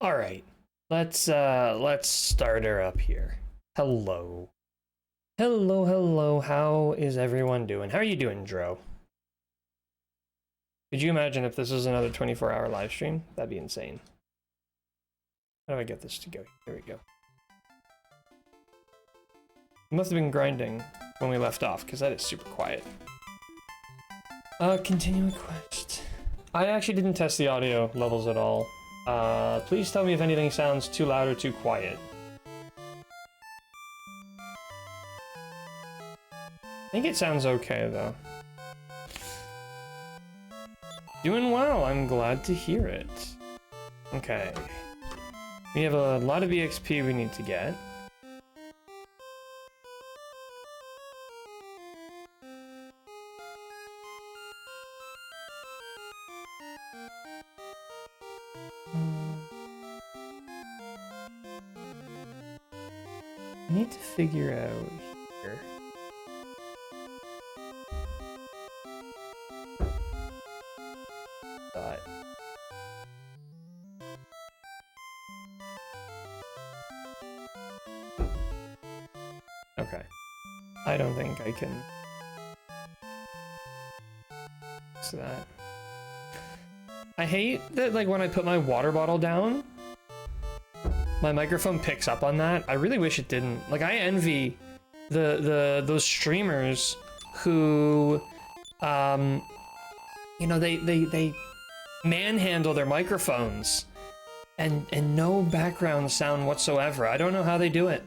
All right. Let's start her up here. Hello. Hello. How is everyone doing? How are you doing, Dro? Could you imagine if this was another 24-hour live stream? That'd be insane. How do I get this to go? There we go. It must have been grinding when we left off, because that is super quiet. Continuing quest. I actually didn't test the audio levels at all. Please tell me if anything sounds too loud or too quiet. I think it sounds okay, though. Doing well, I'm glad to hear it. Okay. We have a lot of EXP we need to get. I need to figure out here. Okay. I don't think I can. What's that? I hate that, like, when I put my water bottle down, my microphone picks up on that. I really wish it didn't. Like, I envy those streamers who, you know, they manhandle their microphones and no background sound whatsoever. I don't know how they do it.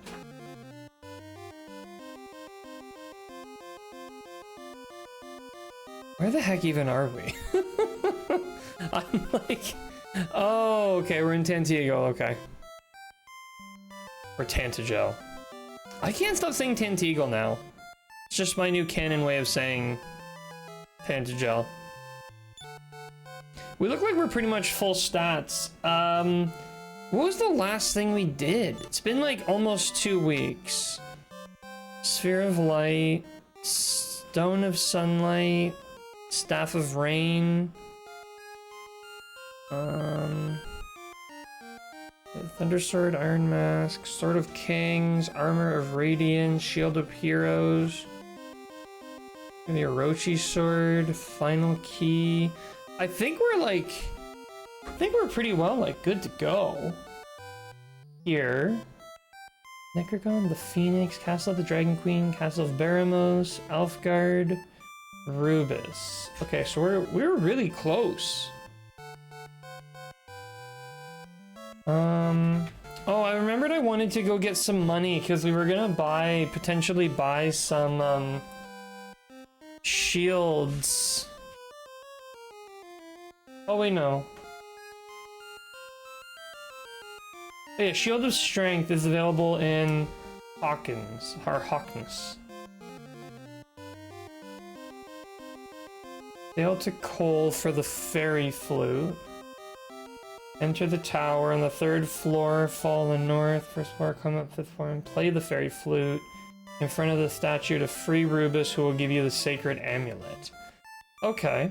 Where the heck even are we? I'm like, oh, okay, we're in Tantigo, okay. Or Tantagel. I can't stop saying Tantigal now. It's just my new canon way of saying Tantagel. We look like we're pretty much full stats. What was the last thing we did? It's been like almost 2 weeks. Sphere of Light, Stone of Sunlight, Staff of Rain, Thundersword, Iron Mask, Sword of Kings, Armor of Radiance, Shield of Heroes, the Orochi Sword, Final Key. I think we're pretty well, like, good to go. Here. Necrogon, the Phoenix, Castle of the Dragon Queen, Castle of Baramos, Alfgard, Rubus. Okay, so we're really close. Oh, I remembered I wanted to go get some money because we were gonna potentially buy some shields. Oh wait, no. Oh, yeah, Shield of Strength is available in Hawkins. Sail to Cole for the Fairy Flute. Enter the tower on the 3rd floor, fall in the north, 1st floor, come up 5th floor, and play the Fairy Flute in front of the statue to free Rubus, who will give you the Sacred Amulet. Okay.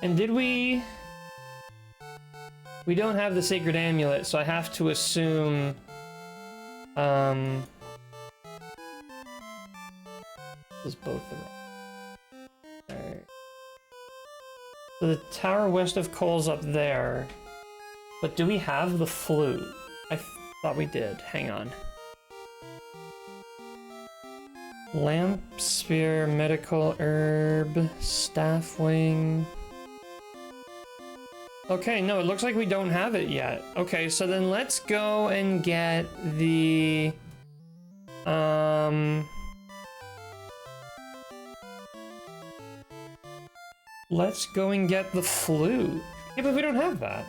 And did we... We don't have the Sacred Amulet, so I have to assume... This is both the wrong. Alright. So the tower west of Cole's up there. But do we have the flute? I thought we did. Hang on. Lamp, spear, medical herb, staff wing. Okay, no, it looks like we don't have it yet. Okay, so then let's go and get the... Let's go and get the flute. Yeah, but we don't have that.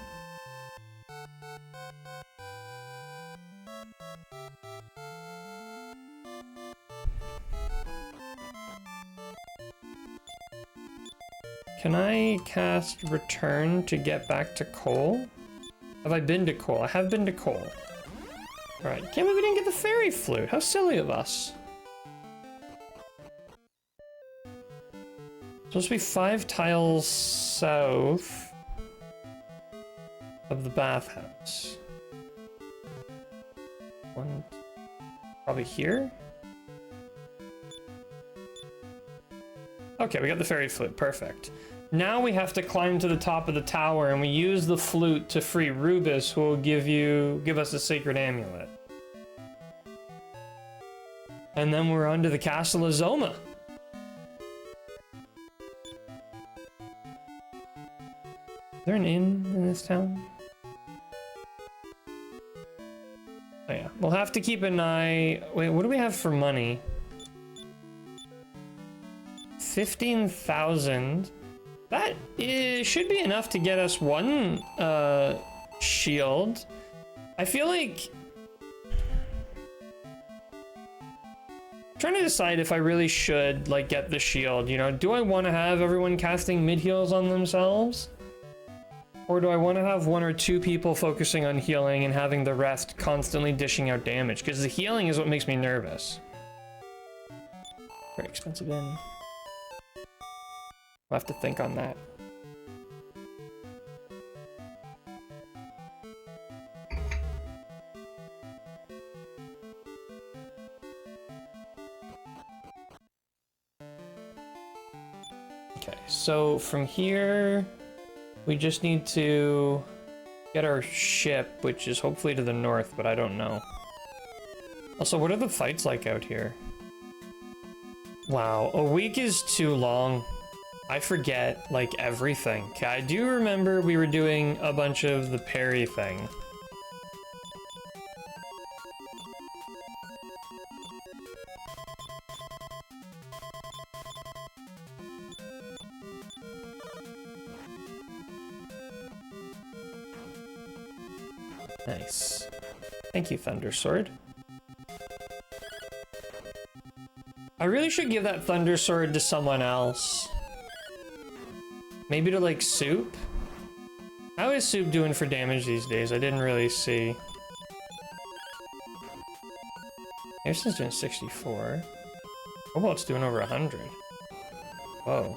Can I cast Return to get back to Cole? Have I been to Cole? I have been to Cole. Alright, can't believe we didn't get the Fairy Flute. How silly of us. Supposed to be 5 tiles south. of the bathhouse. One, probably here? Okay, we got the fairy flute, perfect. Now we have to climb to the top of the tower, and we use the flute to free Rubus, who will give us a sacred amulet. And then we're on to the castle of Zoma. Is there an inn in this town? Oh yeah, we'll have to keep an eye. Wait, what do we have for money? 15,000. That should be enough to get us one shield. I feel like I'm trying to decide if I really should like get the shield, you know. Do I want to have everyone casting mid heals on themselves? Or do I want to have one or two people focusing on healing and having the rest constantly dishing out damage? Because the healing is what makes me nervous. Very expensive inn. I'll have to think on that. Okay, so from here, we just need to get our ship, which is hopefully to the north, but I don't know. Also, what are the fights like out here? Wow, a week is too long. I forget, like, everything. Okay, I do remember we were doing a bunch of the parry thing. Nice. Thank you, Thunder Sword. I really should give that Thunder Sword to someone else. Maybe to, like, Soup? How is Soup doing for damage these days? I didn't really see. Harrison's doing 64. Cobalt's doing over 100. Whoa.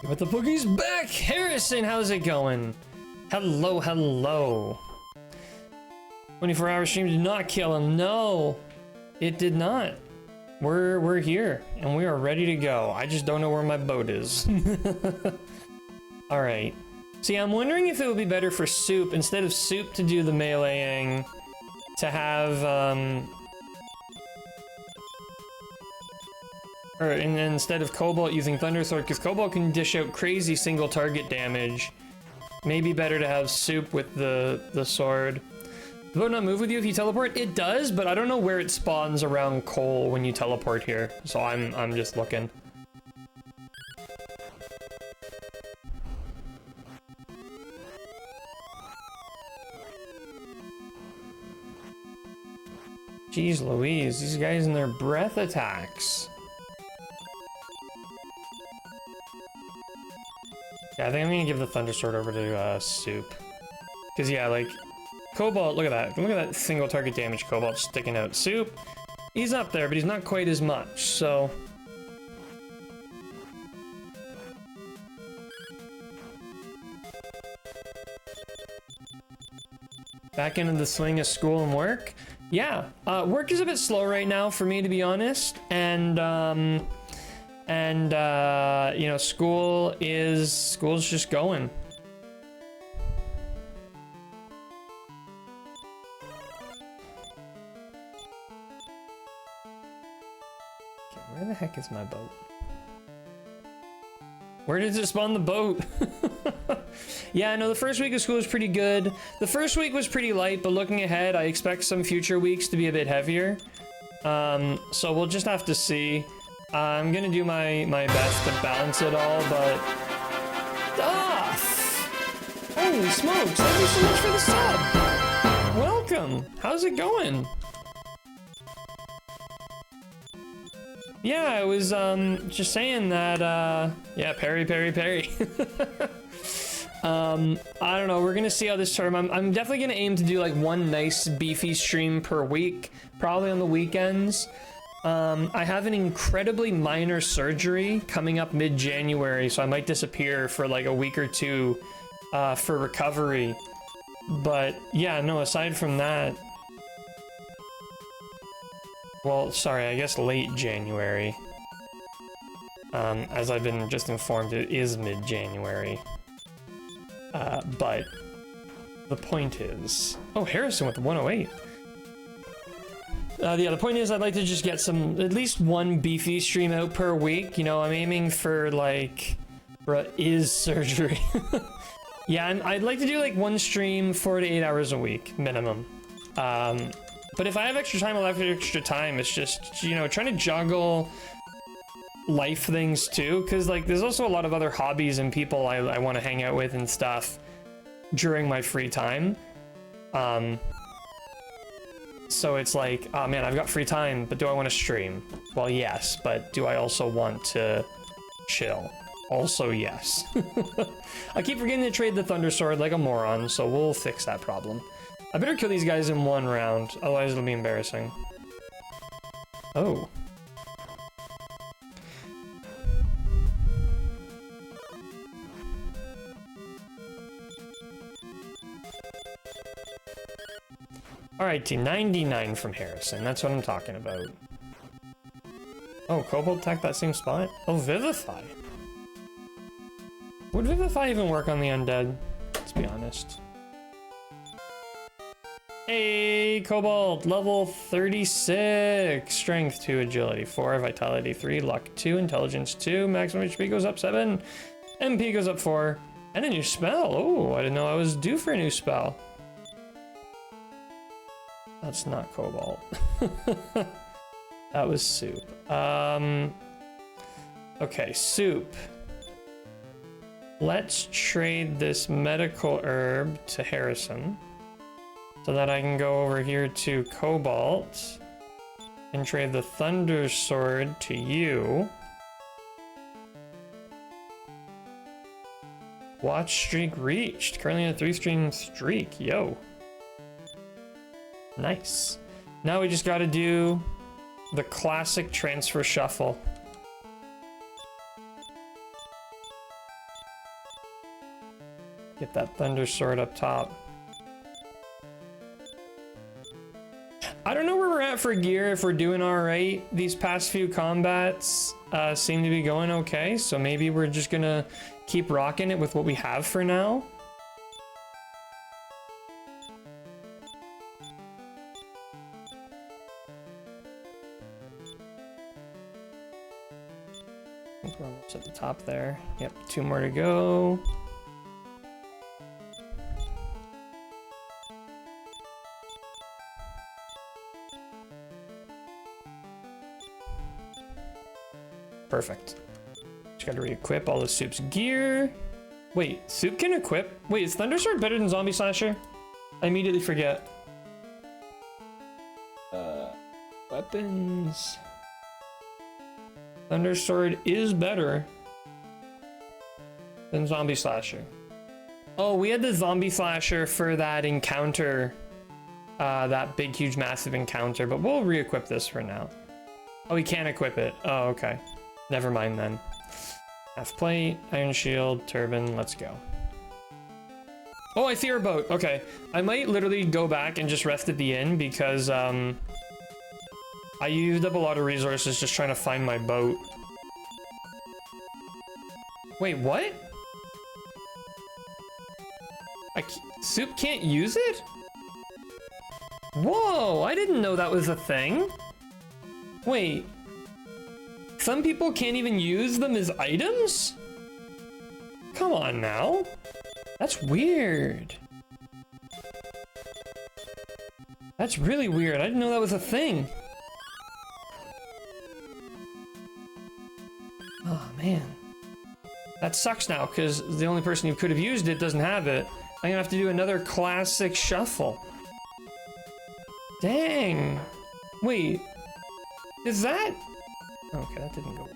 But the boogie's back! Harrison, how's it going? Hello, hello. 24-hour stream did not kill him. No, it did not. We're here, and we are ready to go. I just don't know where my boat is. All right. See, I'm wondering if it would be better for Soup, instead of Soup to do the meleeing, to have, or and instead of Cobalt using Thunder Sword, because Cobalt can dish out crazy single target damage. Maybe better to have Soup with the sword. The boat not move with you if you teleport? It does, but I don't know where it spawns around coal when you teleport here. So I'm just looking. Jeez Louise, these guys and their breath attacks. Yeah, I think I'm gonna give the Thunder Sword over to Soup. Cause yeah, like Cobalt, look at that. Look at that single target damage Cobalt sticking out. Soup, he's up there, but he's not quite as much, so. Back into the swing of school and work. Yeah, work is a bit slow right now for me, to be honest, and you know, school's just going. Okay, where the heck is my boat? Where did it spawn the boat? Yeah, no, the first week of school was pretty good. The first week was pretty light, but looking ahead, I expect some future weeks to be a bit heavier. So we'll just have to see. I'm gonna do my best to balance it all, but... Ah! Holy smokes, thank you so much for the sub! Welcome! How's it going? Yeah, I was, just saying that, yeah, parry. I don't know, we're gonna see how this term, I'm definitely gonna aim to do like one nice beefy stream per week, probably on the weekends. I have an incredibly minor surgery coming up mid-January, so I might disappear for like a week or two for recovery. But yeah, no, aside from that... Well, sorry, I guess late January. As I've been just informed, it is mid-January. But the point is... Oh, Harrison with the 108. Yeah, the point is I'd like to just get at least one beefy stream out per week. You know, I'm aiming for like, is surgery. Yeah, I'd like to do like one stream 4 to 8 hours a week, minimum. But if I have extra time, I'll have extra time. It's just, you know, trying to juggle life things too. Because like, there's also a lot of other hobbies and people I want to hang out with and stuff during my free time. So it's like, oh man, I've got free time, but do I want to stream? Well, yes, but do I also want to chill? Also, yes. I keep forgetting to trade the Thunder Sword like a moron, so we'll fix that problem. I better kill these guys in one round, otherwise it'll be embarrassing. Oh. Alright, team, 99 from Harrison. That's what I'm talking about. Oh, Kobold attacked that same spot? Oh, Vivify. Would Vivify even work on the undead? Let's be honest. Hey, Kobold, level 36. Strength 2, Agility 4, Vitality 3, Luck 2, Intelligence 2, maximum HP goes up 7, MP goes up 4, and a new spell. Oh, I didn't know I was due for a new spell. That's not Cobalt. That was Soup. Okay, Soup. Let's trade this medical herb to Harrison so that I can go over here to Cobalt and trade the Thunder Sword to you. Watch streak reached. Currently on a 3-stream streak. Yo. Nice. Now we just gotta do the classic transfer shuffle. Get that Thunder Sword up top. I don't know where we're at for gear, if we're doing alright. These past few combats seem to be going okay, so maybe we're just gonna keep rocking it with what we have for now. I think we're almost at the top there. Yep, 2 more to go. Perfect. Just gotta re-equip all of Soup's gear. Wait, Soup can equip? Wait, is Thunder Sword better than Zombie Slasher? I immediately forget. Weapons. Thunder Sword is better than Zombie Slasher. Oh, we had the Zombie Slasher for that encounter. That big, huge, massive encounter, but we'll re-equip this for now. Oh, we can't equip it. Oh, okay. Never mind then. Half plate, iron shield, turban, let's go. Oh, I see our boat. Okay. I might literally go back and just rest at the inn because I used up a lot of resources just trying to find my boat. Wait, what? Soup can't use it? Whoa, I didn't know that was a thing. Wait. Some people can't even use them as items? Come on now. That's weird. That's really weird. I didn't know that was a thing. Oh, man. That sucks now, because the only person who could have used it doesn't have it. I'm gonna have to do another classic shuffle. Dang. Wait. Is that... Okay, that didn't go.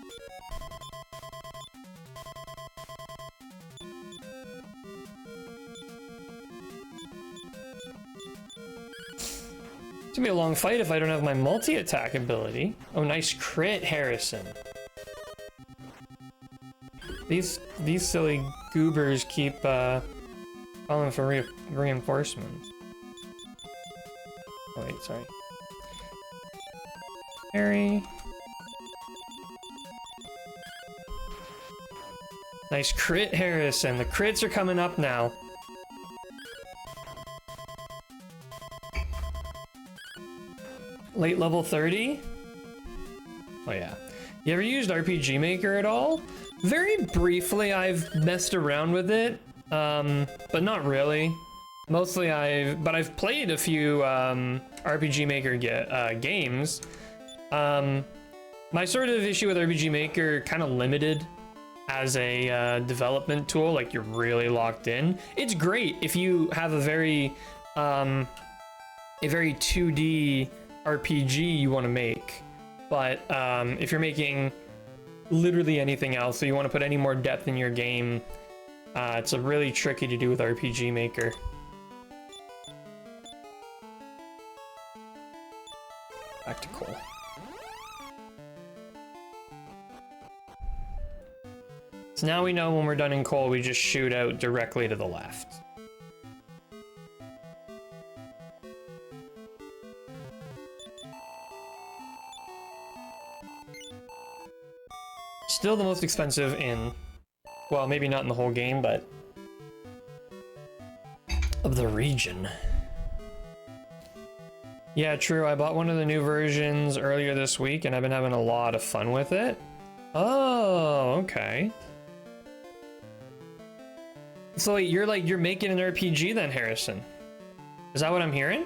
gonna be a long fight if I don't have my multi-attack ability. Oh, nice crit, Harrison. These silly goobers keep calling for reinforcements. Oh wait, sorry. Harry. Nice crit, Harrison. The crits are coming up now. Late level 30? Oh yeah. You ever used RPG Maker at all? Very briefly, I've messed around with it, but not really. Mostly I've played a few RPG Maker games. My sort of issue with RPG Maker, kind of limited as a development tool, like you're really locked in. It's great if you have a very 2D RPG you want to make, but if you're making literally anything else, so you want to put any more depth in your game, it's a really tricky to do with RPG Maker. Back to Cole. So now we know when we're done in Cole, we just shoot out directly to the left. Still the most expensive in, well, maybe not in the whole game, but of the region. Yeah, true. I bought one of the new versions earlier this week, and I've been having a lot of fun with it. Oh, okay. So wait, you're making an RPG then, Harrison? Is that what I'm hearing?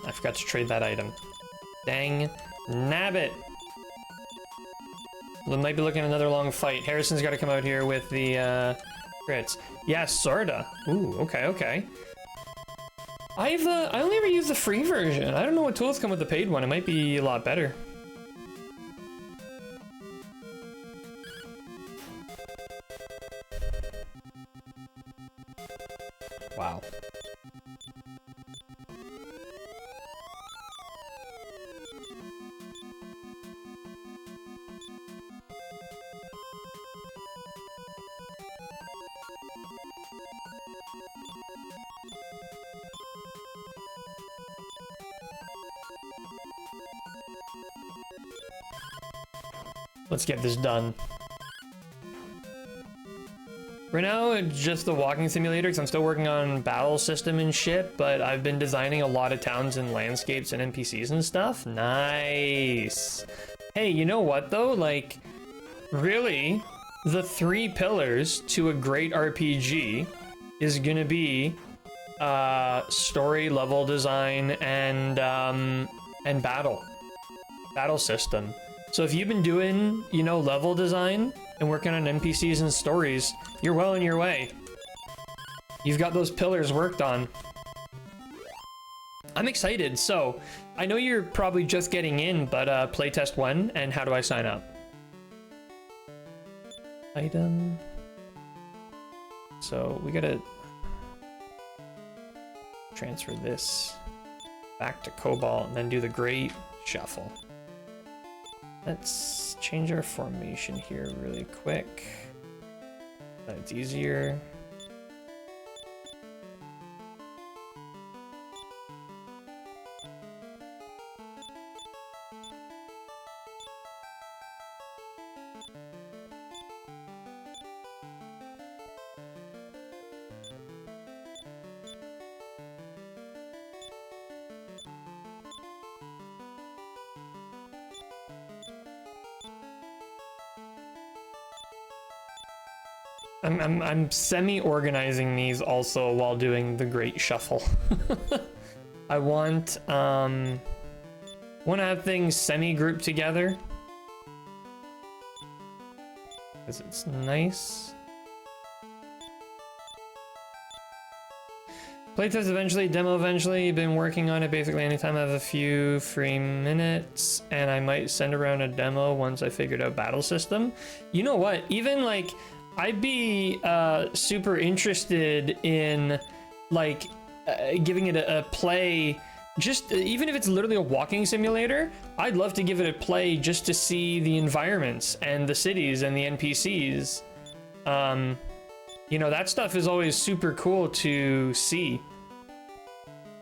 I forgot to trade that item. Dang nabbit. We might be looking at another long fight. Harrison's got to come out here with the crits. Yeah, sorta. Ooh, okay, okay. I only ever use the free version. I don't know what tools come with the paid one. It might be a lot better. Wow. Let's get this done. Right now, it's just the walking simulator because I'm still working on battle system and shit, but I've been designing a lot of towns and landscapes and NPCs and stuff. Nice. Hey, you know what though? Like, really, the 3 pillars to a great RPG is gonna be story, level design, and battle system. So if you've been doing, you know, level design and working on NPCs and stories, you're well on your way. You've got those pillars worked on. I'm excited. So I know you're probably just getting in, but playtest when and how do I sign up? Item. So we gotta transfer this back to Cobalt and then do the Great Shuffle. Let's change our formation here really quick. That's easier. I'm semi-organizing these also while doing the Great Shuffle. I want to have things semi-grouped together because it's nice. Playtest eventually, demo eventually. Been working on it basically anytime I have a few free minutes, and I might send around a demo once I figured out battle system. You know what? Even like I'd be super interested in like giving it a play. Just even if it's literally a walking simulator, I'd love to give it a play just to see the environments and the cities and the NPCs. You know, that stuff is always super cool to see.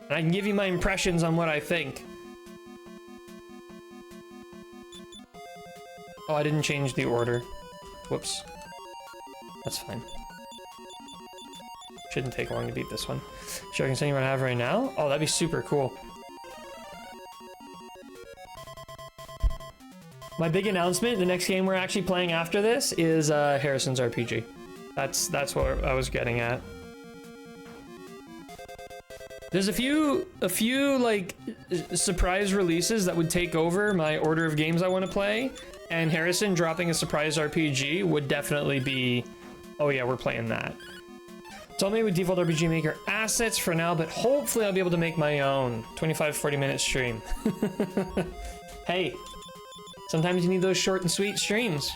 And I can give you my impressions on what I think. Oh, I didn't change the order. Whoops. That's fine. Shouldn't take long to beat this one. Sure, I can send you what I have right now? Oh, that'd be super cool. My big announcement, the next game we're actually playing after this is Harrison's RPG. That's what I was getting at. There's a few like surprise releases that would take over my order of games I want to play, and Harrison dropping a surprise RPG would definitely be, oh yeah, we're playing that. It's all made with default RPG Maker assets for now, but hopefully I'll be able to make my own 25-40 minute stream. Hey, sometimes you need those short and sweet streams.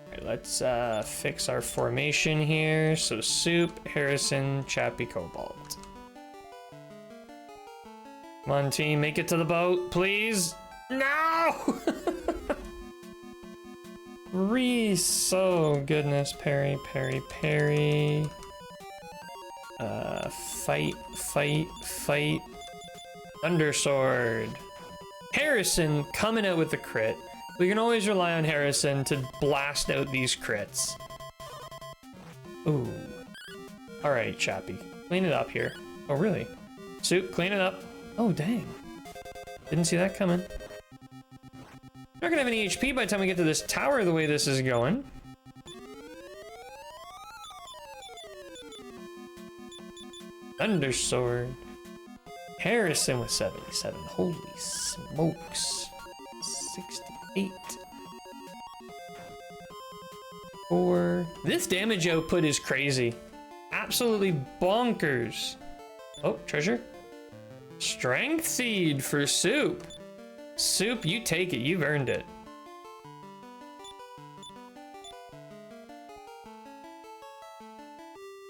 Alright, let's fix our formation here. So Soup, Harrison, Chappie, Cobalt. Come on, team, make it to the boat, please. No! Reese, oh goodness, parry, parry, parry. Fight, fight, fight. Thundersword. Harrison coming out with the crit. We can always rely on Harrison to blast out these crits. Ooh. Alright, Chappie. Clean it up here. Oh, really? Soup, clean it up. Oh, dang. Didn't see that coming. Not gonna have any HP by the time we get to this tower the way this is going. Thundersword. Harrison with 77. Holy smokes. 68. 4. This damage output is crazy. Absolutely bonkers. Oh, treasure. Strength seed for Soup. Soup, you take it. You've earned it.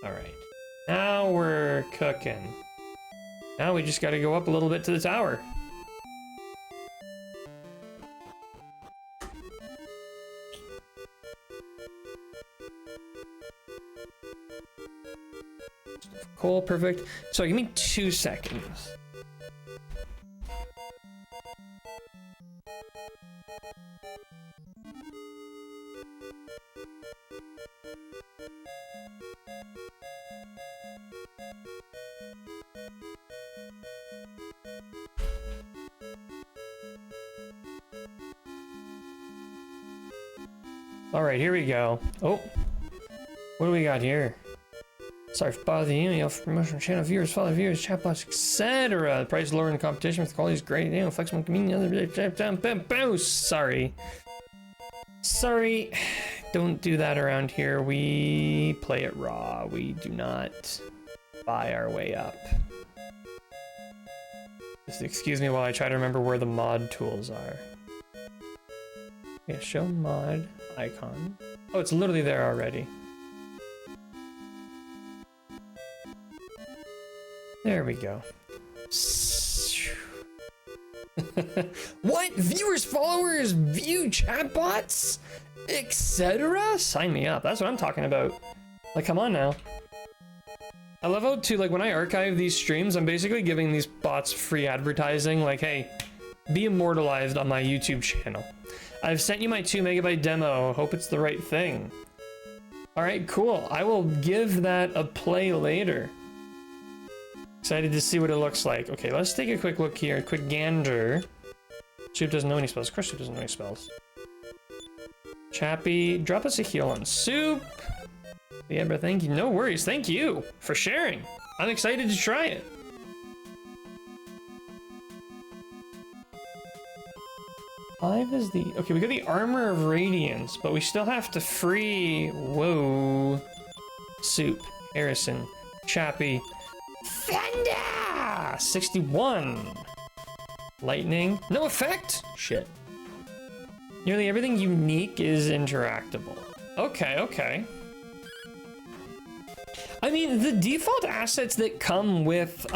All right. Now we're cooking. Now we just got to go up a little bit to the tower. Cool, perfect. So give me 2 seconds. All right, here we go. Oh, what do we got here? Sorry for bothering you. You have promotional channel viewers, follow viewers, chatbots, etc. The price is lower in the competition with the quality is great. You know, flexible, convenient. Sorry. Sorry. Don't do that around here. We play it raw. We do not buy our way up. Just excuse me while I try to remember where the mod tools are. Yeah, show mod icon. Oh, it's literally there already. There we go. What? Viewers, followers, view chatbots, etc.? Sign me up. That's what I'm talking about. Like, come on now. I love how, too, like, when I archive these streams, I'm basically giving these bots free advertising. Like, hey, be immortalized on my YouTube channel. I've sent you my 2 megabyte demo. Hope it's the right thing. All right, cool. I will give that a play later. Excited to see what it looks like. Okay, let's take a quick look here. A quick gander. Soup doesn't know any spells. Of course Soup doesn't know any spells. Chappie, drop us a heal on Soup. Yeah, but thank you. No worries. Thank you for sharing. I'm excited to try it. Five is the... Okay, we got the Armor of Radiance, but we still have to free... Whoa. Soup, Harrison, Chappie. Thunder! Blast. 61. Lightning. No effect? Shit. Nearly everything unique is interactable. Okay, okay. I mean, the default assets that come with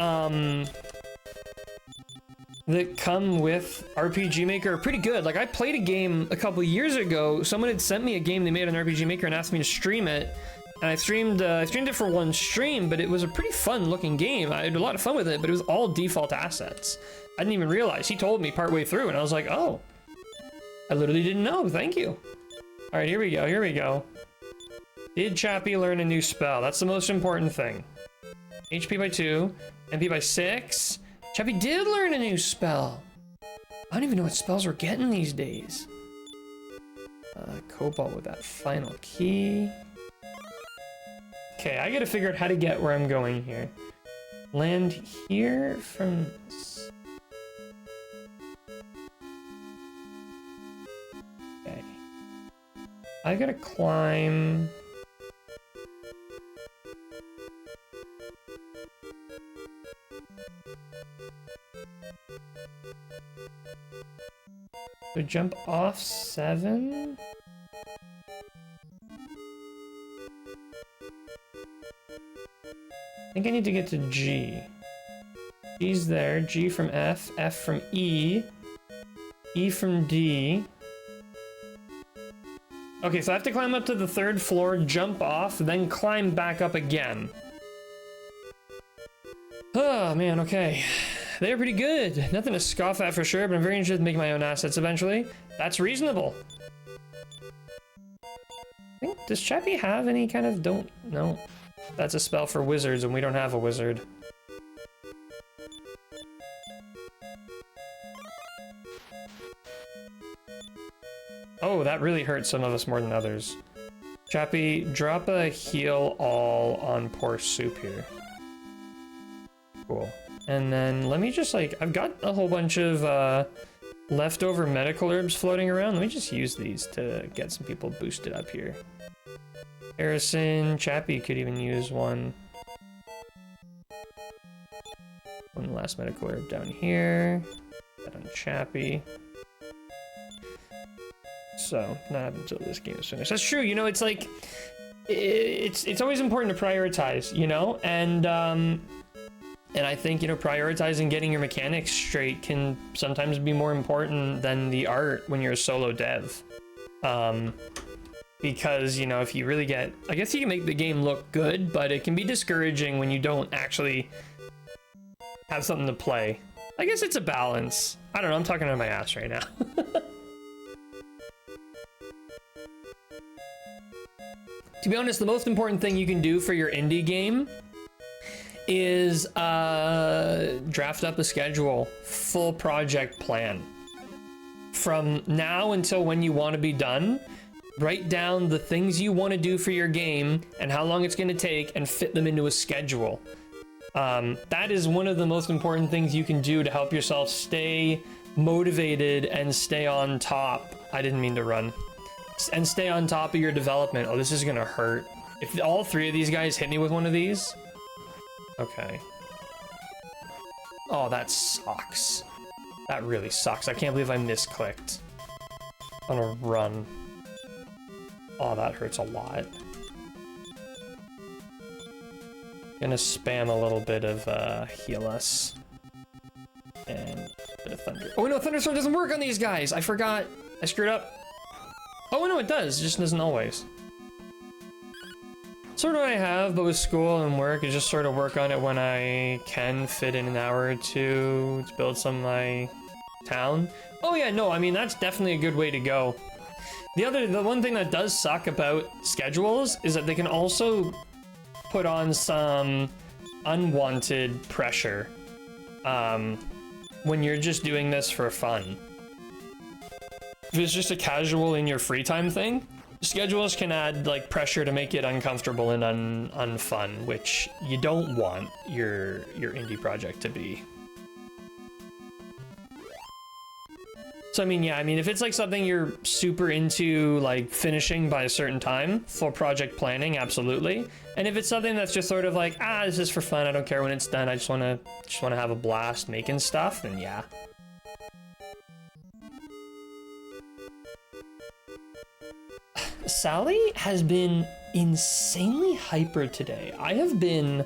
RPG Maker are pretty good. Like, I played a game a couple years ago. Someone had sent me a game they made on RPG Maker and asked me to stream it. And I streamed it for one stream, but it was a pretty fun looking game. I had a lot of fun with it, but it was all default assets. I didn't even realize. He told me partway through, and I was like, oh. I literally didn't know. Thank you. All right, here we go. Here we go. Did Chappie learn a new spell? That's the most important thing. HP by 2, MP by 6. Chappie did learn a new spell. I don't even know what spells we're getting these days. Cobalt with that final key. Okay, I gotta figure out how to get where I'm going here. Land here from... Okay. I gotta climb... So jump off 7? I think I need to get to G. G's there, G from F, F from E, E from D. Okay, so I have to climb up to the 3rd floor, jump off, then climb back up again. Oh man, okay. They're pretty good. Nothing to scoff at for sure, but I'm very interested in making my own assets eventually. That's reasonable. I think, does Chappie have any kind of... Don't... No. That's a spell for wizards, and we don't have a wizard. Oh, that really hurts some of us more than others. Chappie, drop a heal all on poor soup here. Cool. And then let me just like, I've got a whole bunch of leftover medical herbs floating around. Let me just use these to get some people boosted up here. Harrison, Chappie could even use one. One last medical herb down here. That on Chappie. So, not until this game is finished. That's true, you know, it's like, it's always important to prioritize, you know? And I think, you know, prioritizing getting your mechanics straight can sometimes be more important than the art when you're a solo dev. Because, you know, if you really get... I guess you can make the game look good, but it can be discouraging when you don't actually have something to play. I guess it's a balance. I don't know, I'm talking out of my ass right now. To be honest, the most important thing you can do for your indie game is draft up a schedule, full project plan. From now until when you want to be done, write down the things you want to do for your game and how long it's going to take and fit them into a schedule. That is one of the most important things you can do to help yourself stay motivated and stay on top. I didn't mean to run. And stay on top of your development. Oh, this is going to hurt. If all 3 of these guys hit me with one of these... Okay. Oh, that sucks. That really sucks. I can't believe I misclicked on a run. Oh, that hurts a lot. Gonna spam a little bit of heal us. And a bit of thunder. Oh no, Thunderstorm doesn't work on these guys! I forgot. I screwed up. Oh no, it does. It just doesn't always. Sort of what I have, but with school and work, I just sort of work on it when I can fit in an hour or two to build some of my town. Oh yeah, no, I mean, that's definitely a good way to go. The one thing that does suck about schedules is that they can also put on some unwanted pressure when you're just doing this for fun. If it's just a casual in your free time thing, schedules can add like pressure to make it uncomfortable and unfun, which you don't want your indie project to be. So I mean, yeah, I mean, if it's like something you're super into, like finishing by a certain time for project planning, absolutely. And if it's something that's just sort of like, ah, this is for fun, I don't care when it's done, I just wanna have a blast making stuff, then yeah. Sally has been insanely hyper today. I have been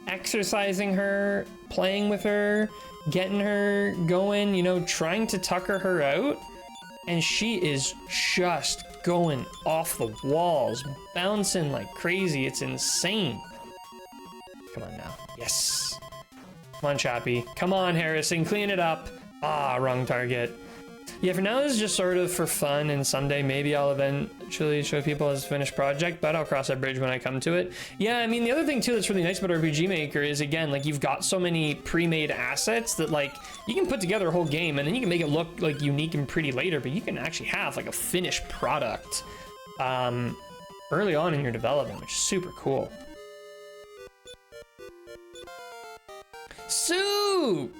exercising her, playing with her, getting her going, you know, trying to tucker her out, and she is just going off the walls, bouncing like crazy. It's insane. Come on now. Yes. Come on, Chappie. Come on, Harrison, clean it up. Ah, wrong target. Yeah, for now this is just sort of for fun, and someday maybe I'll eventually show people as a finished project, but I'll cross that bridge when I come to it. Yeah, I mean, the other thing too that's really nice about RPG Maker is, again, like, you've got so many pre-made assets that, like, you can put together a whole game and then you can make it look like unique and pretty later, but you can actually have like a finished product early on in your development, which is super cool. Soup!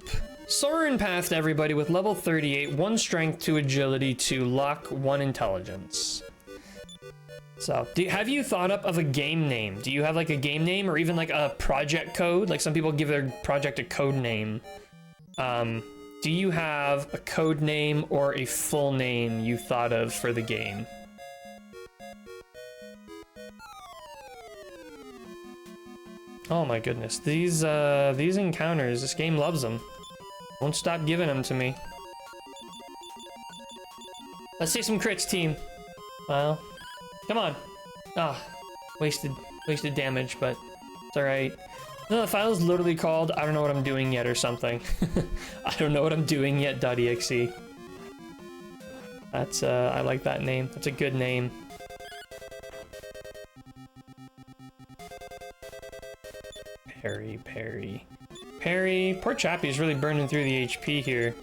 Soren pathed everybody with level 38, 1 strength, 2 agility, 2 luck, 1 intelligence. So, have you thought up of a game name? Do you have like a game name or even like a project code? Like some people give their project a code name. Do you have a code name or a full name you thought of for the game? Oh my goodness, these encounters, this game loves them. Won't stop giving them to me. Let's see some crits, team. Well, come on. Ah, wasted damage, but it's all right. No, the file is literally called I don't know what I'm doing yet or something. I don't know what I'm doing yet.exe. That's I like that name. That's a good name. Parry. Poor Chappie's really burning through the HP here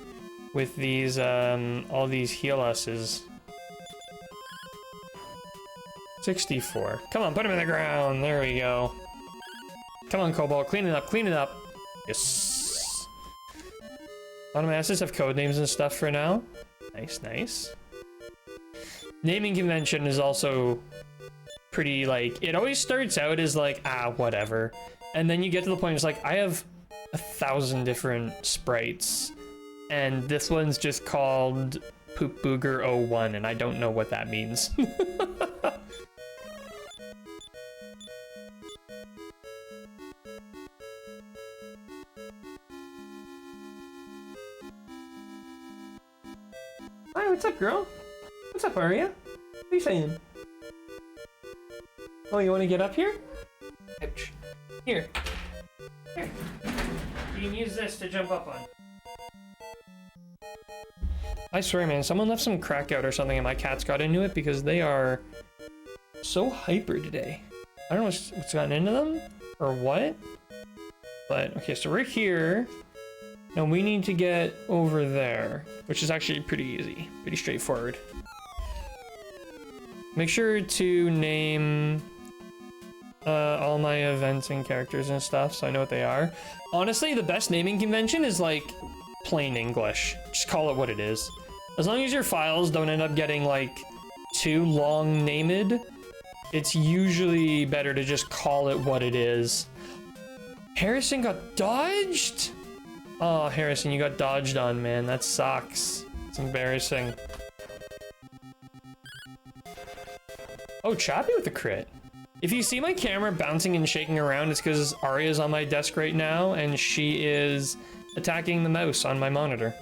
with these, all these heal us's. 64. Come on, put him in the ground. There we go. Come on, Cobalt, clean it up, clean it up. Yes. A lot of my assets have code names and stuff for now. Nice, nice. Naming convention is also pretty, like, it always starts out as like, ah, whatever. And then you get to the point, it's like, I have 1,000 different sprites, and this one's just called Poop Booger 01, and I don't know what that means. Hi, what's up, girl? What's up, Aria? What are you saying? Oh, you want to get up here? Ouch. Here. Here. You can use this to jump up on. I swear, man, someone left some crack out or something and my cats got into it because they are so hyper today. I don't know what's gotten into them or what. But, okay, so we're here. And we need to get over there, which is actually pretty easy. Pretty straightforward. Make sure to name all my events and characters and stuff, so I know what they are. Honestly, the best naming convention is like plain English. Just call it what it is. As long as your files don't end up getting like too long named, it's usually better to just call it what it is. Harrison got dodged? Oh, Harrison, you got dodged on, man. That sucks. It's embarrassing. Oh, Chappie with the crit. If you see my camera bouncing and shaking around, it's because Aria's on my desk right now, and she is attacking the mouse on my monitor.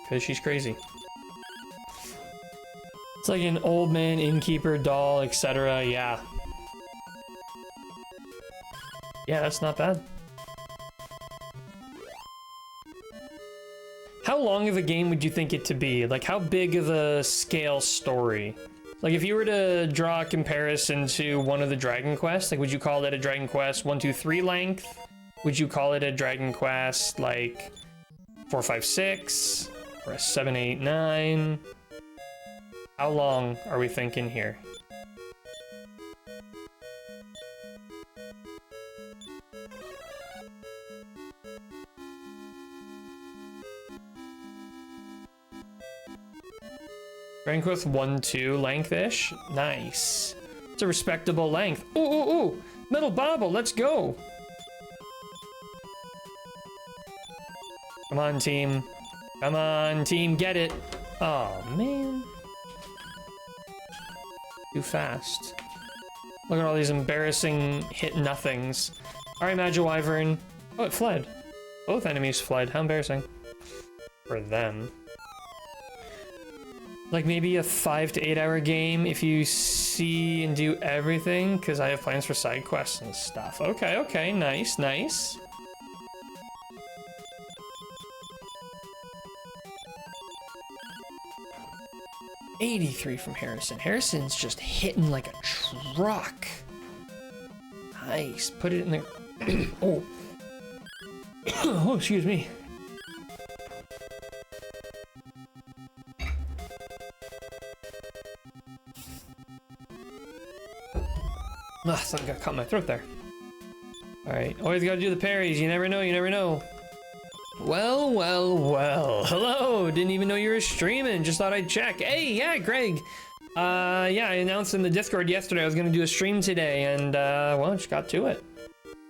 Because she's crazy. It's like an old man, innkeeper, doll, etc. Yeah. Yeah, that's not bad. How long of a game would you think it to be? Like, how big of a scale story? Like, if you were to draw a comparison to one of the Dragon Quests, like, would you call it a Dragon Quest 1, 2, 3 length? Would you call it a Dragon Quest, like, 4, 5, 6? Or a 7, 8, 9? How long are we thinking here? Rank with 1-2 length-ish. Nice. It's a respectable length. Ooh, ooh, ooh. Metal bobble, let's go. Come on, team. Come on, team, get it. Oh, man. Too fast. Look at all these embarrassing hit nothings. All right, Magiwyvern. Oh, it fled. Both enemies fled. How embarrassing. For them. Like maybe a 5 to 8 hour game if you see and do everything, because I have plans for side quests and stuff. Okay, okay, nice, nice. $83 from Harrison. Harrison's just hitting like a truck. Nice. Put it in there. Oh. Oh, excuse me. Ah, something got caught in my throat there. Alright, always gotta do the parries. You never know, you never know. Well, well, well. Hello! Didn't even know you were streaming. Just thought I'd check. Hey, yeah, Greg. Yeah, I announced in the Discord yesterday I was gonna do a stream today, and, well, just got to it.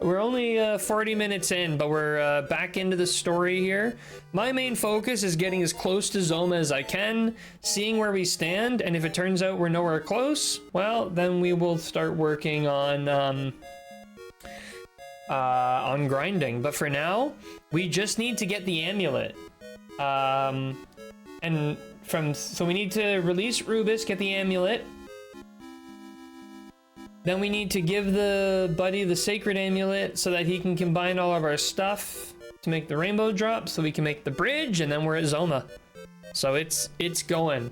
We're only 40 minutes in, but we're back into the story here. My main focus is getting as close to Zoma as I can, seeing where we stand, and if it turns out we're nowhere close, well, then we will start working on grinding. But for now, we just need to get the amulet. So we need to release Rubus, get the amulet. Then we need to give the buddy the sacred amulet so that he can combine all of our stuff to make the rainbow drop, so we can make the bridge, and then we're at Zoma. So it's going.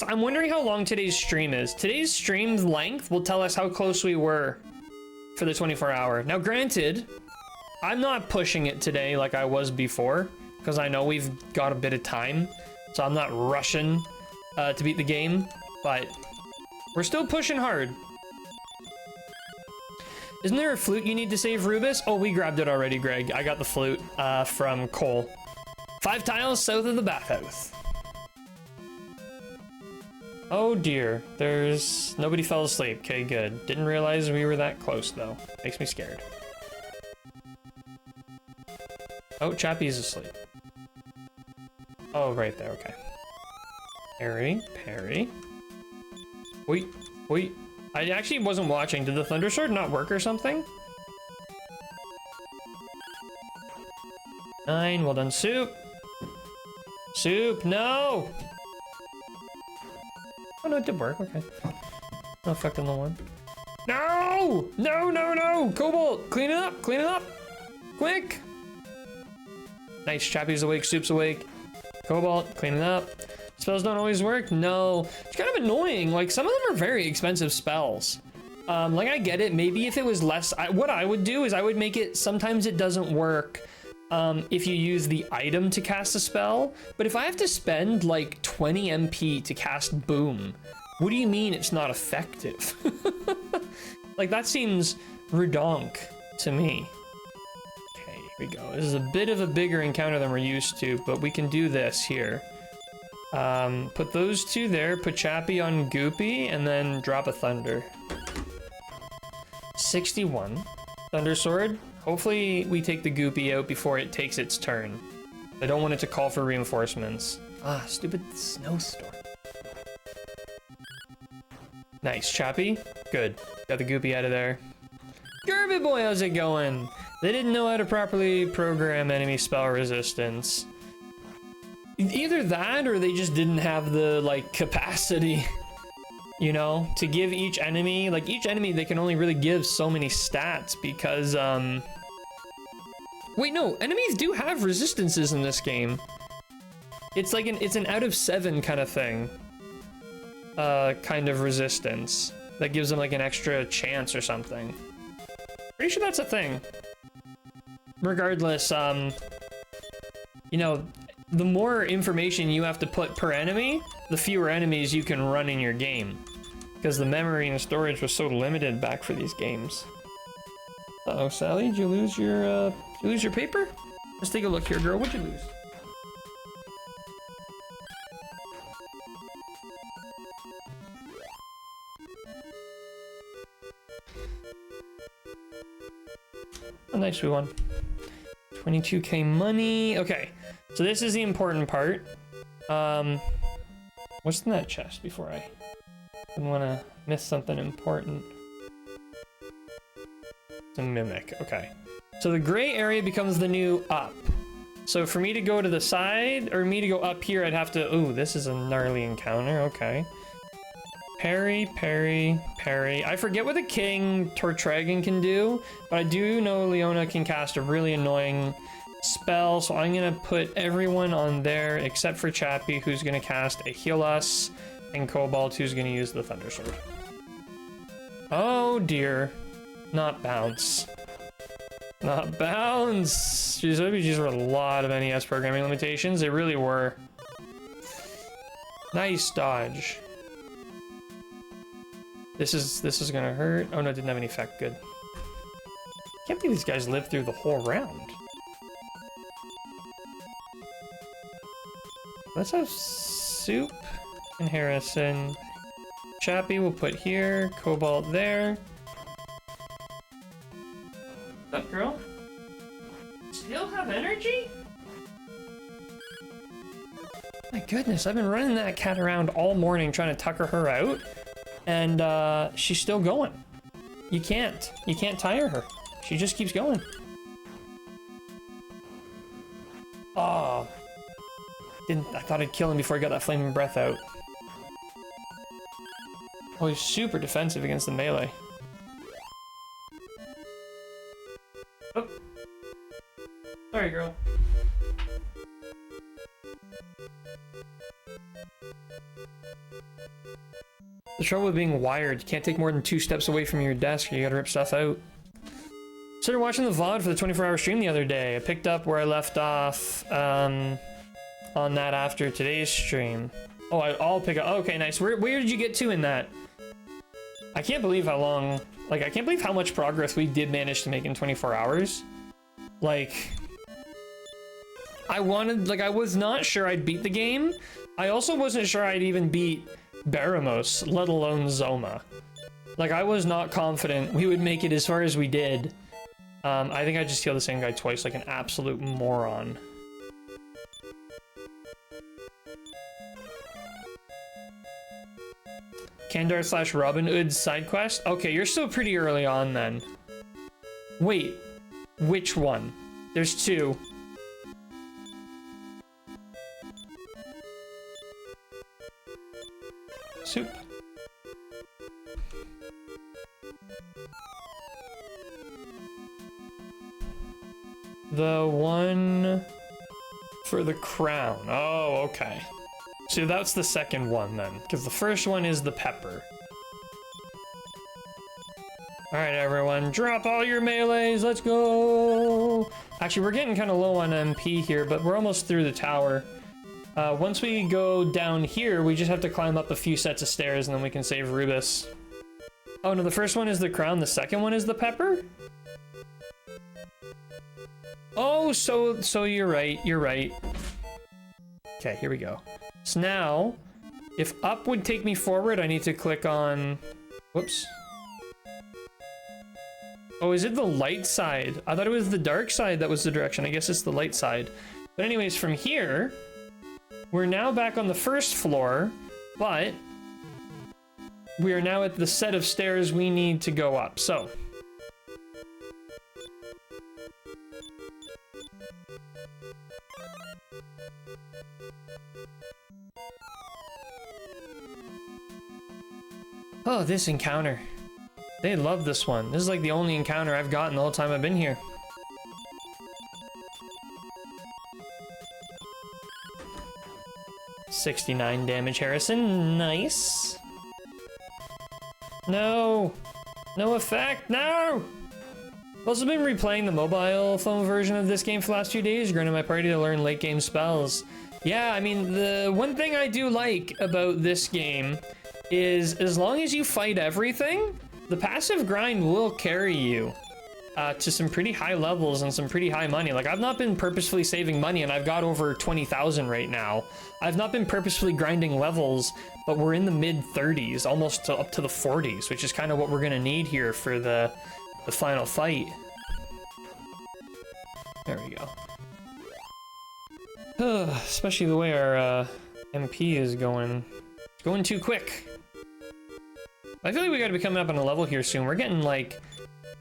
I'm wondering how long today's stream is. Today's stream's length will tell us how close we were for the 24-hour. Now, granted, I'm not pushing it today like I was before, because I know we've got a bit of time, so I'm not rushing to beat the game, but we're still pushing hard. Isn't there a flute you need to save Rubus? Oh, we grabbed it already, Greg. I got the flute from Cole. 5 tiles south of the bathhouse. Oh dear, nobody fell asleep. Okay, good. Didn't realize we were that close though. Makes me scared. Oh, Chappie's asleep. Oh, right there, okay. Parry. Wait. I actually wasn't watching. Did the Thunder Sword not work or something? 9, well done, Soup. Soup, no! Oh no, it did work, okay. No effect on the one. No! No! Cobalt, clean it up! Quick! Nice, Chappie's awake, Soup's awake. Cobalt, clean it up. Spells don't always work? No. It's kind of annoying. Like, some of them are very expensive spells. Like, I get it. Maybe if it was less... what I would do is I would make it... Sometimes it doesn't work if you use the item to cast a spell. But if I have to spend, like, 20 MP to cast Boom, what do you mean it's not effective? Like, that seems redonk to me. Okay, here we go. This is a bit of a bigger encounter than we're used to, but we can do this here. Put those two there, put Chappie on Goopy, and then drop a Thunder. 61. Thunder Sword. Hopefully we take the Goopy out before it takes its turn. I don't want it to call for reinforcements. Ah, stupid snowstorm. Nice, Chappie. Good. Got the Goopy out of there. Garbage boy, how's it going? They didn't know how to properly program enemy spell resistance. Either that, or they just didn't have the, like, capacity, you know, to give each enemy, like, each enemy, they can only really give so many stats because, wait, no, enemies do have resistances in this game. It's like it's an out of 7 kind of thing. Kind of resistance that gives them, like, an extra chance or something. Pretty sure that's a thing. Regardless, you know, the more information you have to put per enemy, the fewer enemies you can run in your game. Because the memory and storage was so limited back for these games. Uh-oh, Sally, did you lose your paper? Let's take a look here, girl. What'd you lose? Oh, nice, we won. 22k money. Okay, so this is the important part. What's in that chest before I didn't want to miss something important? It's a mimic. Okay, so the gray area becomes the new up. So for me to go to the side, or me to go up here, I'd have to... Ooh, this is a gnarly encounter. Okay. Parry, parry, parry. I forget what the King Tortragon can do, but I do know Leona can cast a really annoying spell, so I'm gonna put everyone on there except for Chappie, who's gonna cast a Heal Us, and Cobalt, who's gonna use the Thunder Sword. Oh dear. Not bounce. Not bounce! Jeez, these were a lot of NES programming limitations. They really were. Nice dodge. This is gonna hurt. Oh no, it didn't have any effect. Good. Can't believe these guys lived through the whole round. Let's have Soup and Harrison. Chappie we'll put here. Cobalt there. What's up, girl? Still have energy? My goodness, I've been running that cat around all morning trying to tucker her out, and she's still going. You can't tire her. She just keeps going. Oh, I thought I'd kill him before I got that flaming breath out. Oh, he's super defensive against the melee. Oh. Sorry, girl. The trouble with being wired, you can't take more than 2 steps away from your desk or you gotta rip stuff out. Started watching the VOD for the 24-hour stream the other day. I picked up where I left off on that after today's stream. Oh, I'll pick up. Oh, okay, nice. Where did you get to in that? I can't believe how long... Like, I can't believe how much progress we did manage to make in 24 hours. Like... I was not sure I'd beat the game. I also wasn't sure I'd even beat Baramos, let alone Zoma. Like, I was not confident we would make it as far as we did. I think I just healed the same guy twice like an absolute moron. Kandar / Robin Hood's side quest? Okay, you're still pretty early on then. Wait, which one? There's 2. Soup. The one for the crown. Oh, okay. So that's the second one then, because the first one is the pepper. All right, everyone, drop all your melees. Let's go. Actually, we're getting kind of low on MP here, but we're almost through the tower. Once we go down here, we just have to climb up a few sets of stairs and then we can save Rubus. Oh no, the first one is the crown, the second one is the pepper? Oh, so you're right, you're right. Okay, here we go. So now, if up would take me forward, I need to click on... Whoops. Oh, is it the light side? I thought it was the dark side that was the direction. I guess it's the light side. But anyways, from here... We're now back on the first floor, but we are now at the set of stairs we need to go up, so. Oh, this encounter. They love this one. This is like the only encounter I've gotten the whole time I've been here. $69 damage, Harrison. Nice. No. No effect. No! I've also been replaying the mobile phone version of this game for the last few days, granting my party to learn late game spells. Yeah, I mean, the one thing I do like about this game is as long as you fight everything, the passive grind will carry you. to some pretty high levels and some pretty high money. Like, I've not been purposefully saving money, and I've got over 20,000 right now. I've not been purposefully grinding levels, but we're in the mid-30s, almost up to the 40s, which is kind of what we're gonna need here for the final fight. There we go. Especially the way our MP is going. It's going too quick. I feel like we gotta be coming up on a level here soon. We're getting like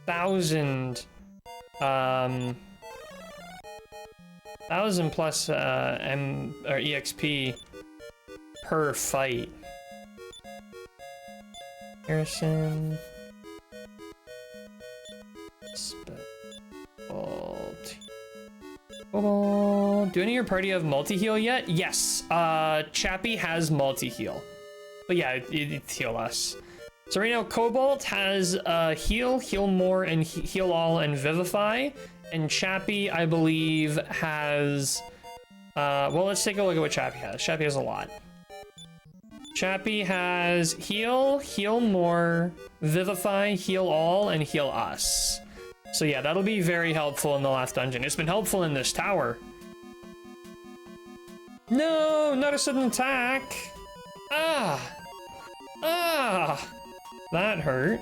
1,000 plus EXP per fight. Harrison. Oh, do any of your party have multi-heal yet? Yes, Chappie has multi-heal. But yeah, it's heal us. So right now, Cobalt has heal, heal more, and heal all, and vivify. And Chappie, I believe, has... well, let's take a look at what Chappie has. Chappie has a lot. Chappie has heal, heal more, vivify, heal all, and heal us. So yeah, that'll be very helpful in the last dungeon. It's been helpful in this tower. No, not a sudden attack. Ah! Ah! That hurt.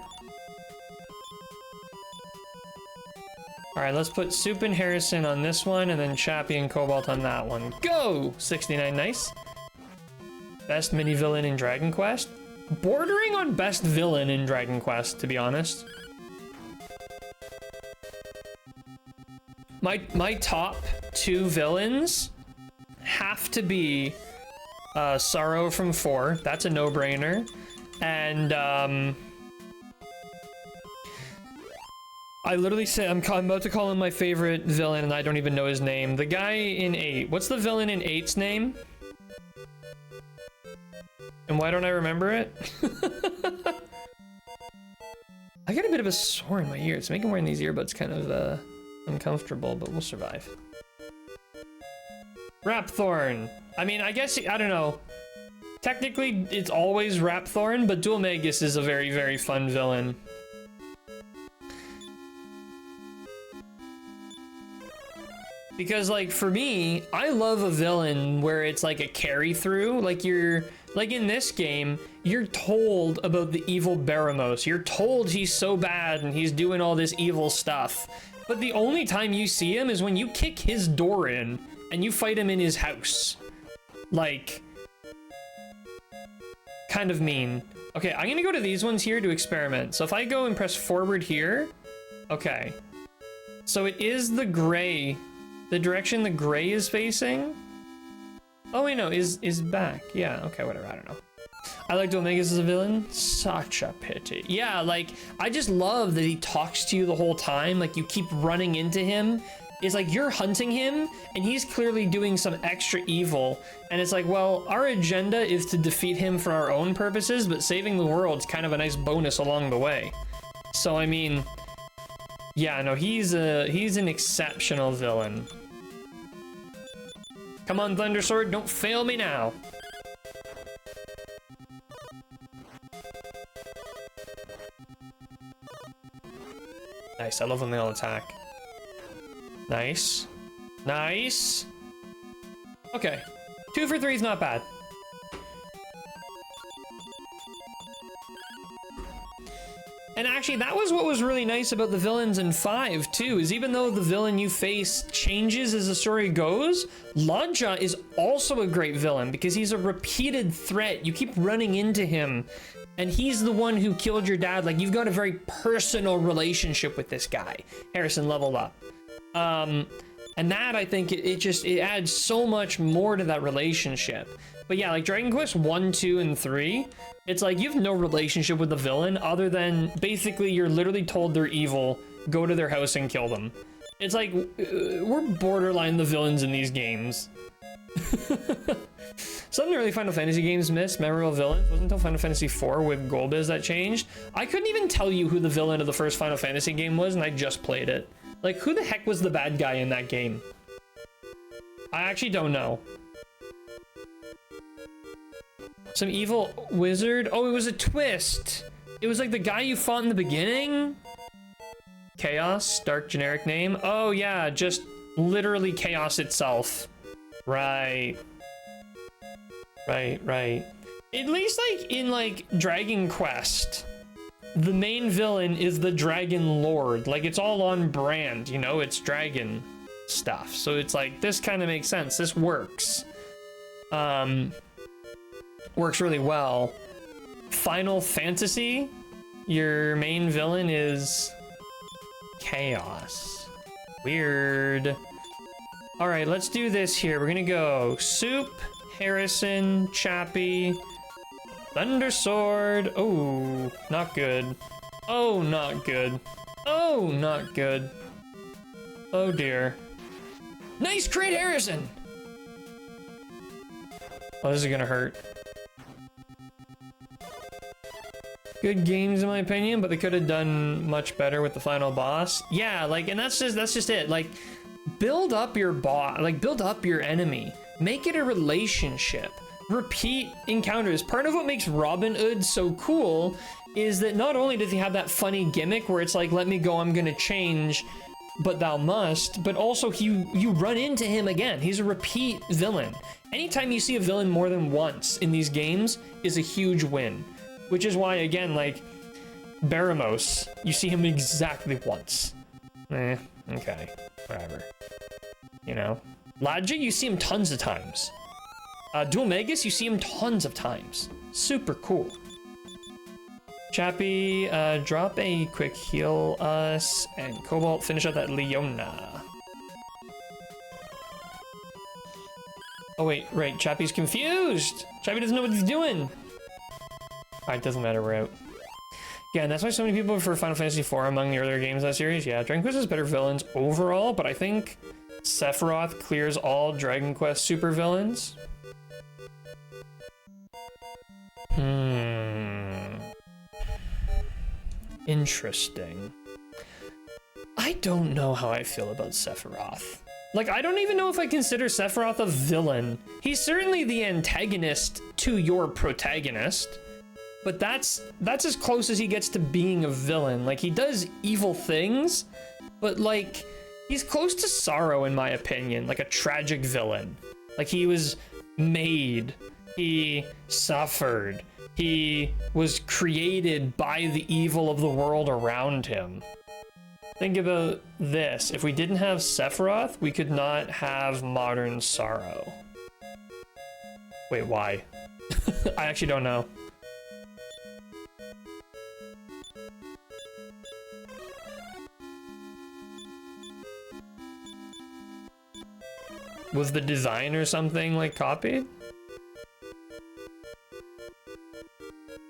Alright, let's put Soup and Harrison on this one, and then Chappie and Cobalt on that one. Go! 69, nice. Best mini-villain in Dragon Quest? Bordering on best villain in Dragon Quest, to be honest. My top 2 villains have to be Sorrow from 4. That's a no-brainer. And I literally say I'm about to call him my favorite villain, and I don't even know his name. The guy in 8. What's the villain in 8's name? And why don't I remember it? I got a bit of a sore in my ear. It's making wearing these earbuds kind of uncomfortable, but we'll survive. Rapthorn. I mean, I guess, I don't know. Technically, it's always Rapthorn, but Dual Magus is a very, very fun villain. Because, like, for me, I love a villain where it's like a carry through. Like, like in this game, you're told about the evil Baramos. You're told he's so bad and he's doing all this evil stuff. But the only time you see him is when you kick his door in and you fight him in his house. Like, kind of mean. Okay, I'm gonna go to these ones here to experiment. So if I go and press forward here, okay. So it is the gray, the direction the gray is facing. Oh wait, no, is back. Yeah, okay, whatever, I don't know. I like Dual Magus as a villain. Such a pity. Yeah, like, I just love that he talks to you the whole time. Like, you keep running into him. It's like you're hunting him, and he's clearly doing some extra evil. And it's like, well, our agenda is to defeat him for our own purposes, but saving the world's kind of a nice bonus along the way. So, I mean, yeah, no, he's an exceptional villain. Come on, Thundersword, don't fail me now. Nice, I love when they all attack. Nice. Nice. Okay. 2 for 3 is not bad. And actually, that was what was really nice about the villains in 5, too, is even though the villain you face changes as the story goes, Lodja is also a great villain because he's a repeated threat. You keep running into him, and he's the one who killed your dad. Like, you've got a very personal relationship with this guy. Harrison leveled up. And that, I think, it adds so much more to that relationship. But yeah, like Dragon Quest 1, 2, and 3, it's like you have no relationship with the villain other than basically you're literally told they're evil, go to their house and kill them. It's like, we're borderline the villains in these games. Some early Final Fantasy games missed memorable villains. It wasn't until Final Fantasy IV with Golbez that changed. I couldn't even tell you who the villain of the first Final Fantasy game was, and I just played it. Like, who the heck was the bad guy in that game? I actually don't know. Some evil wizard? Oh, it was a twist. It was like the guy you fought in the beginning? Chaos, dark generic name. Oh yeah, just literally chaos itself. Right. Right. At least like in like Dragon Quest, the main villain is the Dragon Lord. Like it's all on brand, you know, it's dragon stuff. So it's like, this kind of makes sense. This works. Works really well. Final Fantasy, your main villain is Chaos. Weird. All right, let's do this here. We're gonna go Soup, Harrison, Chappie, Thunder Sword. Oh, not good. Oh, not good. Oh, not good. Oh dear. Nice crit, Harrison! Oh, this is gonna hurt. Good games in my opinion, but they could have done much better with the final boss. Yeah, like, and that's just it. Like, build up your boss, like build up your enemy. Make it a relationship. Repeat encounters. Part of what makes Robin Hood so cool is that not only does he have that funny gimmick where it's like, let me go, I'm gonna change, but thou must, but also you run into him again. He's a repeat villain. Anytime you see a villain more than once in these games is a huge win. Which is why, again, like, Baramos, you see him exactly once. Okay, whatever. You know? Ladja, you see him tons of times. Dual Magus, you see him tons of times. Super cool. Chappie, drop a quick heal us, and Cobalt, finish out that Leona. Oh wait, right, Chappie's confused! Chappie doesn't know what he's doing! Alright, doesn't matter, we're out. Yeah, and that's why so many people prefer Final Fantasy IV among the earlier games of that series. Yeah, Dragon Quest has better villains overall, but I think Sephiroth clears all Dragon Quest super villains. Interesting. I don't know how I feel about Sephiroth. Like, I don't even know if I consider Sephiroth a villain. He's certainly the antagonist to your protagonist. But that's as close as he gets to being a villain. Like, he does evil things, but like, he's close to Sorrow in my opinion, like a tragic villain. Like, he was made, he suffered, he was created by the evil of the world around him. Think about this, if we didn't have Sephiroth, we could not have modern Sorrow. Wait, why? I actually don't know. Was the design or something like copied?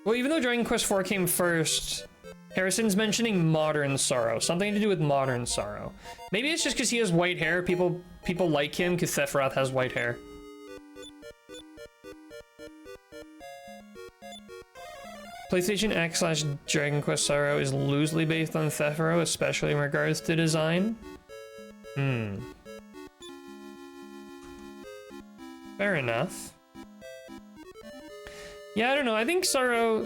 Well, even though Dragon Quest IV came first, Harrison's mentioning modern Sorrow, something to do with modern Sorrow. Maybe it's just because he has white hair. People like him because Sephiroth has white hair. PlayStation X / Dragon Quest Sorrow is loosely based on Sephiroth, especially in regards to design. Fair enough. Yeah, I don't know. I think Sephiroth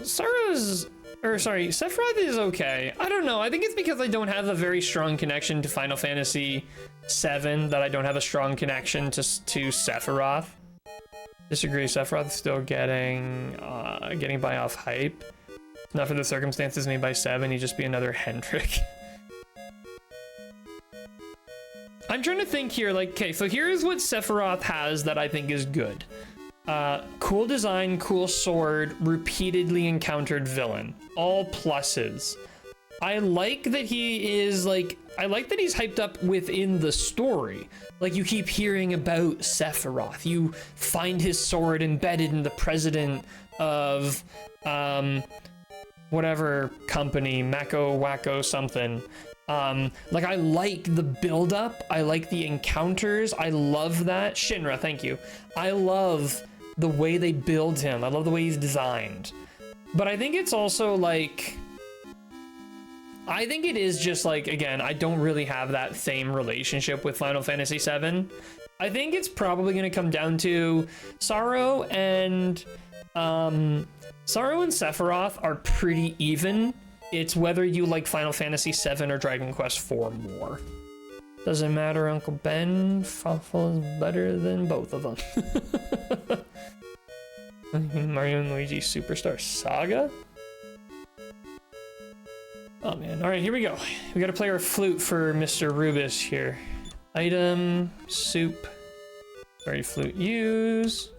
is okay. I don't know. I think it's because I don't have a very strong connection to Final Fantasy VII that I don't have a strong connection to Sephiroth. Disagree. Sephiroth is still getting by off hype. Not for the circumstances made by 7. He'd just be another Hendrik. I'm trying to think here, like, okay, so here's what Sephiroth has that I think is good. Cool design, cool sword, repeatedly encountered villain. All pluses. I like that he is, like, I like that he's hyped up within the story. Like, you keep hearing about Sephiroth. You find his sword embedded in the president of, whatever company, Mako Wacko something. Like, I like the build-up, I like the encounters, I love that. Shinra, thank you. I love the way they build him, I love the way he's designed. But I think it's also, like, I think it is just, like, again, I don't really have that same relationship with Final Fantasy VII. I think it's probably gonna come down to Sorrow and Sephiroth are pretty even It's whether you like Final Fantasy VII or Dragon Quest IV more. Doesn't matter, Uncle Ben. Fawful is better than both of them. Mario and Luigi Superstar Saga? Oh man, alright, here we go. We gotta play our flute for Mr. Rubus here. Item, soup. Sorry, flute use.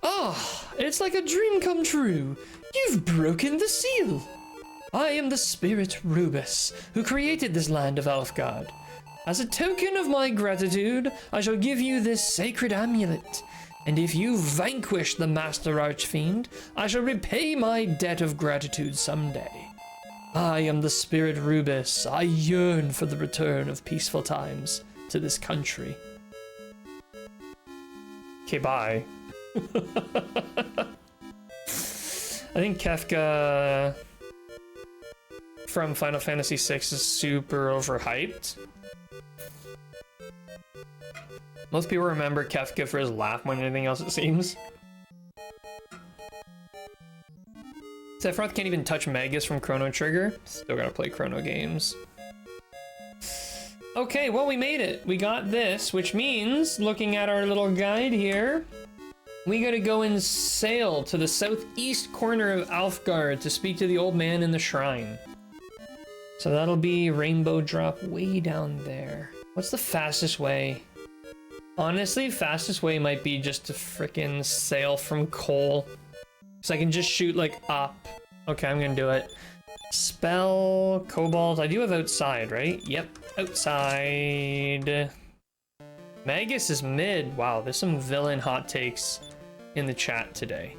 Ah, it's like a dream come true. You've broken the seal. I am the spirit Rubus, who created this land of Elfgard. As a token of my gratitude, I shall give you this sacred amulet. And if you vanquish the Master Archfiend, I shall repay my debt of gratitude someday. I am the spirit Rubus. I yearn for the return of peaceful times to this country. Okay, bye. I think Kefka from Final Fantasy VI is super overhyped. Most people remember Kefka for his laugh more than anything else, it seems. Sephiroth can't even touch Magus from Chrono Trigger. Still gotta play Chrono games. Okay, well, we made it. We got this, which means, looking at our little guide here, we gotta go and sail to the southeast corner of Alfgard to speak to the old man in the shrine. So that'll be Rainbow Drop way down there. What's the fastest way? Honestly, fastest way might be just to frickin' sail from Cole. So I can just shoot, like, up. Okay, I'm gonna do it. Spell, Cobalt. I do have outside, right? Yep, outside. Magus is mid. Wow, there's some villain hot takes in the chat today.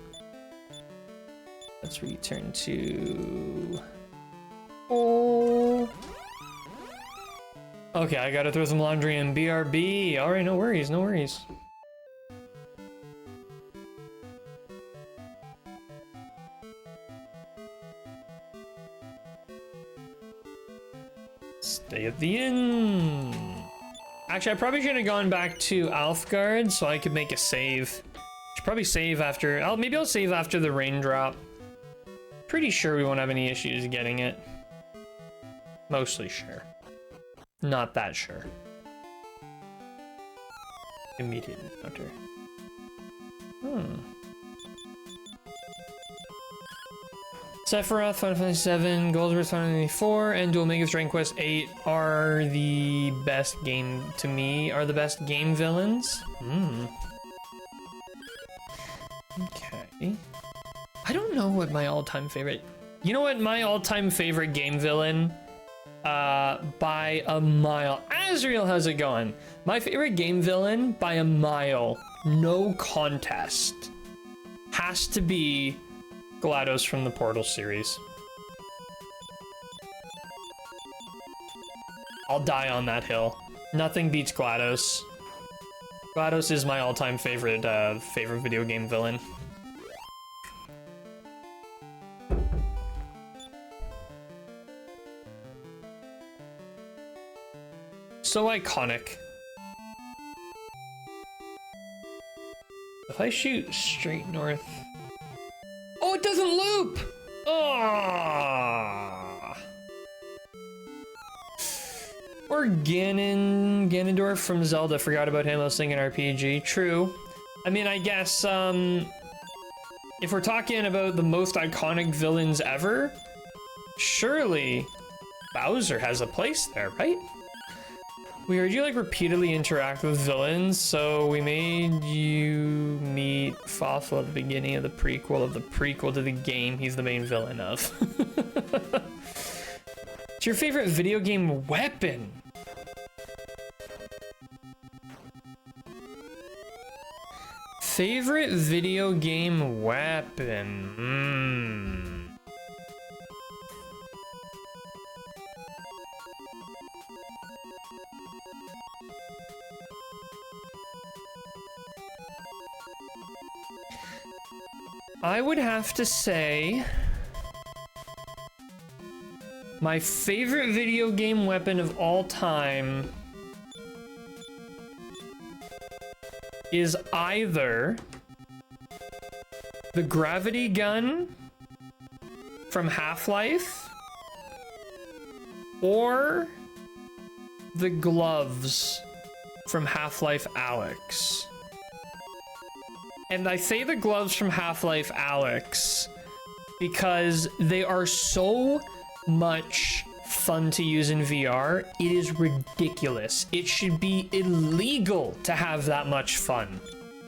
Let's return to... Oh. Okay, I gotta throw some laundry in BRB. Alright, no worries, no worries. Stay at the inn. Actually, I probably should have gone back to Alfgard so I could make a save. Should probably save after... maybe I'll save after the raindrop. Pretty sure we won't have any issues getting it. Mostly sure. Not that sure. Immediate encounter. Sephiroth, Final Fantasy VII, Goldsworth, Final Fantasy IV, and Dual Megas Dragon Quest VIII are the best game, to me, are the best game villains. Okay. I don't know what my all-time favorite... You know what my all-time favorite game villain? By a mile. Azrael, how's it going? My favorite game villain, by a mile, no contest, has to be GLaDOS from the Portal series. I'll die on that hill. Nothing beats GLaDOS. GLaDOS is my all-time favorite video game villain. So iconic. If I shoot straight north... Oh, it doesn't loop! Oh. Or Ganondorf from Zelda. Forgot about him. I was thinking RPG. True. I mean, I guess, if we're talking about the most iconic villains ever, surely Bowser has a place there, right? We heard you like repeatedly interact with villains, so we made you meet Fawful at the beginning of the prequel to the game he's the main villain of. It's your favorite video game weapon. Favorite video game weapon? I would have to say my favorite video game weapon of all time is either the gravity gun from Half-Life, or the gloves from Half-Life Alyx. And I say the gloves from Half-Life Alyx because they are so much fun to use in VR. It is ridiculous. It should be illegal to have that much fun.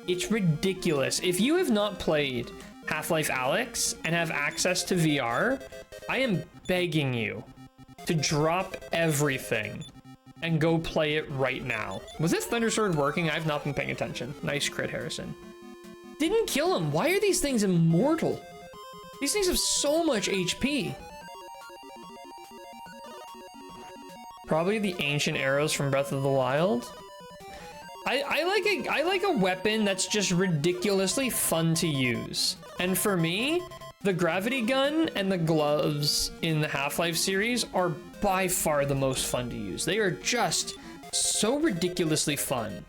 It's ridiculous. If you have not played Half-Life Alyx and have access to VR, I am begging you to drop everything and go play it right now. Was this Thunder Sword working? I've not been paying attention. Nice crit, Harrison. Didn't kill him. Why are these things immortal? These things have so much HP. Probably the ancient arrows from Breath of the Wild. I like a weapon that's just ridiculously fun to use. And for me, the gravity gun and the gloves in the Half-Life series are by far the most fun to use. They are just so ridiculously fun.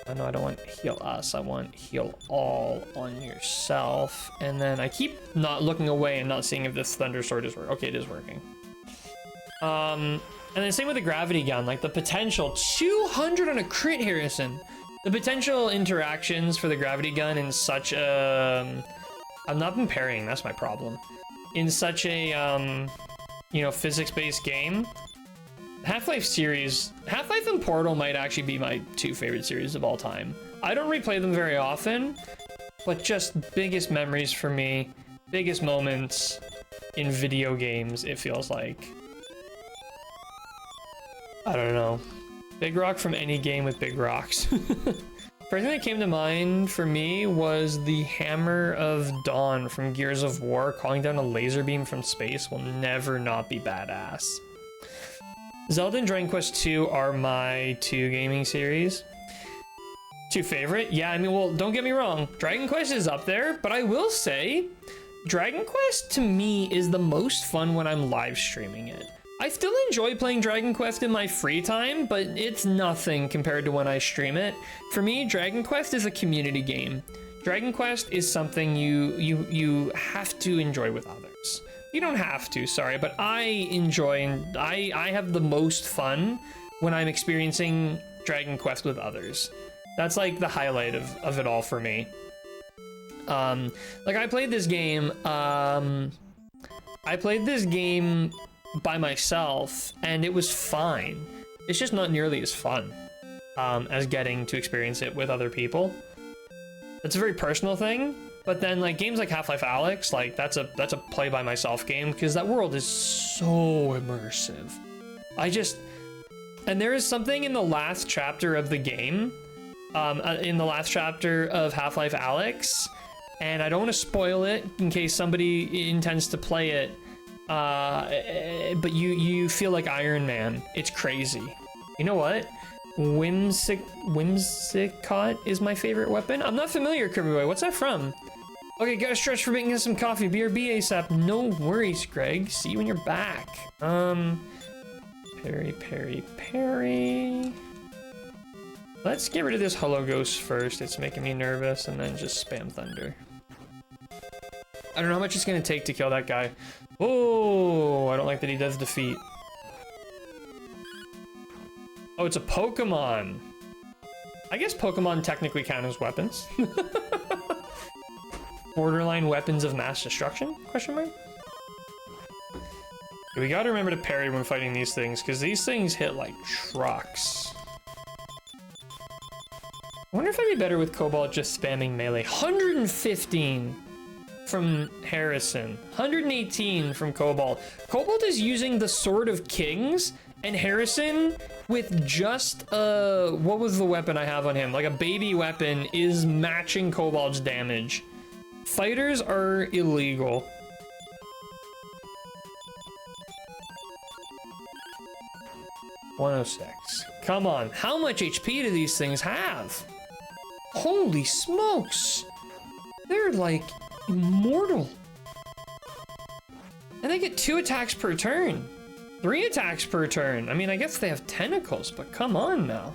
Oh, no, I don't want heal us. I want heal all on yourself. And then I keep not looking away and not seeing if this Thunder Sword is working. Okay, it is working. And then same with the gravity gun, like the potential 200 on a crit, Harrison. The potential interactions for the gravity gun in such a, I've not been parrying, that's my problem. In such a, you know, physics-based game. Half-Life series, Half-Life and Portal might actually be my two favorite series of all time. I don't replay them very often, but just biggest memories for me, biggest moments in video games, it feels like. I don't know. Big rock from any game with big rocks. First thing that came to mind for me was the Hammer of Dawn from Gears of War. Calling down a laser beam from space will never not be badass. Zelda and Dragon Quest 2 are my two gaming series. Two favorite? Yeah, I mean, well, don't get me wrong. Dragon Quest is up there, but I will say, Dragon Quest to me is the most fun when I'm live streaming it. I still enjoy playing Dragon Quest in my free time, but it's nothing compared to when I stream it. For me, Dragon Quest is a community game. Dragon Quest is something you have to enjoy with others. You don't have to, sorry, but I enjoy and I have the most fun when I'm experiencing Dragon Quest with others. That's like the highlight of it all for me. Like I played this game by myself and it was fine. It's just not nearly as fun as getting to experience it with other people. It's a very personal thing, but then like games like Half-Life Alyx, like that's a play by myself game because that world is so immersive. And there is something in the last chapter of the game, in the last chapter of Half-Life Alyx, and I don't want to spoil it in case somebody intends to play it. But you feel like Iron Man. It's crazy. You know what? Whimsicott is my favorite weapon. I'm not familiar, Kirby Boy. What's that from? Okay, gotta stretch for making us some coffee. BRB ASAP. No worries, Greg. See you when you're back. Parry. Let's get rid of this Hollow Ghost first. It's making me nervous, and then just spam Thunder. I don't know how much it's gonna take to kill that guy. Oh, I don't like that he does defeat. Oh, it's a Pokemon. I guess Pokemon technically count as weapons. Borderline weapons of mass destruction? Question mark? We gotta remember to parry when fighting these things, because these things hit like trucks. I wonder if I'd be better with Cobalt just spamming melee. 115 from Harrison. 118 from Cobalt. Cobalt is using the Sword of Kings, and Harrison, with just, what was the weapon I have on him? Like a baby weapon, is matching Cobalt's damage. Fighters are illegal. $106. Come on, how much HP do these things have? Holy smokes! They're like immortal. And they get 2 attacks per turn. 3 attacks per turn. I mean, I guess they have tentacles, but come on now.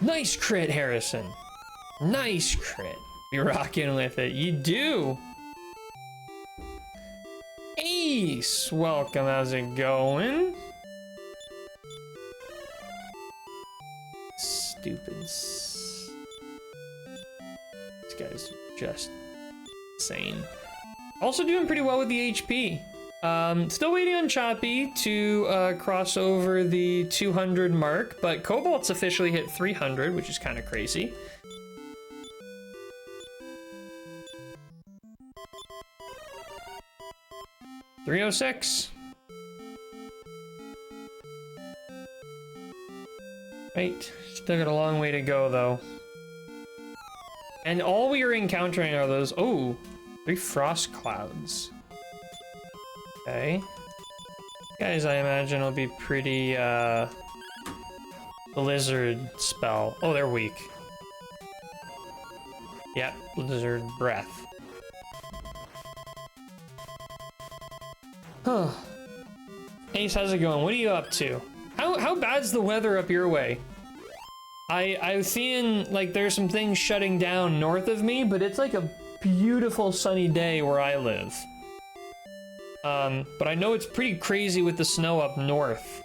Nice crit, Harrison. Nice crit. You're rocking with it. You do. Ace, welcome. How's it going? Stupid. This guy's just insane. Also doing pretty well with the HP. Still waiting on Choppy to cross over the 200 mark, but Cobalt's officially hit 300, which is kind of crazy. $306. Right, still got a long way to go though. And all we are encountering are those, oh, 3 frost clouds. Okay. Guys, I imagine will be pretty, blizzard spell. Oh, they're weak. Yep, blizzard breath. Huh. Ace, how's it going? What are you up to? How bad's the weather up your way? I've seen, like, there's some things shutting down north of me, but it's like a beautiful sunny day where I live. But I know it's pretty crazy with the snow up north.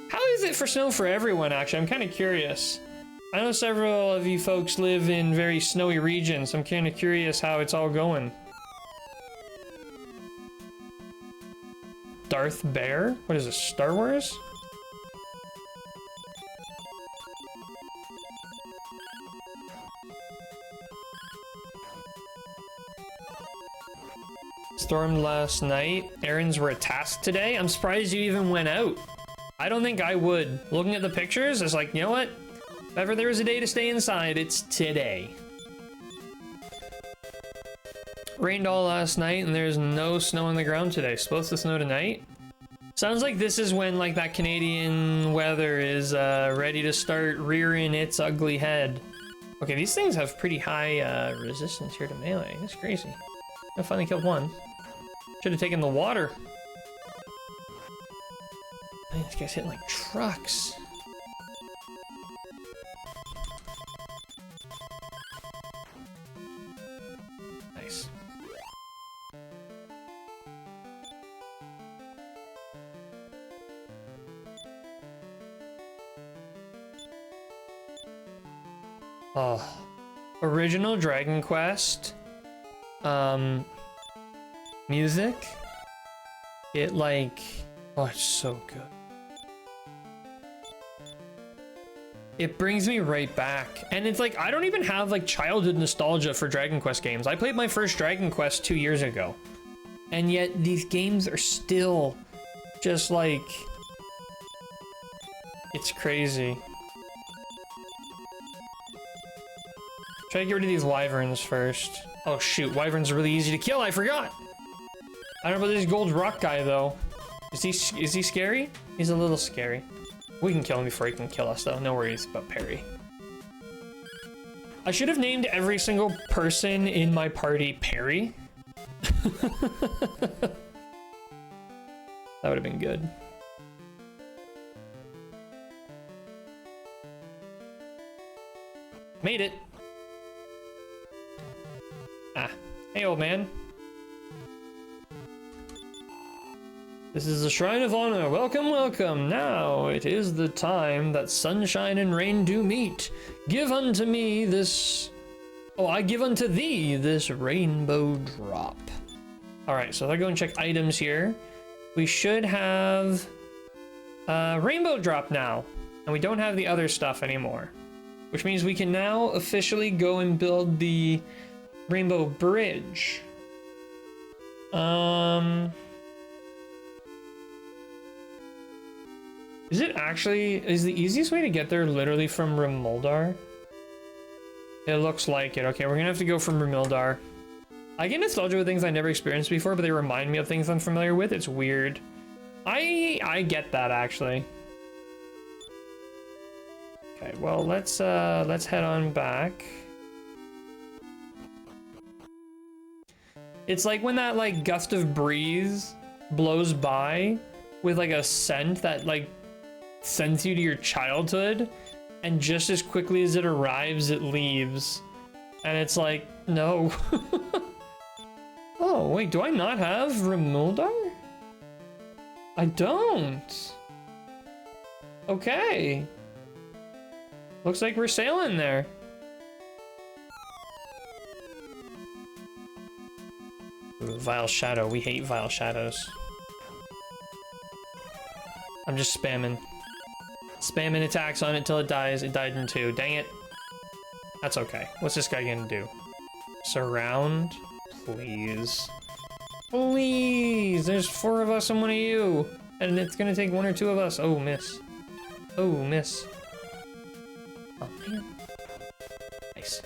How is it for snow for everyone, actually? I'm kind of curious. I know several of you folks live in very snowy regions. I'm kind of curious how it's all going. Darth Bear? What is this, Star Wars? Stormed last night. Errands were a task today. I'm surprised you even went out. I don't think I would. Looking at the pictures, it's like, you know what? If ever there was a day to stay inside, it's today. Rained all last night and there's no snow on the ground today. Supposed to snow tonight? Sounds like this is when, like, that Canadian weather is ready to start rearing its ugly head. Okay, these things have pretty high resistance here to melee. That's crazy. I finally killed one. Should have taken the water. Man, this guy's hitting like trucks. Nice. Oh, original Dragon Quest. Music. It like, oh, it's so good. It brings me right back. And it's like, I don't even have like childhood nostalgia for Dragon Quest games. I played my first Dragon Quest 2 years ago. And yet these games are still just like, it's crazy. Try to get rid of these wyverns first. Oh shoot, wyverns are really easy to kill, I forgot! I don't know about this gold rock guy though. Is he scary? He's a little scary. We can kill him before he can kill us though, no worries about parry. I should have named every single person in my party Perry. That would have been good. Made it. Ah, hey old man. This is the Shrine of Honor. Welcome, welcome. Now it is the time that sunshine and rain do meet. Give unto me this... Oh, I give unto thee this rainbow drop. Alright, so let's go and check items here. We should have rainbow drop now. And we don't have the other stuff anymore. Which means we can now officially go and build the rainbow bridge. Is it actually, is the easiest way to get there literally from Rimuldar? It looks like it. Okay, we're gonna have to go from Rimuldar. I get nostalgia with things I never experienced before, but they remind me of things I'm familiar with. It's weird. I get that actually. Okay, well let's head on back. It's like when that like gust of breeze blows by with like a scent that like sends you to your childhood. and just as quickly as it arrives, it leaves. And it's like, no. Oh, wait, do I not have Remuldar? I don't. Okay. Looks like we're sailing there. Ooh, Vile Shadow. We hate Vile Shadows. I'm just spamming. Spamming attacks on it till it dies. It died in 2. Dang it. That's okay. What's this guy gonna do? Surround? Please. Please! There's 4 of us and 1 of you! And it's gonna take 1 or 2 of us. Oh, miss. Oh, miss. Oh, man. Nice.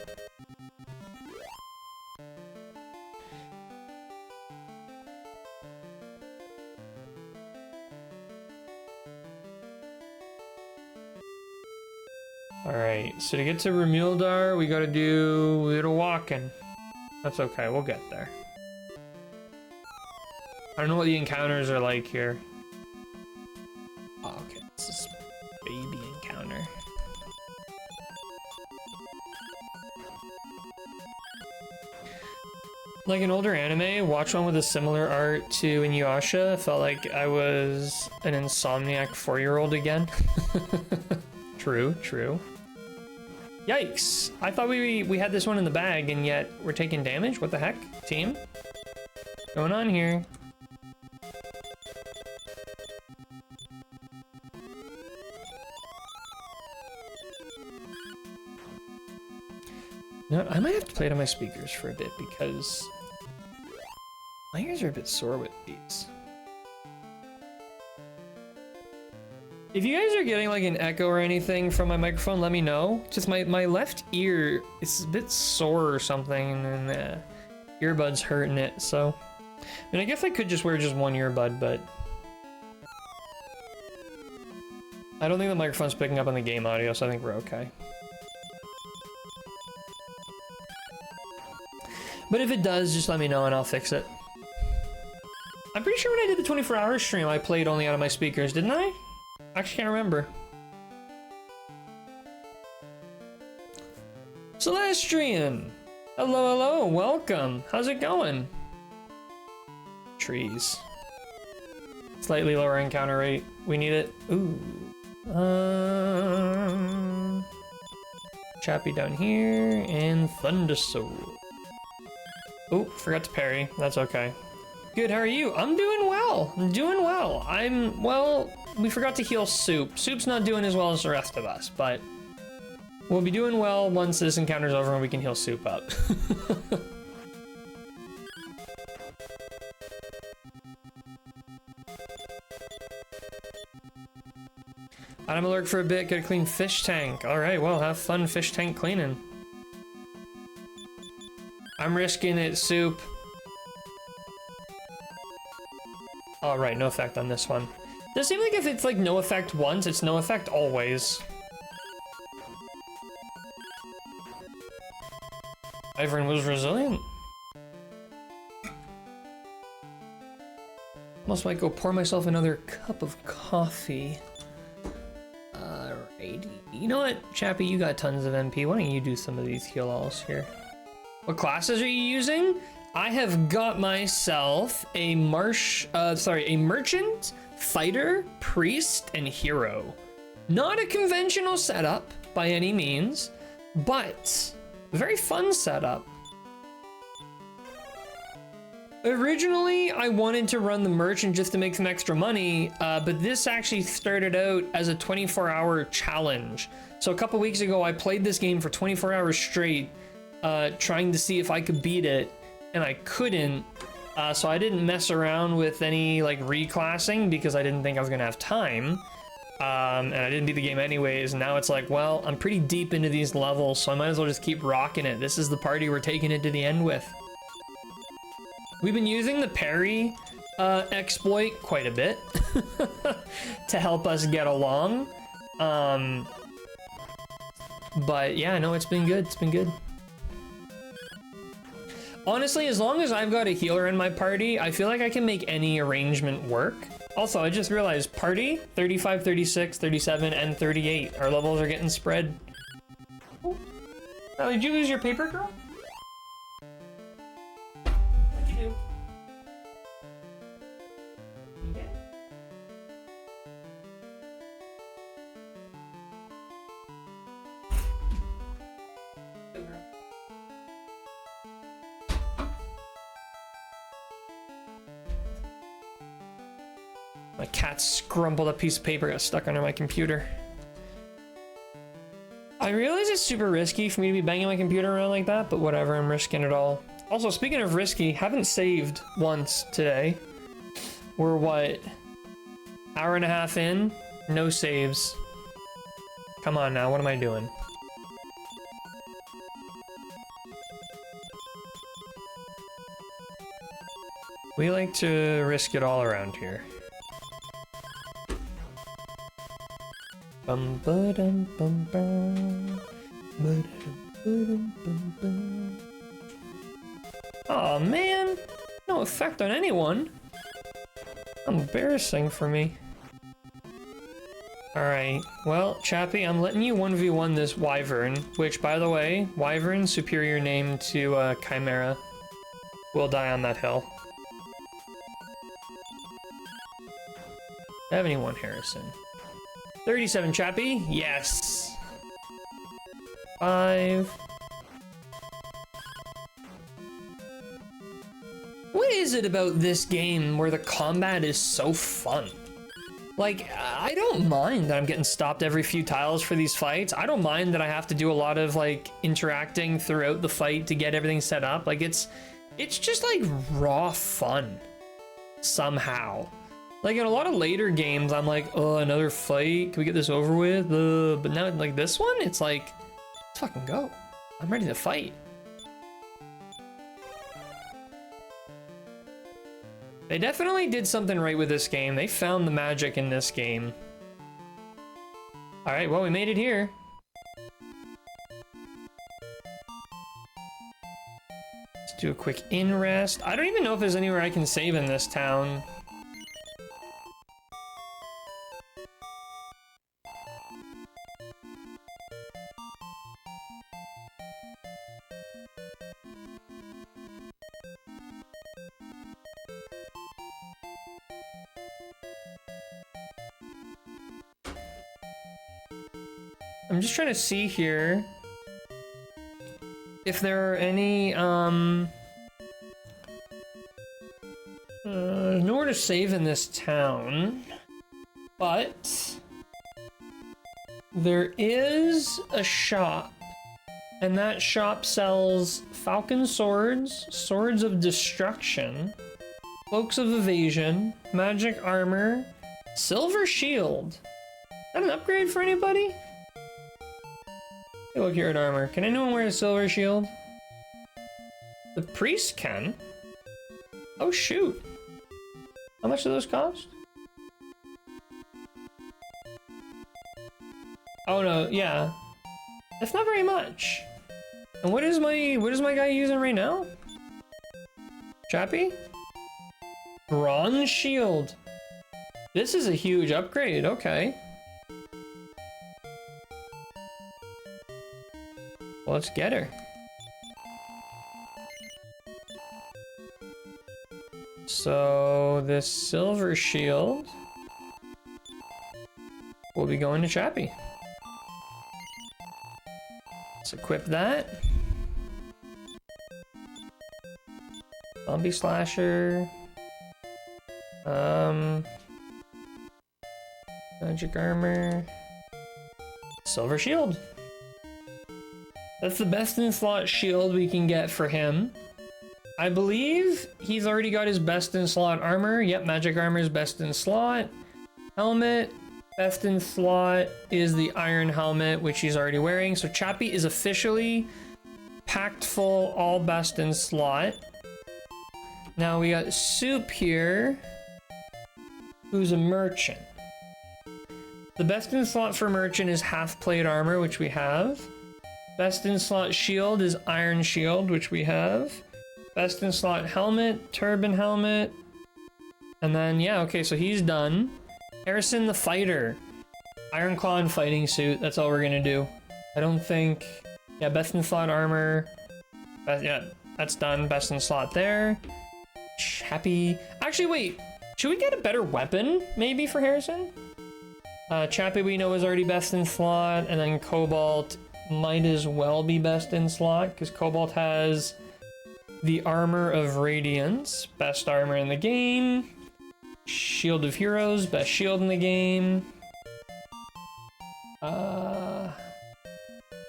Alright, so to get to Remuldar, we gotta do a little walking. That's okay, we'll get there. I don't know what the encounters are like here. Oh, okay, this is baby encounter. Like an older anime, watch one with a similar art to Inuyasha. Felt like I was an insomniac 4-year-old again. True, true. Yikes! I thought we had this one in the bag, and yet we're taking damage? What the heck? Team? What's going on here? You know what? I might have to play it on my speakers for a bit, because my ears are a bit sore with these. If you guys are getting like an echo or anything from my microphone, let me know. Just my left ear is a bit sore or something, and the earbud's hurting it, so. I mean, I guess I could just wear just one earbud, but I don't think the microphone's picking up on the game audio, so I think we're okay. But if it does, just let me know and I'll fix it. I'm pretty sure when I did the 24-hour stream, I played only out of my speakers, didn't I? Actually, can't remember. Celestrian! Hello, hello, welcome. How's it going? Trees. Slightly lower encounter rate. We need it. Ooh. Chappie down here, and Thundersoul. Oh, forgot to parry. That's okay. Good, how are you? I'm doing well. I'm doing well. Well, we forgot to heal Soup. Soup's not doing as well as the rest of us, but we'll be doing well once this encounter's over and we can heal Soup up. I'm alert for a bit, gotta clean fish tank. Alright, well, have fun fish tank cleaning. I'm risking it, Soup. Alright, no effect on this one. Does it seem like if it's like no effect once, it's no effect always? Ivern was resilient. Almost might go pour myself another cup of coffee. Alrighty. You know what, Chappie, you got tons of MP. Why don't you do some of these heal-alls here? What classes are you using? I have got myself a merchant, fighter, priest, and hero. Not a conventional setup by any means, but a very fun setup. Originally, I wanted to run the merchant just to make some extra money, but this actually started out as a 24-hour challenge. So a couple weeks ago, I played this game for 24 hours straight, trying to see if I could beat it, and I couldn't. So I didn't mess around with any like reclassing because I didn't think I was gonna have time. And I didn't beat the game anyways. And now it's like, well, I'm pretty deep into these levels, so I might as well just keep rocking it. This is the party we're taking it to the end with. We've been using the parry exploit quite a bit to help us get along. But yeah, no, it's been good. It's been good. Honestly, as long as I've got a healer in my party, I feel like I can make any arrangement work. Also, I just realized party 35, 36, 37, and 38. Our levels are getting spread. Oh, did you lose your paper, girl? What'd you do? Okay. My cat's scrumpled up piece of paper got stuck under my computer. I realize it's super risky for me to be banging my computer around like that, but whatever, I'm risking it all. Also, speaking of risky, haven't saved once today. We're what? Hour and a half in? No saves. Come on now, what am I doing? We like to risk it all around here. Bum ba dum bum bum. Aw man, no effect on anyone. Embarrassing for me. Alright, well, Chappie, I'm letting you 1v1 this Wyvern, which, by the way, Wyvern, superior name to Chimera, will die on that hill. 71 Harrison. 37 Chappie, yes. 5. What is it about this game where the combat is so fun? Like, I don't mind that I'm getting stopped every few tiles for these fights. I don't mind that I have to do a lot of like interacting throughout the fight to get everything set up. Like it's just like raw fun somehow. Like in a lot of later games, I'm like, oh, another fight. Can we get this over with? But now, like this one, it's like, let's fucking go. I'm ready to fight. They definitely did something right with this game. They found the magic in this game. All right, well, we made it here. Let's do a quick in rest. I don't even know if there's anywhere I can save in this town. I'm just trying to see here if there are any, nowhere to save in this town, but there is a shop, and that shop sells falcon swords, swords of destruction, cloaks of evasion, magic armor, silver shield. Is that an upgrade for anybody? Hey, look here at armor. Can anyone wear a silver shield? The priest can. Oh shoot. How much do those cost? Oh no, yeah. That's not very much. And what is my guy using right now? Chappie? Bronze shield. This is a huge upgrade, okay. Well, let's get her. So this silver shield will be going to Chappie. Let's equip that. Zombie slasher. Magic armor. Silver shield. That's the best in slot shield we can get for him. I believe he's already got his best in slot armor. Yep, magic armor is best in slot. Helmet, best in slot is the iron helmet, which he's already wearing. So Chappie is officially packed full, all best in slot. Now we got Soup here, who's a merchant. The best in slot for merchant is half plate armor, which we have. Best in slot shield is iron shield, which we have. Best in slot helmet, turban helmet. And then, yeah, okay, so he's done. Harrison the fighter. Iron Claw and fighting suit, that's all we're gonna do. I don't think... Yeah, best in slot armor. Yeah, that's done. Best in slot there. Chappie. Actually, wait. Should we get a better weapon, maybe, for Harrison? Chappie we know is already best in slot, and then Cobalt might as well be best in slot, because Cobalt has the Armor of Radiance, best armor in the game. Shield of Heroes, best shield in the game.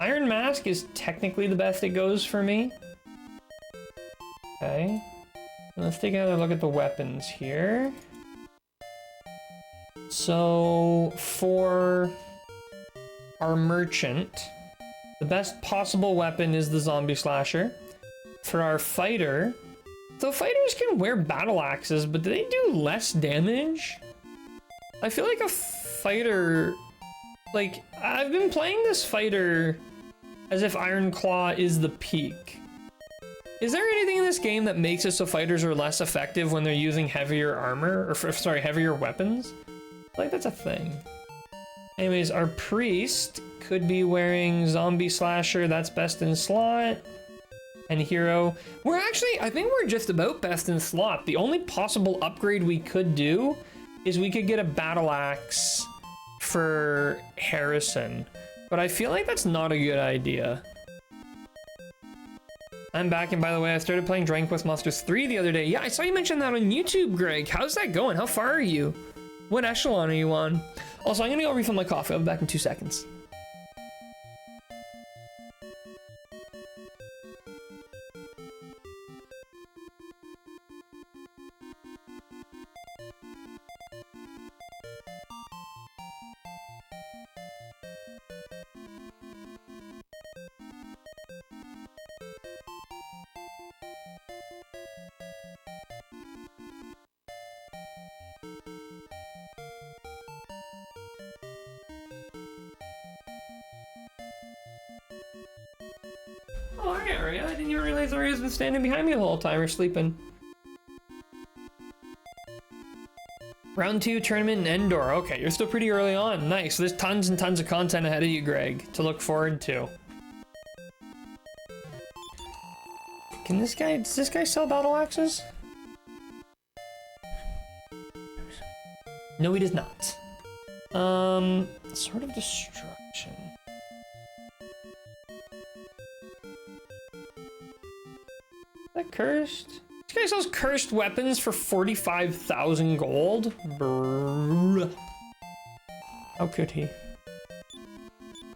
Iron Mask is technically the best it goes for me. Okay. Let's take another look at the weapons here. So, for our merchant, the best possible weapon is the zombie slasher. For our fighter, though fighters can wear battle axes, but do they do less damage? I feel like a fighter, like, I've been playing this fighter as if Iron Claw is the peak. Is there anything in this game that makes it so fighters are less effective when they're using heavier armor, or sorry, heavier weapons? Like, that's a thing. Anyways, our priest could be wearing zombie slasher, that's best in slot. And hero. We're actually, I think we're just about best in slot. The only possible upgrade we could do is we could get a battle axe for Harrison. But I feel like that's not a good idea. I'm back, and by the way, I started playing Dragon Quest Monsters 3 the other day. Yeah, I saw you mention that on YouTube, Greg. How's that going? How far are you? What echelon are you on? Also, I'm gonna go refill my coffee. I'll be back in 2 seconds. Oh, hi, Aria. I didn't even realize Aria's been standing behind me the whole time or sleeping. Round 2 tournament in Endor. Okay, you're still pretty early on. Nice. There's tons and tons of content ahead of you, Greg, to look forward to. Does this guy sell battle axes? No, he does not. Sword of Destruction. Is that cursed? This guy sells cursed weapons for 45,000 gold? Brrr. How could he?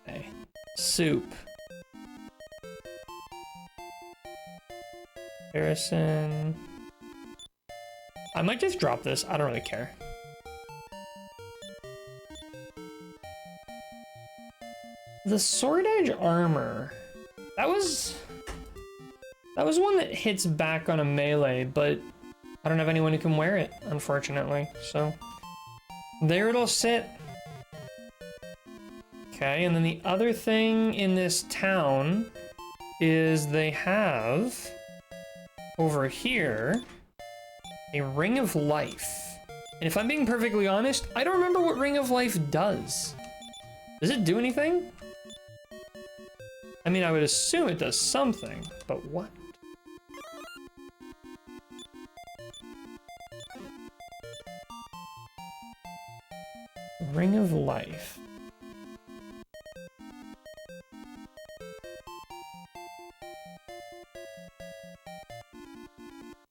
Hey. Soup. Harrison. I might just drop this. I don't really care. The sword edge armor. That was one that hits back on a melee, but I don't have anyone who can wear it, unfortunately. So there it'll sit. Okay, and then the other thing in this town is they have over here a Ring of Life. And if I'm being perfectly honest, I don't remember what Ring of Life does. Does it do anything? I mean, I would assume it does something, but what? Ring of Life.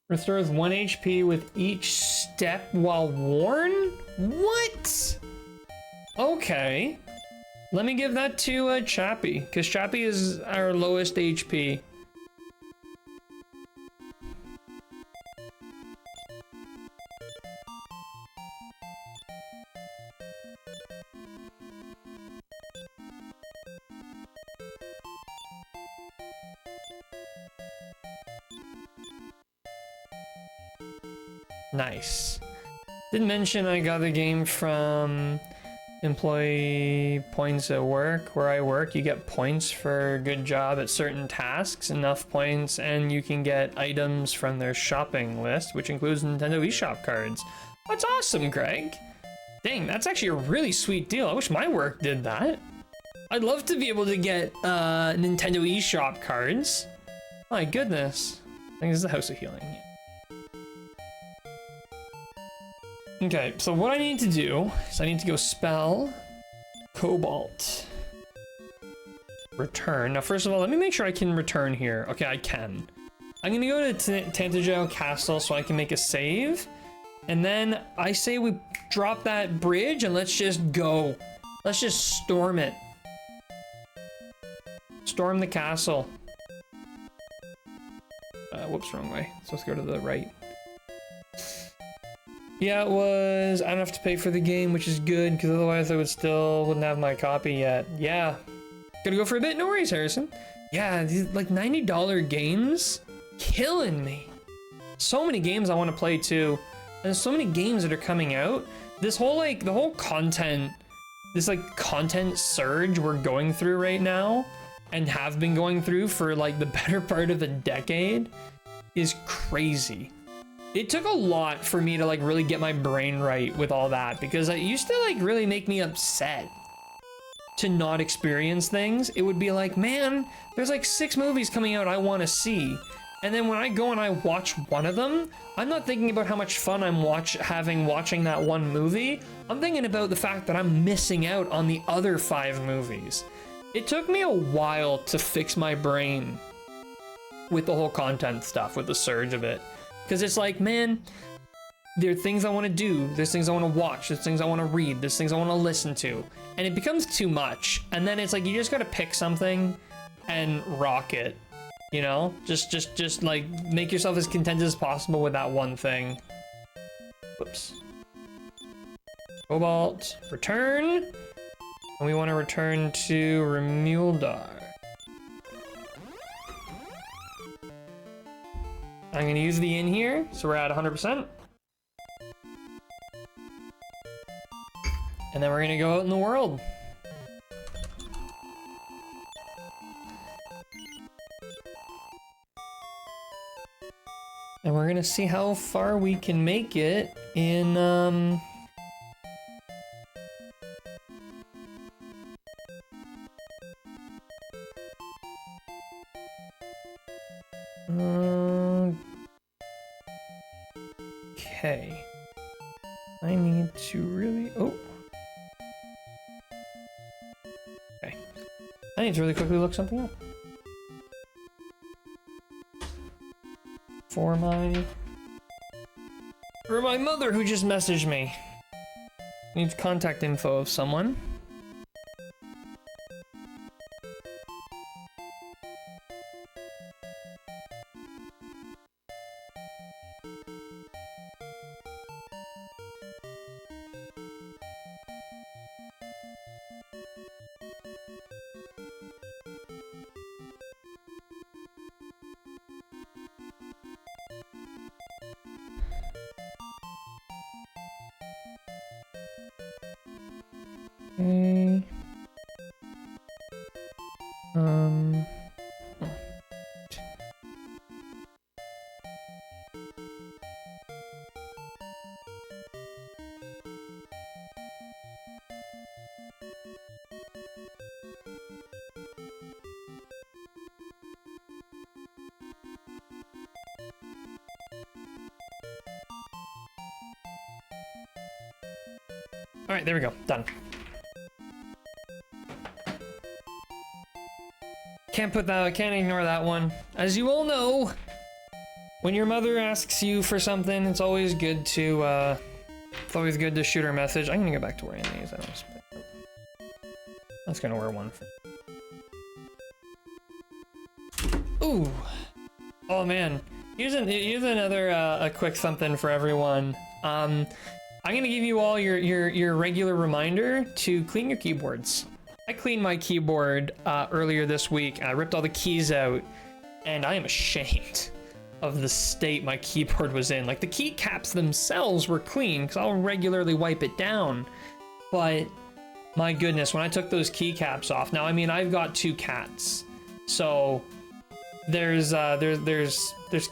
Restores 1 HP with each step while worn? What? Okay. Let me give that to Chappie, because Chappie is our lowest HP. Nice. Didn't mention I got the game from employee points at work. Where I work, you get points for a good job at certain tasks, enough points, and you can get items from their shopping list, which includes Nintendo eShop cards. That's awesome, Greg. Dang, that's actually a really sweet deal. I wish my work did that. I'd love to be able to get Nintendo eShop cards. My goodness. I think this is the House of Healing. Okay, so what I need to do is I need to go spell Cobalt. Return. Now, first of all, let me make sure I can return here. Okay, I can. I'm gonna go to Tantagel Castle so I can make a save. And then I say we drop that bridge and let's just go. Let's just storm it. Storm the castle. Whoops, wrong way. So let's go to the right. Yeah, it was. I don't have to pay for the game, which is good, because otherwise I wouldn't have my copy yet. Yeah. Gotta go for a bit? No worries, Harrison. Yeah, these like $90 games? Killing me. So many games I want to play too. And there's so many games that are coming out. This whole like, the whole content, this like content surge we're going through right now, and have been going through for like the better part of a decade, is crazy. It took a lot for me to like really get my brain right with all that, because it used to like really make me upset to not experience things. It would be like, man, there's like 6 movies coming out I want to see. And then when I go and I watch one of them, I'm not thinking about how much fun I'm watching that one movie. I'm thinking about the fact that I'm missing out on the other 5 movies. It took me a while to fix my brain with the whole content stuff, with the surge of it. Because it's like, man, there are things I want to do, there's things I want to watch, there's things I want to read, there's things I want to listen to. And it becomes too much. And then it's like, you just got to pick something and rock it. You know, just like make yourself as content as possible with that one thing. Whoops. Cobalt, return. And we want to return to Remuldar. I'm going to use the inn here, so we're at 100%. And then we're going to go out in the world. And we're gonna see how far we can make it in, okay. I need to really, okay. I need to really quickly look something up. For my mother who just messaged me. Needs contact info of someone. Okay. All right, there we go. Done. Can't ignore that one. As you all know, when your mother asks you for something, it's always good to shoot her a message. I'm gonna go back to wearing these. That's gonna wear one. Ooh. Oh man. Here's another a quick something for everyone. I'm gonna give you all your regular reminder to clean your keyboards. I cleaned my keyboard earlier this week. I ripped all the keys out, and I am ashamed of the state my keyboard was in. Like, the keycaps themselves were clean, because I'll regularly wipe it down. But, my goodness, when I took those keycaps off, now, I mean, I've got 2 cats, so there's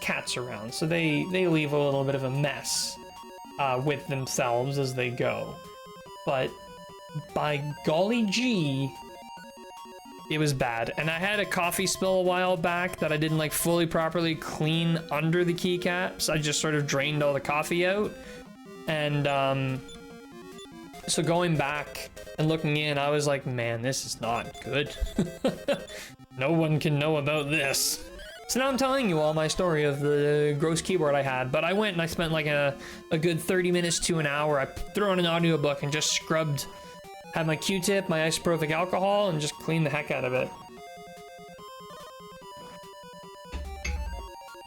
cats around, so they leave a little bit of a mess. with themselves as they go. But by golly gee, it was bad. And I had a coffee spill a while back that I didn't like fully properly clean under the keycaps. I just sort of drained all the coffee out. And so going back and looking in, I was like, man, this is not good. No one can know about this. So now I'm telling you all my story of the gross keyboard I had, but I went and I spent like a good 30 minutes to an hour. I threw on an audiobook and just scrubbed, had my Q-tip, my isopropyl alcohol, and just cleaned the heck out of it.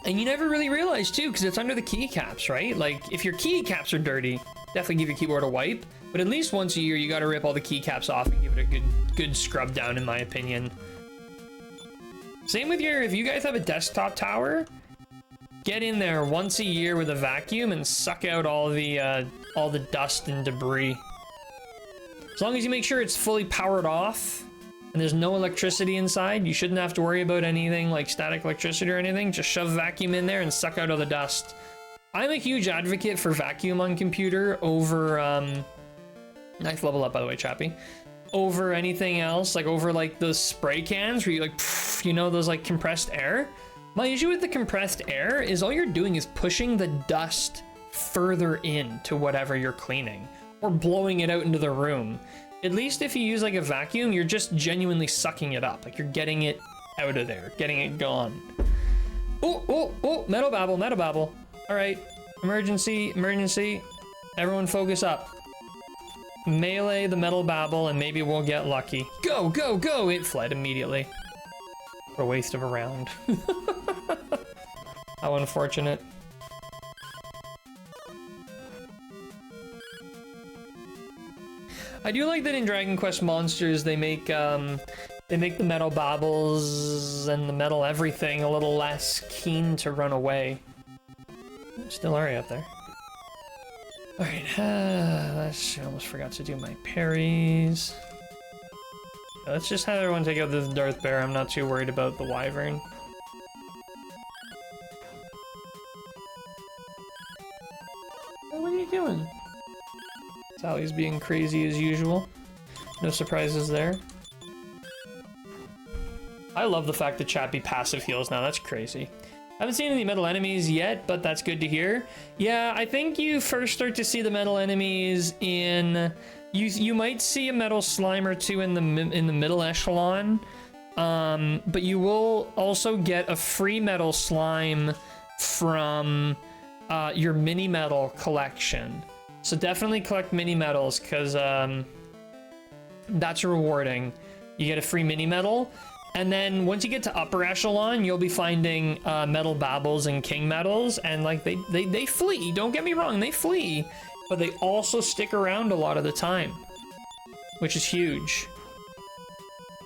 And you never really realize too, because it's under the keycaps, right? Like if your keycaps are dirty, definitely give your keyboard a wipe, but at least once a year you gotta rip all the keycaps off and give it a good scrub down, in my opinion. Same with if you guys have a desktop tower, get in there once a year with a vacuum and suck out all the dust and debris. As long as you make sure it's fully powered off and there's no electricity inside, you shouldn't have to worry about anything like static electricity or anything. Just shove vacuum in there and suck out all the dust. I'm a huge advocate for vacuum on computer over, nice level up by the way, Chappie. Over anything else, like over like those spray cans where you like, you know, those like compressed air. My issue with the compressed air is all you're doing is pushing the dust further into whatever you're cleaning or blowing it out into the room. At least if you use like a vacuum, you're just genuinely sucking it up. Like you're getting it out of there, getting it gone. Oh, metal babble. All right, emergency. Everyone focus up. Melee the metal babble and maybe we'll get lucky. Go! It fled immediately. What a waste of a round. How unfortunate. I do like that in Dragon Quest Monsters they make the metal babbles and the metal everything a little less keen to run away. Still are you up there? Alright, I almost forgot to do my parries. Let's just have everyone take out this Darth Bear. I'm not too worried about the Wyvern. Oh, what are you doing? Sally's being crazy as usual. No surprises there. I love the fact that Chappie passive heals now. That's crazy. I haven't seen any metal enemies yet, but that's good to hear. Yeah, I think you first start to see the metal enemies in... You might see a metal slime or two in the middle echelon, but you will also get a free metal slime from your mini metal collection. So definitely collect mini metals, because that's rewarding. You get a free mini metal. And then once you get to upper echelon, you'll be finding metal babbles and king metals, and like they flee. Don't get me wrong, they flee, but they also stick around a lot of the time, which is huge.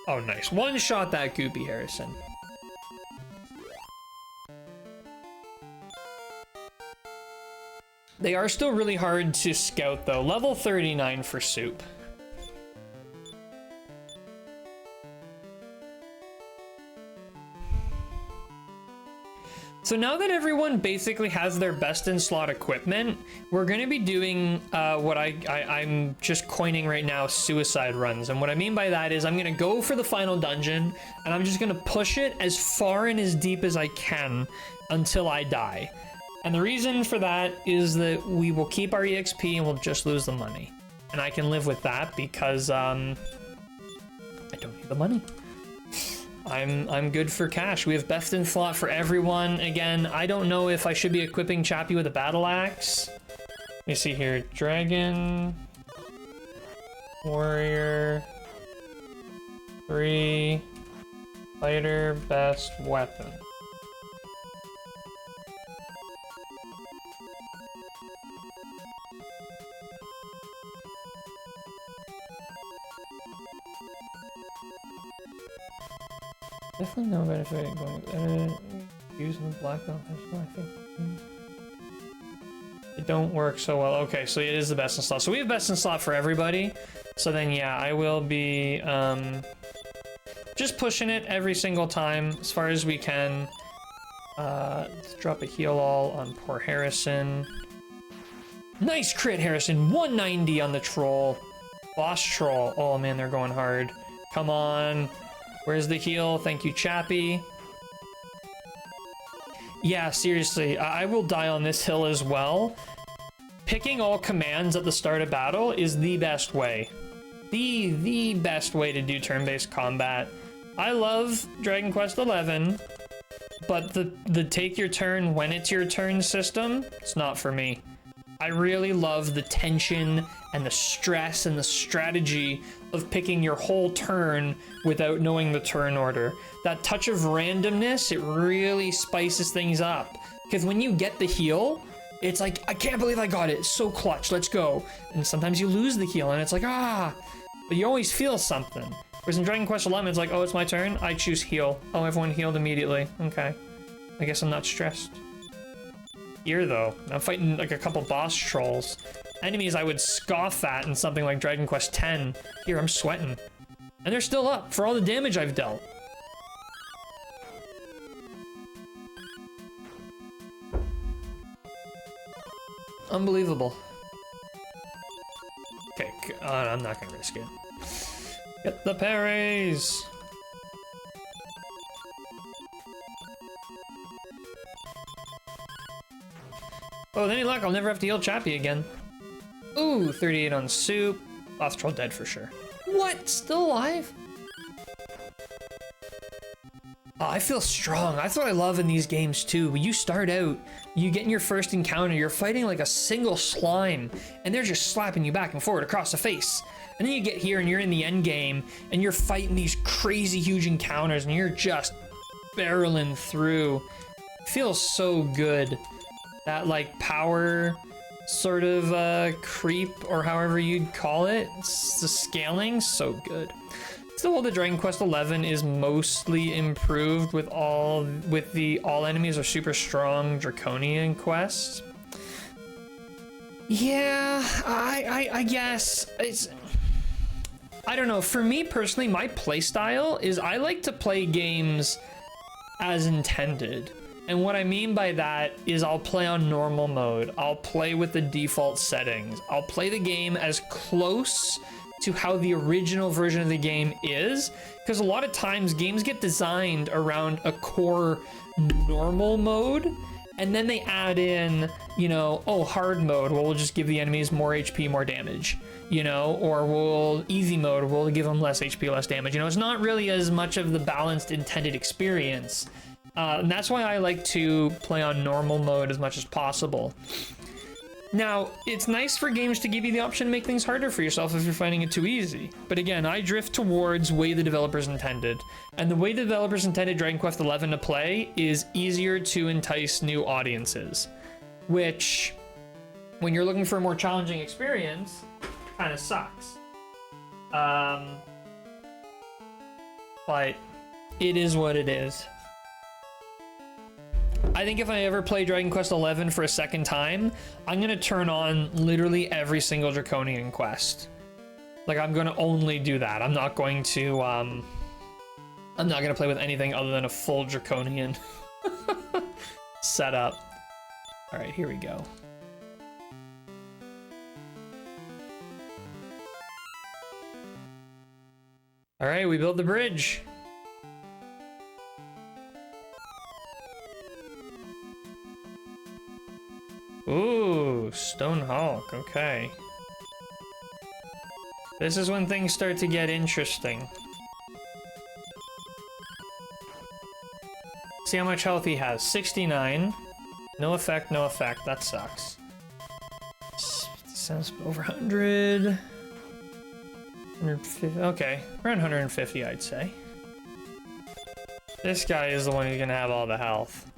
Oh, nice. One shot that goopy, Harrison. They are still really hard to scout though. Level 39 for Soup. So now that everyone basically has their best in slot equipment, we're going to be doing what I'm just coining right now, suicide runs. And what I mean by that is I'm going to go for the final dungeon and I'm just going to push it as far and as deep as I can until I die. And the reason for that is that we will keep our EXP and we'll just lose the money. And I can live with that because I don't need the money. I'm good for cash. We have best in slot for everyone. Again, I don't know if I should be equipping Chappie with a battle axe. Let me see here. Dragon, warrior, 3, fighter, best weapon. Definitely no benefit going using the black belt. I think it don't work so well. Okay, so it is the best in slot. So we have best in slot for everybody. So then yeah, I will be just pushing it every single time as far as we can. Let's drop a heal all on poor Harrison. Nice crit, Harrison. 190 on the troll. Boss troll. Oh man, they're going hard. Come on. Where's the heal? Thank you, Chappie. Yeah, seriously, I will die on this hill as well. Picking all commands at the start of battle is the best way. The best way to do turn-based combat. I love Dragon Quest XI, but the take your turn when it's your turn system, it's not for me. I really love the tension and the stress and the strategy of picking your whole turn without knowing the turn order. That touch of randomness, it really spices things up. Because when you get the heal, it's like, I can't believe I got it. It's so clutch, let's go. And sometimes you lose the heal and it's like, ah, but you always feel something. Whereas in Dragon Quest XI, it's like, oh, it's my turn. I choose heal. Oh, everyone healed immediately. Okay. I guess I'm not stressed. Here, though, I'm fighting like a couple boss trolls. Enemies I would scoff at in something like Dragon Quest X. Here, I'm sweating. And they're still up for all the damage I've dealt. Unbelievable. Okay, I'm not gonna risk it. Get the parries! Oh, with any luck, I'll never have to heal Chappie again. Ooh, 38 on soup. Boss troll dead for sure. What? Still alive? Oh, I feel strong. That's what I love in these games too. When you start out, you get in your first encounter, you're fighting like a single slime, and they're just slapping you back and forward across the face. And then you get here and you're in the end game, and you're fighting these crazy huge encounters, and you're just barreling through. It feels so good. That like power sort of creep, or however you'd call it. It's the scaling, so good. Still, the Dragon Quest XI is mostly improved with all enemies are super strong Draconian quests. Yeah, I guess it's, I don't know. For me personally, my playstyle is I like to play games as intended. And what I mean by that is I'll play on normal mode. I'll play with the default settings. I'll play the game as close to how the original version of the game is, because a lot of times games get designed around a core normal mode, and then they add in, you know, oh, hard mode, well, we'll just give the enemies more HP, more damage, you know, or we'll easy mode, we'll give them less HP, less damage. You know, it's not really as much of the balanced intended experience. And that's why I like to play on normal mode as much as possible. Now, it's nice for games to give you the option to make things harder for yourself if you're finding it too easy. But again, I drift towards way the developers intended. And the way the developers intended Dragon Quest XI to play is easier to entice new audiences. Which, when you're looking for a more challenging experience, kind of sucks. But it is what it is. I think if I ever play Dragon Quest XI for a second time, I'm gonna turn on literally every single Draconian quest. Like, I'm gonna only do that. I'm not going to, I'm not gonna play with anything other than a full Draconian setup. All right, here we go. All right, we built the bridge. Ooh, Stone Hulk, okay. This is when things start to get interesting. See how much health he has. 69. No effect, no effect. That sucks. Sounds over 100. 150. Okay, around 150, I'd say. This guy is the one who's gonna have all the health.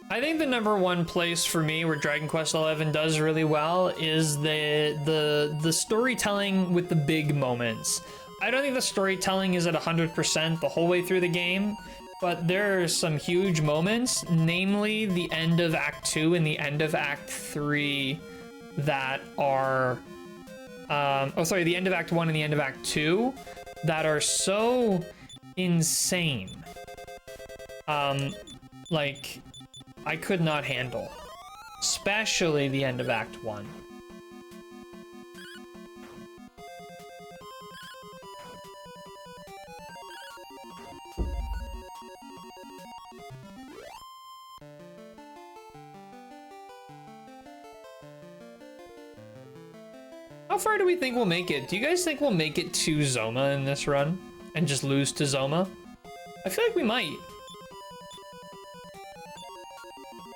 I think the #1 place for me where Dragon Quest XI does really well is the storytelling with the big moments. I don't think the storytelling is at 100% the whole way through the game, but there are some huge moments, namely the end of Act 2 and the end of Act 3 that are, the end of Act 1 and the end of Act 2 that are so insane. Like, I could not handle. Especially the end of Act 1. How far do we think we'll make it? Do you guys think we'll make it to Zoma in this run? And just lose to Zoma? I feel like we might.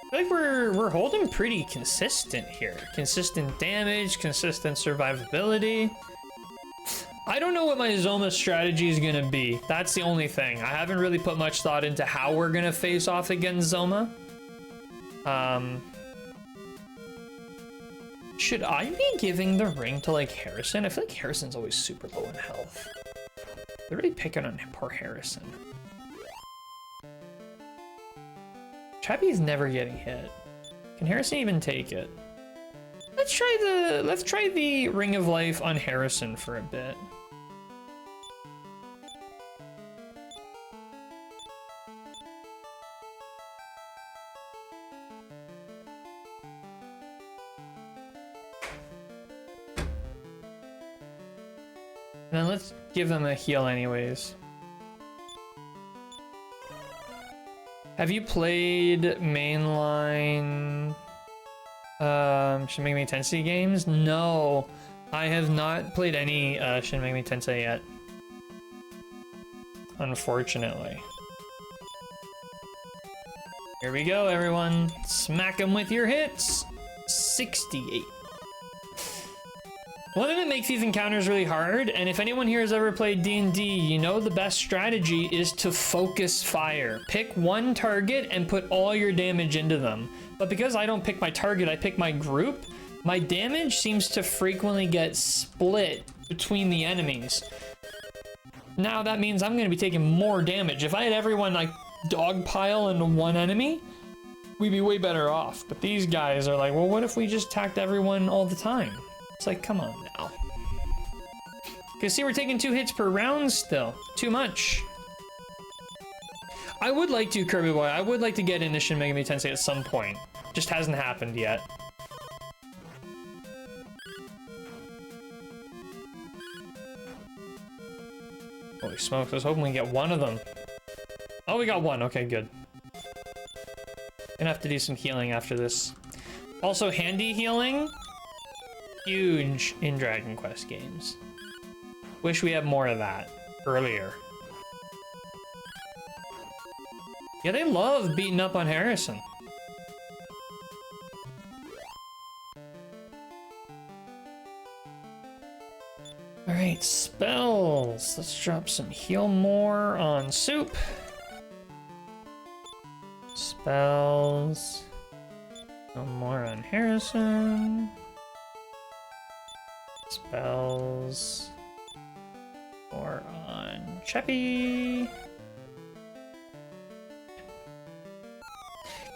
I feel like we're holding pretty consistent here. Consistent damage, consistent survivability. I don't know what my Zoma strategy is gonna be. That's the only thing. I haven't really put much thought into how we're gonna face off against Zoma. Should I be giving the ring to, like, Harrison? I feel like Harrison's always super low in health. They're really picking on poor Harrison. Chappie's never getting hit. Can Harrison even take it? Let's try the Ring of Life on Harrison for a bit. And then let's give them a heal anyways. Have you played mainline Shin Megami Tensei games? No, I have not played any Shin Megami Tensei yet. Unfortunately. Here we go, everyone. Smack them with your hits. 68. One thing that makes these encounters really hard, and if anyone here has ever played D&D, you know the best strategy is to focus fire. Pick one target and put all your damage into them. But because I don't pick my target, I pick my group, my damage seems to frequently get split between the enemies. Now that means I'm going to be taking more damage. If I had everyone like dogpile into one enemy, we'd be way better off. But these guys are like, well, what if we just attacked everyone all the time? It's like, come on now. Because see, we're taking 2 hits per round still. Too much. I would like to, Kirby Boy. I would like to get into Shin Megami Tensei at some point. Just hasn't happened yet. Holy smokes, I was hoping we get one of them. Oh, we got one. Okay, good. Gonna have to do some healing after this. Also, handy healing. Huge in Dragon Quest games. Wish we had more of that earlier. Yeah, they love beating up on Harrison. Alright, spells. Let's drop some heal more on Soup. Spells. No more on Harrison. Spells. More on Cheppy.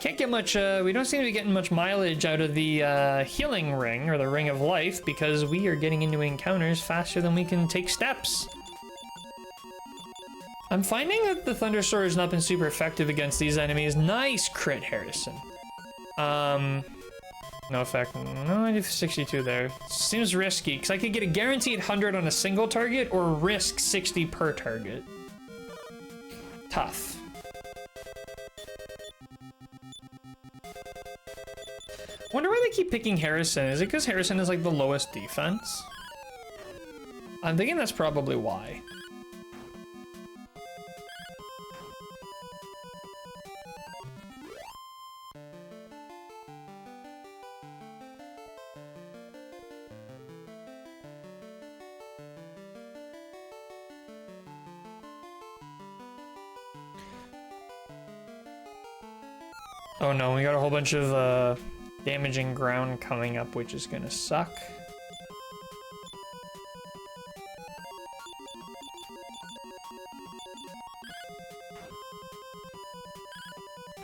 Can't get much, we don't seem to be getting much mileage out of the healing ring, or the Ring of Life, because we are getting into encounters faster than we can take steps. I'm finding that the Thunder Sword has not been super effective against these enemies. Nice crit, Harrison. No effect. No, I do 62 there. Seems risky, because I could get a guaranteed 100 on a single target, or risk 60 per target. Tough. Wonder why they keep picking Harrison. Is it because Harrison is like the lowest defense? I'm thinking that's probably why. Oh no, we got a whole bunch of damaging ground coming up, which is gonna suck.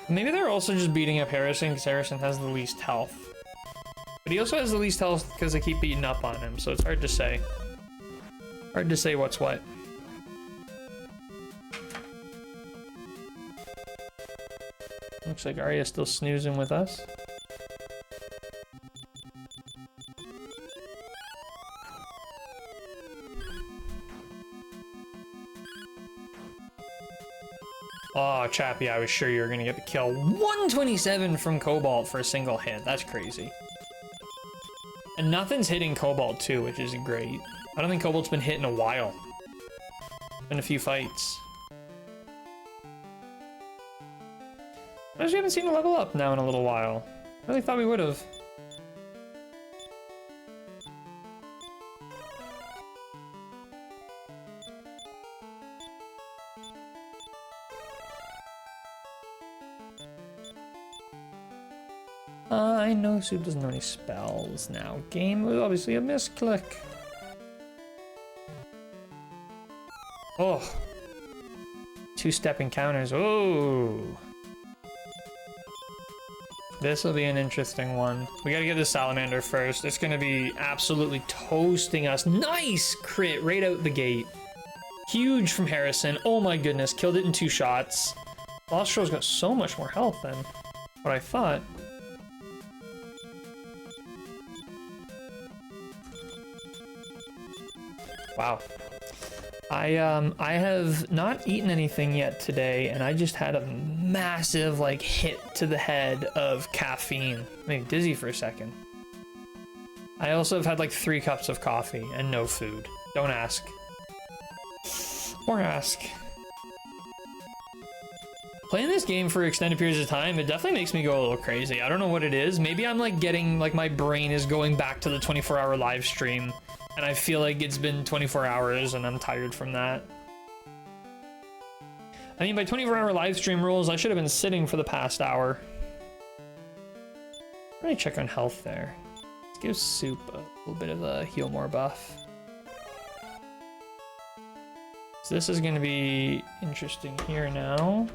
Maybe they're also just beating up Harrison because Harrison has the least health. But he also has the least health because they keep beating up on him, so it's hard to say. Hard to say what's what. Looks like Arya's still snoozing with us. Oh, Chappie, I was sure you were gonna get the kill. 127 from Cobalt for a single hit. That's crazy. And nothing's hitting Cobalt too, which is great. I don't think Cobalt's been hit in a while. Been a few fights. I just haven't seen a level up now in a little while. I really thought we would have. I know Soup doesn't know any spells now. Game was obviously a misclick. Oh. Two-step encounters. Oh. This will be an interesting one. We gotta get the salamander first. It's gonna be absolutely toasting us. Nice crit right out the gate. Huge from Harrison. Oh my goodness. Killed it in 2 shots. Lost Show's got so much more health than what I thought. Wow. I have not eaten anything yet today, and I just had a massive, like, hit to the head of caffeine. Made me dizzy for a second. I also have had, like, 3 cups of coffee and no food. Don't ask. Or ask. Playing this game for extended periods of time, it definitely makes me go a little crazy. I don't know what it is. Maybe I'm, like, getting, like, my brain is going back to the 24-hour live stream. And I feel like it's been 24 hours and I'm tired from that. I mean, by 24-hour live stream rules, I should have been sitting for the past hour. Let me check on health there. Let's give Soup a little bit of a heal more buff. So this is going to be interesting here now.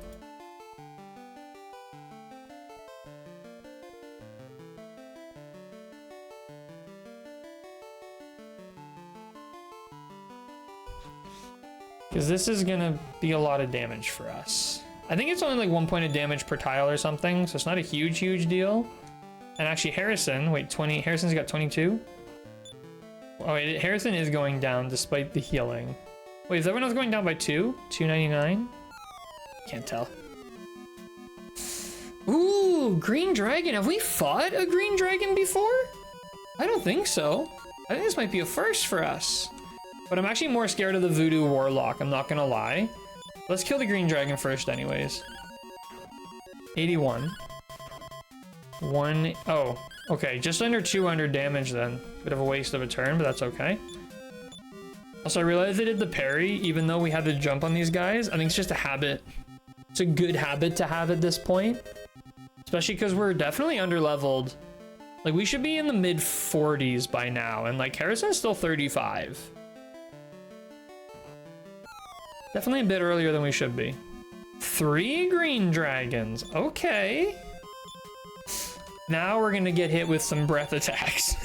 Because this is gonna be a lot of damage for us. I think it's only like 1 point of damage per tile or something, so it's not a huge deal. And actually Harrison, wait, Harrison's got 22? Oh wait, Harrison is going down despite the healing. Wait, is everyone else going down by 2? 299? Can't tell. Ooh, green dragon. Have we fought a green dragon before? I don't think so. I think this might be a first for us. But I'm actually more scared of the Voodoo Warlock, I'm not gonna lie. Let's kill the green dragon first anyways. 81. Oh, okay, just under 200 damage then. Bit of a waste of a turn, but that's okay. Also, I realized they did the parry, even though we had to jump on these guys. I think it's just a habit. It's a good habit to have at this point. Especially because we're definitely under-leveled. Like, we should be in the mid-40s by now, and like, Harrison's still 35. Definitely a bit earlier than we should be. 3 green dragons. Okay. Now we're gonna get hit with some breath attacks.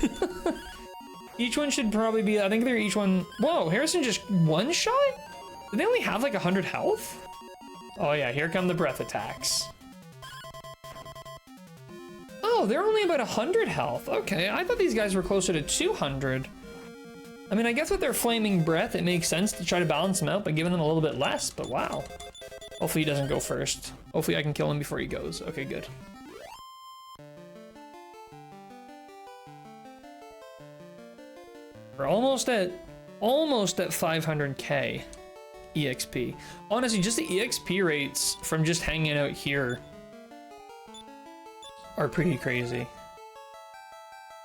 Each one should probably be, I think they're each one. Whoa, Harrison just one shot? Do they only have like 100 health? Oh yeah, here come the breath attacks. Oh, they're only about 100 health. Okay, I thought these guys were closer to 200. I mean, I guess with their flaming breath, it makes sense to try to balance them out by giving them a little bit less, but wow. Hopefully he doesn't go first. Hopefully I can kill him before he goes. Okay, good. We're almost at 500k EXP. Honestly, just the EXP rates from just hanging out here are pretty crazy.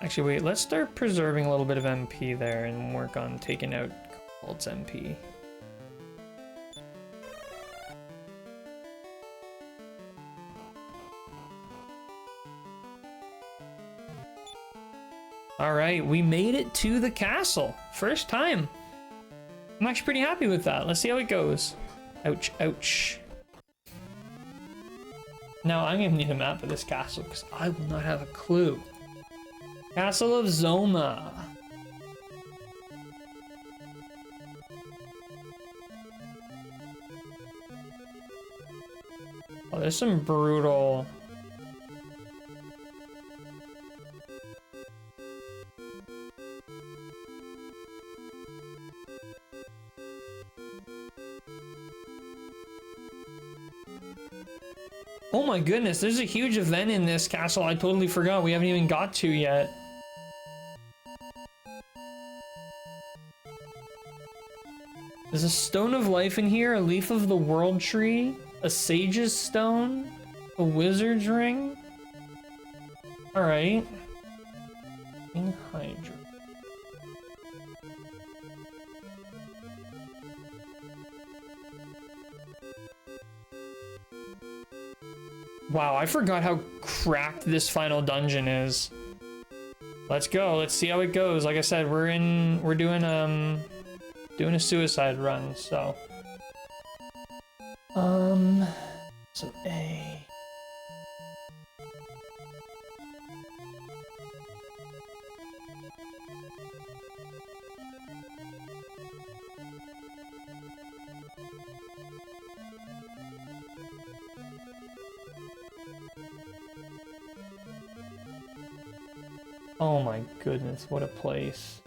Actually, wait, let's start preserving a little bit of MP there and work on taking out Cobalt's MP. All right, we made it to the castle. First time. I'm actually pretty happy with that. Let's see how it goes. Ouch, ouch. Now I'm gonna need a map of this castle because I will not have a clue. Castle of Zoma. Oh, there's some brutal... Oh my goodness, there's a huge event in this castle I totally forgot we haven't even got to yet. There's a stone of life in here, a leaf of the world tree, a sage's stone, a wizard's ring. Alright. King Hydra. Wow, I forgot how cracked this final dungeon is. Let's go. Let's see how it goes. Like I said, we're doing a suicide run, so so A. Oh my goodness, what a place.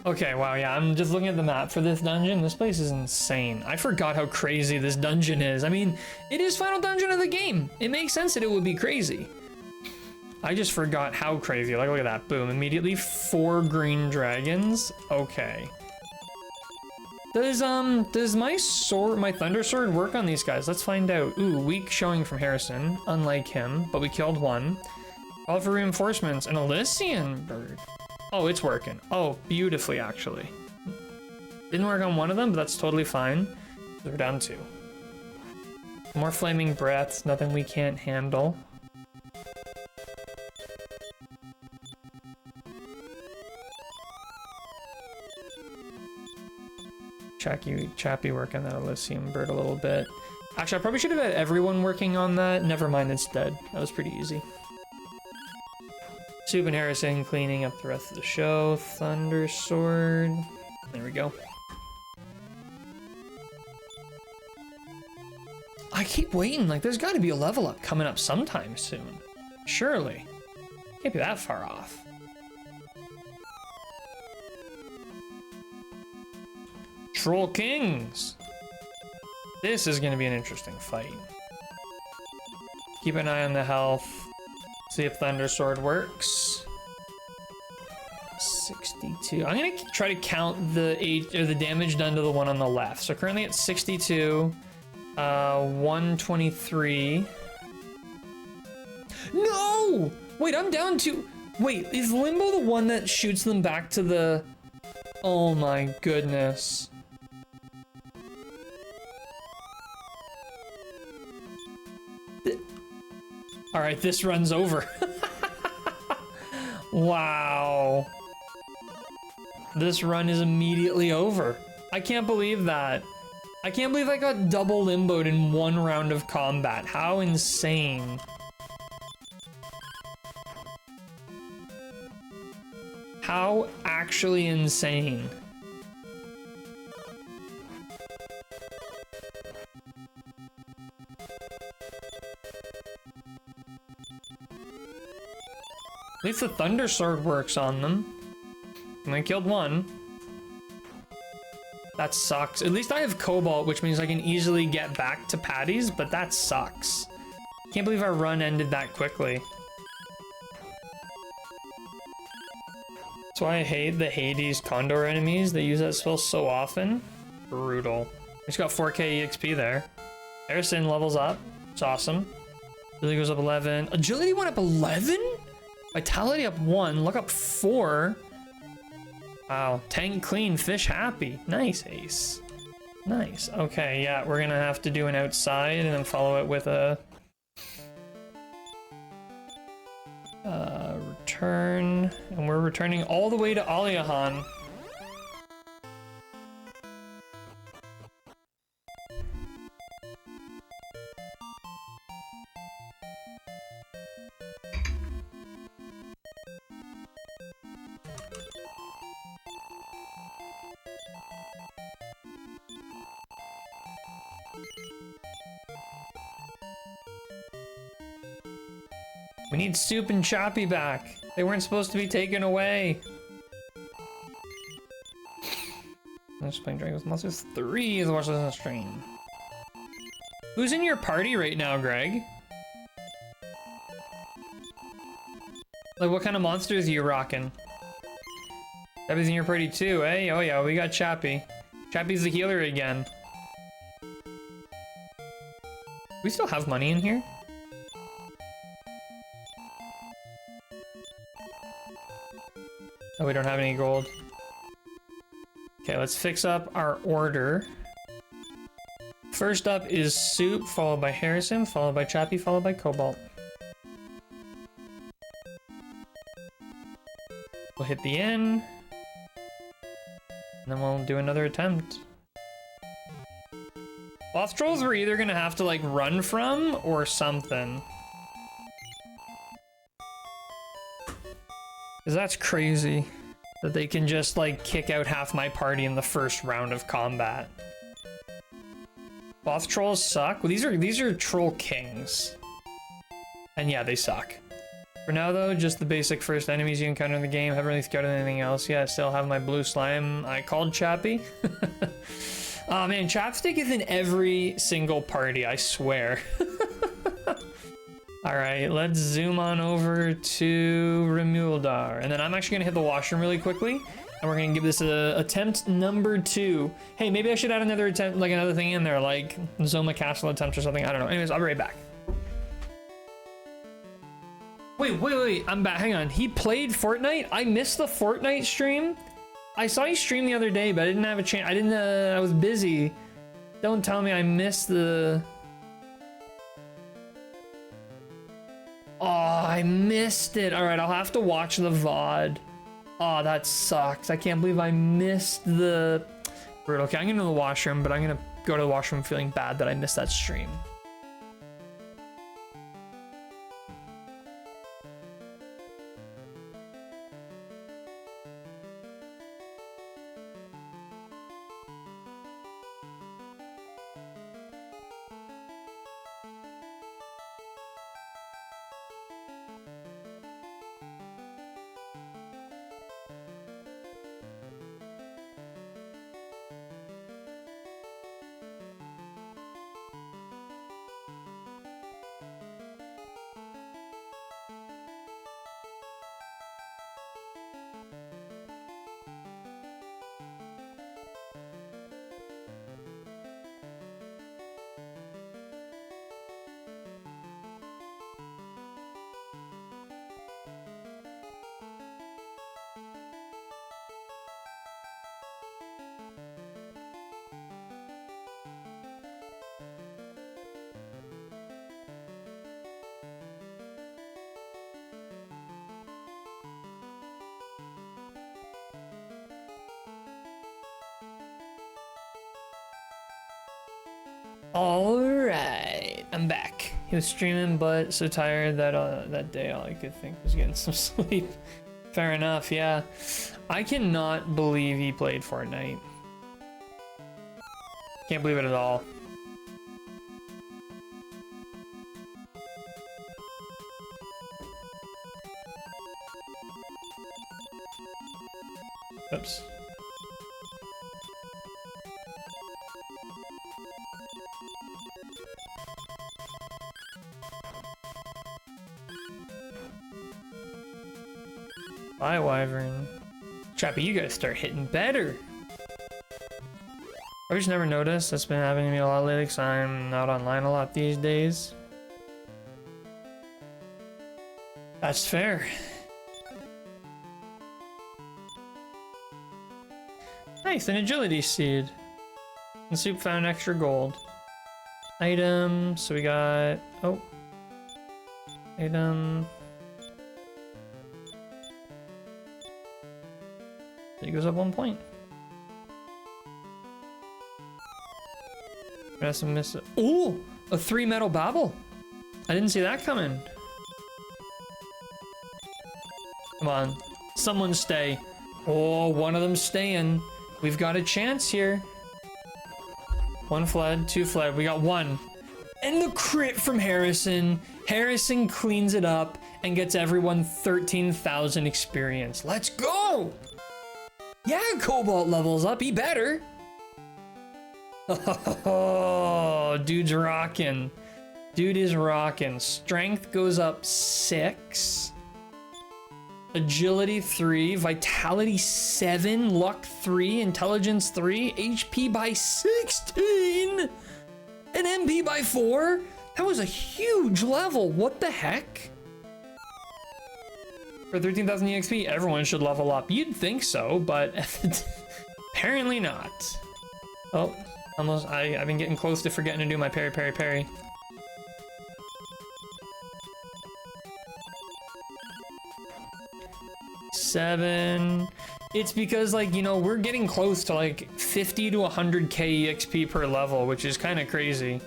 Okay, wow, yeah, I'm just looking at the map for this dungeon. This place is insane. I forgot how crazy this dungeon is. I mean, it is final dungeon of the game. It makes sense that it would be crazy. I just forgot how crazy. Like, look at that. Boom. Immediately 4 green dragons. Okay. Does my sword, my thunder sword work on these guys? Let's find out. Ooh, weak showing from Harrison. Unlike him, but we killed one. All for reinforcements. An Elysian bird. Oh, it's working. Oh, beautifully, actually. Didn't work on one of them, but that's totally fine. We're down 2. More flaming breaths, nothing we can't handle. Chappy working that Elysium bird a little bit. Actually, I probably should have had everyone working on that. Never mind, it's dead. That was pretty easy. Soup and Harrison cleaning up the rest of the show. Thunder Sword. There we go. I keep waiting. Like, there's got to be a level up coming up sometime soon. Surely. Can't be that far off. Troll Kings. This is going to be an interesting fight. Keep an eye on the health. See if Thunder Sword works. 62. I'm gonna try to count the damage done to the one on the left. So currently it's 62. 123. No! Wait, I'm down to... Wait, is Limbo the one that shoots them back to the... Oh my goodness. Alright, this run's over. Wow. This run is immediately over. I can't believe that. I can't believe I got double limboed in 1 round of combat. How insane. How actually insane. At least the Thunder Sword works on them. And I killed one. That sucks. At least I have Cobalt, which means I can easily get back to Patty's, but that sucks. Can't believe our run ended that quickly. That's why I hate the Hades Condor enemies. They use that spell so often. Brutal. He's got 4k EXP there. Harrison levels up. It's awesome. Agility goes up 11. Agility went up 11? Vitality up 1, luck up 4. Wow, tank clean, fish happy. Nice, Ace. Nice. Okay, yeah, we're gonna have to do an outside and then follow it with a... return. And we're returning all the way to Aliahan. We need Soup and Choppy back. They weren't supposed to be taken away. I'm just playing Dragon's Monsters 3 is watching this on stream. Who's in your party right now, Greg? Like, what kind of monsters are you rocking? Chappy's in your party too, eh? Oh yeah, we got Chappy. Chappy's the healer again. We still have money in here? Oh, we don't have any gold. Okay, let's fix up our order. First up is Soup, followed by Harrison, followed by Chappy, followed by Cobalt. We'll hit the N. And then we'll do another attempt. Boss trolls we're either gonna have to like run from or something. Cause that's crazy that they can just like kick out half my party in the first round of combat. Boss trolls suck. Well, these are troll kings. And yeah, they suck. For now though, just the basic first enemies you encounter in the game. Haven't really scouted anything else yet. Still have my blue slime I called Chappy. Oh man, Chapstick is in every single party, I swear. Alright, let's zoom on over to Remuldar. And then I'm actually gonna hit the washroom really quickly. And we're gonna give this a attempt number 2. Hey, maybe I should add another attempt, like another thing in there, like Zoma Castle attempt or something. I don't know. Anyways, I'll be right back. Wait, I'm back. Hang on. He played Fortnite? I missed the Fortnite stream? I saw you stream the other day, but I didn't have a chance. I was busy. Don't tell me I missed the... Oh, I missed it. All right, I'll have to watch the VOD. Oh, that sucks. I can't believe I missed the... Brutal. Okay, I'm gonna go to the washroom, but I'm gonna go to the washroom feeling bad that I missed that stream. Alright, I'm back. He was streaming, but so tired that that day all I could think was getting some sleep. Fair enough, yeah. I cannot believe he played Fortnite. Can't believe it at all. Oops. Bye, Wyvern. Chappy, you gotta start hitting better. I just never noticed. That's been happening to me a lot lately because I'm not online a lot these days. That's fair. Nice, an agility seed. And Soup found extra gold. Item, so we got... Oh. Item... It goes up 1 point. Ooh! A 3 metal babble! I didn't see that coming. Come on. Someone stay. Oh, one of them staying. We've got a chance here. One fled, two fled. We got one. And the crit from Harrison. Harrison cleans it up and gets everyone 13,000 experience. Let's go! Yeah, Cobalt levels up. He better. Oh, dude's rocking. Dude is rocking. Strength goes up 6. Agility 3. Vitality 7. Luck 3. Intelligence 3. HP by 16. And MP by 4? That was a huge level. What the heck? For 13,000 EXP, everyone should level up. You'd think so, but apparently not. Oh, almost. I've been getting close to forgetting to do my parry, parry, parry. Seven. It's because, like, you know, we're getting close to like 50 to 100k EXP per level, which is kind of crazy.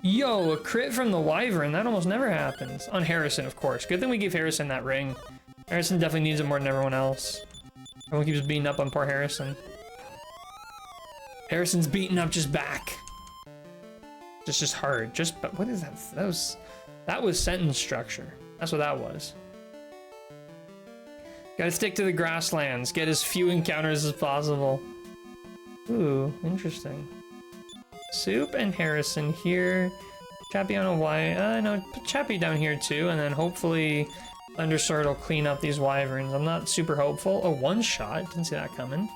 Yo, a crit from the Wyvern. That almost never happens. On Harrison, of course. Good thing we gave Harrison that ring. Harrison definitely needs it more than everyone else. Everyone keeps beating up on poor Harrison. Harrison's beating up just back. Just hard. But what is that? That was sentence structure. That's what that was. Gotta stick to the grasslands. Get as few encounters as possible. Ooh, interesting. Soup and Harrison here. Chappie on a Y. No, put Chappie down here too, and then hopefully Thundersword will clean up these Wyverns. I'm not super hopeful. Oh, one shot. Didn't see that coming.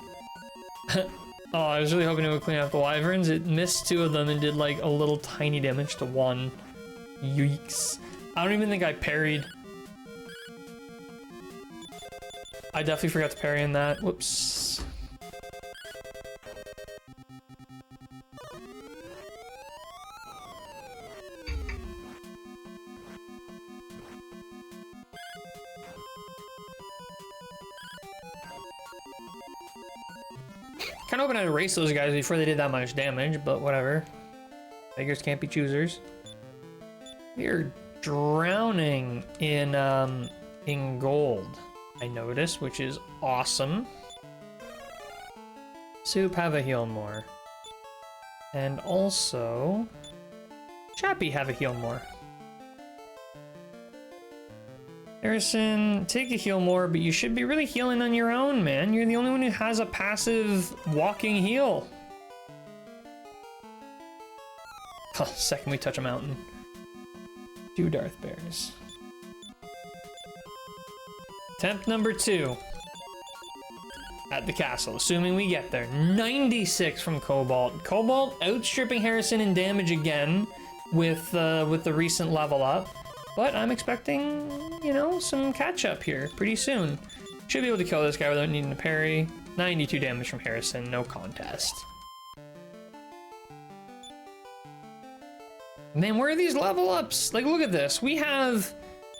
Oh, I was really hoping it would clean up the Wyverns. It missed 2 of them and did like a little tiny damage to 1. Yikes. I don't even think I parried. I definitely forgot to parry in that. Whoops. Kind of hoping I'd erase those guys before they did that much damage, but whatever. Beggars can't be choosers. We are drowning in gold, I noticed, which is awesome. Soup, have a heal more. And also, Chappie, have a heal more. Harrison, take a heal more, but you should be really healing on your own, man. You're the only one who has a passive walking heal. Oh, second we touch a mountain. 2 Darth Bears. Attempt number 2. At the castle, assuming we get there. 96 from Cobalt. Cobalt outstripping Harrison in damage again with the recent level up. But I'm expecting, you know, some catch up here pretty soon. Should be able to kill this guy without needing to parry. 92 damage from Harrison, no contest. Man, where are these level ups? Like, look at this. We have,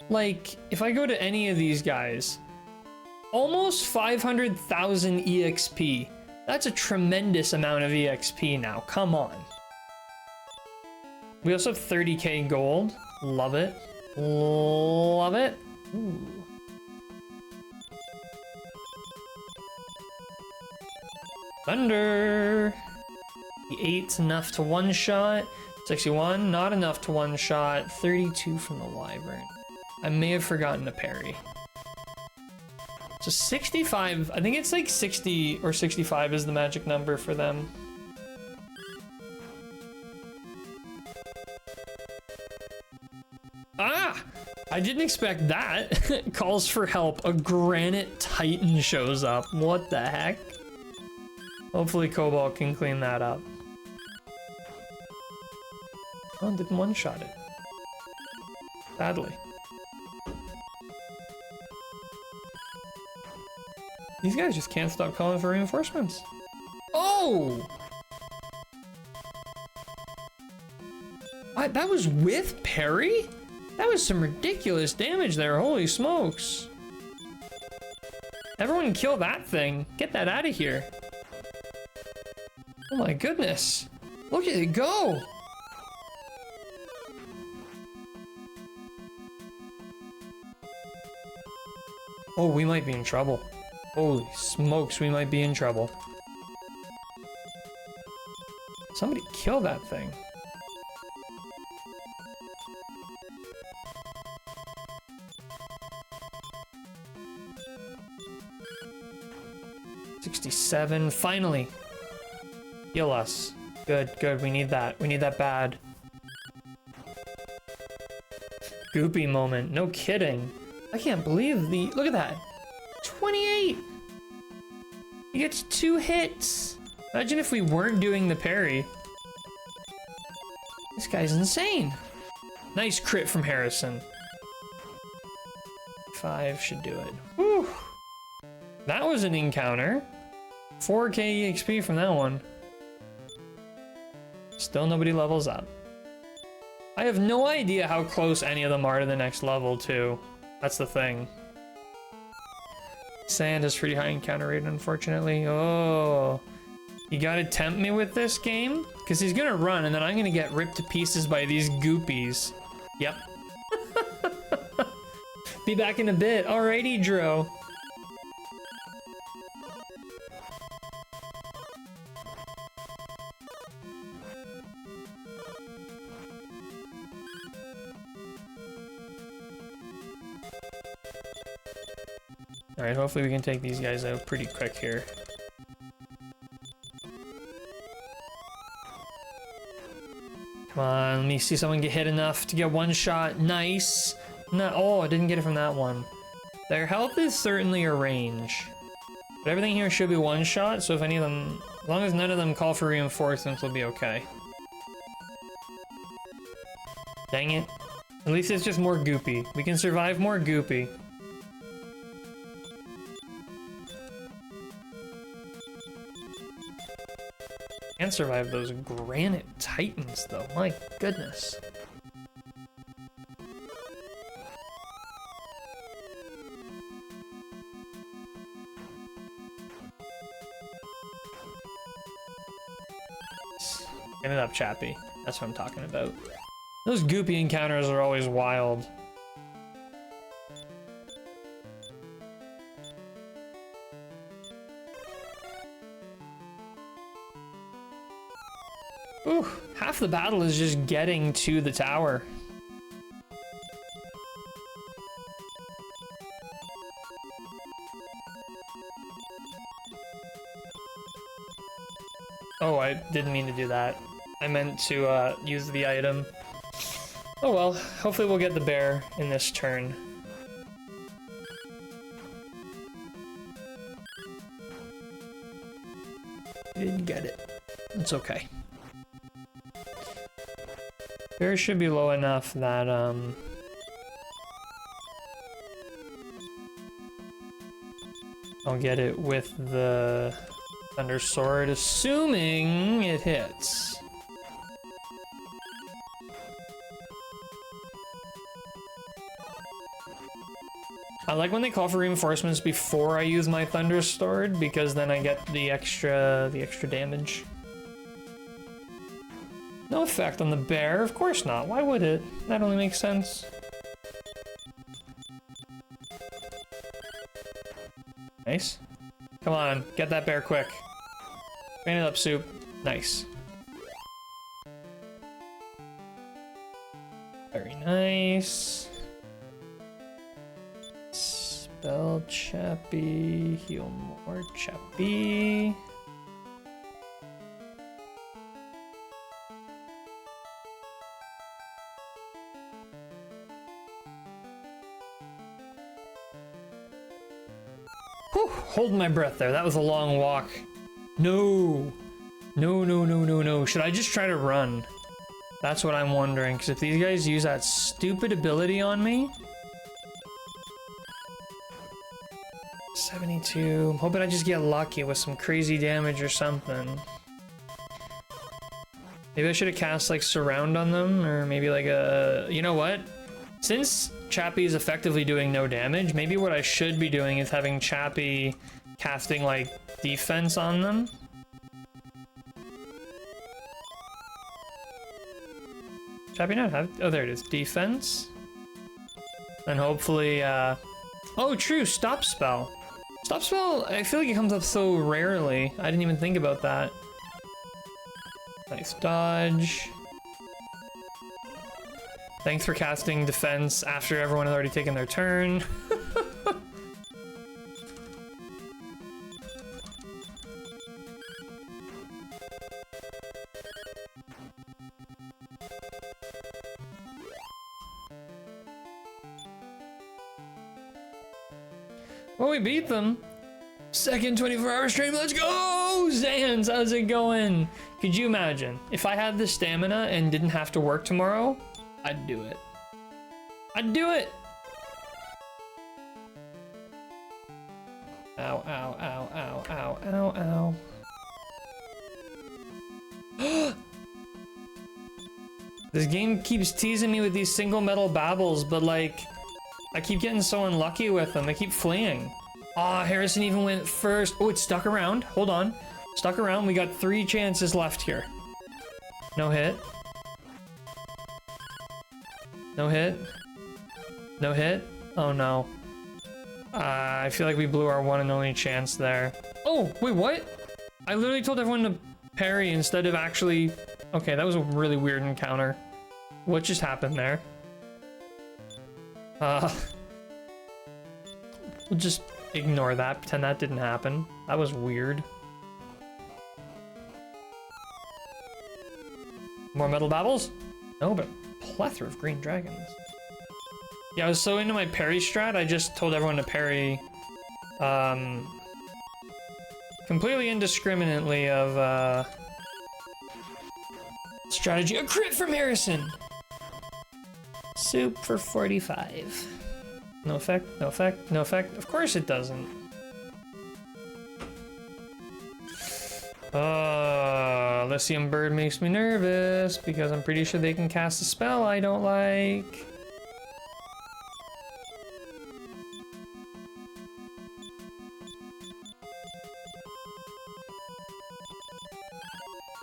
like, if I go to any of these guys, almost 500,000 EXP. That's a tremendous amount of EXP now. Come on. We also have 30k gold. Love it. Love it. Ooh. Thunder. The 8's enough to one-shot. 61, not enough to one-shot. 32 from the Wyvern. I may have forgotten to parry. So 65, I think it's like 60 or 65 is the magic number for them. Ah! I didn't expect that. Calls for help. A granite titan shows up. What the heck? Hopefully Cobalt can clean that up. Oh, didn't one-shot it. Sadly. These guys just can't stop calling for reinforcements. Oh! What? That was with parry? That was some ridiculous damage there, holy smokes. Everyone kill that thing. Get that out of here. Oh my goodness. Look at it go. Oh, we might be in trouble. Holy smokes, we might be in trouble. Somebody kill that thing. $67, finally. Heal us. Good, good, we need that. We need that bad. Goopy moment, no kidding. I can't believe the, look at that. 28! He gets 2 hits. Imagine if we weren't doing the parry. This guy's insane. Nice crit from Harrison. 5 should do it. Whew. That was an encounter. 4k EXP from that one. Still nobody levels up. I have no idea how close any of them are to the next level, too. That's the thing. Sand is pretty high encounter rate, unfortunately. Oh. You gotta tempt me with this game? Because he's gonna run, and then I'm gonna get ripped to pieces by these goopies. Yep. Be back in a bit. Alrighty, Dro. Alright, hopefully we can take these guys out pretty quick here. Come on, let me see someone get hit enough to get one shot. Nice. No, oh, I didn't get it from that one. Their health is certainly a range. But everything here should be one shot, so if any of them, as long as none of them call for reinforcements, we'll be okay. Dang it. At least it's just more goopy. We can survive more goopy. Can't survive those granite titans, though. My goodness. Get it up, Chappie. That's what I'm talking about. Those goopy encounters are always wild. Ooh, half the battle is just getting to the tower. Oh, I didn't mean to do that. I meant to use the item. Oh well, hopefully we'll get the bear in this turn. Didn't get it. It's okay. Bear should be low enough that, I'll get it with the Thunder Sword, assuming it hits. I like when they call for reinforcements before I use my Thunder Sword, because then I get the extra damage. No effect on the bear, of course not. Why would it? That only makes sense. Nice. Come on, get that bear quick. Train it up, Soup. Nice. Very nice. Spell Chappie. Heal more Chappie. Whew, holding my breath there. That was a long walk. No. No, no, no, no, no. Should I just try to run? That's what I'm wondering, because if these guys use that stupid ability on me... 72. I'm hoping I just get lucky with some crazy damage or something. Maybe I should have cast, like, Surround on them, or maybe, like, a... You know what? Since Chappie is effectively doing no damage, maybe what I should be doing is having Chappie casting, like, defense on them. Chappie not have... Oh, there it is. Defense. And hopefully, Oh, true. Stop spell. Stop spell, I feel like it comes up so rarely. I didn't even think about that. Nice dodge. Thanks for casting defense after everyone had already taken their turn. Well, we beat them. Second 24-hour stream, let's go! Zans, how's it going? Could you imagine if I had the stamina and didn't have to work tomorrow? I'd do it. I'd do it! Ow, ow, ow, ow, ow, ow, ow. This game keeps teasing me with these single metal babbles, but like, I keep getting so unlucky with them. They keep fleeing. Ah, Harrison even went first. Oh, it's stuck around. Hold on. Stuck around. We got 3 chances left here. No hit. No hit. No hit. Oh no. I feel like we blew our one and only chance there. Oh, wait, what? I literally told everyone to parry instead of actually... Okay, that was a really weird encounter. What just happened there? We'll just ignore that, pretend that didn't happen. That was weird. More metal babbles? No, but a plethora of green dragons. Yeah, I was so into my parry strat, I just told everyone to parry, completely indiscriminately of, strategy. A crit from Harrison! Soup for 45. No effect, no effect, no effect. Of course it doesn't. Lithium Bird makes me nervous because I'm pretty sure they can cast a spell I don't like.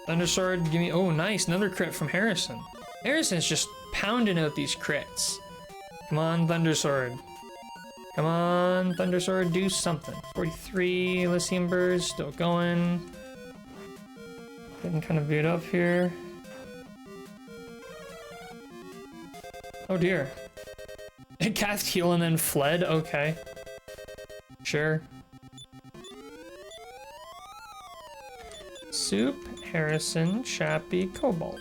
Thundersword, give me... Oh, nice. Another crit from Harrison. Harrison's just pounding out these crits. Come on, Thundersword. Come on, Thundersword, do something. 43, Elysium Birds, still going. Getting kind of beat up here. Oh dear. It cast heal and then fled? Okay. Sure. Soup, Harrison, Chappie, Cobalt.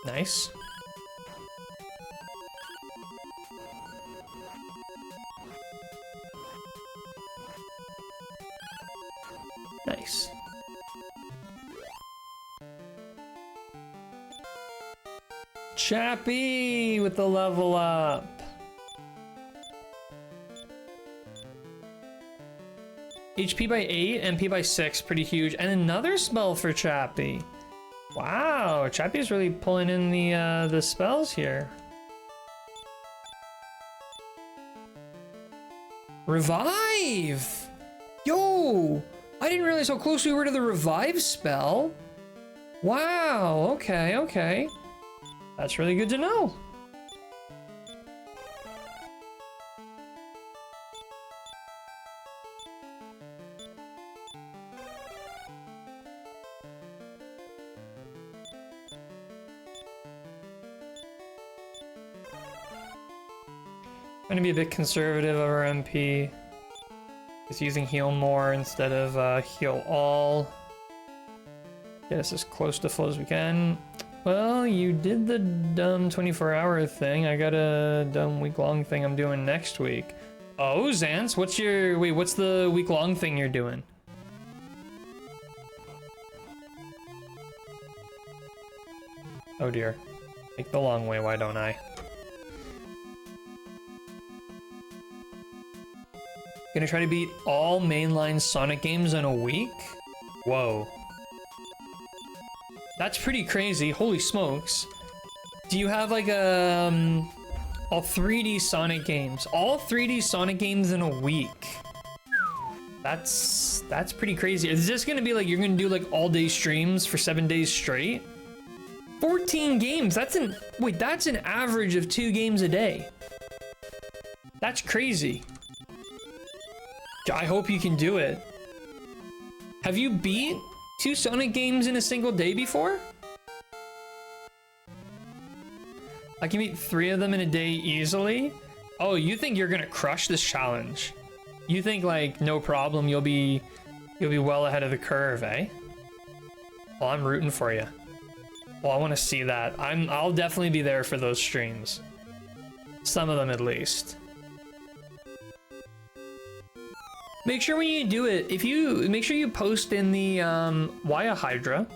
Nice. Nice. Chappie with the level up. HP by 8, MP by 6, pretty huge. And another spell for Chappie. Wow, Chappie's really pulling in the spells here. Revive! Yo! I didn't realize how close we were to the revive spell. Wow, okay, okay. That's really good to know. I'm gonna be a bit conservative of our MP. Just using heal more instead of heal all. Get us as close to full as we can. Well, you did the dumb 24-hour thing. I got a dumb week-long thing I'm doing next week. Oh, Zance, what's your... Wait, what's the week-long thing you're doing? Oh dear. Take the long way, why don't I? Gonna try to beat all mainline Sonic games in a week? Whoa. That's pretty crazy, holy smokes. Do you have like all 3D Sonic games? All 3D Sonic games in a week? That's pretty crazy. Is this gonna be like, you're gonna do like all day streams for 7 days straight? 14 games, that's an average of 2 games a day. That's crazy. I hope you can do it. Have you beat 2 Sonic games in a single day before? I can beat 3 of them in a day easily. Oh, you think you're gonna crush this challenge? You think like no problem, you'll be well ahead of the curve, eh? Well, I'm rooting for you. Well, I want to see that. I'll definitely be there for those streams. Some of them at least. Make sure when you do it, make sure you post in the why a Hydra.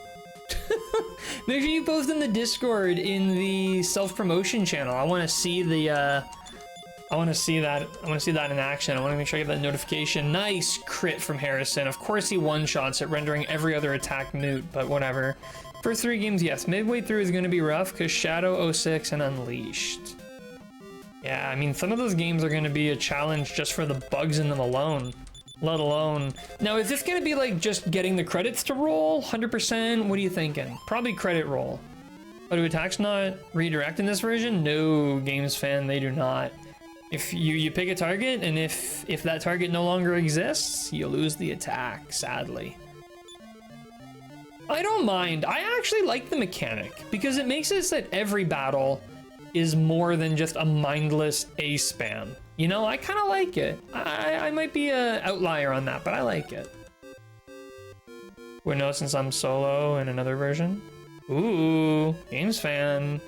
Make sure you post in the Discord in the self-promotion channel. I want to see the I want to see that in action. I want to make sure I get that notification. Nice crit from Harrison. Of course he one-shots it, rendering every other attack moot, but whatever. First 3 games, yes. Midway through is going to be rough because Shadow 06 and Unleashed. Yeah, I mean, some of those games are going to be a challenge just for the bugs in them alone. Let alone... Now, is this going to be like just getting the credits to roll? 100%? What are you thinking? Probably credit roll. But do attacks not redirect in this version? No, games fan, they do not. If you pick a target, and if that target no longer exists, you lose the attack, sadly. I don't mind. I actually like the mechanic, because it makes it so that every battle is more than just a mindless A spam. You know, I kind of like it. I might be an outlier on that, but I like it. Would know since I'm solo in another version. Ooh, games fan.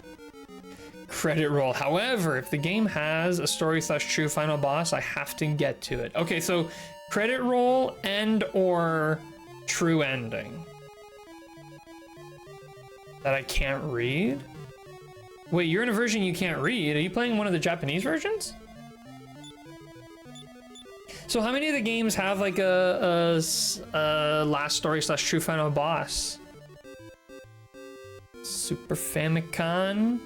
Credit roll. However, if the game has a story/true final boss, I have to get to it. Okay, so credit roll and or true ending. That I can't read? Wait, you're in a version you can't read. Are you playing one of the Japanese versions? So how many of the games have like a last story/true final boss? Super Famicom.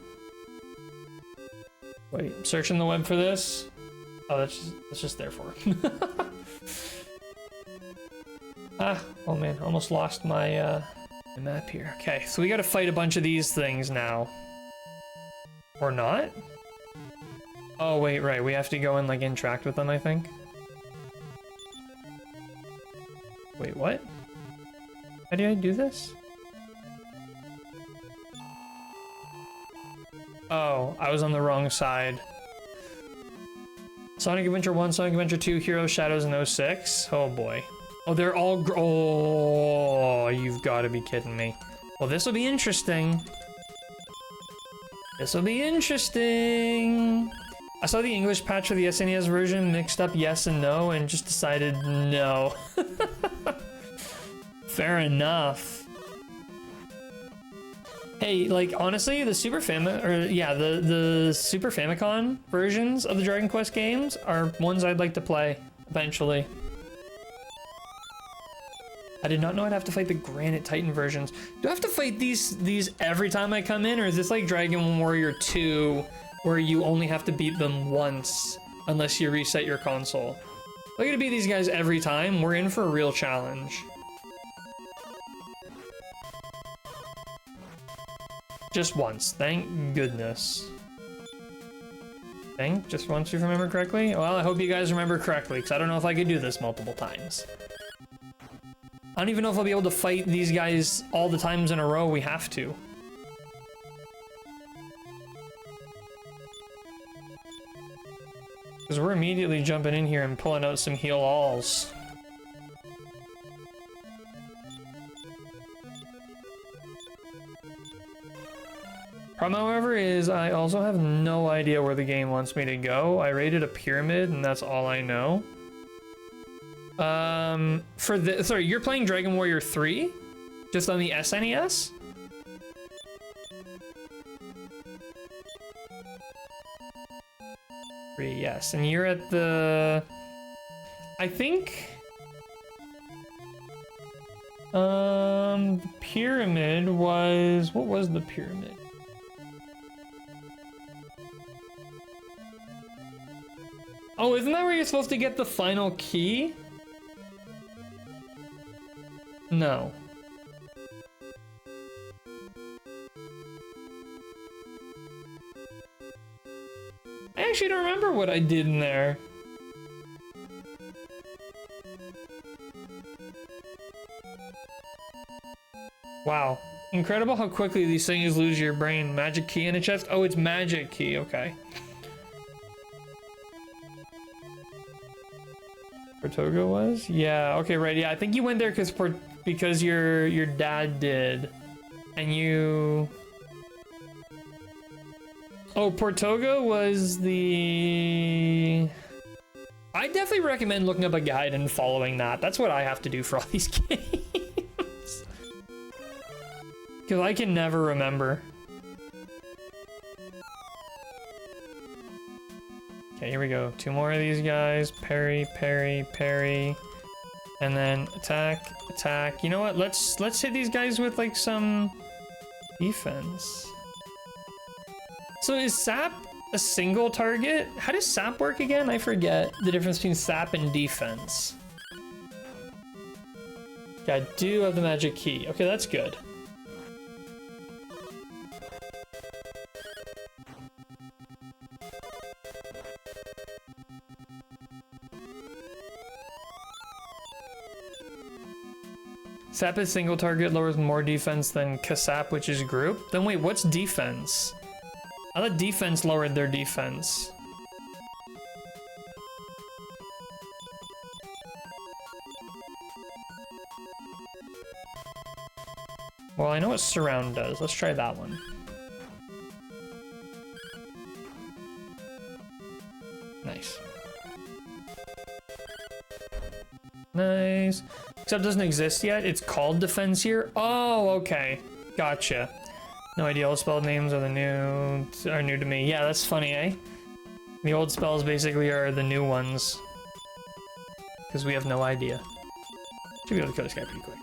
Wait, searching the web for this? Oh, that's just there for. Oh man, almost lost my map here. Okay, so we gotta fight a bunch of these things now. Or not? Oh wait, right, we have to go and like interact with them, I think. Wait, what? How do I do this? Oh, I was on the wrong side. Sonic Adventure 1, Sonic Adventure 2, Heroes, Shadows, and 06. Oh boy. Oh, they're all oh, you've got to be kidding me. Well, this will be interesting. This will be interesting. I saw the English patch for the SNES version, mixed up yes and no, and just decided no. Fair enough. Hey, like, honestly, the Super the Super Famicom versions of the Dragon Quest games are ones I'd like to play, eventually. I did not know I'd have to fight the Granite Titan versions. Do I have to fight these every time I come in, or is this like Dragon Warrior 2, where you only have to beat them once, unless you reset your console? If I gotta beat these guys every time, we're in for a real challenge. Just once, thank goodness. Just once, if you remember correctly? Well, I hope you guys remember correctly, because I don't know if I could do this multiple times. I don't even know if I'll be able to fight these guys all the times in a row we have to. Because we're immediately jumping in here and pulling out some heal-alls. Problem, however, is I also have no idea where the game wants me to go. I raided a pyramid, and that's all I know. Sorry, you're playing Dragon Warrior 3? Just on the SNES? Yes, and you're at the... I think... the pyramid was... What was the pyramid? Oh, isn't that where you're supposed to get the final key? No. I actually don't remember what I did in there. Wow. Incredible how quickly these things lose your brain. Magic key in a chest? Oh, it's magic key. Okay. Portogo was? Yeah. Okay, right. Yeah, I think you went there because your dad did. And you... Oh, Portogo was the... I definitely recommend looking up a guide and following that. That's what I have to do for all these games. Because I can never remember. Okay, here we go. 2 more of these guys. Parry, parry, parry. And then attack, attack. You know what? Let's hit these guys with like some defense. So is sap a single target? How does sap work again? I forget the difference between sap and defense. Yeah, I do have the magic key. Okay, that's good. Sap is single target, lowers more defense than Kasap, which is group. Then wait, what's defense? I thought defense lowered their defense. Well, I know what surround does. Let's try that one. Nice. Nice. Except it doesn't exist yet. It's called defense here. Oh, okay. Gotcha. No idea what spell names are new to me. Yeah, that's funny, eh? The old spells basically are the new ones. Because we have no idea. Should be able to kill this guy pretty quick.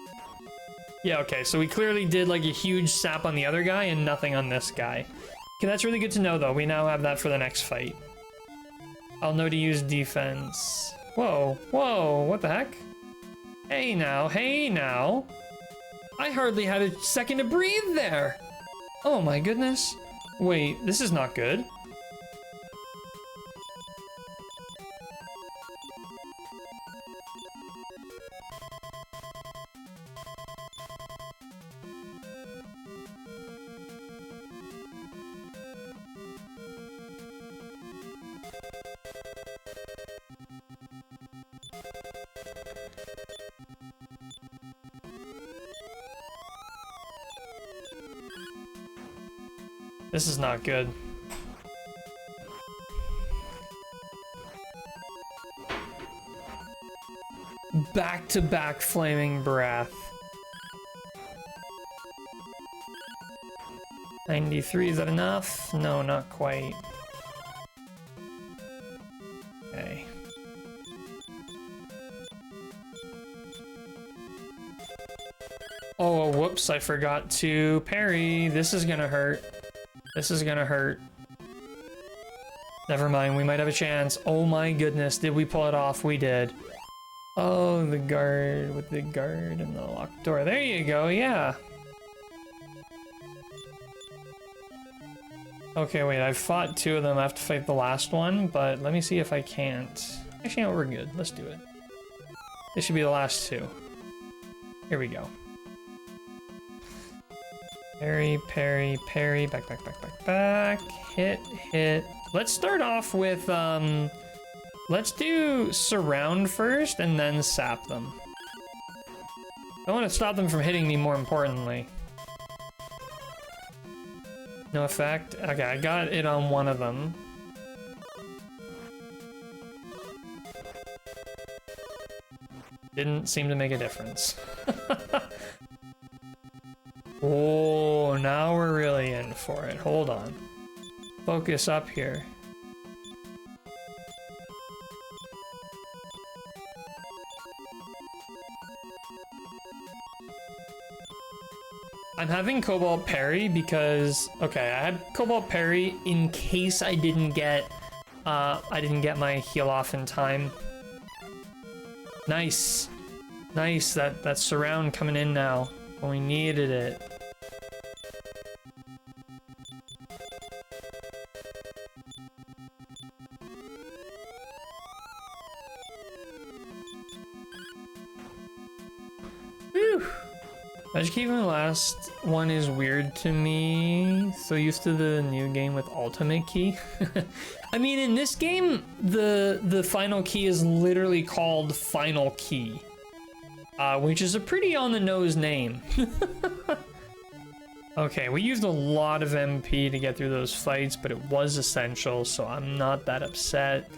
Yeah, okay, so we clearly did like a huge sap on the other guy and nothing on this guy. Okay, that's really good to know though. We now have that for the next fight. I'll know to use defense. Whoa, whoa, what the heck? Hey now, hey now. I hardly had a second to breathe there. Oh my goodness. Wait, this is not good. This is not good. Back-to-back flaming breath. 93, is that enough? No, not quite. Okay. Oh, whoops, I forgot to parry. This is gonna hurt. This is gonna hurt. Never mind, we might have a chance. Oh my goodness, did we pull it off? We did. Oh, the guard with the guard and the locked door. There you go, yeah. Okay, wait, I've fought 2 of them. I have to fight the last one, but let me see if I can't. Actually, no, we're good. Let's do it. This should be the last 2. Here we go. Parry, parry, parry, back, back, back, back, back, hit, hit. Let's start off with, let's do surround first and then sap them. I want to stop them from hitting me, more importantly. No effect? Okay, I got it on one of them. Didn't seem to make a difference. Oh, now we're really in for it. Hold on. Focus up here. I'm having Cobalt Parry because, okay, I had Cobalt Parry in case I didn't get my heal off in time. Nice. Nice, that surround coming in now. When we needed it. Whew. Educating the last one is weird to me. So used to the new game with Ultimate Key. I mean, in this game, the final key is literally called Final Key, which is a pretty on-the-nose name. Okay, we used a lot of MP to get through those fights, but it was essential, so I'm not that upset.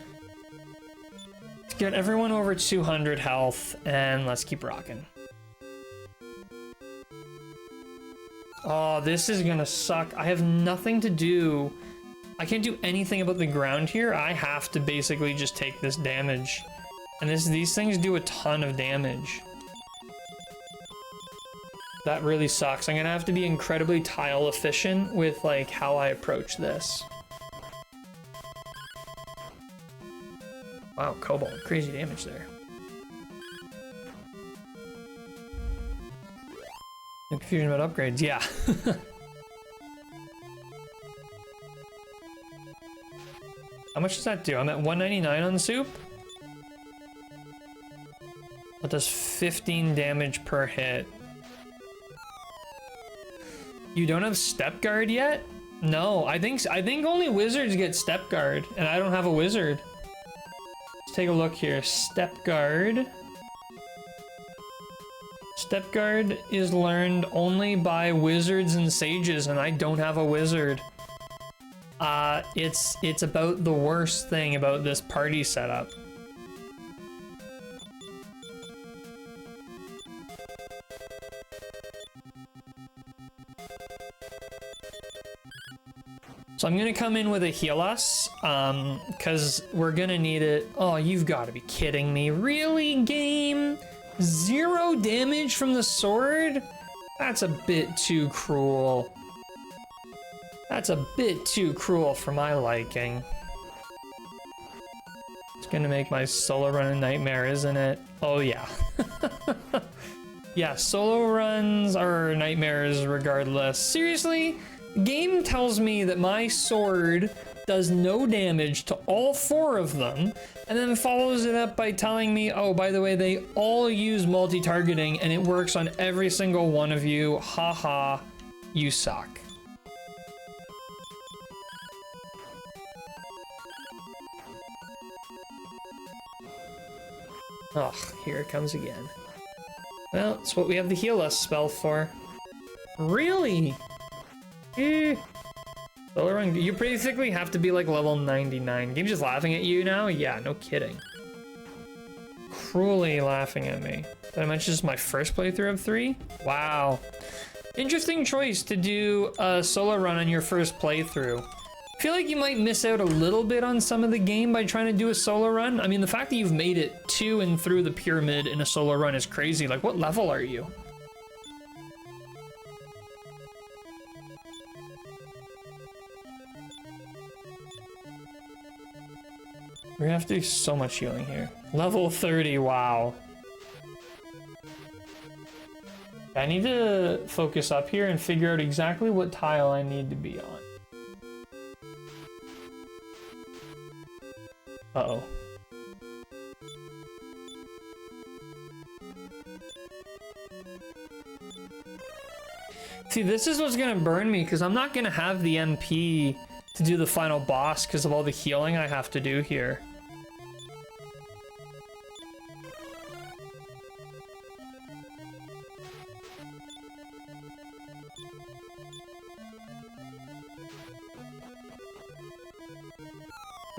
Let's get everyone over 200 health, and let's keep rocking. Oh, this is gonna suck. I have nothing to do. I can't do anything about the ground here. I have to basically just take this damage. And these things do a ton of damage. That really sucks. I'm gonna have to be incredibly tile efficient with like how I approach this. Wow, Cobalt, crazy damage there. No confusion about upgrades, yeah. How much does that do? I'm at 199 on the soup. That does 15 damage per hit. You don't have step guard yet? No, I think only wizards get step guard, and I don't have a wizard. Let's take a look here. Step guard. Step guard is learned only by wizards and sages, and I don't have a wizard. It's about the worst thing about this party setup. So I'm gonna come in with a heal us, because we're gonna need it. Oh, you've got to be kidding me. Really, game? 0 damage from the sword? That's a bit too cruel. That's a bit too cruel for my liking. It's gonna make my solo run a nightmare, isn't it? Oh yeah. Yeah, solo runs are nightmares regardless. Seriously? The game tells me that my sword does no damage to all 4 of them, and then follows it up by telling me, oh, by the way, they all use multi-targeting and it works on every single one of you. Haha, you suck. Ugh, here it comes again. Well, it's what we have the heal us spell for. Really? Solo run, you basically have to be like level 99. Game's just laughing at you now? Yeah, no kidding. Cruelly laughing at me. Did I mention this is my first playthrough of 3? Wow. Interesting choice to do a solo run on your first playthrough. I feel like you might miss out a little bit on some of the game by trying to do a solo run. I mean, the fact that you've made it to and through the pyramid in a solo run is crazy. Like, what level are you? We're gonna have to do so much healing here. Level 30, wow. I need to focus up here and figure out exactly what tile I need to be on. Uh-oh. See, this is what's gonna burn me, because I'm not gonna have the MP to do the final boss because of all the healing I have to do here.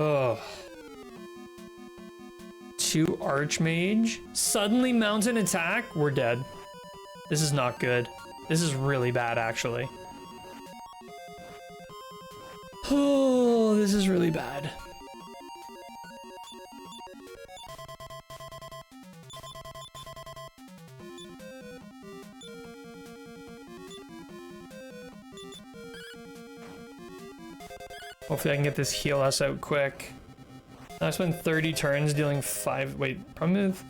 Ugh. 2 Archmage. Suddenly mountain attack. We're dead. This is not good. This is really bad, actually. Oh, this is really bad. Hopefully I can get this heal us out quick. I spent 30 turns dealing 5... Wait, problem with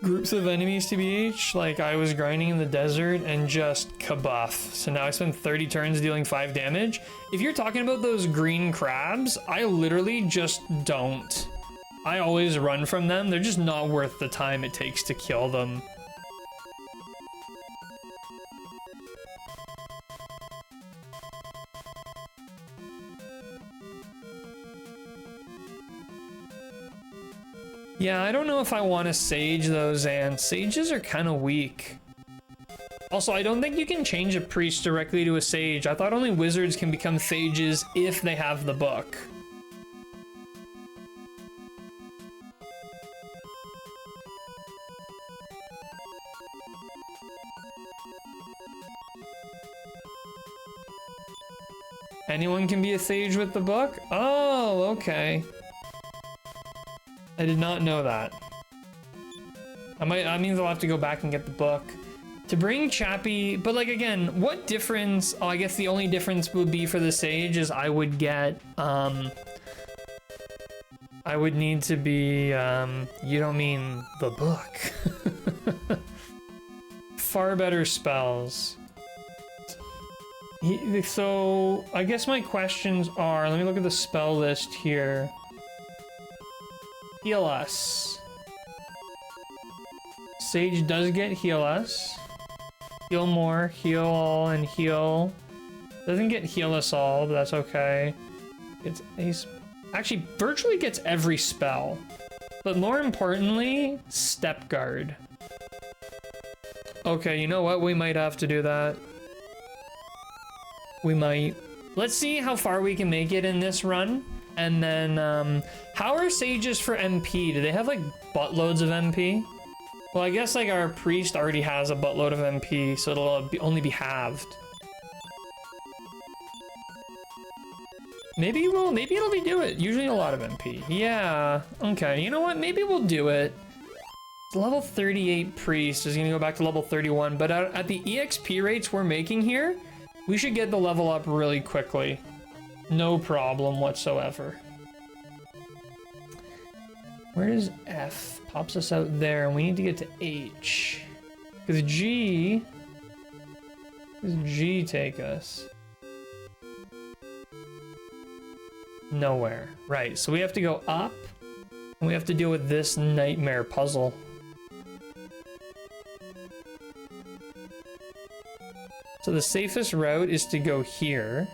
groups of enemies, TBH? Like, I was grinding in the desert and just kabuff. So now I spent 30 turns dealing 5 damage. If you're talking about those green crabs, I literally just don't. I always run from them. They're just not worth the time it takes to kill them. Yeah, I don't know if I want to sage those, and sages are kind of weak. Also, I don't think you can change a priest directly to a sage. I thought only wizards can become sages if they have the book. Anyone can be a sage with the book? Oh, okay. I did not know that. That means I'll have to go back and get the book. To bring Chappie, but like again, what difference? Oh, I guess the only difference would be for the sage is I would get, I would need to be, you don't mean the book. Far better spells. So, I guess my questions are, let me look at the spell list here. Heal us. Sage does get heal us. Heal more, heal all, and heal. Doesn't get heal us all, but that's okay. It's ace. Actually, virtually gets every spell. But more importantly, step guard. Okay, you know what? We might have to do that. We might. Let's see how far we can make it in this run. And then, how are sages for MP? Do they have like buttloads of MP? Well, I guess like our priest already has a buttload of MP, so it'll only be halved. Maybe it'll be do it. Usually a lot of MP. Yeah, okay, you know what? Maybe we'll do it. Level 38 priest is gonna go back to level 31, but at the EXP rates we're making here, we should get the level up really quickly. No problem whatsoever. Where does F? Pops us out there, and we need to get to H. Because G... Where does G take us? Nowhere. Right, so we have to go up, and we have to deal with this nightmare puzzle. So the safest route is to go here.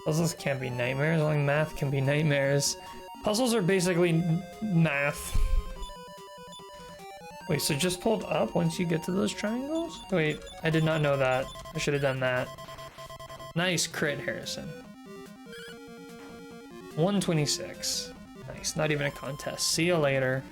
Puzzles can't be nightmares, only math can be nightmares. Puzzles are basically math. Wait, so just hold up once you get to those triangles? Wait, I did not know that. I should have done that. Nice crit, Harrison. 126. Nice, not even a contest. See you later.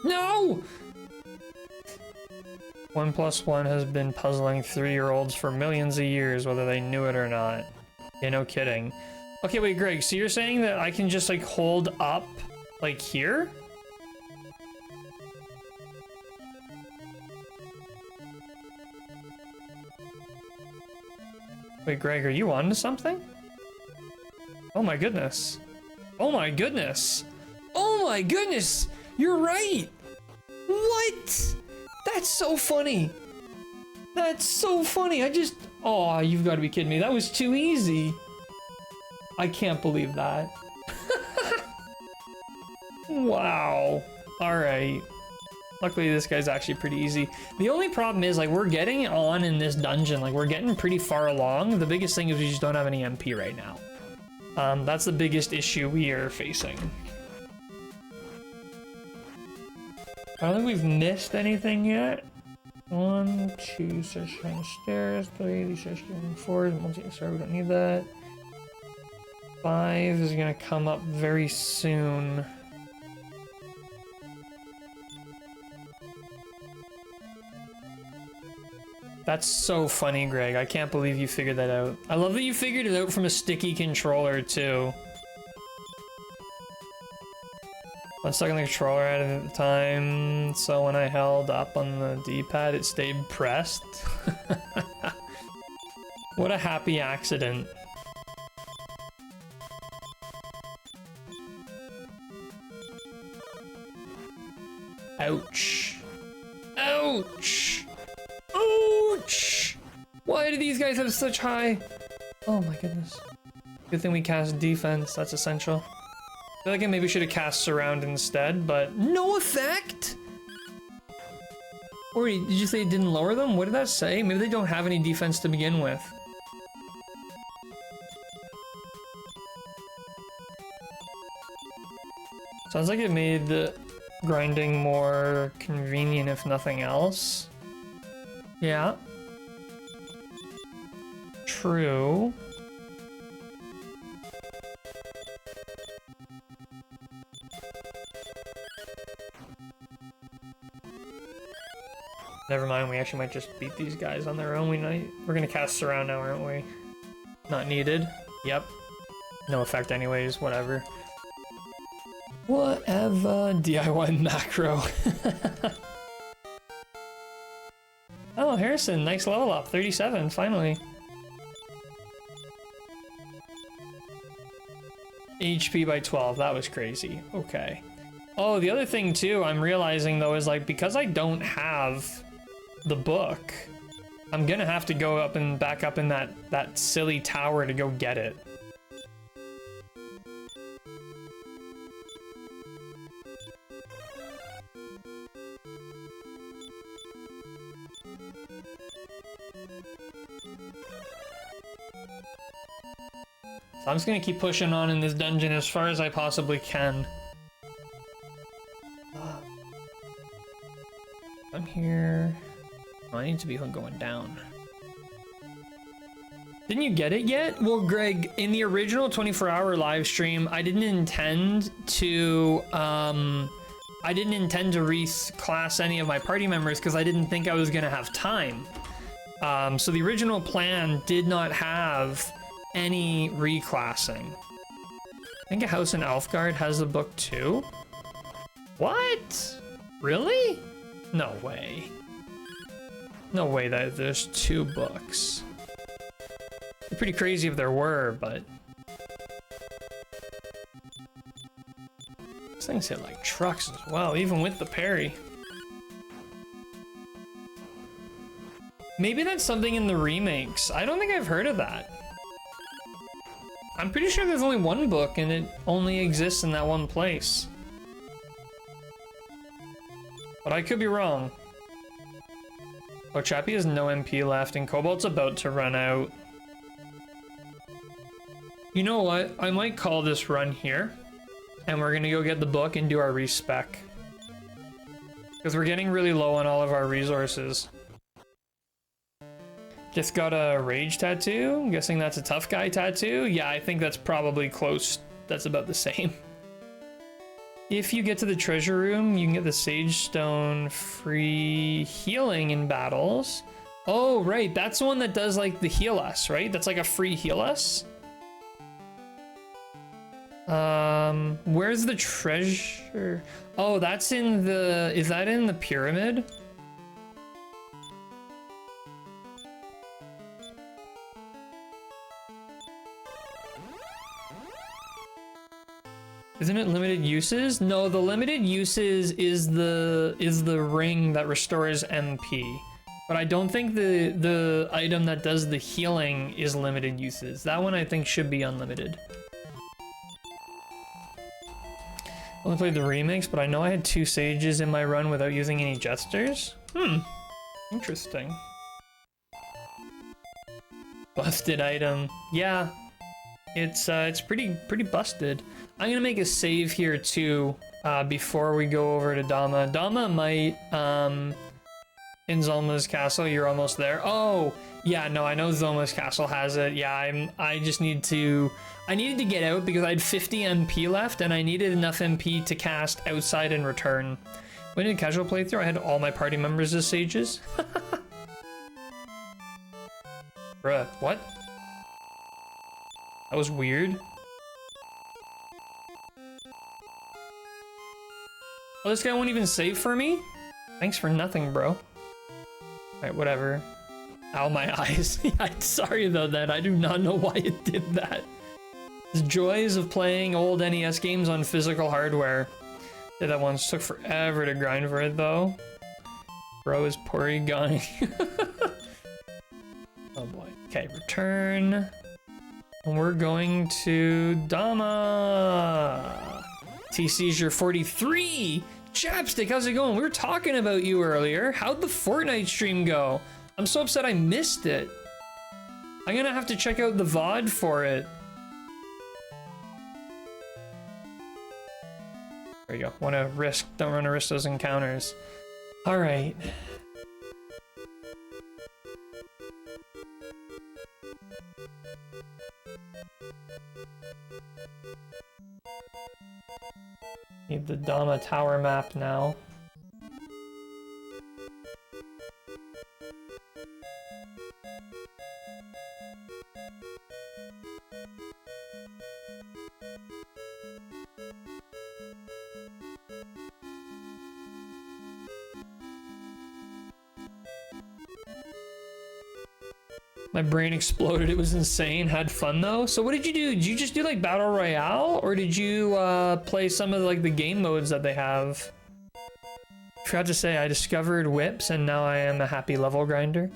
No! 1+1 has been puzzling 3-year-olds for millions of years, whether they knew it or not. Yeah, no kidding. Okay, wait, Greg, so you're saying that I can just, like, hold up, like, here? Wait, Greg, are you on to something? Oh my goodness. Oh my goodness! Oh my goodness! You're right! What? That's so funny! That's so funny! Oh, you've got to be kidding me. That was too easy. I can't believe that. Wow. Alright. Luckily, this guy's actually pretty easy. The only problem is, like, we're getting on in this dungeon. Like, we're getting pretty far along. The biggest thing is we just don't have any MP right now. That's the biggest issue we are facing. I don't think we've missed anything yet. 1, 2, search behind stairs. 3, these search behind 4. Sorry, we don't need that. 5 is gonna come up very soon. That's so funny, Greg. I can't believe you figured that out. I love that you figured it out from a sticky controller, too. I was stuck on the controller at the time, so when I held up on the D-pad, it stayed pressed. What a happy accident. Ouch. Ouch! Ouch! Why do these guys have such high... Oh my goodness. Good thing we cast defense, that's essential. I feel like I maybe should have cast surround instead, but no effect? Or did you say it didn't lower them? What did that say? Maybe they don't have any defense to begin with. Sounds like it made the grinding more convenient if nothing else. Yeah. True. Never mind, we actually might just beat these guys on their own. We're gonna cast surround now, aren't we? Not needed. Yep. No effect anyways, whatever. Whatever. DIY macro. Oh, Harrison, nice level up. 37, finally. HP by 12, that was crazy. Okay. Oh, the other thing too, I'm realizing though, is like, because I don't have the book, I'm gonna have to go up and back up in that silly tower to go get it. So I'm just gonna keep pushing on in this dungeon as far as I possibly can. I'm here. Oh, I need to be going down. Didn't you get it yet? Well, Greg, in the original 24-hour live stream, I didn't intend to reclass any of my party members because I didn't think I was gonna have time. So the original plan did not have any reclassing. I think a house in Elfgard has the book too. What? Really? No way. No way that there's 2 books. It'd be pretty crazy if there were, but... These things hit like trucks as well, even with the parry. Maybe that's something in the remakes. I don't think I've heard of that. I'm pretty sure there's only 1 book and it only exists in that one place. But I could be wrong. Oh, Chappie has no MP left and Cobalt's about to run out. You know what? I might call this run here. And we're gonna go get the book and do our respec. Because we're getting really low on all of our resources. Just got a rage tattoo. I'm guessing that's a tough guy tattoo. Yeah, I think that's probably close. That's about the same. If you get to the treasure room, you can get the Sage Stone free healing in battles. Oh, right. That's the one that does like the heal us, right? That's like a free heal us. Where's the treasure? Oh, that's in the... Is that in the pyramid? Isn't it limited uses? No, the limited uses is the ring that restores MP. But I don't think the item that does the healing is limited uses. That one I think should be unlimited. I only played the remakes, but I know I had 2 sages in my run without using any jesters. Interesting. Busted item. Yeah. It's pretty busted. I'm gonna make a save here too, before we go over to Dama. Dama might, in Zulma's castle, you're almost there. Oh, yeah, no, I know Zulma's castle has it. Yeah, I needed to get out because I had 50 MP left and I needed enough MP to cast outside and return. When in casual playthrough, I had all my party members as sages. Bruh, what? That was weird. Oh, this guy won't even save for me? Thanks for nothing, bro. Alright, whatever. Ow, my eyes. I'm sorry about that. I do not know why it did that. The joys of playing old NES games on physical hardware. Did that once. Took forever to grind for it, though. Bro is Porygon. Oh boy. Okay, return. And we're going to Dama. TC's your 43. Chapstick, how's it going? We were talking about you earlier. How'd the Fortnite stream go? I'm so upset I missed it. I'm gonna have to check out the VOD for it. There you go. Don't run a risk those encounters. All right. Need the Dama Tower map now. My brain exploded. It was insane. Had fun though. So what did you do? Did you just do like Battle Royale, or did you play some of like the game modes that they have? Forgot to say, I discovered whips and now I am a happy level grinder.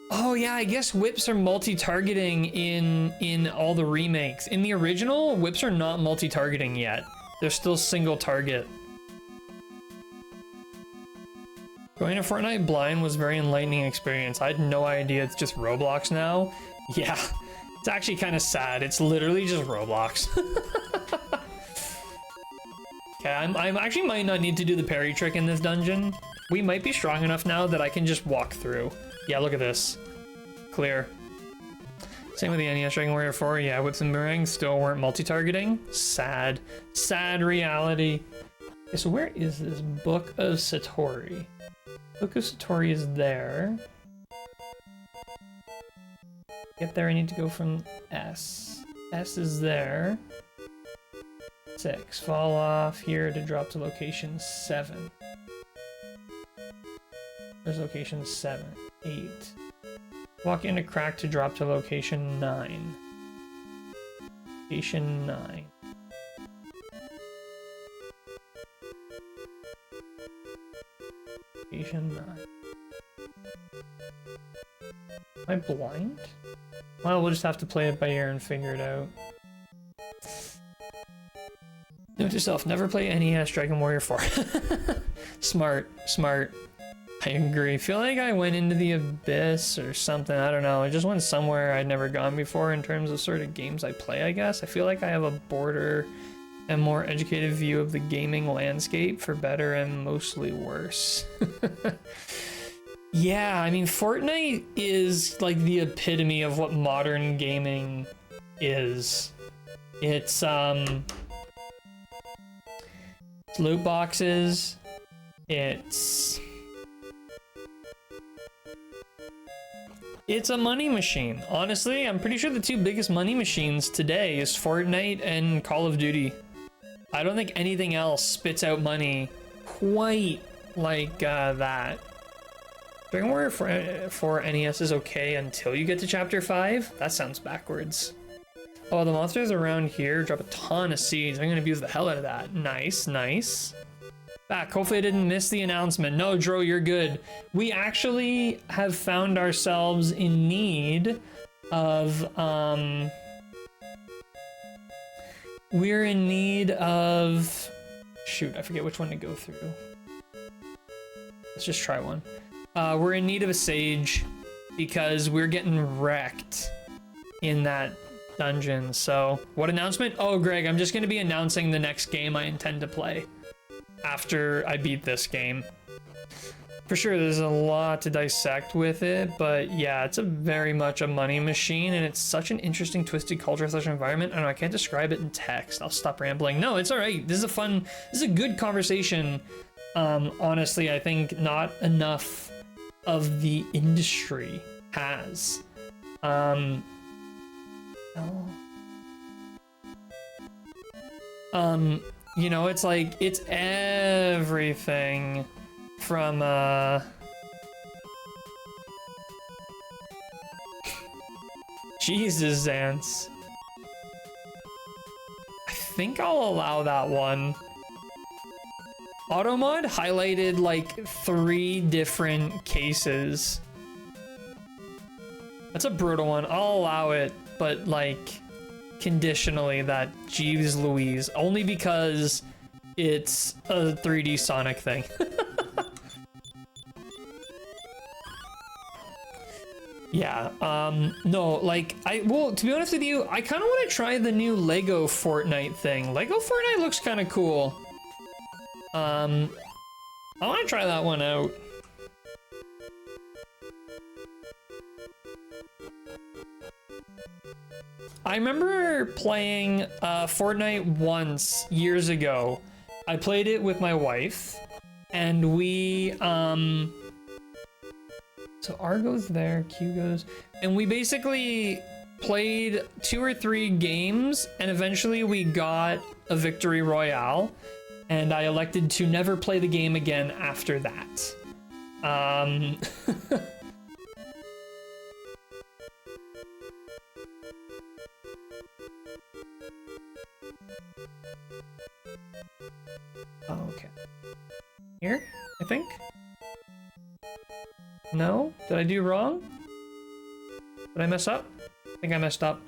Oh yeah, I guess whips are multi-targeting in all the remakes. In the original, whips are not multi-targeting yet. They're still single target. Going to Fortnite blind was a very enlightening experience. I had no idea it's just Roblox now. Yeah, it's actually kind of sad. It's literally just Roblox. Okay, I actually might not need to do the parry trick in this dungeon. We might be strong enough now that I can just walk through. Yeah, look at this. Clear. Same with the NES Dragon Warrior 4. Yeah, whips and boomerangs still weren't multi-targeting. Sad. Sad reality. Okay, so where is this Book of Satori? Book of Satori is there. Get there, I need to go from S. S is there. 6. Fall off here to drop to location 7. There's location 7. 8. Walk into crack to drop to location 9. Location 9. Location 9. Am I blind? Well, we'll just have to play it by ear and figure it out. Note to self, never play NES Dragon Warrior 4. Smart, smart. I agree. Feel like I went into the abyss or something. I don't know. I just went somewhere I'd never gone before in terms of sort of games I play, I guess. I feel like I have a broader and more educated view of the gaming landscape, for better and mostly worse. Yeah, I mean, Fortnite is like the epitome of what modern gaming is. It's loot boxes. It's a money machine. Honestly, I'm pretty sure the two biggest money machines today is Fortnite and Call of Duty. I don't think anything else spits out money quite like that. Dragon Warrior 4 NES is okay until you get to Chapter 5? That sounds backwards. Oh, the monsters around here drop a ton of seeds. I'm gonna abuse the hell out of that. Nice, nice. Back. Hopefully I didn't miss the announcement. No, Dro, you're good. We actually have found ourselves in need of, we're in need of, shoot, I forget which one to go through. Let's just try one. We're in need of a sage because we're getting wrecked in that dungeon. So what announcement? Oh, Greg, I'm just going to be announcing the next game I intend to play after I beat this game. For sure, there's a lot to dissect with it, but yeah, it's a very much a money machine, and it's such an interesting, twisted culture, such an environment. I don't know, I can't describe it in text. I'll stop rambling. No, it's all right. This is a good conversation. Honestly, I think not enough of the industry has Um, you know, it's like, it's everything from, Jesus, Zance. I think I'll allow that one. Automod highlighted like 3 different cases. That's a brutal one. I'll allow it, but like conditionally that Jeeves Louise, only because it's a 3D Sonic thing. Yeah, no, like, well, to be honest with you, I kind of want to try the new Lego Fortnite thing. Lego Fortnite looks kind of cool. I want to try that one out. I remember playing Fortnite once years ago. I played it with my wife, and we, so R goes there, Q goes, and we basically played 2 or 3 games, and eventually we got a victory royale, and I elected to never play the game again after that. Oh, okay. Here, I think? No? Did I do wrong? Did I mess up? I think I messed up.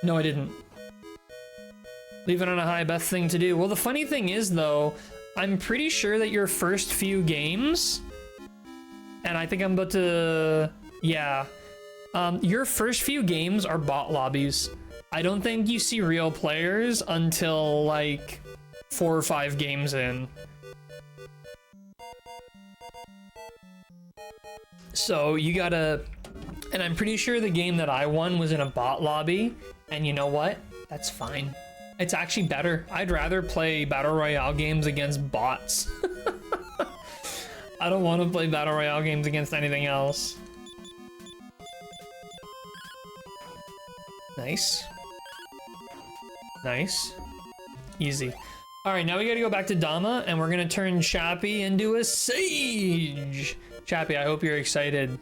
No, I didn't. Leave it on a high, best thing to do. Well, the funny thing is, though, I'm pretty sure that your first few games, and I think I'm about to, yeah, your first few games are bot lobbies. I don't think you see real players until, like, 4 or 5 games in. So you gotta, and I'm pretty sure the game that I won was in a bot lobby, and you know what? That's fine. It's actually better. I'd rather play Battle Royale games against bots. I don't want to play Battle Royale games against anything else. Nice. Nice. Easy. Alright, now we gotta go back to Dama, and we're gonna turn Chappie into a sage! Chappie, I hope you're excited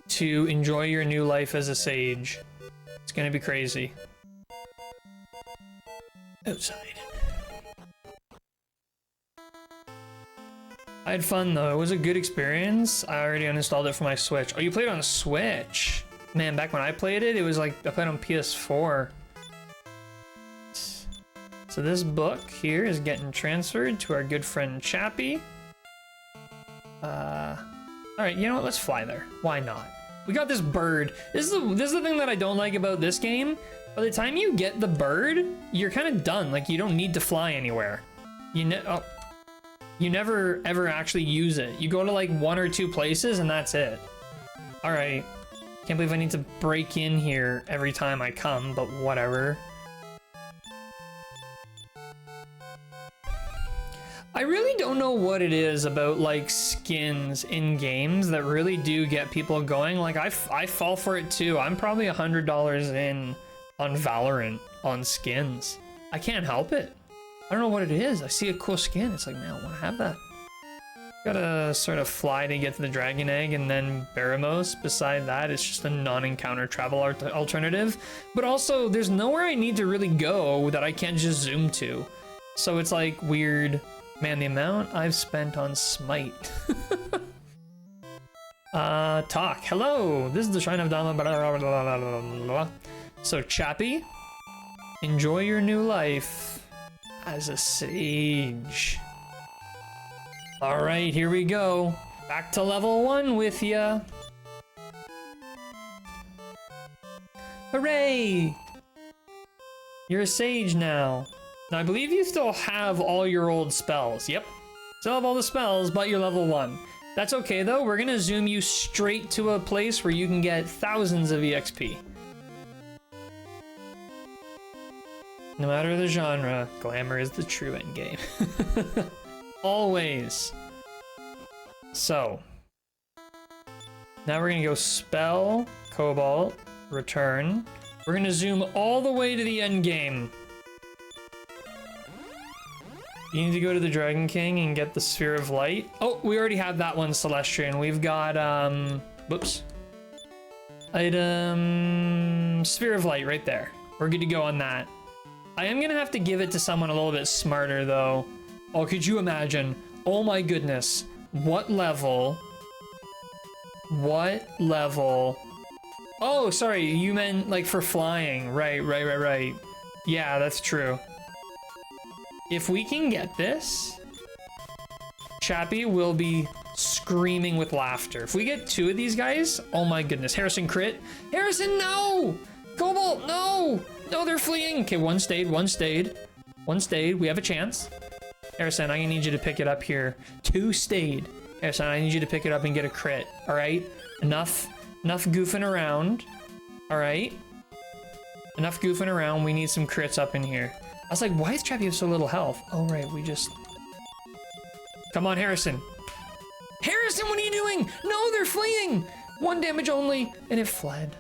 to enjoy your new life as a sage. It's gonna be crazy. Outside. I had fun though, it was a good experience. I already uninstalled it for my Switch. Oh, you played on Switch? Man, back when I played it, it was like, I played on PS4. So this book here is getting transferred to our good friend Chappie. Alright, you know what, let's fly there. Why not? We got this bird. This is the thing that I don't like about this game. By the time you get the bird, you're kind of done. Like, you don't need to fly anywhere. You never ever actually use it. You go to like 1 or 2 places and that's it. Alright. Can't believe I need to break in here every time I come, but whatever. I really don't know what it is about like skins in games that really do get people going. Like I fall for it too. I'm probably $100 in on Valorant on skins. I can't help it. I don't know what it is. I see a cool skin. It's like, man, I want to have that. Gotta sort of fly to get to the Dragon Egg, and then Baramos. Beside that, it's just a non-encounter travel alternative. But also, there's nowhere I need to really go that I can't just zoom to. So it's like weird. Man, the amount I've spent on Smite. Talk. Hello, this is the Shrine of Dama. Blah, blah, blah, blah, blah, blah. So, Chappie, enjoy your new life as a sage. Alright, here we go. Back to level 1 with ya. Hooray! You're a sage now. Now, I believe you still have all your old spells. Yep. Still have all the spells, but you're level 1. That's okay, though. We're gonna zoom you straight to a place where you can get thousands of EXP. No matter the genre, glamour is the true endgame. Always. So. Now we're gonna go spell, cobalt, return. We're gonna zoom all the way to the end game. You need to go to the Dragon King and get the Sphere of Light. Oh, we already have that one, Celestian. We've got, whoops. Item, Sphere of Light right there. We're good to go on that. I am gonna have to give it to someone a little bit smarter though. Oh, could you imagine? Oh my goodness. What level? What level? Oh, sorry, you meant like for flying. Right. Yeah, that's true. If we can get this, Chappie will be screaming with laughter. If we get 2 of these guys, oh my goodness. Harrison crit. Harrison, no! Cobalt, no! No, they're fleeing. Okay, one stayed. We have a chance. Harrison, I need you to pick it up here. 2 stayed. Harrison, I need you to pick it up and get a crit. All right? Enough goofing around. All right? Enough goofing around. We need some crits up in here. I was like, why is Chappie have so little health? Oh, right, we just... Come on, Harrison. Harrison, what are you doing? No, they're fleeing. 1 damage only, and it fled.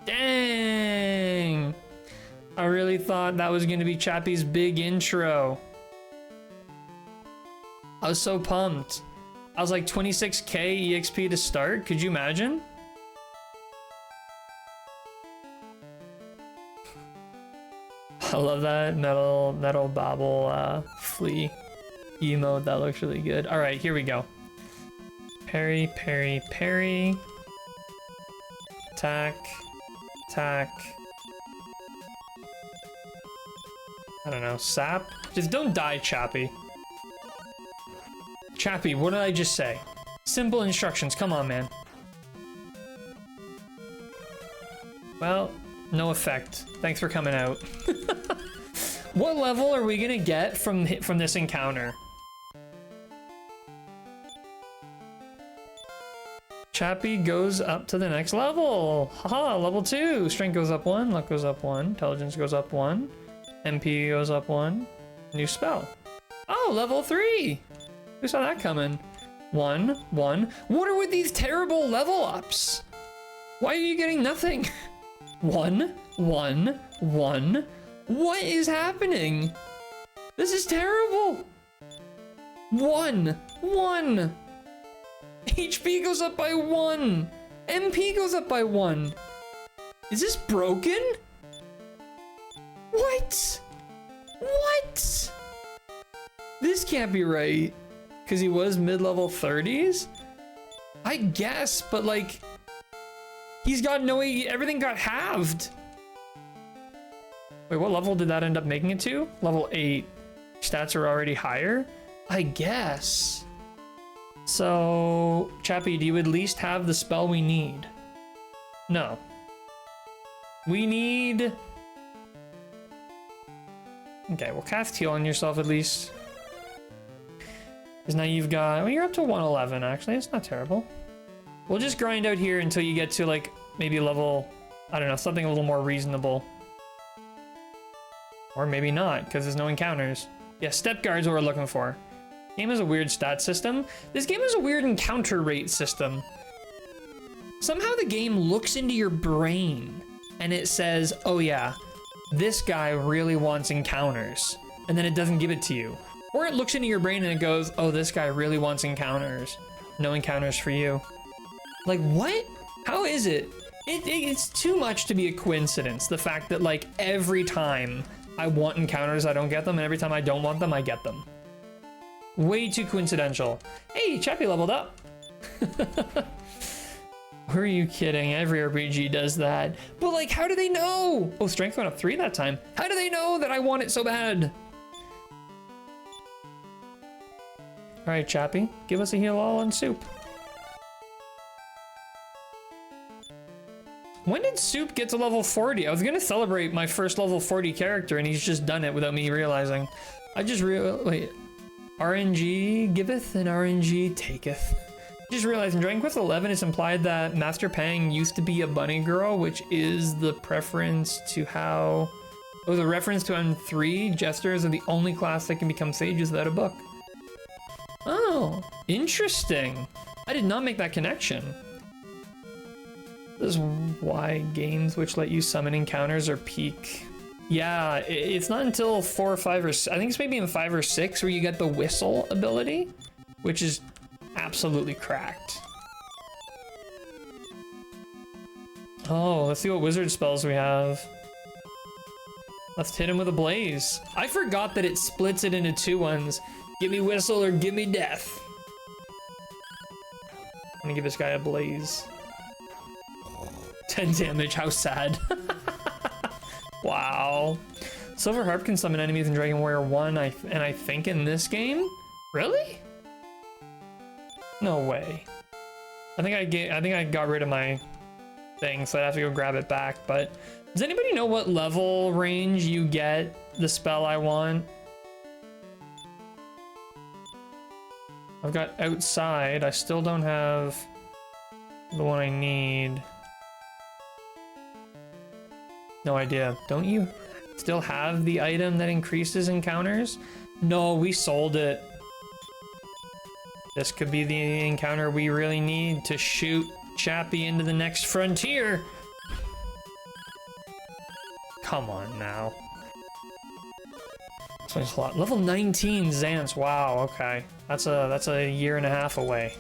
Dang. I really thought that was going to be Chappie's big intro. I was so pumped. I was like 26k EXP to start. Could you imagine? I love that metal bobble flea emote. That looks really good. All right, here we go. Parry. Attack. I don't know, sap? Just don't die, Chappie. Chappie, what did I just say? Simple instructions, come on, man. Well, no effect. Thanks for coming out. What level are we gonna get from this encounter? Chappie goes up to the next level. Haha, level 2. Strength goes up 1, luck goes up 1, intelligence goes up 1, MP goes up 1. New spell. Oh, level 3. Who saw that coming? 1. What are with these terrible level ups? Why are you getting nothing? 1. What is happening? This is terrible. 1. HP goes up by 1. MP goes up by 1. Is this broken? What? This can't be right. Because he was mid-level 30s? I guess, but like... He's got no... Everything got halved. Wait, what level did that end up making it to? Level 8. Stats are already higher? I guess. So... Chappie, do you at least have the spell we need? No. We need... Okay, well, cast heal on yourself at least. Because now you've got... Well, you're up to 111, actually. It's not terrible. We'll just grind out here until you get to, like, maybe level... I don't know, something a little more reasonable. Or maybe not, because there's no encounters. Yeah, step guard's what we're looking for. Game has a weird stat system. This game has a weird encounter rate system. Somehow the game looks into your brain, and it says, oh yeah, this guy really wants encounters, and then it doesn't give it to you. Or it looks into your brain and it goes, oh, this guy really wants encounters. No encounters for you. Like, what? How is it? It's too much to be a coincidence. The fact that, like, every time I want encounters, I don't get them, and every time I don't want them, I get them. Way too coincidental. Hey, Chappie leveled up. Were you kidding? Every RPG does that. But, like, how do they know? Oh, strength went up 3 that time. How do they know that I want it so bad? All right, Chappie, give us a heal all on Soup. When did Soup get to level 40? I was gonna celebrate my first level 40 character, and he's just done it without me realizing. I just wait. RNG giveth and RNG taketh. Just realized in Dragon Quest XI, it's implied that Master Pang used to be a bunny girl, which is the preference to how... Oh, the reference to M3, Jesters are the only class that can become sages without a book. Oh, interesting. I did not make that connection. This is why games which let you summon encounters are peak. Yeah, it's not until 4 or 5 or I think it's maybe in 5 or 6 where you get the whistle ability, which is absolutely cracked. Oh, let's see what wizard spells we have. Let's hit him with a blaze. I forgot that it splits it into 2 ones. Give me whistle or give me death. I'm gonna give this guy a blaze. 10 damage, how sad. Wow. Silver Harp can summon enemies in Dragon Warrior 1, and I think in this game? Really? No way. I think I got rid of my thing, so I'd have to go grab it back, but does anybody know what level range you get the spell I want? I've got outside. I still don't have the one I need. No idea. Don't you still have the item that increases encounters? No, we sold it. This could be the encounter we really need to shoot Chappie into the next frontier. Come on now. This one's a lot. Level 19 Xance. Wow, okay. That's a year and a half away.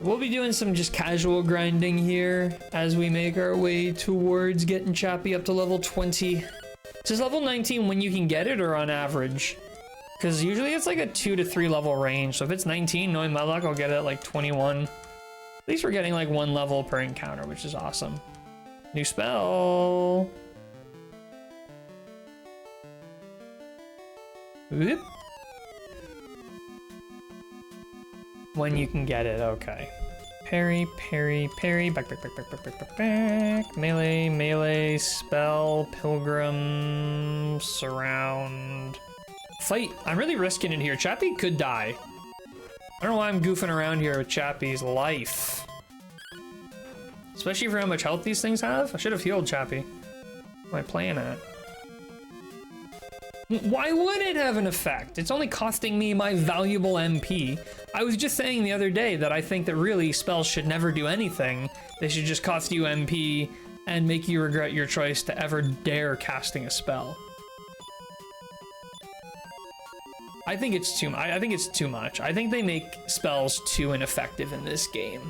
We'll be doing some just casual grinding here as we make our way towards getting Chappie up to level 20. Is level 19 when you can get it or on average? Because usually it's like a 2 to 3 level range. So if it's 19, knowing my luck, I'll get it at like 21. At least we're getting like 1 level per encounter, which is awesome. New spell. Whoop. When you can get it, okay. Parry, parry, parry, back, back, back, back, back, back, back, back. Melee, melee, spell, pilgrim, surround. Fight. I'm really risking it here. Chappie could die. I don't know why I'm goofing around here with Chappie's life. Especially for how much health these things have. I should have healed Chappie. What am I playing at? Why would it have an effect? It's only costing me my valuable MP. I was just saying the other day that I think that really spells should never do anything. They should just cost you MP and make you regret your choice to ever dare casting a spell. I think it's too much. I think it's too much. I think they make spells too ineffective in this game.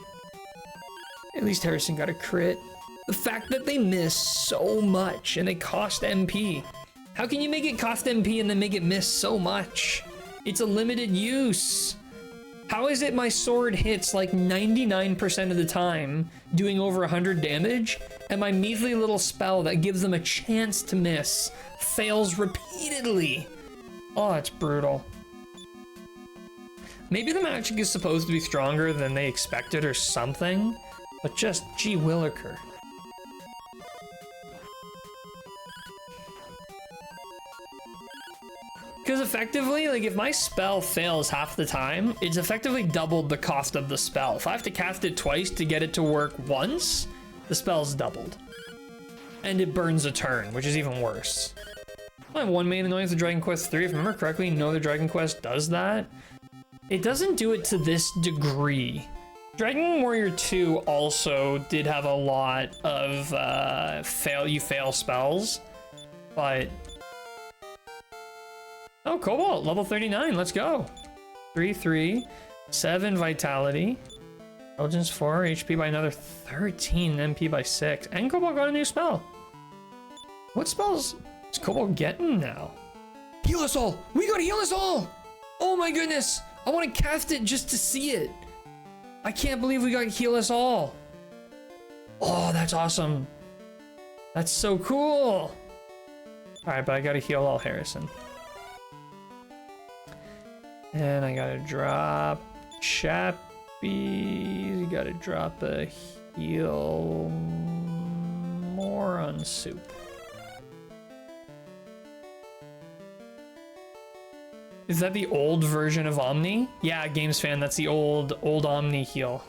At least Harrison got a crit. The fact that they miss so much and they cost MP. How can you make it cost MP and then make it miss so much? It's a limited use. How is it my sword hits like 99% of the time, doing over 100 damage, and my measly little spell that gives them a chance to miss fails repeatedly? Oh, it's brutal. Maybe the magic is supposed to be stronger than they expected or something, but just gee williker. Because effectively, like if my spell fails half the time, it's effectively doubled the cost of the spell. If I have to cast it twice to get it to work once, the spell's doubled. And it burns a turn, which is even worse. I have one main annoyance of Dragon Quest III. If I remember correctly, no other Dragon Quest does that. It doesn't do it to this degree. Dragon Warrior 2 also did have a lot of fail spells, but oh, Cobalt, level 39, let's go. 3, 7 vitality. Intelligence 4, HP by another 13, MP by 6. And Cobalt got a new spell. What spells is Cobalt getting now? Heal us all! We gotta heal us all! Oh my goodness! I wanna cast it just to see it. I can't believe we got heal us all. Oh, that's awesome. That's so cool. Alright, but I gotta heal all Harrison. And I gotta drop Chappie. You gotta drop a heal more on Soup. Is that the old version of Omni? Yeah, Games Fan, that's the old Omni heal.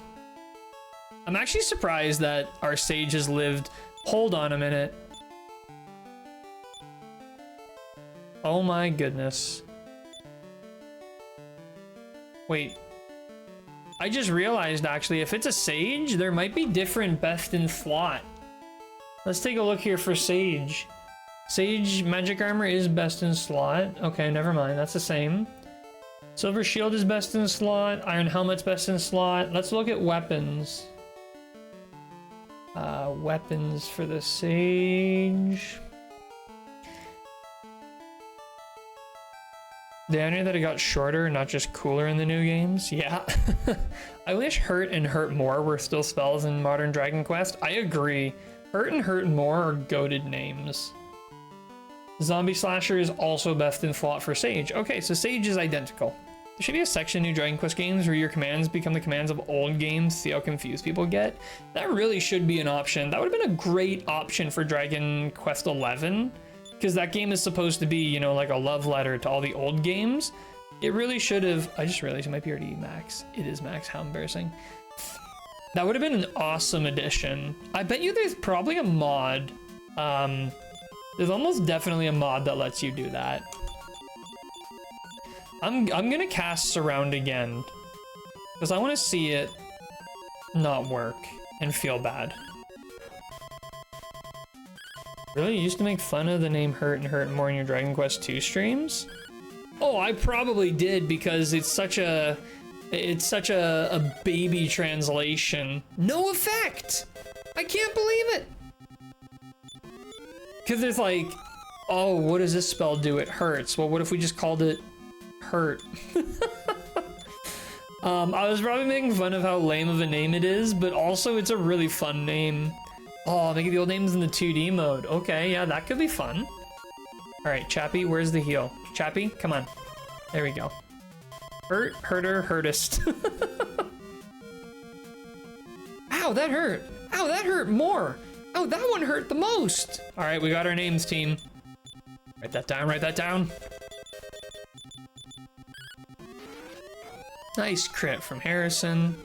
I'm actually surprised that our Sage has lived. Hold on a minute. Oh my goodness. Wait, I just realized, actually, if it's a Sage, there might be different best in slot. Let's take a look here for Sage. Sage Magic Armor is best in slot. Okay, never mind. That's the same. Silver Shield is best in slot. Iron Helmet's best in slot. Let's look at weapons. Weapons for the Sage. The idea that it got shorter, not just cooler in the new games. Yeah. I wish Hurt and Hurt More were still spells in modern Dragon Quest. I agree. Hurt and Hurt More are goated names. Zombie Slasher is also best in slot for Sage. Okay, so Sage is identical. There should be a section in new Dragon Quest games where your commands become the commands of old games. See how confused people get? That really should be an option. That would have been a great option for Dragon Quest 11. Because that game is supposed to be, you know, like a love letter to all the old games. It really should have... I just realized it might be already max. It is max. How embarrassing. That would have been an awesome addition. I bet you there's probably a mod. There's almost definitely a mod that lets you do that. I'm gonna cast Surround again. Because I want to see it not work and feel bad. Really? You used to make fun of the name Hurt and Hurt More in your Dragon Quest 2 streams? Oh, I probably did because it's such a baby translation. No effect! I can't believe it! Because it's like, oh, what does this spell do? It hurts. Well, what if we just called it Hurt? I was probably making fun of how lame of a name it is, but also it's a really fun name. Oh, making the old names in the 2D mode. Okay, yeah, that could be fun. All right, Chappie, where's the heal? Chappie, come on. There we go. Hurt, Hurter, Hurtist. Ow, that hurt. Ow, that hurt more. Oh, that one hurt the most. All right, we got our names, team. Write that down, write that down. Nice crit from Harrison.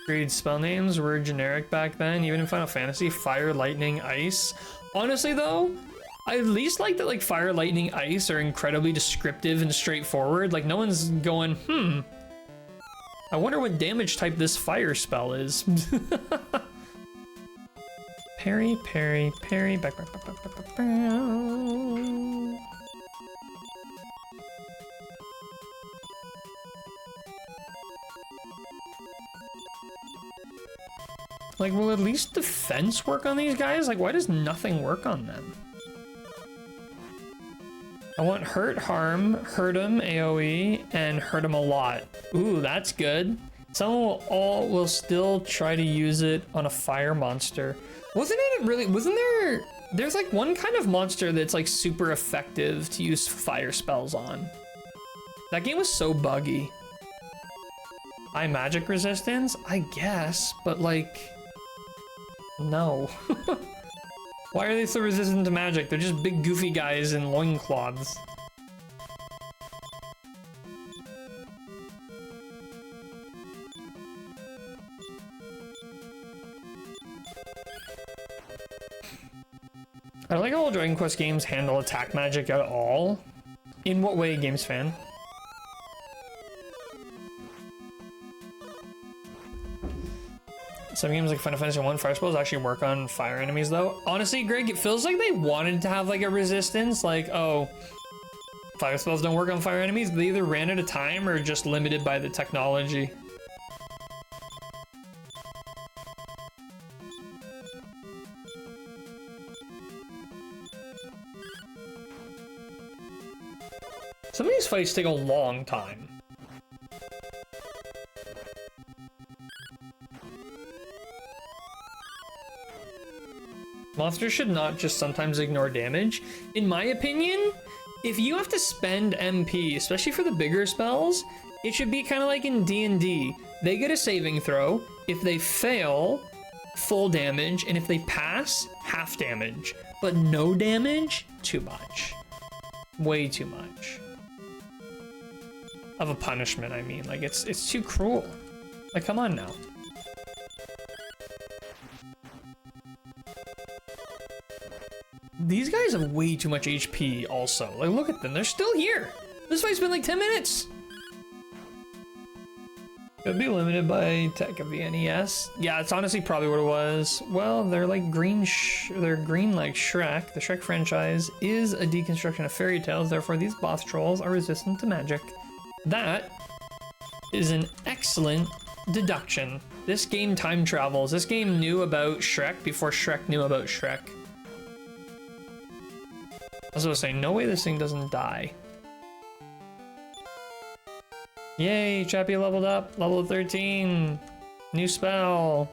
Agreed, spell names were generic back then, even in Final Fantasy. Fire, lightning, ice. Honestly though, I at least like that like fire, lightning, ice are incredibly descriptive and straightforward. Like no one's going, I wonder what damage type this fire spell is. Parry, parry, parry, back. Like, will at least defense work on these guys? Like, why does nothing work on them? I want hurt, harm, hurt him, AoE, and hurt him a lot. Ooh, that's good. Someone will still try to use it on a fire monster. Wasn't there's like one kind of monster that's like super effective to use fire spells on. That game was so buggy. High magic resistance? I guess, but like, no. Why are they so resistant to magic? They're just big goofy guys in loincloths. I don't like how all Dragon Quest games handle attack magic at all. In what way, Games Fan? Some games like Final Fantasy 1 fire spells actually work on fire enemies though. Honestly, Greg, it feels like they wanted to have like a resistance, like, oh, fire spells don't work on fire enemies. They either ran out of time or just limited by the technology. Some of these fights take a long time. Monsters should not just sometimes ignore damage. In my opinion, if you have to spend MP, especially for the bigger spells, it should be kind of like in D&D. They get a saving throw. If they fail, full damage, and if they pass, half damage. But no damage, too much. Way too much. Of a punishment, I mean. Like, it's too cruel. Like, come on now. These guys have way too much HP also. Like, look at them. They're still here. This fight's been like 10 minutes. Could be limited by tech of the NES. Yeah, it's honestly probably what it was. Well, they're like green. They're green like Shrek. The Shrek franchise is a deconstruction of fairy tales. Therefore, these boss trolls are resistant to magic. That is an excellent deduction. This game time travels. This game knew about Shrek before Shrek knew about Shrek. I was gonna say, no way this thing doesn't die. Yay, Chappie leveled up, level 13. New spell.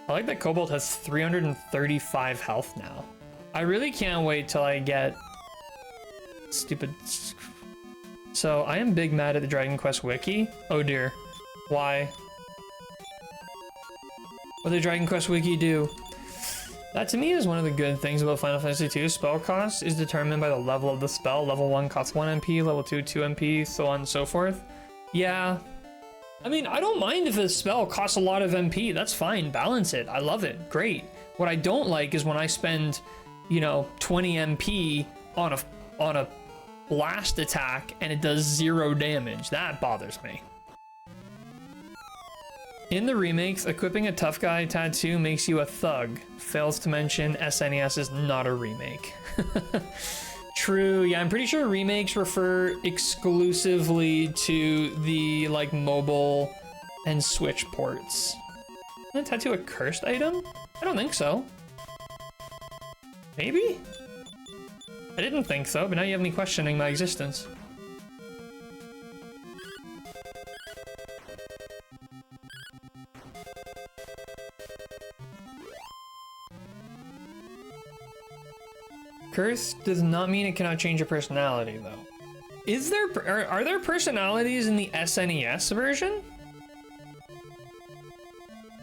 I like that Cobalt has 335 health now. I really can't wait till I get stupid. So I am big mad at the Dragon Quest wiki. Oh dear. Why? What did Dragon Quest wiki do? That to me is one of the good things about Final Fantasy II. Spell cost is determined by the level of the spell. Level 1 costs 1 MP, level 2, 2 MP, so on and so forth. Yeah. I mean, I don't mind if a spell costs a lot of MP. That's fine. Balance it. I love it. Great. What I don't like is when I spend, you know, 20 MP on a blast attack and it does 0 damage. That bothers me. In the remakes, equipping a tough guy tattoo makes you a thug. Fails to mention SNES is not a remake. True, yeah, I'm pretty sure remakes refer exclusively to the like mobile and Switch ports. Can I tattoo a cursed item? I don't think so. Maybe? I didn't think so, but now you have me questioning my existence. Curse does not mean it cannot change your personality, though. Is there are there personalities in the SNES version?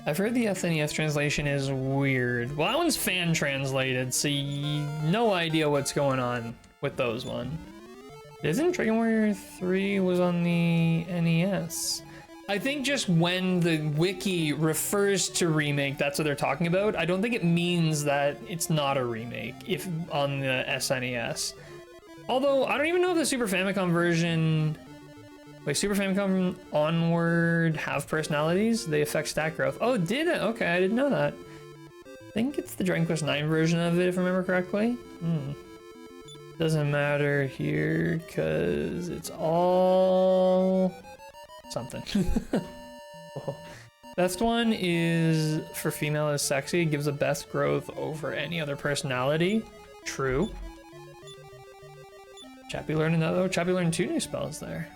I've heard the SNES translation is weird. Well, that one's fan translated, so no idea what's going on with those one. Isn't Dragon Warrior 3 was on the NES? I think just when the wiki refers to remake, that's what they're talking about. I don't think it means that it's not a remake if on the SNES. Although, I don't even know if the Super Famicom version... Wait, Super Famicom onward have personalities? They affect stat growth. Oh, did it? Okay, I didn't know that. I think it's the Dragon Quest 9 version of it, if I remember correctly. Doesn't matter here, because it's all... something. Oh. Best one is for female is sexy. It gives the best growth over any other personality. True. Chappie learned another. Chappie learned 2 new spells there.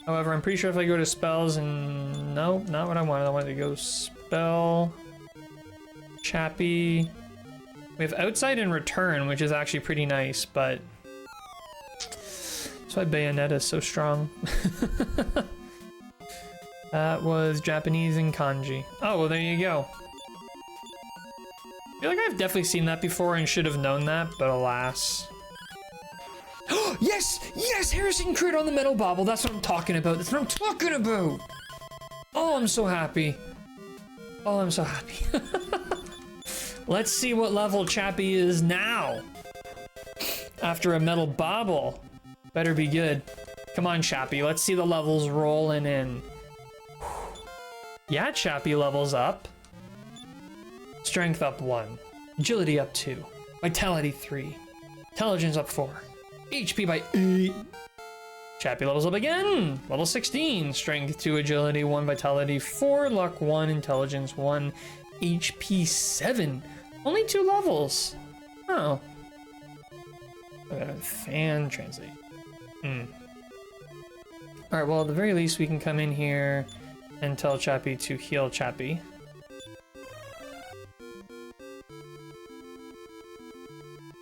However, I'm pretty sure if I go to spells and nope, not what I wanted. I wanted to go spell. Chappie. We have outside and return, which is actually pretty nice, but that's why Bayonetta is so strong. That was Japanese and kanji. Oh, well, there you go. I feel like I've definitely seen that before and should have known that, but alas. Yes! Yes! Harrison crit on the metal bobble. That's what I'm talking about. That's what I'm talking about! Oh, I'm so happy. Oh, I'm so happy. Let's see what level Chappie is now. After a metal bobble. Better be good. Come on, Chappie. Let's see the levels rolling in. Yeah, Chappie levels up. Strength up 1. Agility up 2. Vitality 3. Intelligence up 4. HP by 8. Chappie levels up again. Level 16. Strength 2, Agility 1, Vitality 4, Luck 1, Intelligence 1, HP 7. Only 2 levels. Oh. Fan translate. Alright, well, at the very least, we can come in here and tell Chappie to heal Chappie.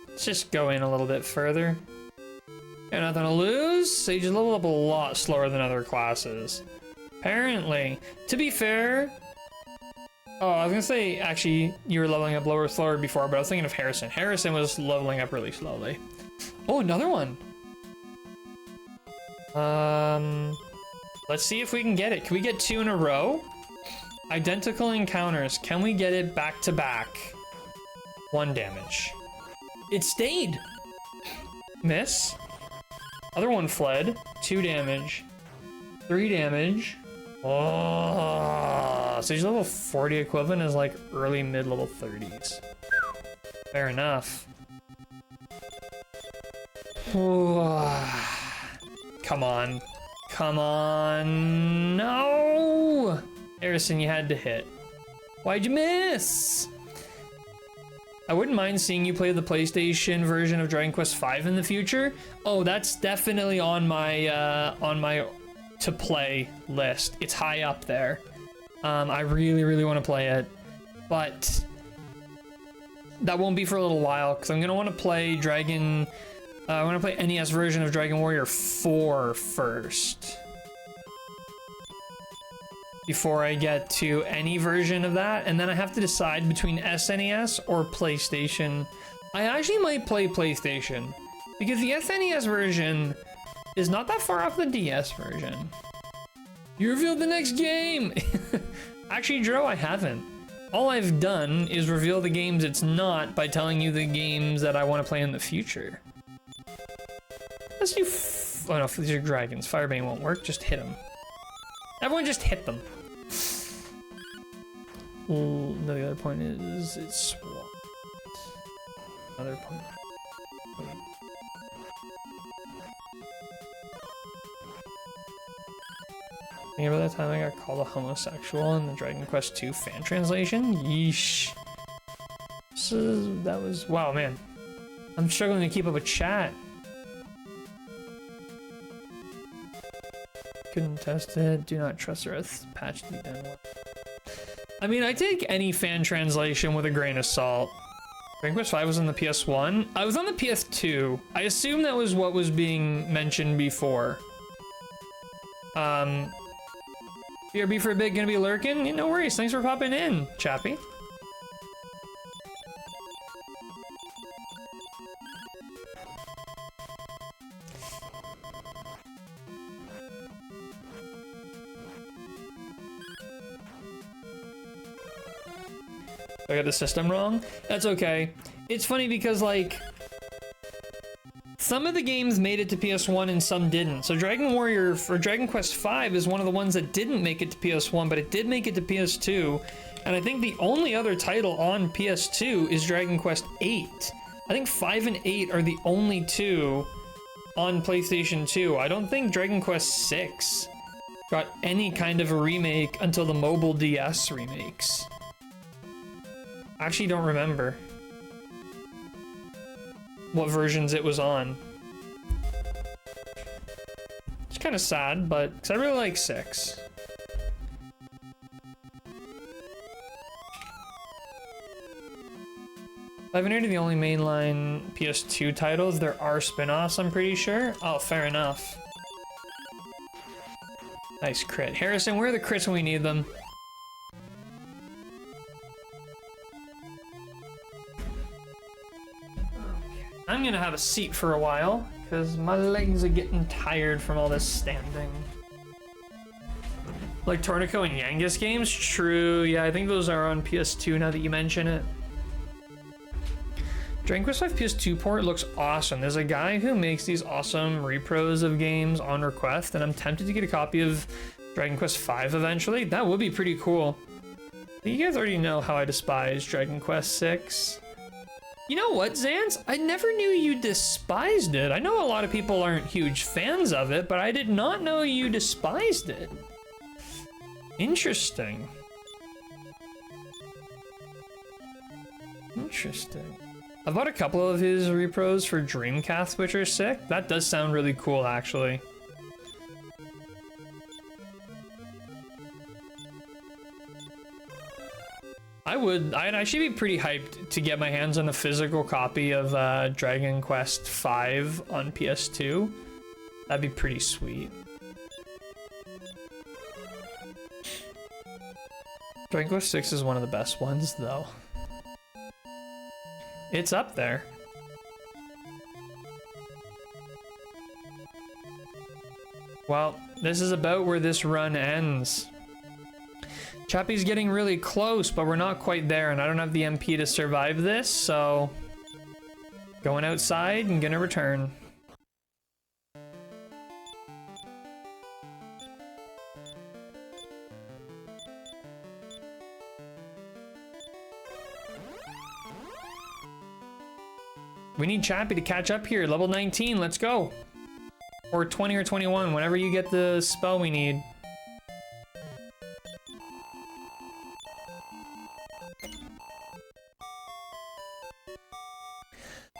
Let's just go in a little bit further. Got nothing to lose. Sage is leveled up a lot slower than other classes. Apparently. To be fair... Oh, I was gonna say, actually, you were leveling up slower before, but I was thinking of Harrison. Harrison was leveling up really slowly. Oh, another one! Let's see if we can get it. Can we get 2 in a row? Identical encounters. Can we get it back to back? 1 damage. It stayed. Miss. Other one fled. 2 damage. 3 damage. Oh, so he's level 40 equivalent is like early mid-level 30s. Fair enough. Come on. Come on. No! Harrison, you had to hit. Why'd you miss? I wouldn't mind seeing you play the PlayStation version of Dragon Quest V in the future. Oh, that's definitely on my to play list. It's high up there. I really, really want to play it, but that won't be for a little while because I'm gonna want to play I want to play NES version of Dragon Warrior 4 first before I get to any version of that, and then I have to decide between SNES or PlayStation. I actually might play PlayStation because the SNES version is not that far off the DS version. You revealed the next game! Actually, Dro, I haven't. All I've done is reveal the games it's not by telling you the games that I want to play in the future. Let's do oh no, these are dragons. Firebane won't work, just hit them. Everyone just hit them. Well, no, the other point is it's swamped. Other point. Wait. Remember that time I got called a homosexual in the Dragon Quest II fan translation? Yeesh. So that was, wow, man. I'm struggling to keep up with chat. Couldn't test it. Do not trust Earth. Patch to be done with. I mean, I take any fan translation with a grain of salt. Dragon Quest V was on the PS1. I was on the PS2. I assume that was what was being mentioned before. BRB for a bit, gonna be lurking? Yeah, no worries. Thanks for popping in, Chappie. I got the system wrong. That's okay. It's funny because, like, some of the games made it to PS1 and some didn't. So Dragon Warrior for Dragon Quest V is one of the ones that didn't make it to PS1, but it did make it to PS2. And I think the only other title on PS2 is Dragon Quest VIII. I think 5 and 8 are the only two on PlayStation 2. I don't think Dragon Quest VI got any kind of a remake until the mobile DS remakes. I actually don't remember what versions it was on. It's kind of sad, but because I really like 6. I've been here to the only mainline PS2 titles. There are spin-offs, I'm pretty sure. Oh, fair enough. Nice crit. Harrison, where are the crits when we need them? I'm gonna have a seat for a while, because my legs are getting tired from all this standing. Like Tornico and Yangus games? True, yeah, I think those are on PS2 now that you mention it. Dragon Quest V PS2 port looks awesome. There's a guy who makes these awesome repros of games on request, and I'm tempted to get a copy of Dragon Quest V eventually. That would be pretty cool. You guys already know how I despise Dragon Quest VI. You know what, Zans? I never knew you despised it. I know a lot of people aren't huge fans of it, but I did not know you despised it. Interesting. Interesting. I bought a couple of his repros for Dreamcast, which are sick. That does sound really cool, actually. I'd actually be pretty hyped to get my hands on a physical copy of Dragon Quest V on PS2. That'd be pretty sweet. Dragon Quest VI is one of the best ones, though. It's up there. Well, this is about where this run ends. Chappie's getting really close, but we're not quite there, and I don't have the MP to survive this, so... Going outside and gonna return. We need Chappie to catch up here. Level 19, let's go. Or 20 or 21, whenever you get the spell we need.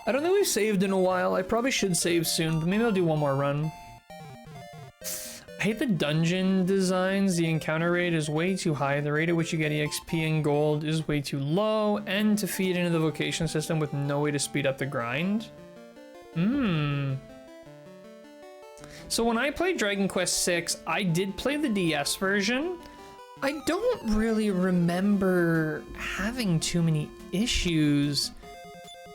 I don't think we've saved in a while. I probably should save soon, but maybe I'll do one more run. I hate the dungeon designs. The encounter rate is way too high. The rate at which you get EXP and gold is way too low. And to feed into the vocation system with no way to speed up the grind. So when I played Dragon Quest VI, I did play the DS version. I don't really remember having too many issues.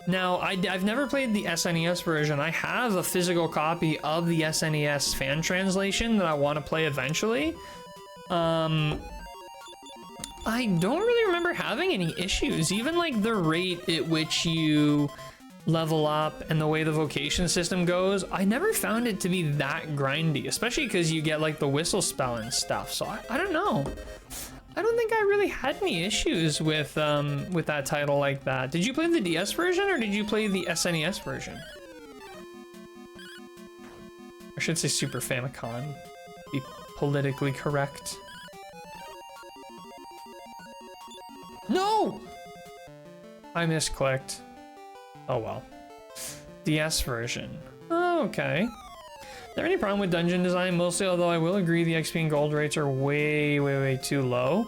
Now, I've never played the SNES version. I have a physical copy of the SNES fan translation that I want to play eventually. I don't really remember having any issues. Even like the rate at which you level up and the way the vocation system goes, I never found it to be that grindy, especially because you get like the whistle spell and stuff. So I don't know. I don't think I really had any issues with that title like that. Did you play the DS version or did you play the SNES version? I should say Super Famicom. Be politically correct. No! I misclicked. Oh well. DS version. Oh, okay. Is there any problem with dungeon design? Mostly, although I will agree the XP and gold rates are way too low.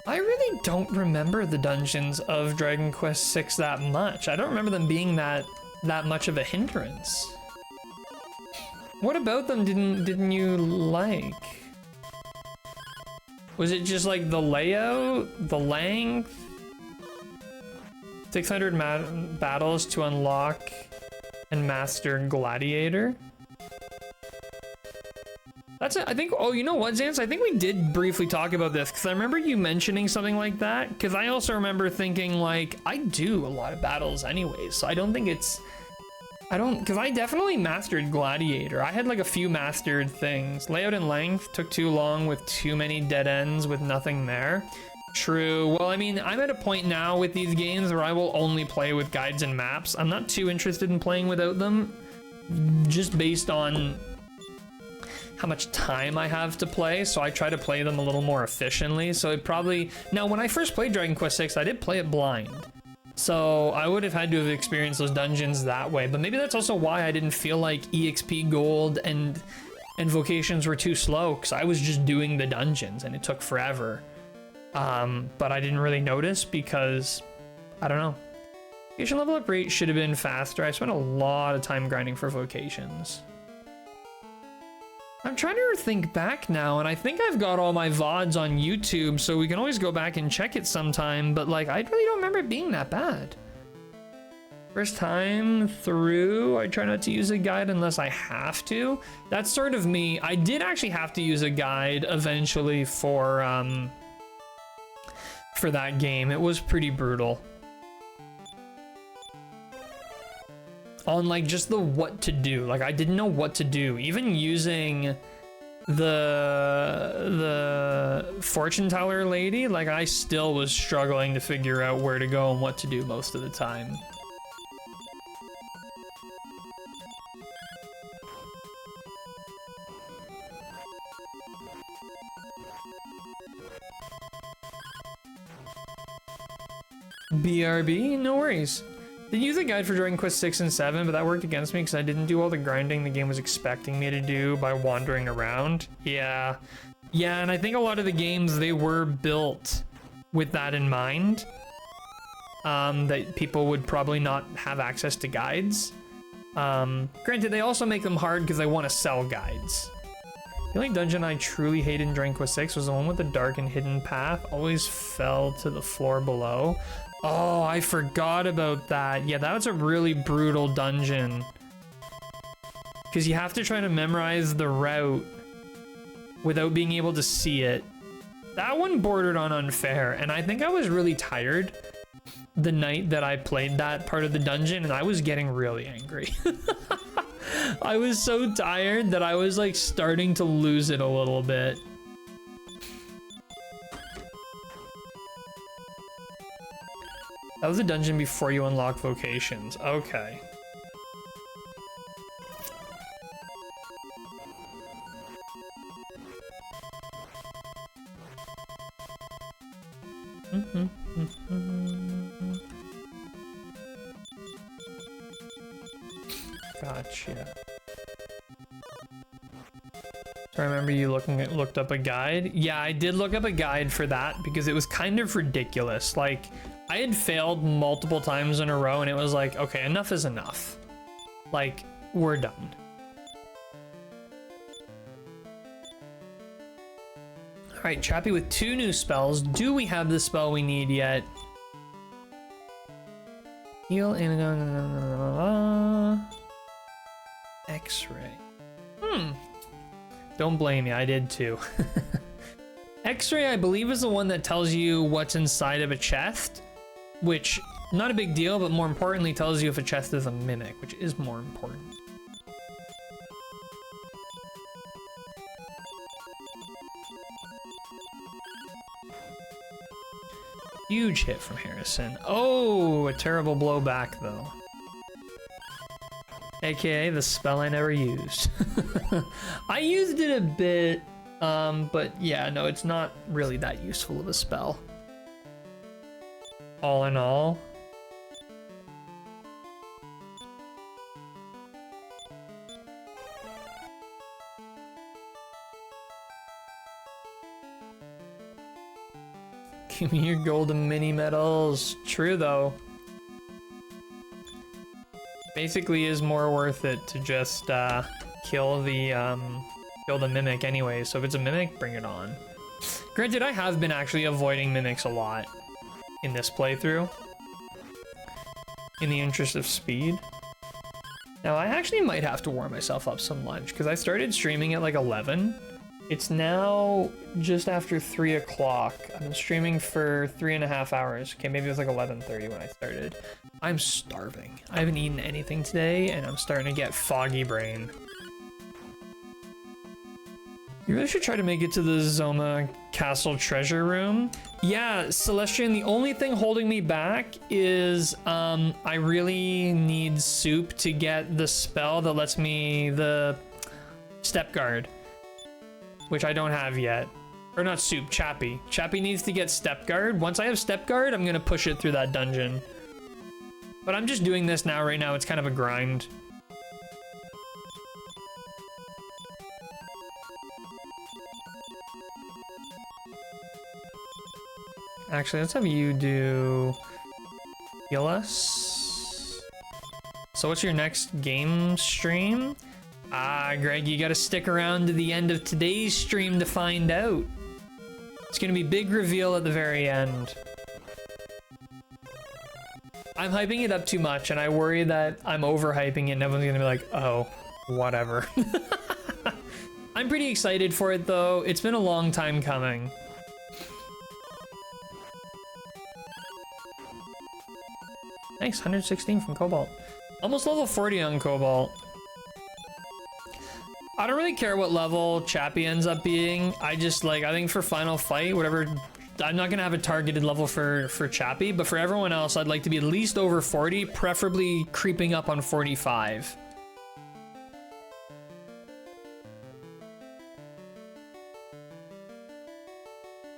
I really don't remember the dungeons of Dragon Quest VI that much. I don't remember them being that much of a hindrance. What about them didn't you like? Was it just like the layout, the length? 600 battles to unlock and master Gladiator. That's it. I think, oh, you know what, Zance? I think we did briefly talk about this because I remember you mentioning something like that. Because I also remember thinking, like, I do a lot of battles anyways, so I don't think it's, because I definitely mastered Gladiator. I had like a few mastered things. Layout and length took too long with too many dead ends with nothing there. True. Well, I mean, I'm at a point now with these games where I will only play with guides and maps. I'm not too interested in playing without them, just based on how much time I have to play, so I try to play them a little more efficiently. So it probably... Now, when I first played Dragon Quest VI, I did play it blind. So I would have had to have experienced those dungeons that way. But maybe that's also why I didn't feel like EXP Gold and vocations were too slow, because I was just doing the dungeons and it took forever. But I didn't really notice because, I don't know. Vocation level up rate should have been faster. I spent a lot of time grinding for vocations. I'm trying to think back now, and I think I've got all my VODs on YouTube, so we can always go back and check it sometime, but like, I really don't remember it being that bad. First time through, I try not to use a guide unless I have to. That's sort of me. I did actually have to use a guide eventually for that game. It was pretty brutal. On like just the what to do. Like I didn't know what to do. Even using the fortune teller lady, like I still was struggling to figure out where to go and what to do most of the time. BRB, no worries. Did use a guide for Dragon Quest 6 and 7, but that worked against me because I didn't do all the grinding the game was expecting me to do by wandering around. Yeah, and I think a lot of the games, they were built with that in mind. That people would probably not have access to guides. Granted, they also make them hard because they want to sell guides. The only dungeon I truly hated in Dragon Quest 6 was the one with the dark and hidden path. Always fell to the floor below. Oh, I forgot about that. Yeah, that was a really brutal dungeon. Because you have to try to memorize the route without being able to see it. That one bordered on unfair, and I think I was really tired the night that I played that part of the dungeon, and I was getting really angry. I was so tired that I was like starting to lose it a little bit. That was a dungeon before you unlock vocations. Okay. Gotcha. So I remember you looked up a guide. Yeah, I did look up a guide for that because it was kind of ridiculous. Like, I had failed multiple times in a row and it was like, okay, enough is enough. Like, we're done. All right, Chappie with 2 new spells. Do we have the spell we need yet? Heal and X-ray. Don't blame me, I did too. X-ray, I believe, is the one that tells you what's inside of a chest, which, not a big deal, but more importantly tells you if a chest is a mimic, which is more important. Huge hit from Harrison. Oh, a terrible blowback though. AKA the spell I never used. I used it a bit, but yeah, no, it's not really that useful of a spell. All in all. Give me your golden mini medals. True though. Basically is more worth it to just kill the mimic anyway. So if it's a mimic, bring it on. Granted, I have been actually avoiding mimics a lot in this playthrough in the interest of speed. Now I actually might have to warm myself up some lunch because I started streaming at like 11. It's now just after 3 o'clock. I've been streaming for 3.5 hours. Okay, maybe it was like 11:30 when I started. I'm starving. I haven't eaten anything today, and I'm starting to get foggy brain. You really should try to make it to the Zoma Castle treasure room. Yeah, Celestian, the only thing holding me back is I really need Soup to get the spell that lets me the Step Guard, which I don't have yet. Or not Soup, Chappie. Chappie needs to get Step Guard. Once I have Step Guard, I'm gonna push it through that dungeon. But I'm just doing this now, right now. It's kind of a grind. Actually, let's have you do heal us. So what's your next game stream? Ah, Greg, you gotta stick around to the end of today's stream to find out. It's gonna be big reveal at the very end. I'm hyping it up too much, and I worry that I'm overhyping it and everyone's gonna be like, oh, whatever. I'm pretty excited for it, though. It's been a long time coming. Nice, 116 from Cobalt. Almost level 40 on Cobalt. I don't really care what level Chappie ends up being. I just, like, I think for Final Fight, whatever... I'm not gonna have a targeted level for Chappie, but for everyone else, I'd like to be at least over 40, preferably creeping up on 45.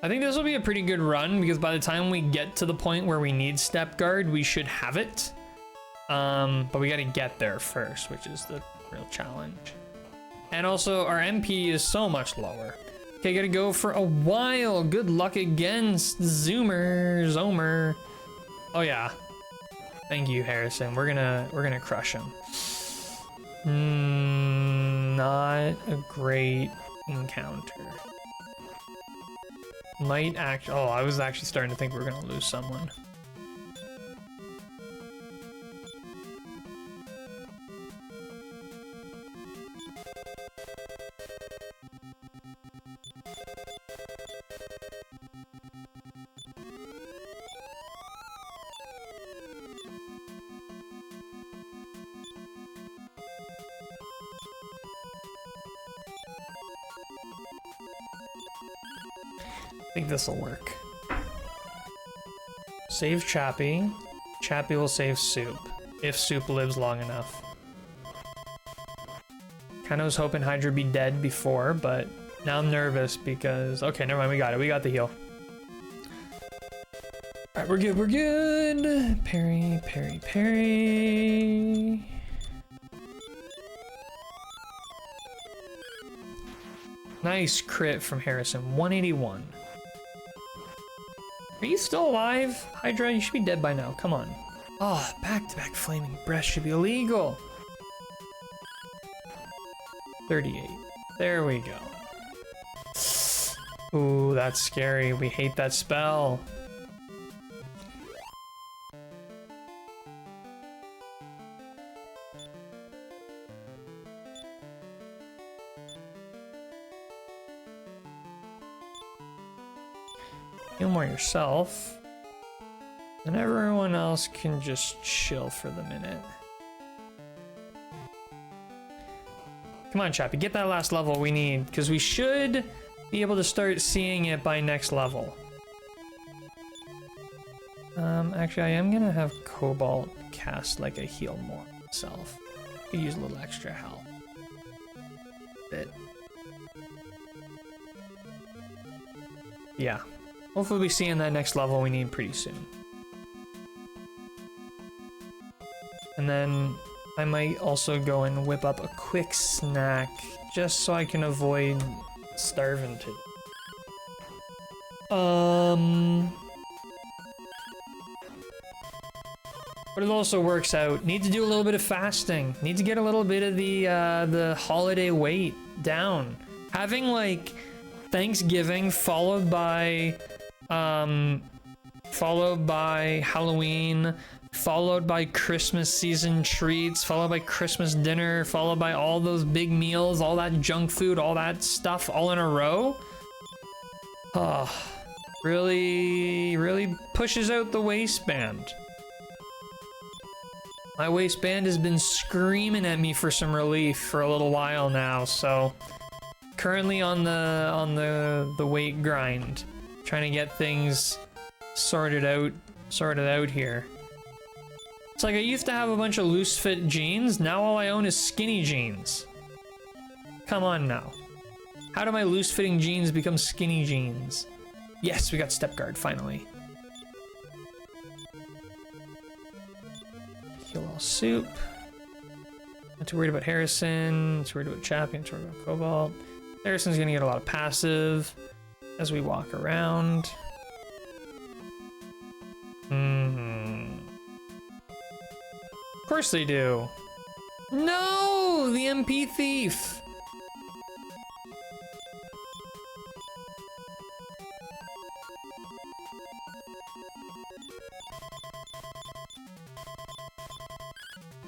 I think this will be a pretty good run, because by the time we get to the point where we need Step Guard, we should have it. But we gotta get there first, which is the real challenge. And also, our MP is so much lower. Okay, gotta go for a while. Good luck against Zomer. Oh yeah. Thank you, Harrison. We're gonna crush him. Not a great encounter. Might act. Oh, I was actually starting to think we were gonna lose someone. I think this will work. Save Chappie. Chappie will save Soup, if Soup lives long enough. Kinda was hoping Hydra be dead before, but now I'm nervous because... Okay, never mind, we got it. We got the heal. Alright, we're good, we're good. Parry, parry, parry. Nice crit from Harrison, 181. Are you still alive, Hydra? You should be dead by now, come on. Oh, back-to-back flaming breath should be illegal. 38, there we go. Ooh, that's scary, we hate that spell. Heal more yourself. And everyone else can just chill for the minute. Come on, Chappie, get that last level we need, because we should be able to start seeing it by next level. Actually, I am gonna have Cobalt cast like a heal more himself. Could use a little extra health. Bit. Yeah. Hopefully we'll be seeing that next level we need pretty soon. And then I might also go and whip up a quick snack just so I can avoid starving to. But it also works out. Need to do a little bit of fasting. Need to get a little bit of the holiday weight down. Having like Thanksgiving followed by Halloween, followed by Christmas season treats, followed by Christmas dinner, followed by all those big meals, all that junk food, all that stuff all in a row. Oh, really pushes out the waistband. My waistband has been screaming at me for some relief for a little while now, so currently on the weight grind, trying to get things sorted out here. It's like I used to have a bunch of loose fit jeans, now all I own is skinny jeans. Come on now. How do my loose fitting jeans become skinny jeans? Yes, we got step guard finally. Heal all Soup. Not too worried about Harrison, not too worried about Chappie, not too worried about Cobalt. Harrison's gonna get a lot of passive as we walk around. Of course they do. No, the MP thief.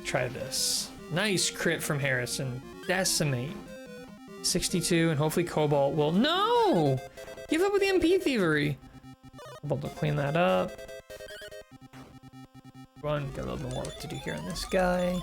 Try this. Nice crit from Harrison. Decimate. 62, and hopefully Cobalt will... No! Give up with the MP thievery. Cobalt will clean that up. Got a little bit more work to do here on this guy.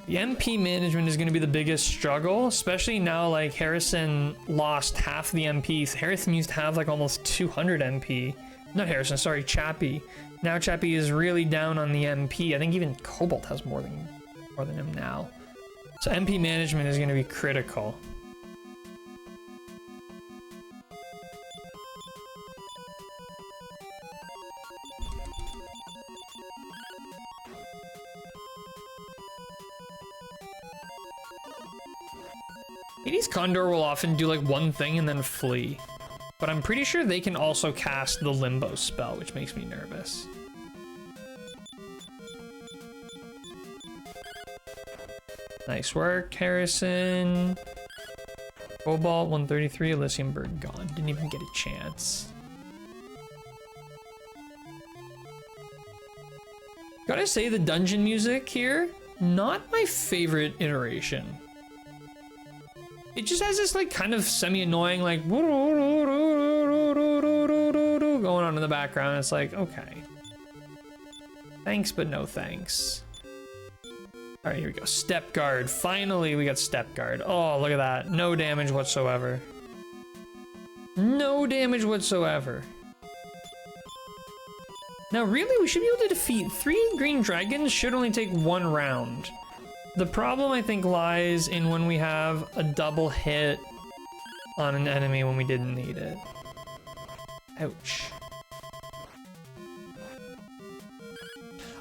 The MP management is going to be the biggest struggle, especially now like Harrison lost half the MP. Harrison used to have like almost 200 MP. Not Harrison, sorry, Chappie. Now Chappie is really down on the MP. I think even Cobalt has more than him now. So MP management is going to be critical. Hades Condor will often do like one thing and then flee. But I'm pretty sure they can also cast the Limbo spell, which makes me nervous. Nice work, Harrison. Cobalt 133, Elysium Bird gone. Didn't even get a chance. Gotta say, the dungeon music here, not my favorite iteration. It just has this like kind of semi-annoying like going on in the background. It's like, okay. Thanks, but no thanks. All right, here we go. Step guard. Finally, we got step guard. Oh, look at that. No damage whatsoever. No damage whatsoever. Now really, we should be able to defeat 3 green dragons should only take 1 round. The problem I think lies in when we have a double hit on an enemy when we didn't need it. Ouch.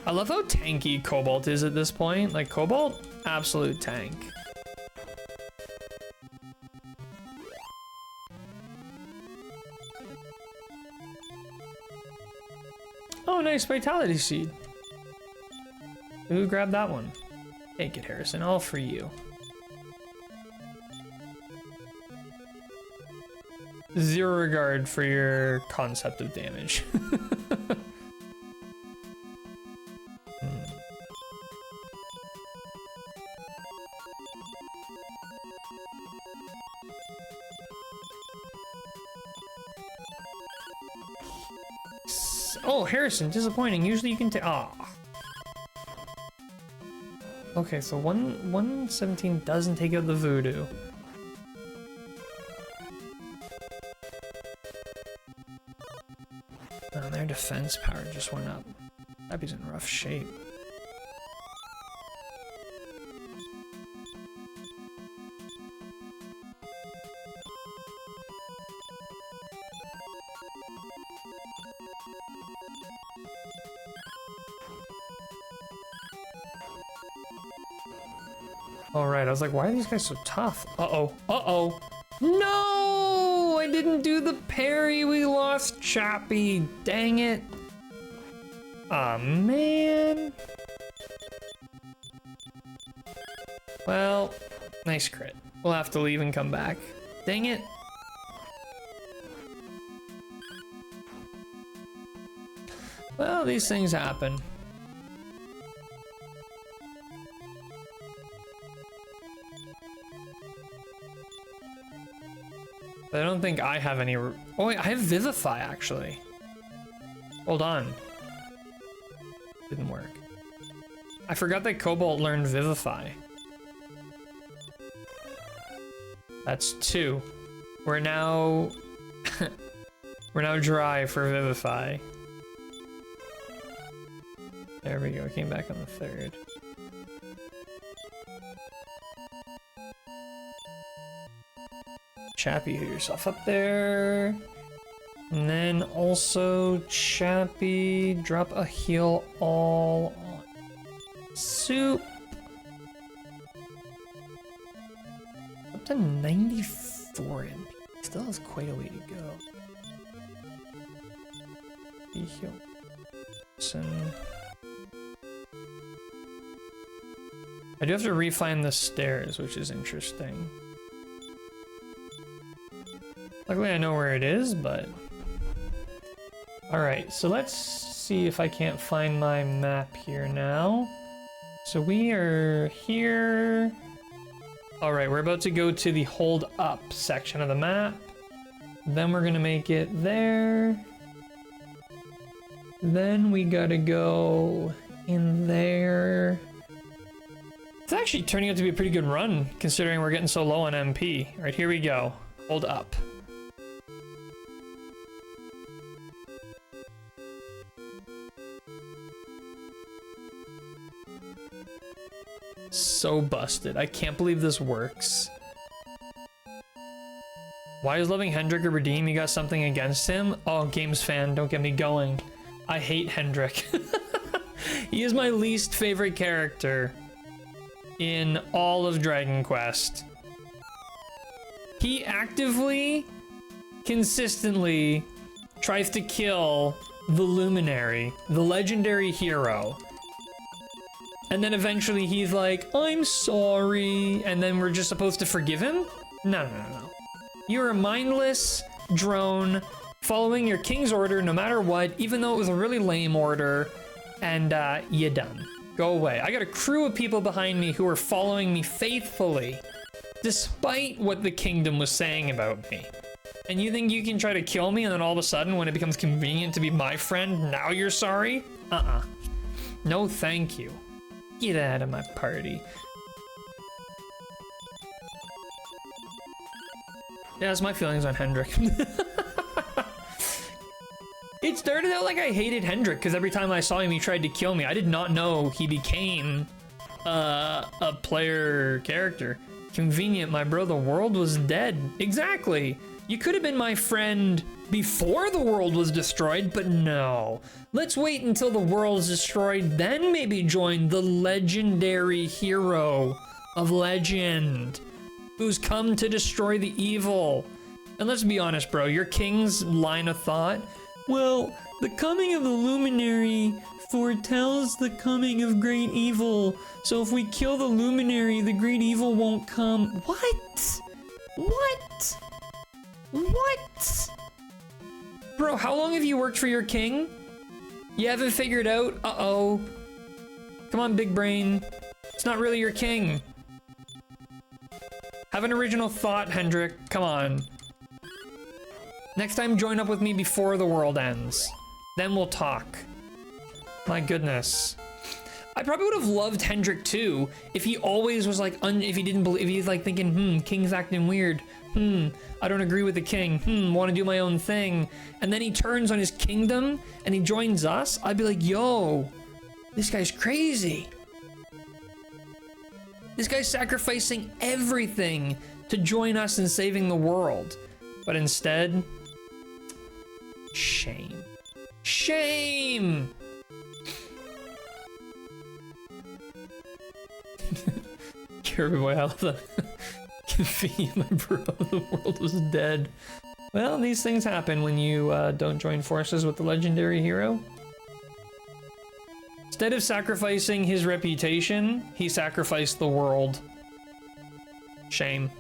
I love how tanky Cobalt is at this point. Like, Cobalt, absolute tank. Oh, nice Vitality Seed. Who grabbed that one? Take it, Harrison, all for you. Zero regard for your concept of damage. Oh, Harrison, disappointing. Usually you can take. Ah. Okay, so 117 doesn't take out the voodoo. Oh, their defense power just went up. Abby's in rough shape. Alright, I was like, why are these guys so tough? Uh-oh. Uh-oh. No! I didn't do the parry. We lost Chappie. Dang it. Aw, man. Well, nice crit. We'll have to leave and come back. Dang it. Well, these things happen. But I don't think I have any. Oh wait, I have Vivify actually. Hold on. Didn't work. I forgot that Cobalt learned Vivify. That's 2. We're now we're now dry for Vivify. There we go. Came back on the 3rd. Chappie, heal yourself up there. And then also, Chappie, drop a heal all on Soup. Up to 94 MP. Still has quite a way to go. He heal. I do have to refine the stairs, which is interesting. Luckily I know where it is, but... Alright, so let's see if I can't find my map here now. So we are here... Alright, we're about to go to the hold up section of the map. Then we're gonna make it there. Then we gotta go in there. It's actually turning out to be a pretty good run, considering we're getting so low on MP. Alright, here we go. Hold up. So busted. I can't believe this works. Why is loving Hendrik a redeem? You got something against him? Oh, games fan, don't get me going. I hate Hendrik. He is my least favorite character in all of Dragon Quest. He actively, consistently tries to kill the Luminary, the legendary hero. And then eventually he's like, I'm sorry. And then we're just supposed to forgive him? No, no, no, no. You're a mindless drone following your king's order no matter what, even though it was a really lame order. And you're done. Go away. I got a crew of people behind me who are following me faithfully, despite what the kingdom was saying about me. And you think you can try to kill me and then all of a sudden when it becomes convenient to be my friend, now you're sorry? Uh-uh. No thank you. Get out of my party. Yeah, that's my feelings on Hendrik. It started out like I hated Hendrik because every time I saw him, he tried to kill me. I did not know he became a player character. Convenient, my bro. The world was dead. Exactly. You could have been my friend before the world was destroyed, but no. Let's wait until the world's destroyed, then maybe join the legendary hero of legend who's come to destroy the evil. And let's be honest, bro, your king's line of thought, well, the coming of the luminary foretells the coming of great evil. So if we kill the luminary, the great evil won't come. What? What? What? Bro, how long have you worked for your king? You haven't figured out? Uh-oh. Come on, big brain. It's not really your king. Have an original thought, Hendrik. Come on. Next time, join up with me before the world ends. Then we'll talk. My goodness. I probably would have loved Hendrik too if he always was like, if he didn't believe, if he's like thinking, king's acting weird. I don't agree with the king. Want to do my own thing. And then he turns on his kingdom and he joins us. I'd be like, yo, this guy's crazy. This guy's sacrificing everything to join us in saving the world. But instead, shame. Shame! Kirby boy, I love that. Convenient, my bro, the world was dead. Well, these things happen when you don't join forces with the legendary hero. Instead of sacrificing his reputation, he sacrificed the world. Shame.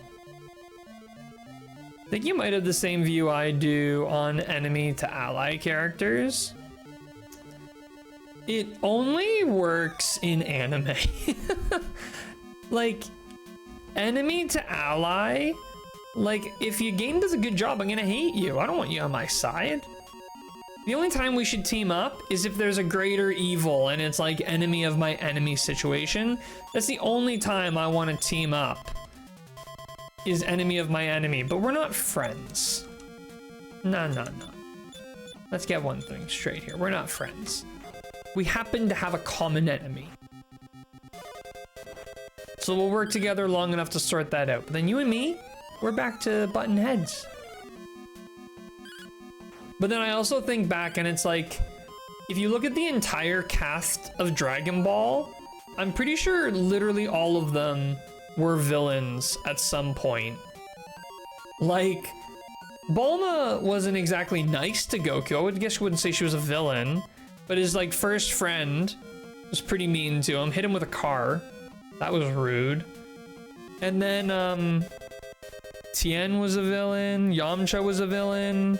I think you might have the same view I do on enemy to ally characters. It only works in anime. Like, enemy to ally, like, if your game does a good job, I'm gonna hate you. I don't want you on my side. The only time we should team up is if there's a greater evil and it's like enemy of my enemy situation. That's the only time I want to team up, is enemy of my enemy, but we're not friends. No. Let's get one thing straight here. We're not friends. We happen to have a common enemy. So we'll work together long enough to sort that out. But then you and me, we're back to button heads. But then I also think back and it's like, if you look at the entire cast of Dragon Ball, I'm pretty sure literally all of them were villains at some point. Like, Bulma wasn't exactly nice to Goku. I guess you wouldn't say she was a villain, but his like first friend was pretty mean to him, hit him with a car. That was rude. And then Tien was a villain, Yamcha was a villain.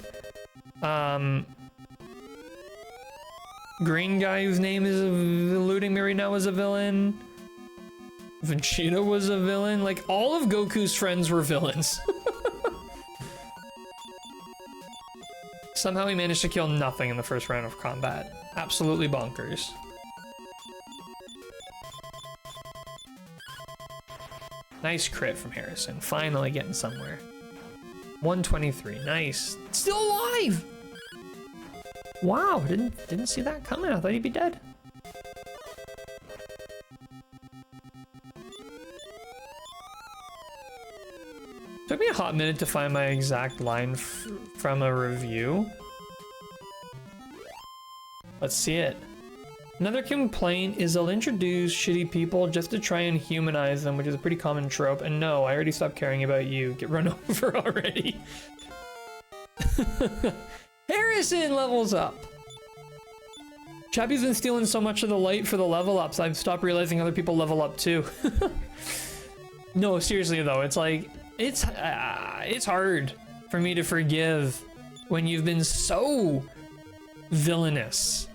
Green guy whose name is eluding me right now was a villain. Vegeta was a villain. Like, all of Goku's friends were villains. Somehow he managed to kill nothing in the first round of combat. Absolutely bonkers. Nice crit from Harrison. Finally getting somewhere. 123. Nice. Still alive! Wow, didn't see that coming. I thought he'd be dead. Took me a hot minute to find my exact line from a review. Let's see it. Another complaint is they'll introduce shitty people just to try and humanize them, which is a pretty common trope. And no, I already stopped caring about you. Get run over already. Harrison levels up. Chappie's been stealing so much of the light for the level ups, I've stopped realizing other people level up too. No, seriously though, it's like, it's hard for me to forgive when you've been so villainous.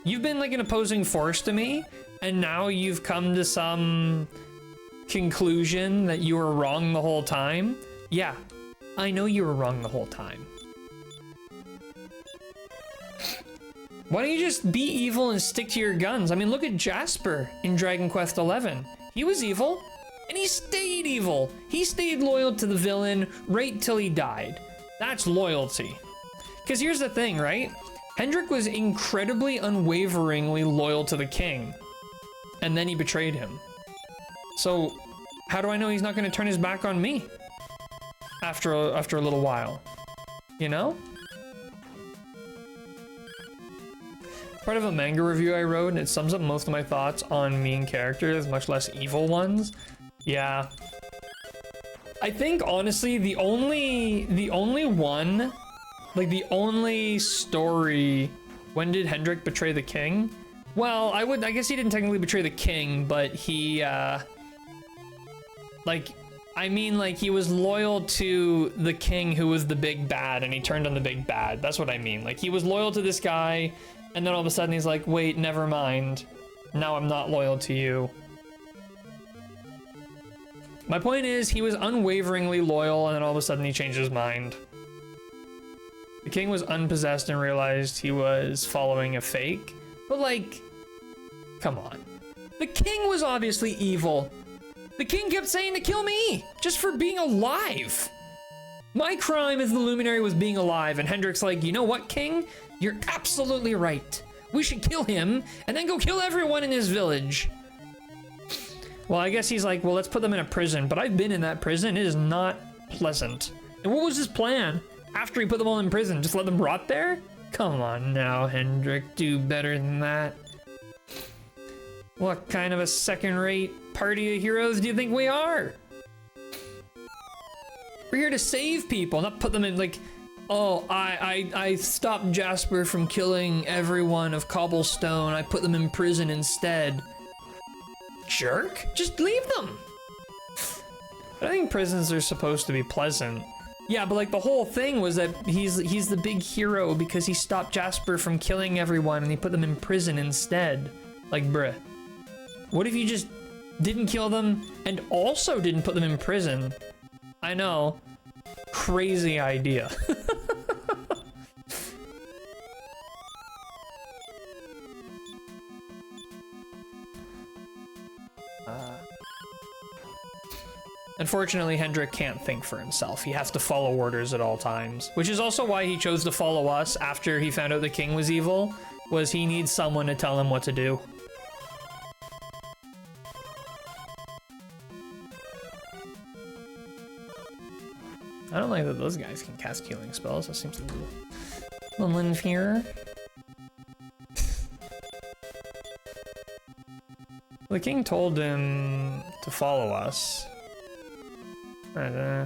You've been like an opposing force to me, and now you've come to some conclusion that you were wrong the whole time. Yeah, I know you were wrong the whole time. Why don't you just be evil and stick to your guns? I mean, look at Jasper in Dragon Quest XI. He was evil. And he stayed evil. He stayed loyal to the villain right till he died. That's loyalty. Because here's the thing, right? Hendrik was incredibly unwaveringly loyal to the king. And then he betrayed him. So how do I know he's not going to turn his back on me after a little while? You know? Part of a manga review I wrote, and it sums up most of my thoughts on mean characters, much less evil ones. Yeah. I think honestly the only one, like the only story, when did Hendrik betray the king? Well, I guess he didn't technically betray the king, but he like he was loyal to the king who was the big bad, and he turned on the big bad. That's what I mean. Like he was loyal to this guy, and then all of a sudden he's like, wait, never mind. Now I'm not loyal to you. My point is, he was unwaveringly loyal, and then all of a sudden he changed his mind. The king was unpossessed and realized he was following a fake. But like, come on. The king was obviously evil. The king kept saying to kill me, just for being alive. My crime as the luminary was being alive, and Hendrik's like, you know what, king? You're absolutely right. We should kill him, and then go kill everyone in his village. Well, I guess he's like, well, let's put them in a prison, but I've been in that prison. It is not pleasant. And what was his plan after he put them all in prison? Just let them rot there? Come on now, Hendrik, do better than that. What kind of a second-rate party of heroes do you think we are? We're here to save people, not put them in, like, oh, I stopped Jasper from killing everyone of Cobblestone. I put them in prison instead. Jerk, just leave them. But I think prisons are supposed to be pleasant. Yeah, but like the whole thing was that he's the big hero because he stopped Jasper from killing everyone and he put them in prison instead. Like, bruh. What if you just didn't kill them and also didn't put them in prison? I know. Crazy idea. Unfortunately, Hendrik can't think for himself. He has to follow orders at all times, which is also why he chose to follow us after he found out the king was evil, was he needs someone to tell him what to do. I don't like that those guys can cast healing spells. That seems a little unfair. The king told him to follow us.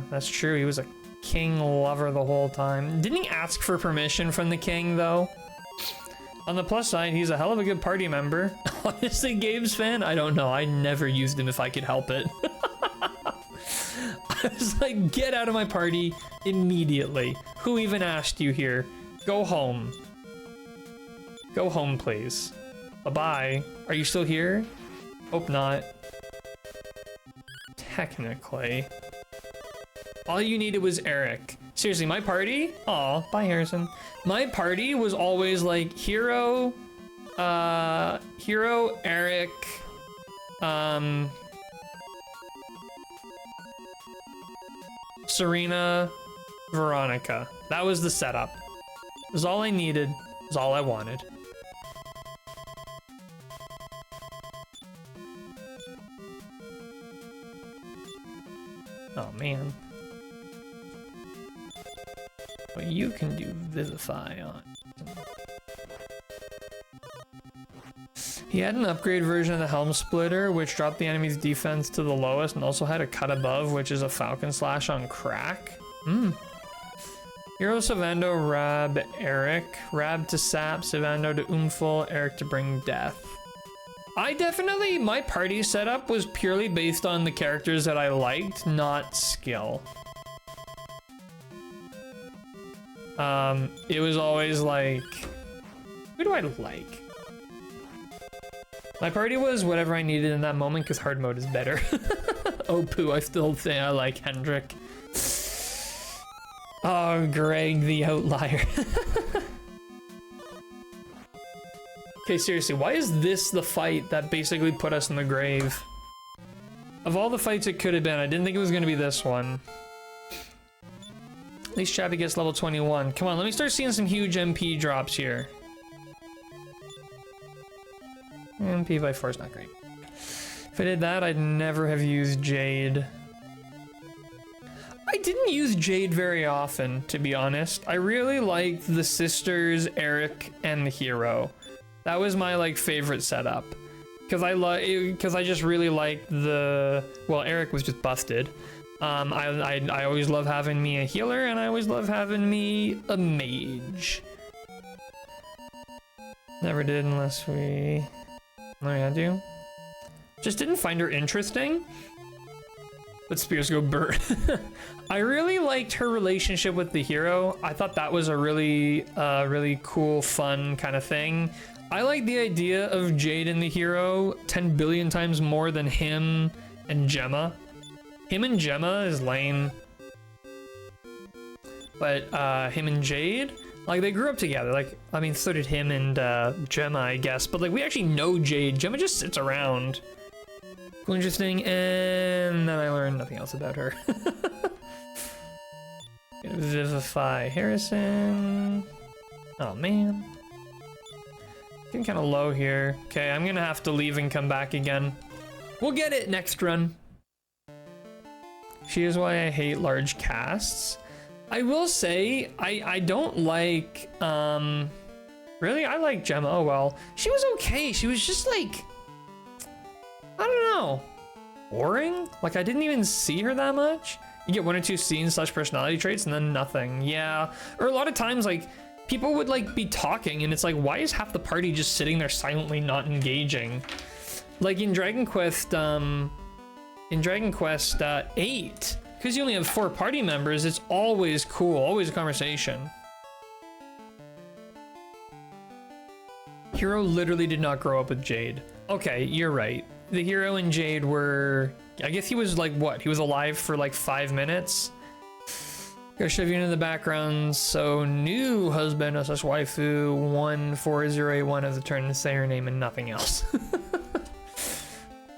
That's true, he was a king lover the whole time. Didn't he ask for permission from the king, though? On the plus side, he's a hell of a good party member. Honestly, Gabe's fan? I don't know, I never used him if I could help it. I was like, get out of my party immediately. Who even asked you here? Go home. Go home, please. Bye-bye. Are you still here? Hope not. Technically. All you needed was Eric. Seriously, my party? Aw, bye Harrison. My party was always like Hero, Eric, Serena, Veronica. That was the setup. It was all I needed. It was all I wanted. Oh man. But you can do Vivify on. He had an upgrade version of the Helm Splitter, which dropped the enemy's defense to the lowest, and also had a cut above, which is a Falcon Slash on crack. Hero Savando, Rab, Eric. Rab to Sap, Savando to Umful, Eric to bring death. My party setup was purely based on the characters that I liked, not skill. It was always like, who do I like? My party was whatever I needed in that moment because hard mode is better. Oh poo, I still think I like Hendrik. Oh, Greg the outlier. Okay, seriously, why is this the fight that basically put us in the grave? Of all the fights it could have been, I didn't think it was going to be this one. At least Chappie gets level 21. Come on, let me start seeing some huge MP drops here. MP by 4 is not great. If I did that, I'd never have used Jade. I didn't use Jade very often, to be honest. I really liked the sisters, Eric, and the hero. That was my like favorite setup. Because I just really liked the, well, Eric was just busted. I always love having me a healer, and I always love having me a mage. Never did unless we, oh yeah, I do. Just didn't find her interesting. But spears go burr. I really liked her relationship with the hero. I thought that was a really cool, fun kind of thing. I like the idea of Jade and the hero 10 billion times more than him and Gemma. Him and Gemma is lame. But him and Jade, like they grew up together. Like, I mean, so did him and Gemma, I guess. But like we actually know Jade. Gemma just sits around. Cool, interesting, and then I learned nothing else about her. Vivify Harrison. Oh man. Getting kind of low here. Okay, I'm gonna have to leave and come back again. We'll get it next run. She is why I hate large casts. I will say, I don't like, really? I like Gemma, oh well. She was okay, she was just like, I don't know, boring? Like I didn't even see her that much. You get 1 or 2 scenes / personality traits and then nothing. Yeah, or a lot of times like people would like be talking and it's like, why is half the party just sitting there silently not engaging? Like in Dragon Quest 8, because you only have 4 party members, it's always cool, always a conversation. Hero literally did not grow up with Jade. Okay, you're right. The hero and Jade were, I guess he was like, what? He was alive for like 5 minutes? Gotta shove you into the background. So, new husband, / waifu, 14081 of the turn to say her name and nothing else.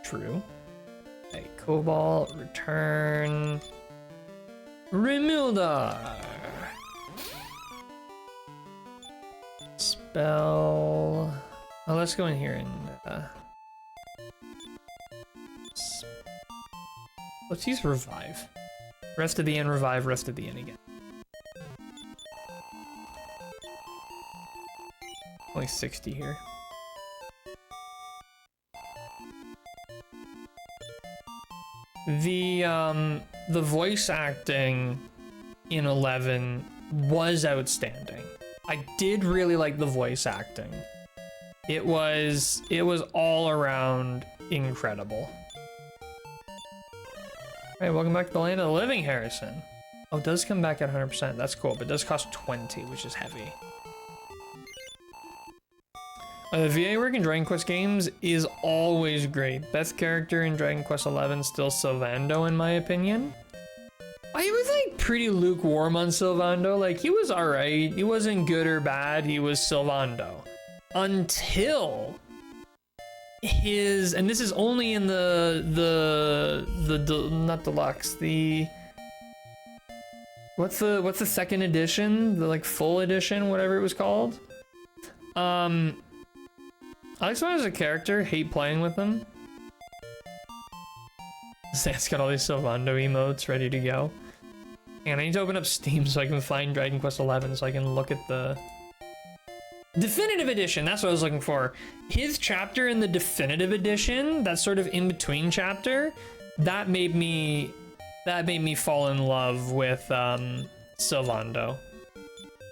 True. Okay, Cobalt, return. Remilda. Spell. Oh, let's go in here and, let's use revive. Rest of the end, revive, rest of the end again. Only 60 here. The voice acting in 11 was outstanding. I did really like the voice acting. It was all around incredible. Hey, welcome back to the land of the living, Harrison. Oh, it does come back at 100%. That's cool, but it does cost 20, which is heavy. The VA work in Dragon Quest games is always great. Best character in Dragon Quest 11 still Sylvando, in my opinion. I was like pretty lukewarm on Sylvando. Like he was all right. He wasn't good or bad. He was Sylvando until his, and this is only in the not deluxe, the what's the second edition, the like full edition, whatever it was called. I like someone as a character, hate playing with them. Sam's got all these Sylvando emotes ready to go. And I need to open up Steam so I can find Dragon Quest 11 so I can look at the Definitive Edition. That's what I was looking for. His chapter in the Definitive Edition, that sort of in-between chapter, that made me fall in love with Sylvando.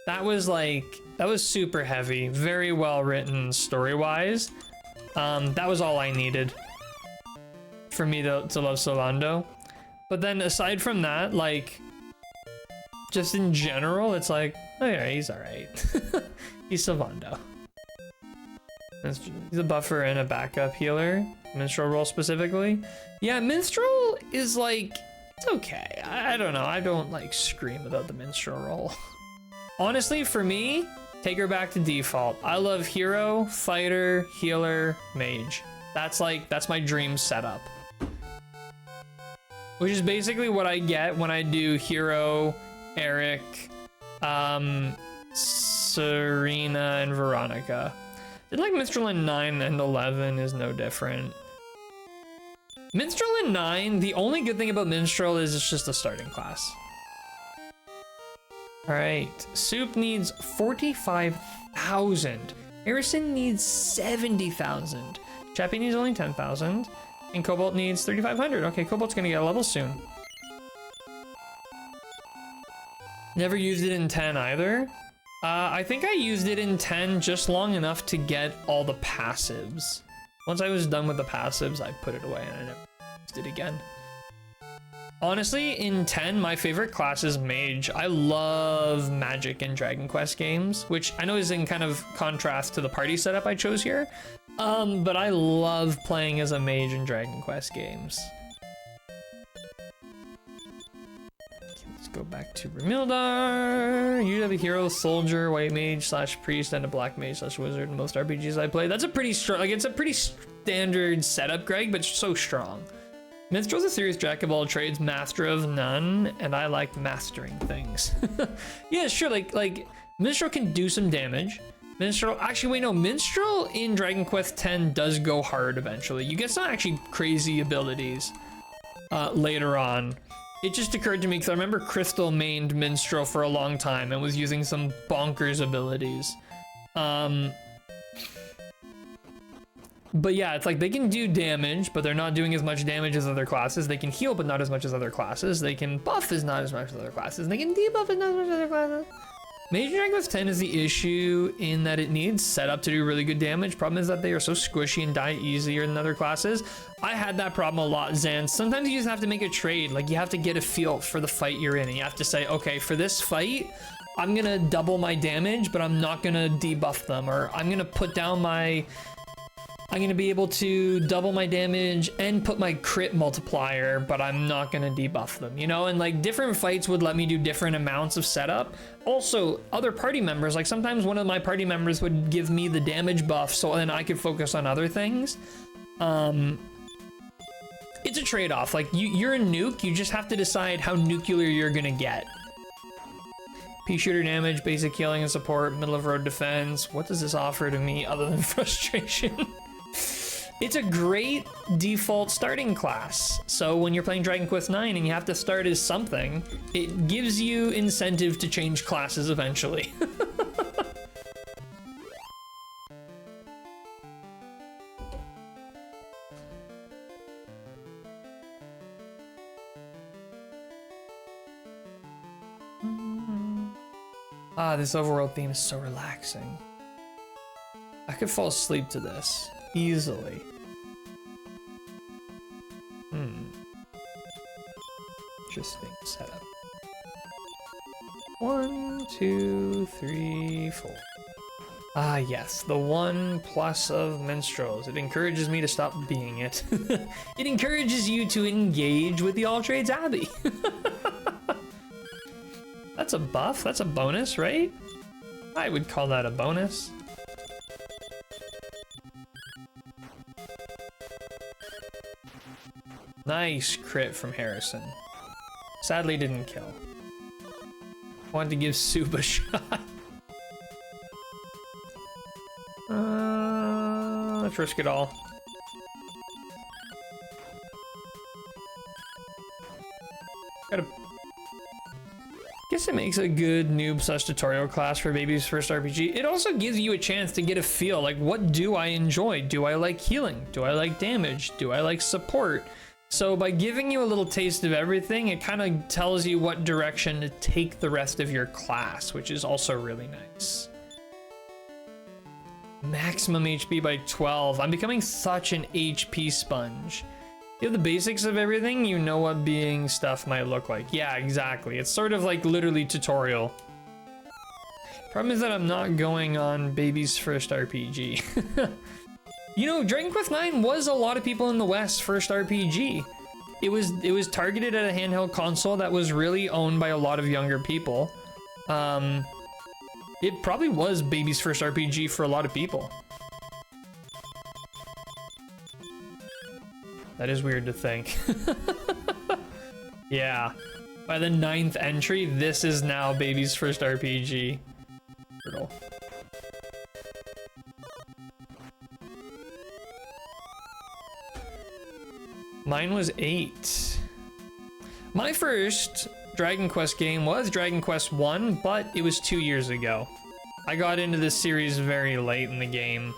That was super heavy, very well written story-wise. That was all I needed for me to love Sylvando. But then aside from that, like, just in general, it's like, oh yeah, he's alright. He's Sylvando. He's a buffer and a backup healer. Minstrel role specifically. Yeah, Minstrel is like, it's okay. I don't know, I don't like scream about the Minstrel role. Honestly, for me, take her back to default. I love hero, fighter, healer, mage. That's my dream setup. which is basically what I get when I do Hero, Eric, Serena, and Veronica. It's like Minstrel in 9 and 11 is no different. Minstrel in 9, the only good thing about Minstrel is it's just a starting class. All right, Soup needs 45,000. Harrison needs 70,000. Chappie needs only 10,000. And Cobalt needs 3,500. Okay, Cobalt's gonna get a level soon. Never used it in 10 either. I think I used it in 10 just long enough to get all the passives. Once I was done with the passives, I put it away and I never used it again. Honestly, in 10, my favorite class is Mage. I love Magic and Dragon Quest games, which I know is in kind of contrast to the party setup I chose here. But I love playing as a Mage in Dragon Quest games. Okay, let's go back to Remildar. You have a hero, soldier, white mage / priest, and a black mage / wizard in most RPGs I play. That's a pretty strong, like it's a pretty standard setup, Greg, but so strong. Minstrel's a serious jack of all trades, master of none, and I like mastering things. Yeah, sure, like Minstrel can do some damage. Minstrel, actually wait, no, Minstrel in Dragon Quest X does go hard eventually. You get some actually crazy abilities later on. It just occurred to me because I remember Crystal mained Minstrel for a long time and was using some bonkers abilities. But yeah, it's like they can do damage, but they're not doing as much damage as other classes. They can heal, but not as much as other classes. They can buff as not as much as other classes. And they can debuff as not as much as other classes. Mage Dragon Quest X is the issue in that it needs setup to do really good damage. Problem is that they are so squishy and die easier than other classes. I had that problem a lot, Zan. Sometimes you just have to make a trade. Like you have to get a feel for the fight you're in. And you have to say, okay, for this fight, I'm gonna double my damage, but I'm not gonna debuff them. Or I'm gonna put down my... I'm gonna be able to double my damage and put my crit multiplier, but I'm not gonna debuff them, you know? And like different fights would let me do different amounts of setup. Also, other party members, like sometimes one of my party members would give me the damage buff so then I could focus on other things. It's a trade-off. Like you're a nuke, you just have to decide how nuclear you're gonna get. Pea shooter damage, basic healing and support, middle of road defense. What does this offer to me other than frustration? It's a great default starting class. So when you're playing Dragon Quest IX and you have to start as something, it gives you incentive to change classes eventually. Ah, this overworld theme is so relaxing. I could fall asleep to this easily. Interesting setup. 1, 2, 3, 4. Ah, yes, the 1+ of minstrels. It encourages me to stop being it. It encourages you to engage with the All Trades Abbey. That's a buff, that's a bonus, right? I would call that a bonus. Nice crit from Harrison. Sadly didn't kill. Wanted to give Soup a shot. Let's risk it all. Guess it makes a good noob/tutorial class for baby's first RPG. It also gives you a chance to get a feel, like, what do I enjoy? Do I like healing? Do I like damage? Do I like support? So by giving you a little taste of everything, it kind of tells you what direction to take the rest of your class, which is also really nice. Maximum HP by 12. I'm becoming such an HP sponge. You have the basics of everything, you know what being stuff might look like. Yeah, exactly. It's sort of like literally tutorial. Problem is that I'm not going on baby's first RPG. You know, Dragon Quest IX was a lot of people in the West first RPG. It was targeted at a handheld console that was really owned by a lot of younger people. It probably was baby's first RPG for a lot of people. That is weird to think. Yeah. By the 9th entry, this is now baby's first RPG. Brutal. Mine was 8. My first Dragon Quest game was Dragon Quest 1, but it was 2 years ago. I got into this series very late in the game.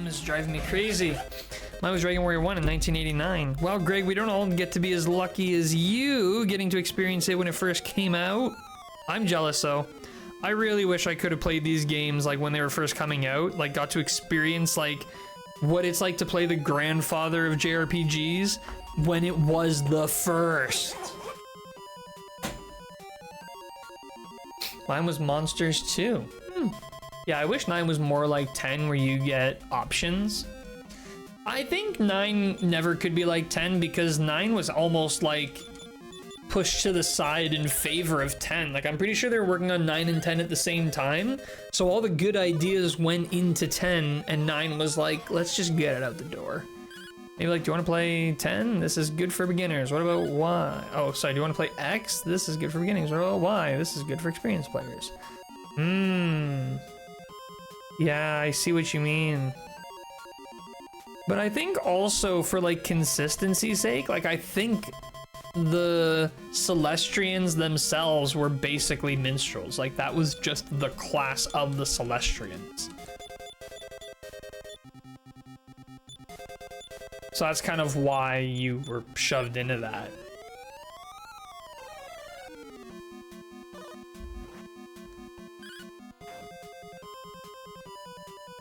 Is driving me crazy. Mine was Dragon Warrior 1 in 1989. Wow, Greg, we don't all get to be as lucky as you getting to experience it when it first came out. I'm jealous though. I really wish I could have played these games like when they were first coming out, like got to experience like what it's like to play the grandfather of JRPGs when it was the first. Mine was Monsters 2. Yeah, I wish 9 was more like 10 where you get options. I think 9 never could be like 10 because 9 was almost like pushed to the side in favor of 10. Like I'm pretty sure they were working on 9 and 10 at the same time. So all the good ideas went into 10 and 9 was like, let's just get it out the door. Maybe like, do you want to play 10? This is good for beginners. What about Y? Oh, sorry, do you want to play X? This is good for beginners. What about Y? This is good for experienced players. Yeah, I see what you mean. But I think also for like consistency's sake, like I think the Celestrians themselves were basically minstrels. Like that was just the class of the Celestrians. So that's kind of why you were shoved into that.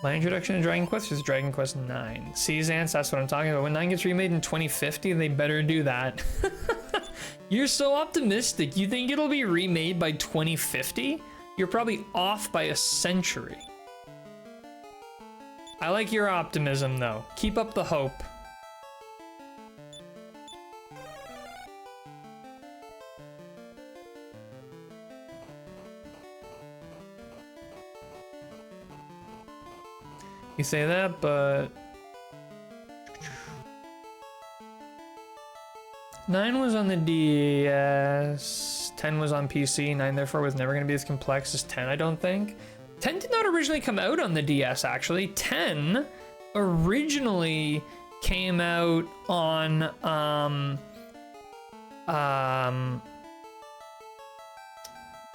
My introduction to Dragon Quest was Dragon Quest 9. Seasons, that's what I'm talking about. When 9 gets remade in 2050, they better do that. You're so optimistic. You think it'll be remade by 2050? You're probably off by a century. I like your optimism, though. Keep up the hope. You say that, but 9 was on the DS, 10 was on PC, 9 therefore was never going to be as complex as 10, I don't think. 10 did not originally come out on the DS, actually. 10 originally came out on,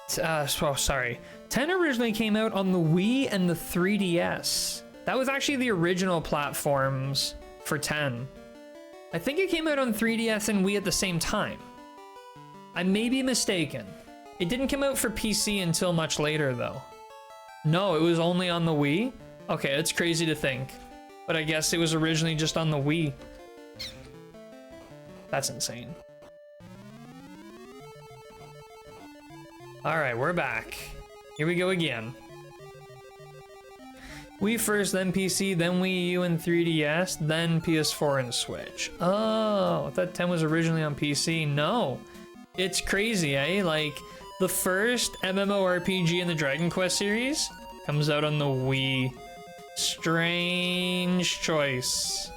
sorry. 10 originally came out on the Wii and the 3DS. That was actually the original platforms for 10. I think it came out on 3DS and Wii at the same time. I may be mistaken. It didn't come out for PC until much later though. No, it was only on the Wii? Okay, it's crazy to think. But I guess it was originally just on the Wii. That's insane. Alright, we're back. Here we go again. Wii first, then PC, then Wii U and 3DS, then PS4 and Switch. Oh, I thought 10 was originally on PC. No. It's crazy, eh? Like, the first MMORPG in the Dragon Quest series comes out on the Wii. Strange choice.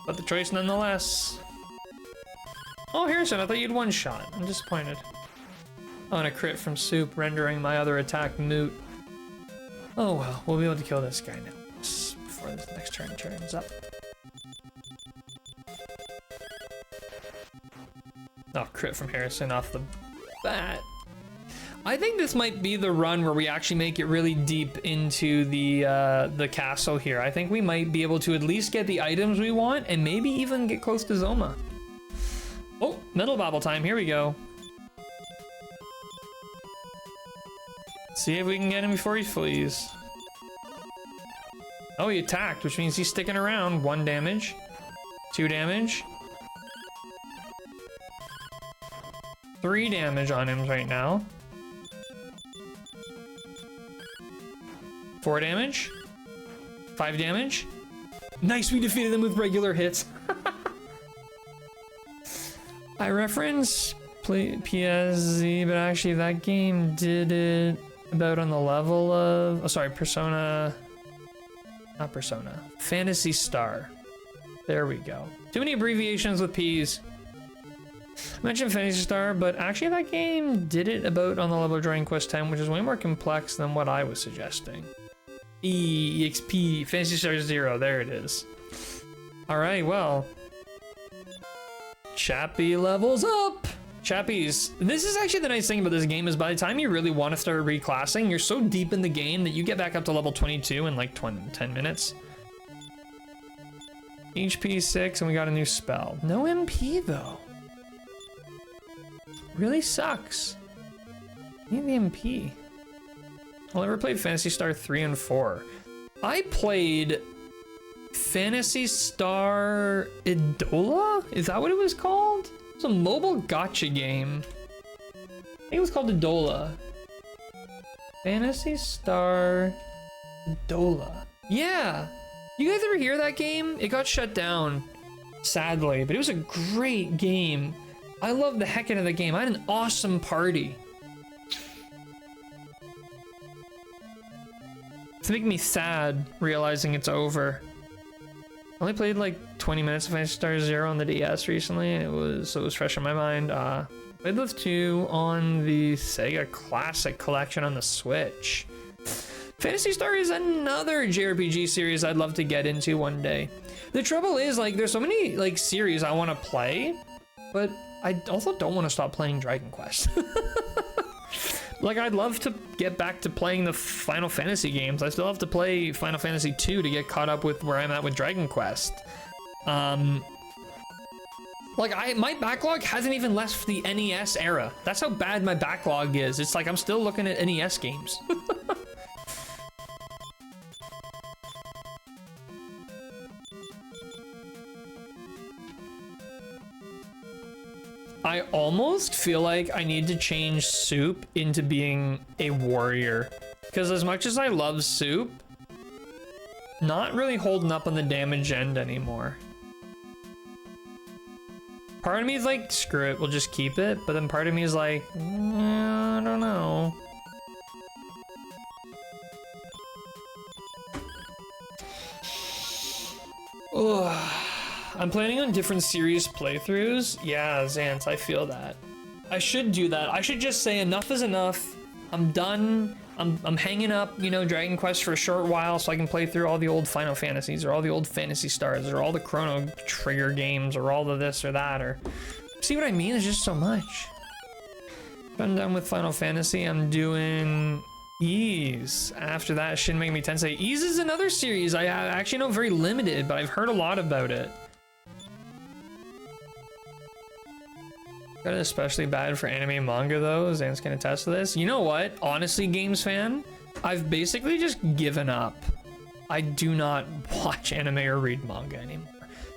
But the choice nonetheless. Oh, Harrison, I thought you'd one shot. I'm disappointed. Oh, and a crit from Soup, rendering my other attack moot. Oh well, we'll be able to kill this guy now, before this next turn turns up. Oh, crit from Harrison off the bat. I think this might be the run where we actually make it really deep into the castle here. I think we might be able to at least get the items we want, and maybe even get close to Zoma. Oh, middle babble time, here we go. See if we can get him before he flees. Oh, he attacked, which means he's sticking around. 1 damage. 2 damage. 3 damage on him right now. 4 damage. 5 damage. Nice, we defeated them with regular hits. I reference PSZ, but actually that game did it about on the level of, oh sorry, Phantasy Star. There we go. Too many abbreviations with P's. I mentioned Phantasy Star, but actually that game did it about on the level of Dragon Quest X, which is way more complex than what I was suggesting. EXP, Phantasy Star 0, there it is. Alright, well. Chappie levels up! Chappies, this is actually the nice thing about this game is by the time you really want to start reclassing, you're so deep in the game that you get back up to level 22 in like 10 minutes. HP 6 and we got a new spell. No MP though. Really sucks. Need the MP. I'll never play Phantasy Star 3 and 4. I played Phantasy Star Idola? Is that what it was called? It's a mobile gacha game. I think it was called Idola. Phantasy Star Idola. Yeah. You guys ever hear that game? It got shut down, sadly, but it was a great game. I loved the heck out of the game. I had an awesome party. It's making me sad realizing it's over. I only played like 20 minutes of Phantasy Star 0 on the DS recently, and it was fresh in my mind. Played those two on the Sega Classic Collection on the Switch. Phantasy Star is another JRPG series I'd love to get into one day. The trouble is, like, there's so many like series I want to play, but I also don't want to stop playing Dragon Quest. Like, I'd love to get back to playing the Final Fantasy games. I still have to play Final Fantasy 2 to get caught up with where I'm at with Dragon Quest. Like, my backlog hasn't even left the NES era. That's how bad my backlog is. It's like I'm still looking at NES games. I almost feel like I need to change Soup into being a warrior. Because as much as I love Soup, not really holding up on the damage end anymore. Part of me is like, screw it, we'll just keep it. But then part of me is like, I don't know. Ugh. I'm planning on different series playthroughs. Yeah, Xant, I feel that. I should do that. I should just say enough is enough. I'm done. I'm hanging up, you know, Dragon Quest for a short while so I can play through all the old Final Fantasies or all the old Phantasy Stars or all the Chrono Trigger games or all of this or that, or see what I mean? There's just so much. I'm done with Final Fantasy. I'm doing Ys. After that, Shin Megami Tensei. Ys is another series I actually know very limited, but I've heard a lot about it. Got it especially bad for anime and manga though. Zan's can attest to this. You know what? Honestly, games fan, I've basically just given up. I do not watch anime or read manga anymore.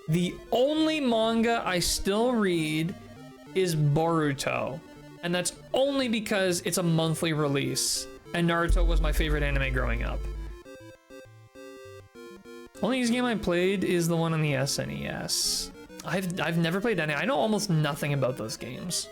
The only manga I still read is Boruto, and that's only because it's a monthly release, and Naruto was my favorite anime growing up. Only game I played is the one on the SNES. I've never played any. I know almost nothing about those games.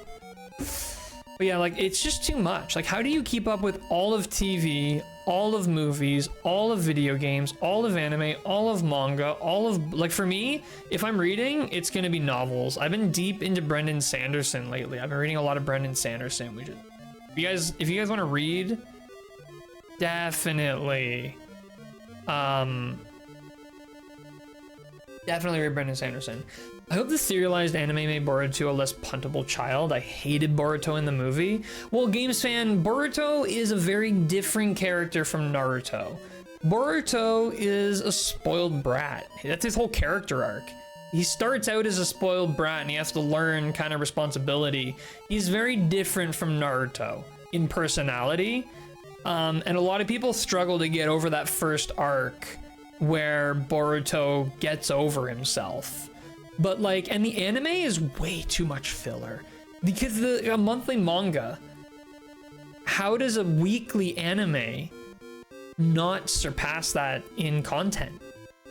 But yeah, like, it's just too much. Like, how do you keep up with all of TV, all of movies, all of video games, all of anime, all of manga, all of, like, for me, if I'm reading, it's gonna be novels. I've been deep into Brendan Sanderson lately. I've been reading a lot of Brendan Sanderson, which is, if you guys want to read, definitely read Brendan Sanderson. I hope the serialized anime made Boruto a less puntable child. I hated Boruto in the movie. Well, games fan, Boruto is a very different character from Naruto. Boruto is a spoiled brat. That's his whole character arc. He starts out as a spoiled brat and he has to learn kind of responsibility. He's very different from Naruto in personality. And a lot of people struggle to get over that first arc where Boruto gets over himself. But like, and the anime is way too much filler. Because a monthly manga, how does a weekly anime not surpass that in content?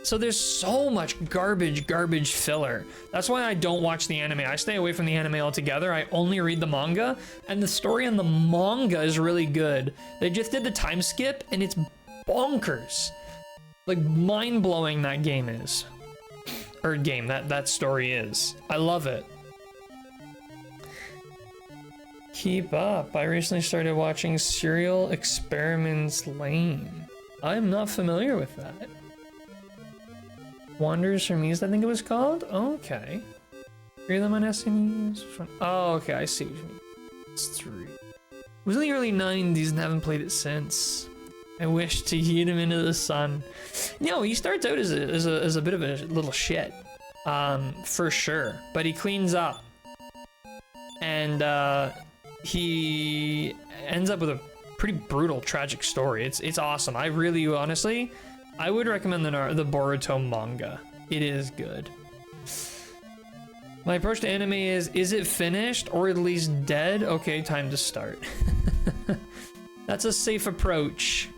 So there's so much garbage filler. That's why I don't watch the anime. I stay away from the anime altogether. I only read the manga, and the story in the manga is really good. They just did the time skip, and it's bonkers. Like, mind-blowing that game is. Or game, that story is. I love it. Keep up. I recently started watching Serial Experiments Lane. I'm not familiar with that. Wonders from East, I think it was called? Okay. 3 of them on SNES. Oh, okay, I see what you mean. It's 3. It was in the early 90s and haven't played it since. I wish to heat him into the sun. No, he starts out as a bit of a little shit. For sure. But he cleans up. And he ends up with a pretty brutal, tragic story. It's awesome. I really, honestly, I would recommend the Boruto manga. It is good. My approach to anime is it finished or at least dead? Okay, time to start. That's a safe approach.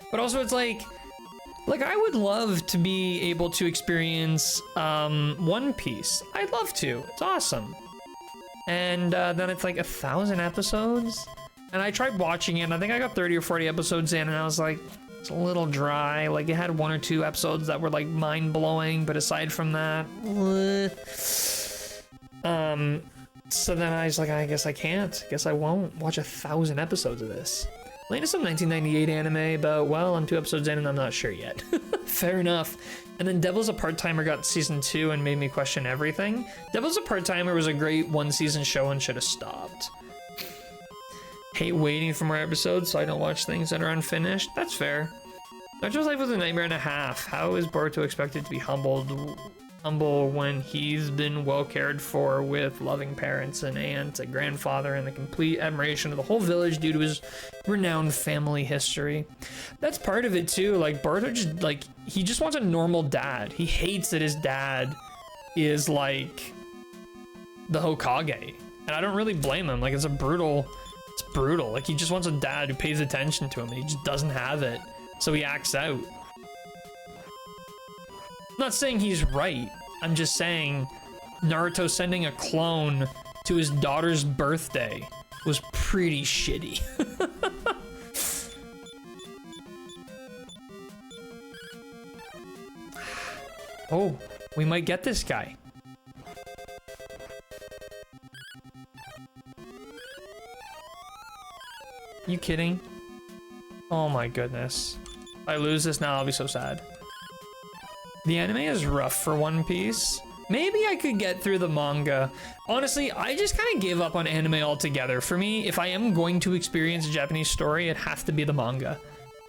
But also it's like I would love to be able to experience One Piece. I'd love to. It's awesome. And then it's like 1,000 episodes. And I tried watching it, and I think I got 30 or 40 episodes in, and I was like, it's a little dry. Like, it had 1 or 2 episodes that were like mind-blowing, but aside from that, so then I was like, I guess I can't. Guess I won't watch 1,000 episodes of this. Latest some 1998 anime, but well, I'm 2 episodes in and I'm not sure yet. Fair enough. And then Devil's a Part-Timer got season 2 and made me question everything. Devil's a Part-Timer was a great 1-season show and should have stopped. Hate waiting for more episodes, so I don't watch things that are unfinished. That's fair. Nacho's life was a nightmare and a half. How is Boruto expected to be humble when he's been well cared for with loving parents, an aunt, a grandfather, and the complete admiration of the whole village due to his renowned family history? That's part of it too. Like, Boruto just, like, he just wants a normal dad. He hates that his dad is like the Hokage, and I don't really blame him. Like, it's brutal. Like, he just wants a dad who pays attention to him, and he just doesn't have it, so he acts out. I'm not saying he's right. I'm just saying Naruto sending a clone to his daughter's birthday was pretty shitty. Oh, we might get this guy. You kidding? Oh my goodness. If I lose this now, I'll be so sad. The anime is rough for One Piece. Maybe I could get through the manga. Honestly, I just kind of gave up on anime altogether. For me, if I am going to experience a Japanese story, it has to be the manga.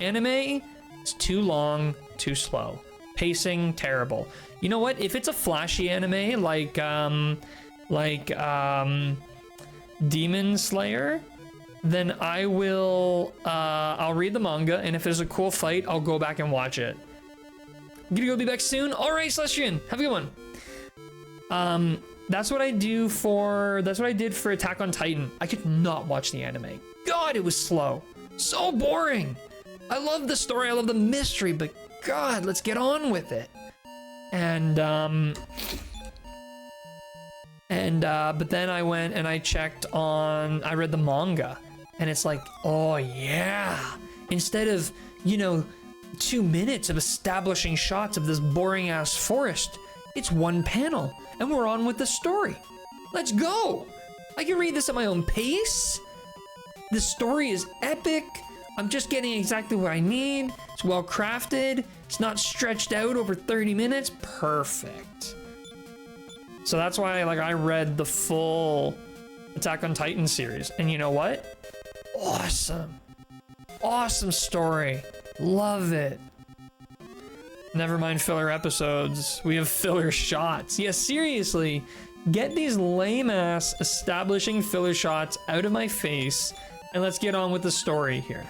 Anime is too long, too slow. Pacing, terrible. You know what? If it's a flashy anime like Demon Slayer, then I will, I'll read the manga, and if there's a cool fight, I'll go back and watch it. I'm gonna go be back soon. All right, Celestian, have a good one. That's what I did for Attack on Titan. I could not watch the anime. God, it was slow. So boring. I love the story, I love the mystery, but God, let's get on with it. But then I went and I I read the manga, and it's like, oh yeah. Instead of, 2 minutes of establishing shots of this boring ass forest, it's 1 panel, and we're on with the story. Let's go. I can read this at my own pace. The story is epic. I'm just getting exactly what I need. It's well crafted. It's not stretched out over 30 minutes. Perfect. So that's why I read the full Attack on Titan series. And you know what? Awesome. Awesome story. Love it. Never mind filler episodes. We have filler shots. Yeah, seriously. Get these lame ass establishing filler shots out of my face, and let's get on with the story here.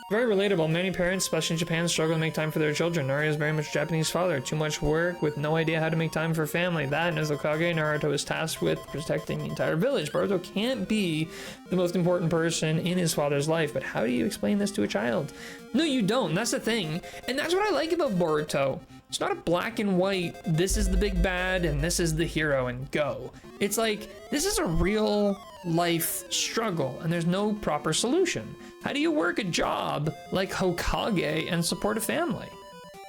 Very relatable. Many parents, especially in Japan, struggle to make time for their children. Naruto is very much a Japanese father. Too much work with no idea how to make time for family. That and as Hokage, Naruto is tasked with protecting the entire village. Boruto can't be the most important person in his father's life, but how do you explain this to a child? No, you don't. That's the thing. And that's what I like about Boruto. It's not a black and white, this is the big bad and this is the hero and go. It's like, this is a real life struggle and there's no proper solution. How do you work a job like Hokage and support a family?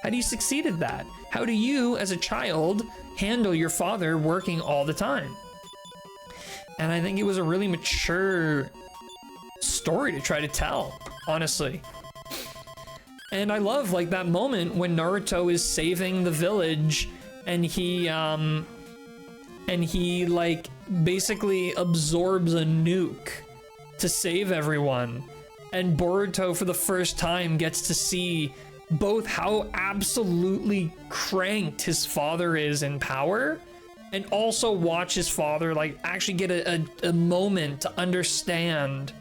How do you succeed at that? How do you, as a child, handle your father working all the time? And I think it was a really mature story to try to tell, honestly. And I love like that moment when Naruto is saving the village and he like basically absorbs a nuke to save everyone. And Boruto for the first time gets to see both how absolutely cranked his father is in power and also watch his father like actually get a moment to understand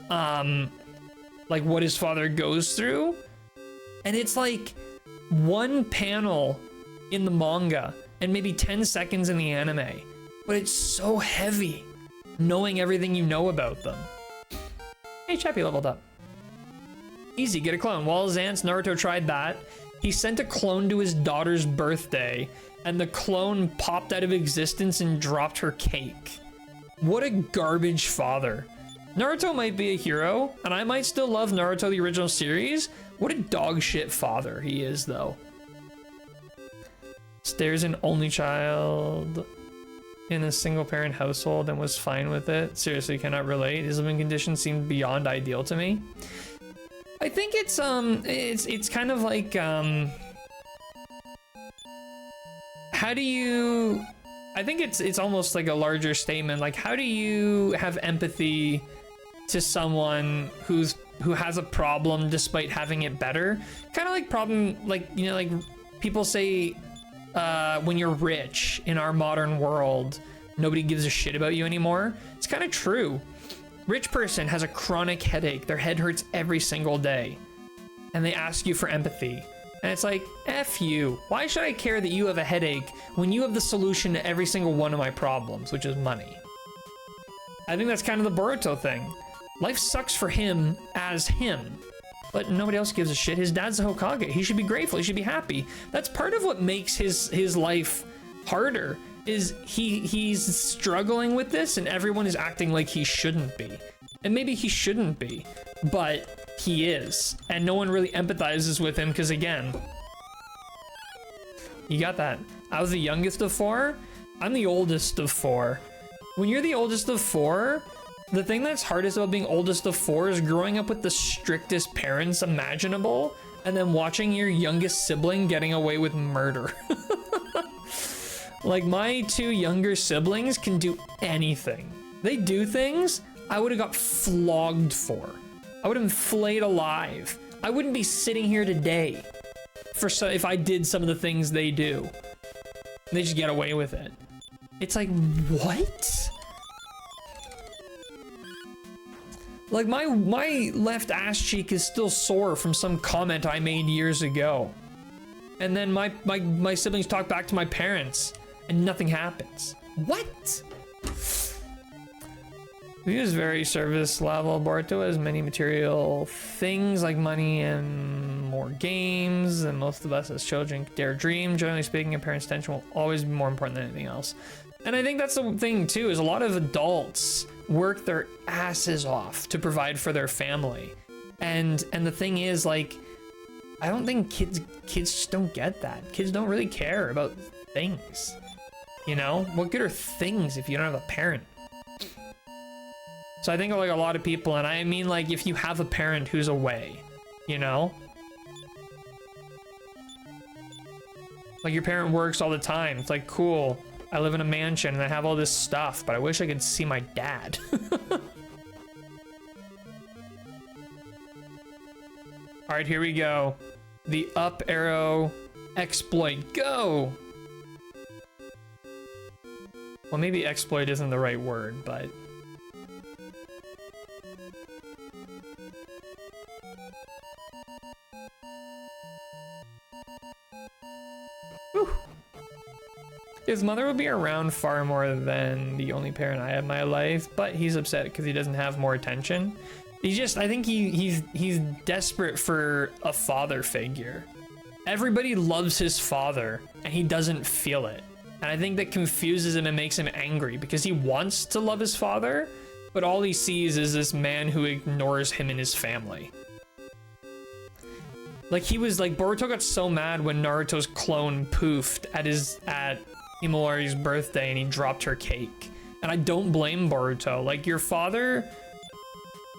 like what his father goes through. And it's like one panel in the manga and maybe 10 seconds in the anime, but it's so heavy knowing everything you know about them. Hey, Chappie leveled up. Easy, get a clone. While Xant's Naruto tried that, he sent a clone to his daughter's birthday, and the clone popped out of existence and dropped her cake. What a garbage father. Naruto might be a hero, and I might still love Naruto the original series. What a dog shit father he is, though. Stairs an only child in a single parent household and was fine with it. Seriously, cannot relate. His living conditions seem beyond ideal to me. I think it's kind of like how do you, I think it's almost like a larger statement, like how do you have empathy to someone who has a problem despite having it better? Kind of like problem, like, you know, like people say when you're rich in our modern world, nobody gives a shit about you anymore. It's kind of true. Rich person has a chronic headache. Their head hurts every single day. And they ask you for empathy. And it's like, F you. Why should I care that you have a headache when you have the solution to every single one of my problems, which is money? I think that's kind of the Boruto thing. Life sucks for him as him, but nobody else gives a shit. His dad's a Hokage. He should be grateful. He should be happy. That's part of what makes his life harder, is he's struggling with this and everyone is acting like he shouldn't be. And maybe he shouldn't be, but he is. And no one really empathizes with him because, again, you got that. I was the youngest of four. I'm the oldest of four. When you're the oldest of four, the thing that's hardest about being oldest of four is growing up with the strictest parents imaginable and then watching your youngest sibling getting away with murder. Like, my two younger siblings can do anything. They do things I would have got flogged for. I would have been flayed alive. I wouldn't be sitting here today if I did some of the things they do. They just get away with it. It's like, what? Like, my left ass cheek is still sore from some comment I made years ago. And then my siblings talk back to my parents and nothing happens. What? He is very service level. Boruto has many material things like money and more games, and most of us as children dare dream. Generally speaking, a parent's attention will always be more important than anything else. And I think that's the thing too, is a lot of adults work their asses off to provide for their family. And the thing is, like, I don't think kids just don't get that. Kids don't really care about things. You know, what good are things if you don't have a parent? So I think like a lot of people, and I mean like if you have a parent who's away, you know? Like your parent works all the time. It's like, cool, I live in a mansion and I have all this stuff, but I wish I could see my dad. All right, here we go. The up arrow exploit, go! Well, maybe exploit isn't the right word, but... Whew. His mother will be around far more than the only parent I have in my life, but he's upset because he doesn't have more attention. I think he's desperate for a father figure. Everybody loves his father, and he doesn't feel it. And I think that confuses him and makes him angry because he wants to love his father, but all he sees is this man who ignores him and his family. Like Boruto got so mad when Naruto's clone poofed at Himawari's birthday and he dropped her cake. And I don't blame Boruto. Like, your father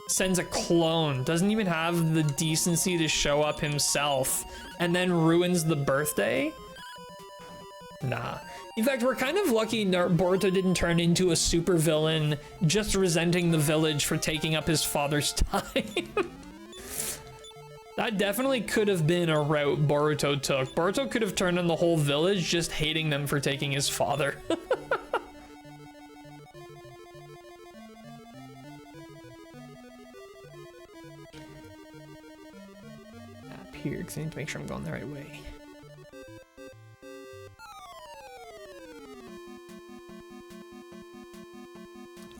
sends a clone, doesn't even have the decency to show up himself, and then ruins the birthday? Nah. In fact, we're kind of lucky Boruto didn't turn into a supervillain just resenting the village for taking up his father's time. That definitely could have been a route Boruto took. Boruto could have turned on the whole village just hating them for taking his father. Up here, because I need to make sure I'm going the right way.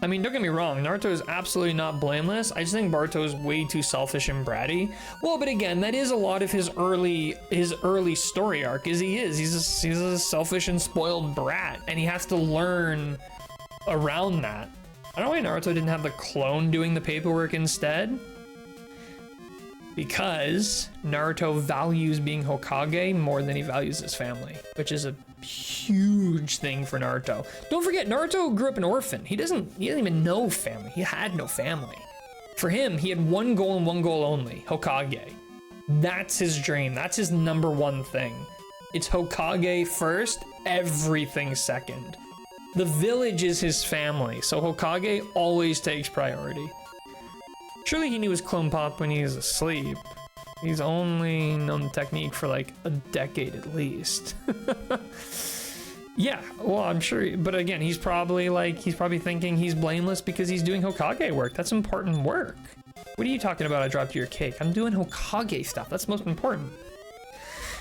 I mean, don't get me wrong, Naruto is absolutely not blameless. I just think Boruto is way too selfish and bratty. Well, but again, that is a lot of his early story arc. He's a selfish and spoiled brat, and he has to learn around that. I don't know why Naruto didn't have the clone doing the paperwork instead. Because Naruto values being Hokage more than he values his family, which is a huge thing for Naruto. Don't forget, Naruto grew up an orphan. He doesn't even know family. He had no family. For him, he had one goal and one goal only, Hokage. That's his dream. That's his number one thing. It's Hokage first, everything second. The village is his family, so Hokage always takes priority. Surely he knew his clone pop when he was asleep. He's only known the technique for like a decade at least. Yeah, well, I'm sure, but again, he's probably thinking he's blameless because he's doing Hokage work. That's important work. What are you talking about? I dropped your cake. I'm doing Hokage stuff. That's most important.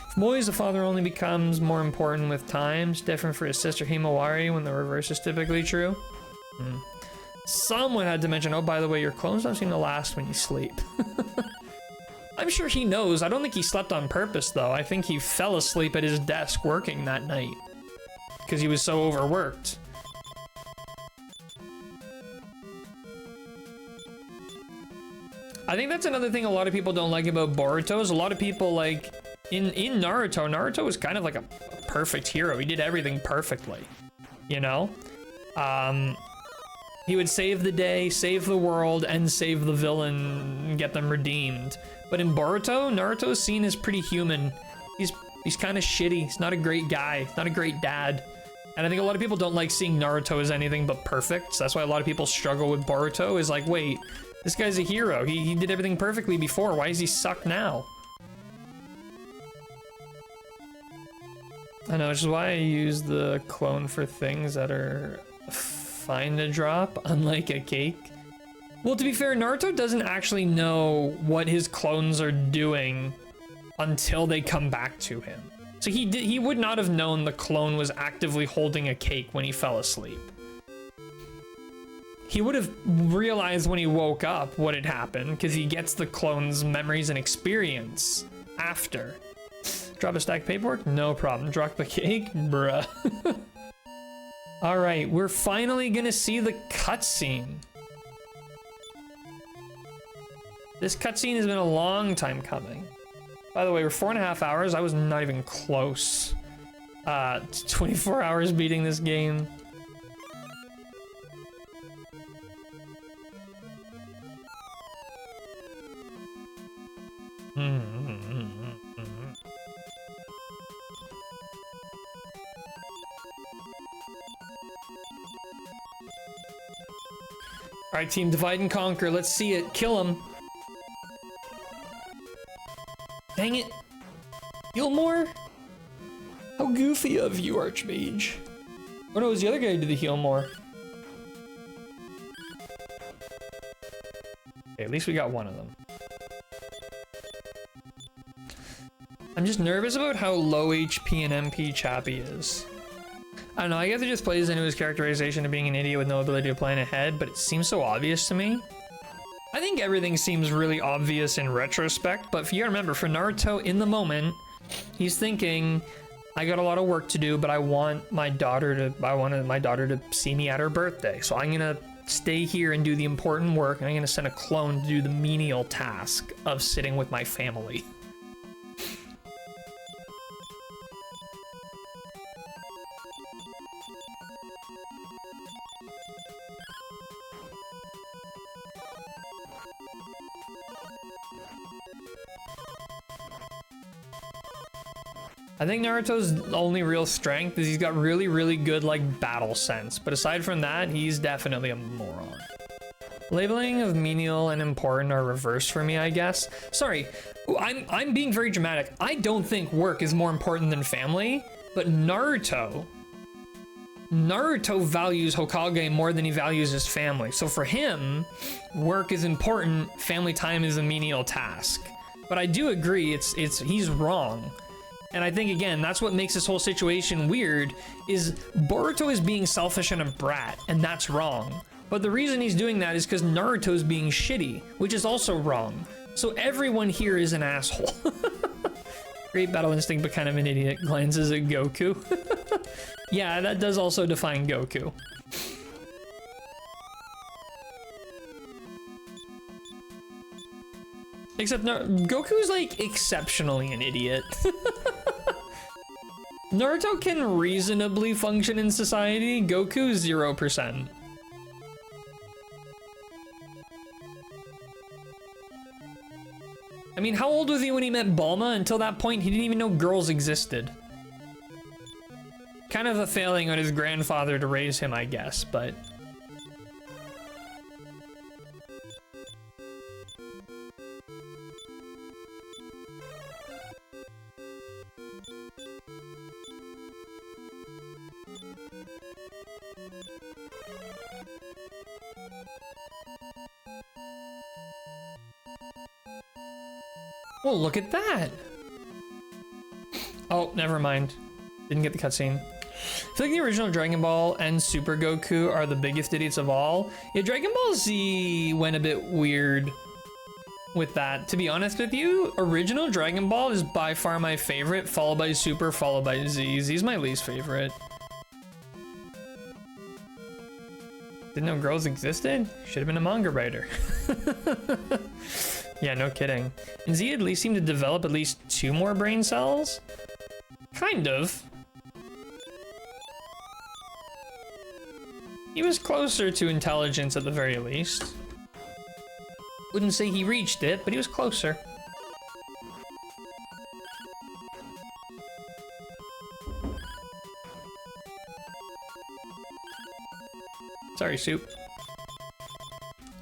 If Moi's the father only becomes more important with time, it's different for his sister Himawari when the reverse is typically true. Someone had to mention, oh, by the way, your clones don't seem to last when you sleep. I'm sure he knows. I don't think he slept on purpose, though. I think he fell asleep at his desk working that night because he was so overworked. I think that's another thing a lot of people don't like about Boruto is a lot of people like in Naruto was kind of like a perfect hero. He did everything perfectly, you know? He would save the day, save the world, and save the villain and get them redeemed. But in Boruto, Naruto's seen as pretty human. He's kind of shitty. He's not a great guy. He's not a great dad. And I think a lot of people don't like seeing Naruto as anything but perfect. So that's why a lot of people struggle with Boruto is like, wait, this guy's a hero. He did everything perfectly before. Why does he suck now? I know, which is why I use the clone for things that are fine to drop, unlike a cake. Well, to be fair, Naruto doesn't actually know what his clones are doing until they come back to him. So he would not have known the clone was actively holding a cake when he fell asleep. He would have realized when he woke up what had happened because he gets the clone's memories and experience after. Drop a stack of paperwork? No problem. Drop the cake? Bruh. All right, we're finally gonna see the cutscene. This cutscene has been a long time coming. By the way, we're 4.5 hours. I was not even close. 24 hours beating this game. All right, team, divide and conquer. Let's see it. Kill him. Dang it. Heal-more? How goofy of you, Archmage. Oh no, it was the other guy who did the heal-more. Okay, at least we got one of them. I'm just nervous about how low HP and MP Chappie is. I don't know, I guess it just plays into his characterization of being an idiot with no ability to plan ahead, but it seems so obvious to me. I think everything seems really obvious in retrospect, but if you gotta remember, for Naruto, in the moment, he's thinking, I got a lot of work to do, but I wanted my daughter to see me at her birthday. So I'm gonna stay here and do the important work, and I'm gonna send a clone to do the menial task of sitting with my family. I think Naruto's only real strength is he's got really, really good, like, battle sense. But aside from that, he's definitely a moron. Labeling of menial and important are reversed for me, I guess. Sorry, I'm being very dramatic. I don't think work is more important than family, but Naruto values Hokage more than he values his family. So for him, work is important, family time is a menial task. But I do agree, he's wrong. And I think, again, that's what makes this whole situation weird, is Boruto is being selfish and a brat, and that's wrong. But the reason he's doing that is because Naruto's being shitty, which is also wrong. So everyone here is an asshole. Great battle instinct, but kind of an idiot. Glances at Goku. Yeah, that does also define Goku. Except Goku's like exceptionally an idiot. Naruto can reasonably function in society. Goku 0%. I mean, how old was he when he met Bulma? Until that point, he didn't even know girls existed. Kind of a failing on his grandfather to raise him, I guess, but... Oh, look at that! Oh, never mind. Didn't get the cutscene. I feel like the original Dragon Ball and Super Goku are the biggest idiots of all. Yeah, Dragon Ball Z went a bit weird with that. To be honest with you, original Dragon Ball is by far my favorite, followed by Super, followed by Z. Z's my least favorite. Didn't know girls existed? Should have been a manga writer. Yeah, no kidding. And Z at least seemed to develop at least 2 more brain cells? Kind of. He was closer to intelligence at the very least. Wouldn't say he reached it, but he was closer. Sorry, Soup.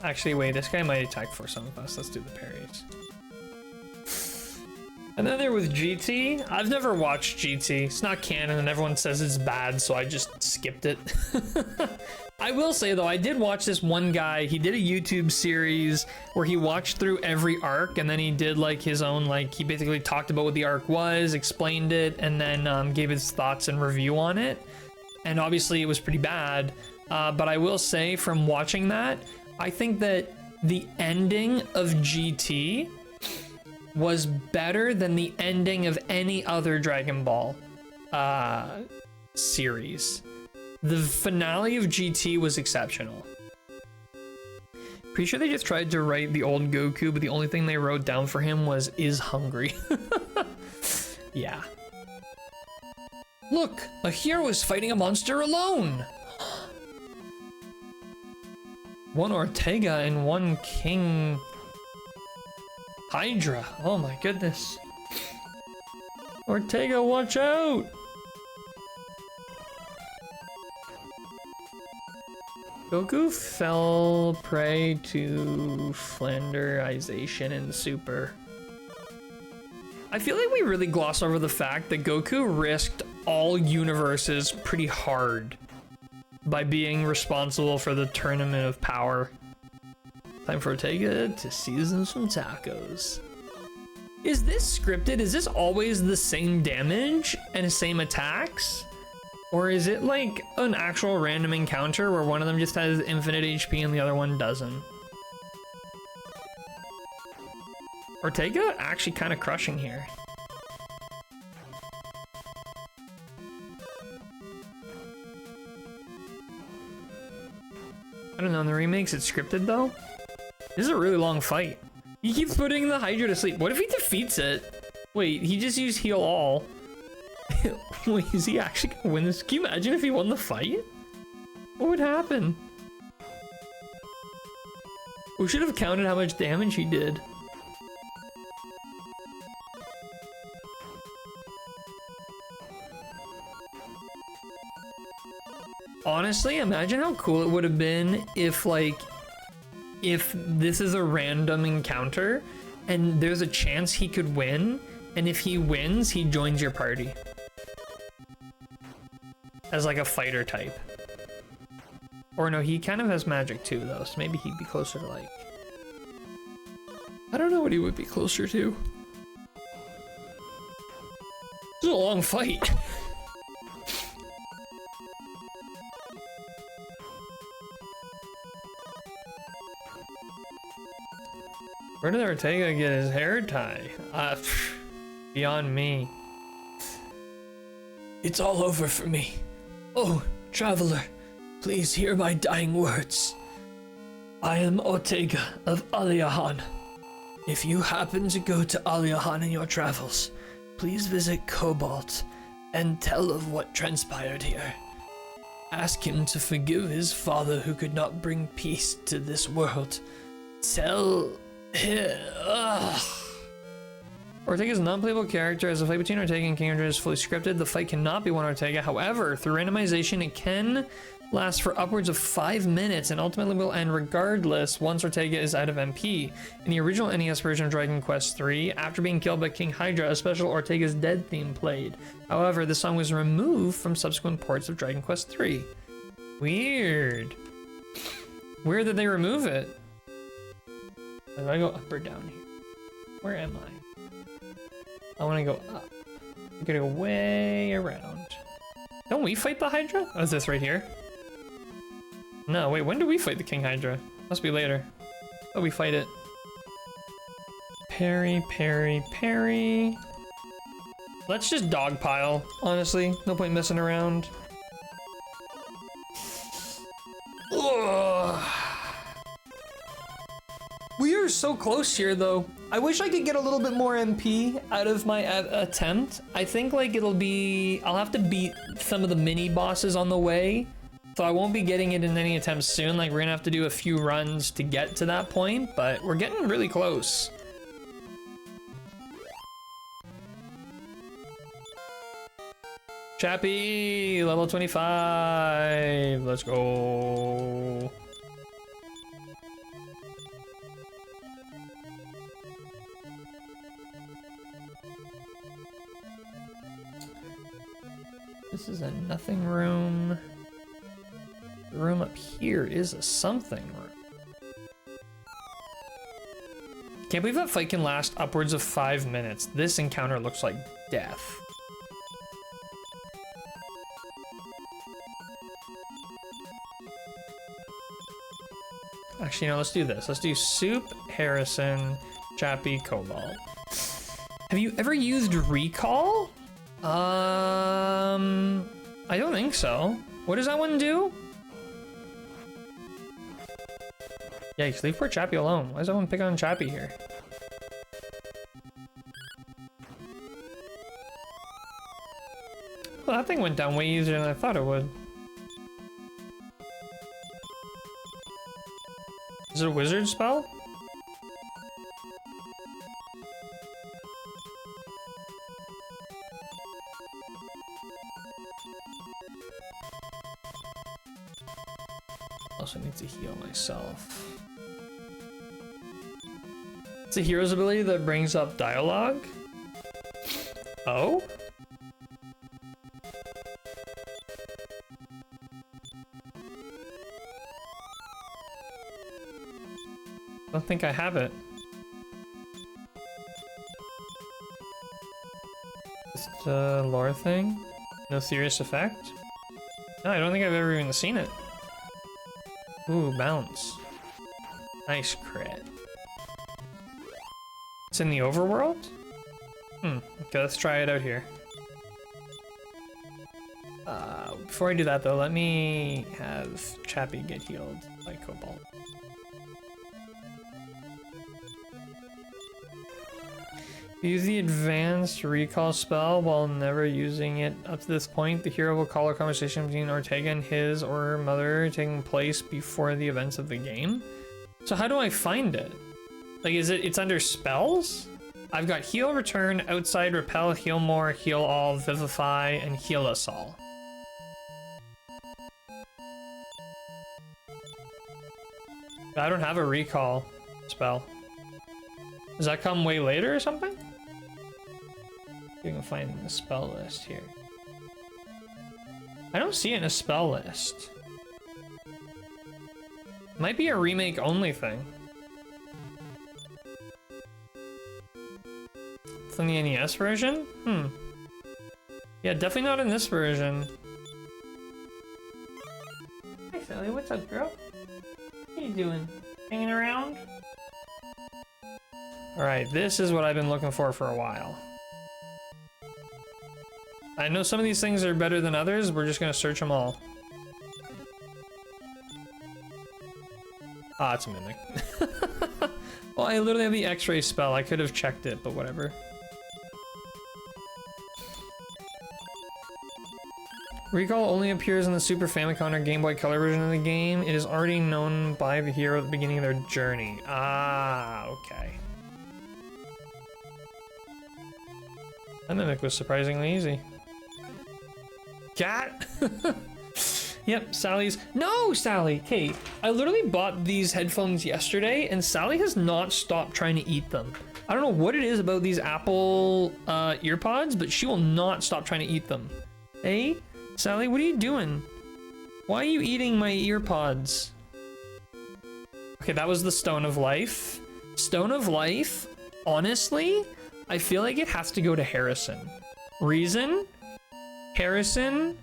Actually, wait, this guy might attack for some of us. Let's do the parries. And then there was GT. I've never watched GT. It's not canon and everyone says it's bad, so I just skipped it. I will say though, I did watch this one guy. He did a YouTube series where he watched through every arc and then he did like his own, like he basically talked about what the arc was, explained it, and then gave his thoughts and review on it. And obviously it was pretty bad. But I will say from watching that, I think that the ending of GT was better than the ending of any other Dragon Ball series. The finale of GT was exceptional. Pretty sure they just tried to write the old Goku, but the only thing they wrote down for him was, is hungry. Yeah. Look, a hero is fighting a monster alone. One Ortega and one King Hydra. Oh my goodness. Ortega, watch out! Goku fell prey to Flanderization in Super. I feel like we really gloss over the fact that Goku risked all universes pretty hard by being responsible for the Tournament of Power. Time for Ortega to season some tacos. Is this scripted? Is this always the same damage and the same attacks? Or is it like an actual random encounter where one of them just has infinite HP and the other one doesn't? Ortega actually kind of crushing here. I don't know, in the remakes it's scripted though? This is a really long fight. He keeps putting the Hydra to sleep. What if he defeats it? Wait, he just used heal all. Wait, is he actually gonna win this? Can you imagine if he won the fight? What would happen? We should have counted how much damage he did. Honestly, imagine how cool it would have been if, like, if this is a random encounter and there's a chance he could win, and if he wins, he joins your party. As like a fighter type. Or no, he kind of has magic too though, so maybe he'd be closer to like... I don't know what he would be closer to. This is a long fight. Where did Ortega get his hair tie? Beyond me. It's all over for me. Oh, traveler, please hear my dying words. I am Ortega of Aliahan. If you happen to go to Aliahan in your travels, please visit Cobalt and tell of what transpired here. Ask him to forgive his father who could not bring peace to this world. Tell him... Ortega's a non-playable character. As the fight between Ortega and King Hydra is fully scripted, the fight cannot be won Ortega. However, through randomization, it can last for upwards of 5 minutes and ultimately will end regardless once Ortega is out of MP. In the original NES version of Dragon Quest III, after being killed by King Hydra, a special Ortega's Dead theme played. However, the song was removed from subsequent ports of Dragon Quest III. Weird. Weird that they remove it. Do I go up or down here? Where am I? I want to go up. I'm gonna go way around. Don't we fight the Hydra? Oh, is this right here? No, wait, when do we fight the King Hydra? Must be later. Oh, we fight it. Parry, parry, parry. Let's just dogpile, honestly. No point messing around. Ugh. We are so close here, though. I wish I could get a little bit more MP out of my attempt. I think, like, it'll be... I'll have to beat some of the mini-bosses on the way, so I won't be getting it in any attempts soon. Like, we're gonna have to do a few runs to get to that point, but we're getting really close. Chappie, level 25. Let's go. This is a nothing room. The room up here is a something room. Can't believe that fight can last upwards of 5 minutes. This encounter looks like death. Actually, no, let's do this. Let's do Soup, Harrison, Chappie, Cobalt. Have you ever used Recall? I don't think so. What does that one do? Yikes, leave poor Chappie alone. Why does everyone pick on Chappie here? Well, that thing went down way easier than I thought it would. Is it a wizard spell? Also need to heal myself. It's a hero's ability that brings up dialogue. Oh? I don't think I have it. Just a lore thing? No serious effect? No, I don't think I've ever even seen it. Ooh, bounce. Nice crit. It's in the overworld? Okay, let's try it out here. Before I do that though, let me have Chappie get healed by Cobalt. Use the advanced recall spell while never using it up to this point. The hero will call a conversation between Ortega and his or her mother taking place before the events of the game. So how do I find it? Like, it's under spells? I've got heal, return, outside, repel, heal more, heal all, vivify, and heal us all. I don't have a recall spell. Does that come way later or something? You can find the spell list here. I don't see it in a spell list. Might be a remake only thing. It's in the NES version? Yeah, definitely not in this version. Hi Sally, what's up girl? What are you doing? Hanging around? Alright, this is what I've been looking for a while. I know some of these things are better than others, we're just gonna search them all. Ah, it's a mimic. Well, I literally have the X-ray spell, I could have checked it, but whatever. Recall only appears in the Super Famicom or Game Boy Color version of the game. It is already known by the hero at the beginning of their journey. Ah, okay. That mimic was surprisingly easy. Cat? Yep, Sally's. No, Sally! Kate, I literally bought these headphones yesterday and Sally has not stopped trying to eat them. I don't know what it is about these Apple earpods, but she will not stop trying to eat them. Hey? Sally, what are you doing? Why are you eating my earpods? Okay, that was the Stone of Life. Stone of Life, honestly, I feel like it has to go to Harrison. Reason? Harrison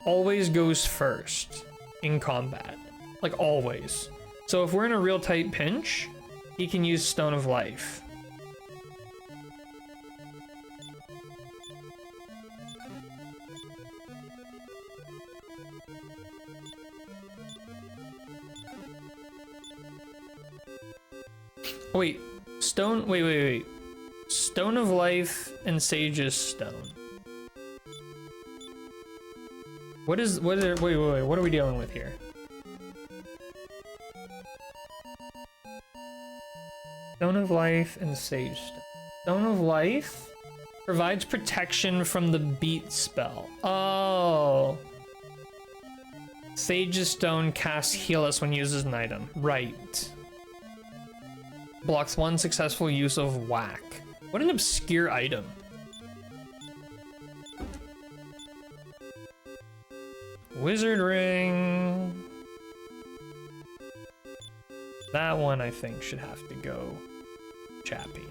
always goes first in combat. Like, always. So if we're in a real tight pinch, he can use Stone of Life. Wait, wait. Stone of Life and Sage's Stone. Wait, what are we dealing with here? Stone of Life and Sage Stone. Stone of Life provides protection from the beat spell. Oh. Sage's Stone casts Heal Us when used as an item. Right. Blocks one successful use of Whack. What an obscure item. Wizard Ring. That one I think should have to go Chappie.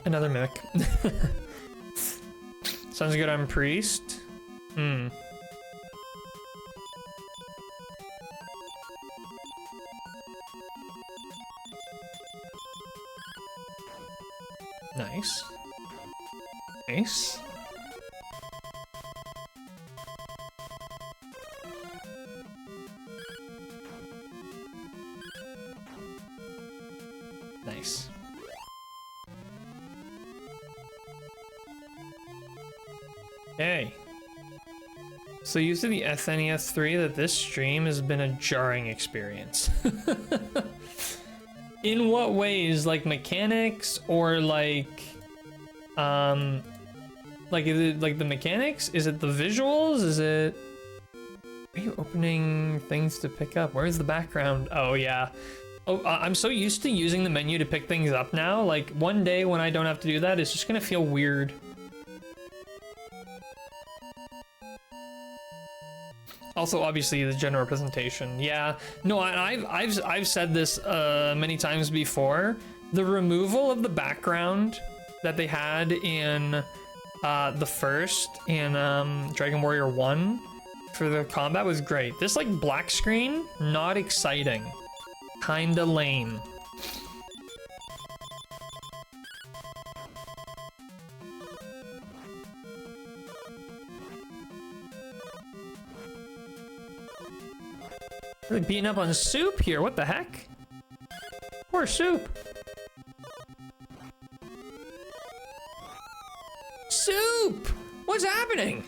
Another mimic. Sounds good on Priest. Nice. Nice. Nice. Hey. So you said the SNES 3 that this stream has been a jarring experience. In what ways? Like mechanics or like is it like the mechanics? Is it the visuals? Is it... Are you opening things to pick up? Where's the background? Oh yeah. Oh, I'm so used to using the menu to pick things up now. Like one day when I don't have to do that, it's just gonna feel weird. Also, obviously, the general representation. Yeah, no, I've said this many times before. The removal of the background that they had in the first in Dragon Warrior 1 for the combat was great. This like black screen, not exciting, kinda lame. Really beating up on Soup here. What the heck? Poor Soup. Soup! What's happening?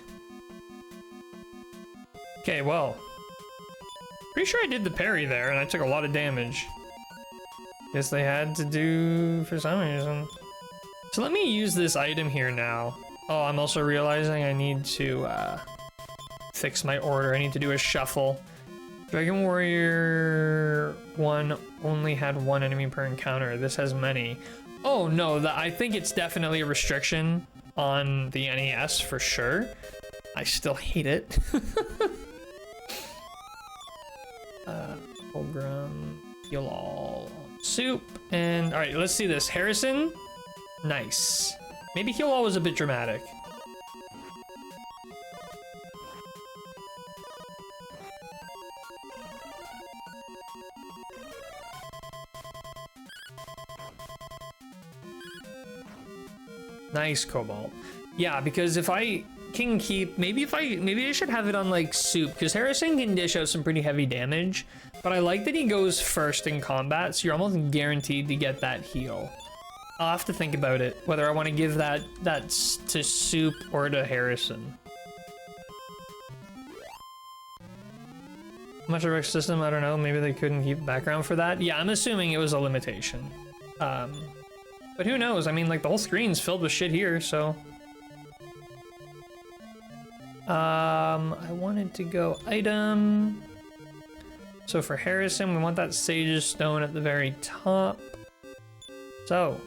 Okay, well. Pretty sure I did the parry there and I took a lot of damage. Guess they had to do for some reason. So let me use this item here now. Oh, I'm also realizing I need to fix my order. I need to do a shuffle. Dragon Warrior 1 only had one enemy per encounter. This has many. Oh no, I think it's definitely a restriction on the NES for sure. I still hate it. Fulgrim, heal all, Soup, and all right, let's see this. Harrison, nice. Maybe heal all was a bit dramatic. Nice, Cobalt. Yeah, because if I can keep, maybe I should have it on like Soup, because Harrison can dish out some pretty heavy damage, but I like that he goes first in combat, so you're almost guaranteed to get that heal. I'll have to think about it, whether I want to give that to Soup or to Harrison. Much of our system, I don't know, maybe they couldn't keep background for that. Yeah, I'm assuming it was a limitation. But who knows? I mean, like, the whole screen's filled with shit here, so... I wanted to go item. So for Harrison, we want that Sage's Stone at the very top. So...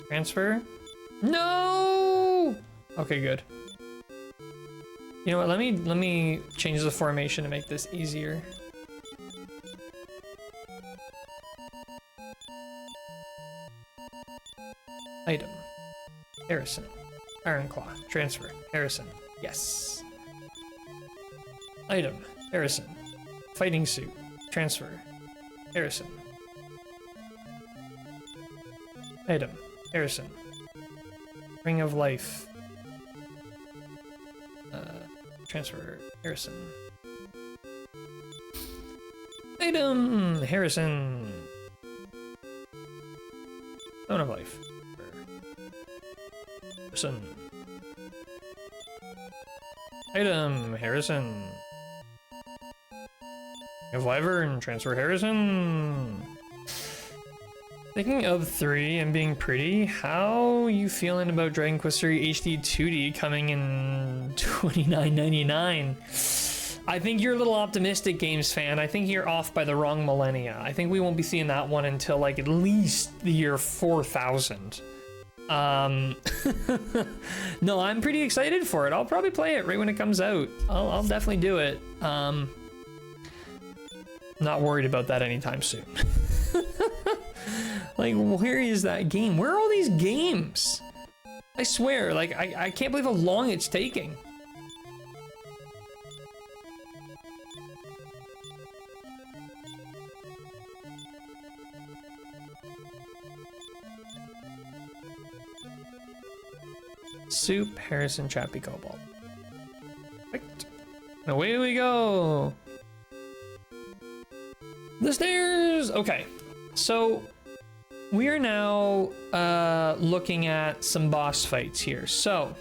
transfer? No! Okay, good. You know what, let me change the formation to make this easier. Item. Harrison. Ironclaw. Transfer. Harrison. Yes. Item. Harrison. Fighting suit. Transfer. Harrison. Item. Harrison. Ring of Life. Transfer. Harrison. Item. Harrison. Stone of Life. Harrison. Item. Harrison. Of Wyvern. Transfer. Harrison. Thinking of 3 and being pretty, how you feeling about Dragon Quest III HD 2D coming in $29.99? I think you're a little optimistic, Games fan. I think you're off by the wrong millennia. I think we won't be seeing that one until like at least the year 4000. No, I'm pretty excited for it. I'll probably play it right when it comes out. I'll definitely do it. Not worried about that anytime soon. Like, where is that game? Where are all these games? I swear, like, I can't believe how long it's taking. Soup, Harrison, Chappie, Cobalt. Perfect. And away we go. The stairs! Okay, so we are now looking at some boss fights here. So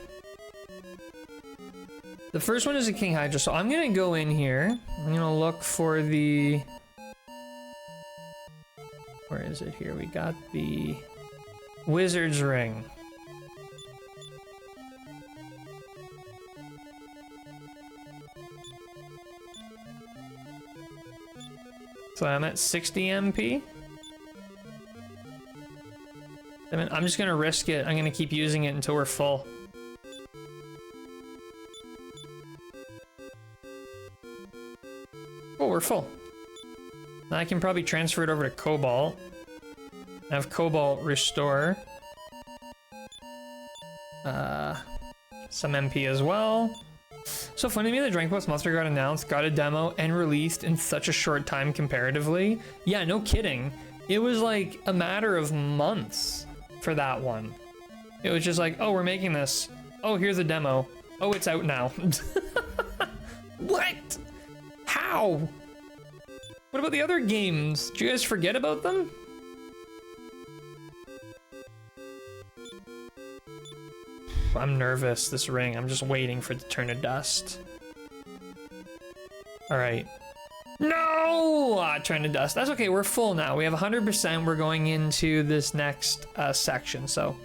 the first one is a King Hydra, so I'm gonna go in here. I'm gonna look for the... where is it here? We got the Wizard's Ring. So I'm at 60 MP. I mean, I'm just gonna risk it. I'm gonna keep using it until we're full. Oh, we're full. Now I can probably transfer it over to Cobalt. Have Cobalt restore. Some MP as well. So funny to me, the Dragon Quest Monster got announced, got a demo, and released in such a short time comparatively. Yeah, no kidding. It was like a matter of months for that one. It was just like, oh, we're making this. Oh, here's a demo. Oh, it's out now. What? How? What about the other games? Did you guys forget about them? I'm nervous, this ring. I'm just waiting for it to turn to dust. All right. No! Turn to dust. That's okay, we're full now. We have 100%. We're going into this next section. So,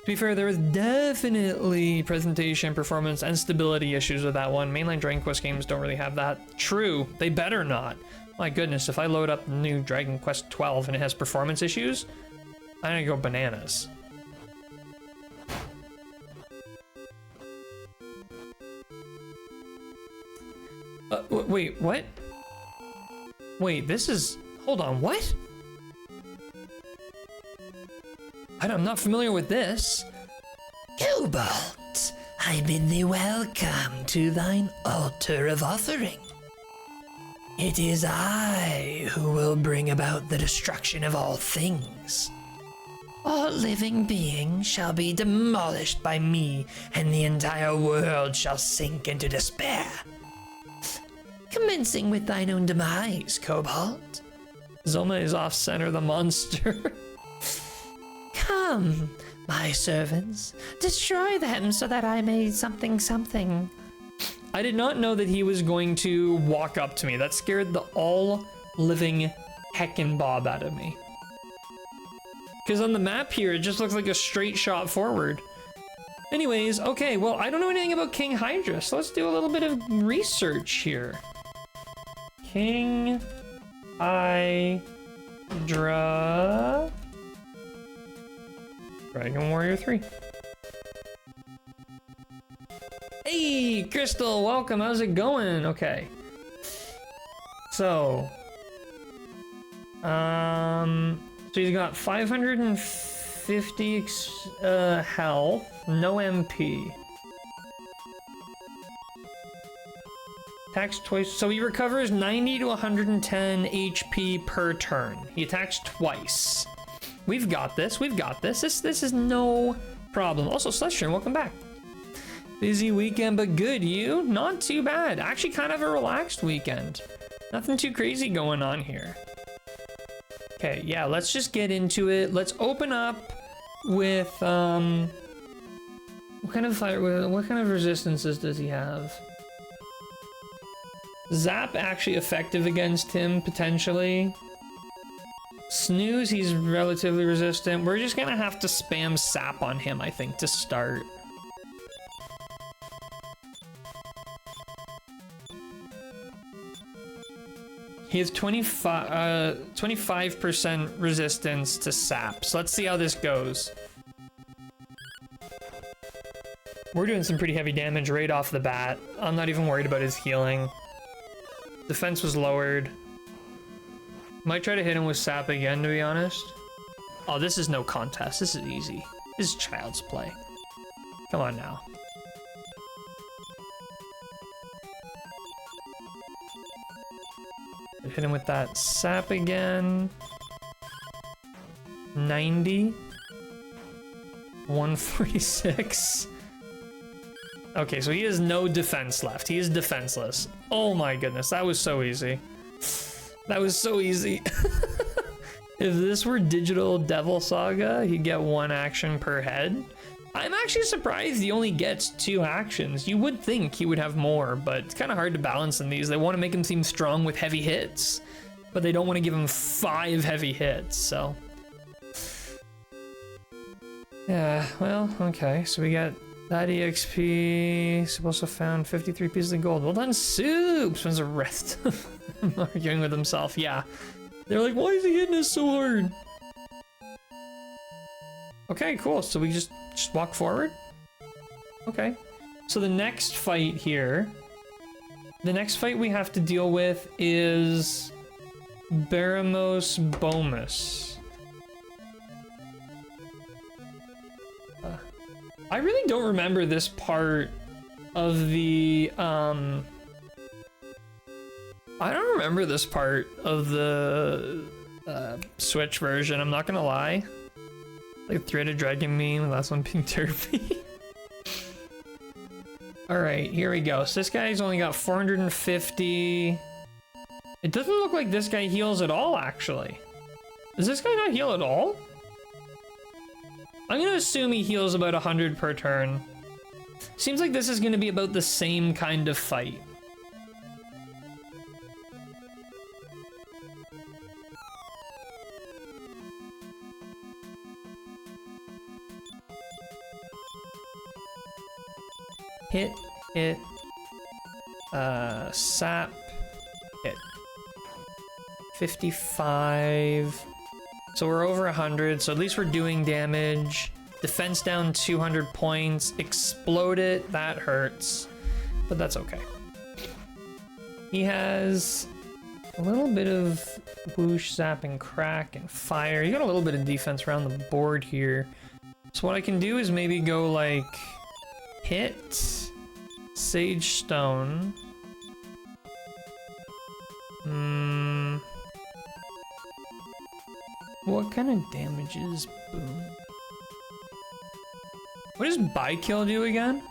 to be fair, there was definitely presentation, performance, and stability issues with that one. Mainline Dragon Quest games don't really have that. True, they better not. My goodness, if I load up the new Dragon Quest 12 and it has performance issues, I'm gonna go bananas. Wait, what? Wait, this is... Hold on, what? I'm not familiar with this. Cobalt, I bid thee welcome to thine altar of offering. It is I who will bring about the destruction of all things. All living beings shall be demolished by me, and the entire world shall sink into despair. Commencing with thine own demise, Cobalt. Zoma is off-center the monster. Come, my servants, destroy them so that I may something. I did not know that he was going to walk up to me. That scared the all-living heckin' bob out of me. Because on the map here, it just looks like a straight shot forward. Anyways, okay, well, I don't know anything about King Hydra, so let's do a little bit of research here. King Hydra... Dragon Warrior 3. Hey, Crystal, welcome. How's it going? Okay. So he's got 550 health, no MP. Attacks twice, so he recovers 90 to 110 HP per turn. He attacks twice. We've got this. This is no problem. Also, Celestian, welcome back. Busy weekend, but good. You? Not too bad. Actually, kind of a relaxed weekend. Nothing too crazy going on here. Okay, yeah, let's just get into it. Let's open up with, what kind of resistances does he have? Zap actually effective against him, potentially. Snooze, he's relatively resistant. We're just gonna have to spam sap on him, I think, to start. He has 25% resistance to sap, so let's see how this goes. We're doing some pretty heavy damage right off the bat. I'm not even worried about his healing. Defense was lowered. Might try to hit him with sap again, to be honest. Oh, this is no contest. This is easy. This is child's play. Come on now. Hit him with that sap again. 90. 146. Okay, so he has no defense left. He is defenseless. Oh my goodness, that was so easy. That was so easy. If this were Digital Devil Saga, he'd get 1 action per head. I'm actually surprised he only gets 2 actions. You would think he would have more, but it's kind of hard to balance in these. They want to make him seem strong with heavy hits, but they don't want to give him 5 heavy hits, so. Yeah, well, okay, so we got that EXP. Also found 53 pieces of gold. Well done, Soup! Spends the rest arguing with himself. Yeah. They're like, why is he hitting us so hard? Okay, cool. So we just walk forward? Okay. So the next fight here the next fight we have to deal with is Baramos Bomus. I really don't remember this part of the, I don't remember this part of the Switch version, I'm not gonna lie. Like Threaded Dragon meme, the last one being Turfy. Alright, here we go. So this guy's only got 450. It doesn't look like this guy heals at all, actually. Does this guy not heal at all? I'm gonna assume he heals about 100 per turn. Seems like this is gonna be about the same kind of fight. Hit, hit, sap, hit. 55. So we're over 100, so at least we're doing damage. Defense down 200 points. Explode it, that hurts. But that's okay. He has a little bit of whoosh, zap, and crack, and fire. You got a little bit of defense around the board here. So what I can do is maybe go like hit, Sage Stone. What kind of damage is boom? What does buy kill do again?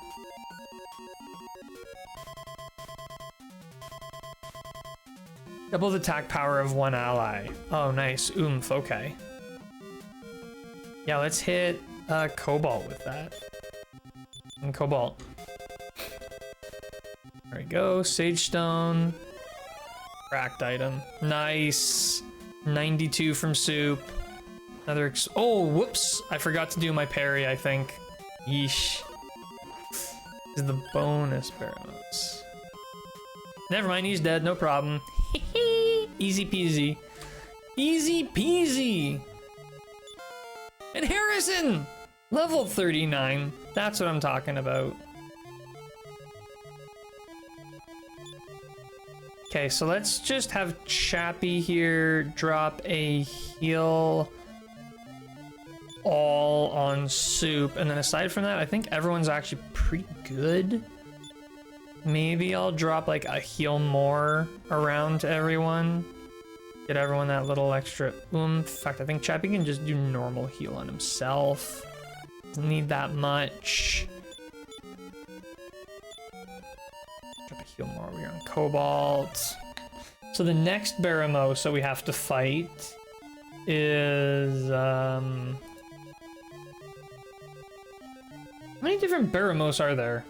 Double the attack power of one ally. Oh, nice. Oomph, okay. Yeah, let's hit Cobalt with that. And Cobalt. There we go. Sage Stone. Cracked item. Nice. 92 from Soup. Another oh, whoops. I forgot to do my parry, I think. Yeesh. This is the bonus Baramos. Never mind, he's dead. No problem. Easy peasy. Easy peasy. And Harrison! Level 39. That's what I'm talking about. Okay, so let's just have Chappie here drop a heal all on Soup. And then aside from that, I think everyone's actually pretty good. Maybe I'll drop like a heal more around to everyone. Get everyone that little extra oomph. In fact, I think Chappie can just do normal heal on himself. Doesn't need that much. Drop a heal more over here on Cobalt. So the next Baramos we have to fight is how many different Baramos are there?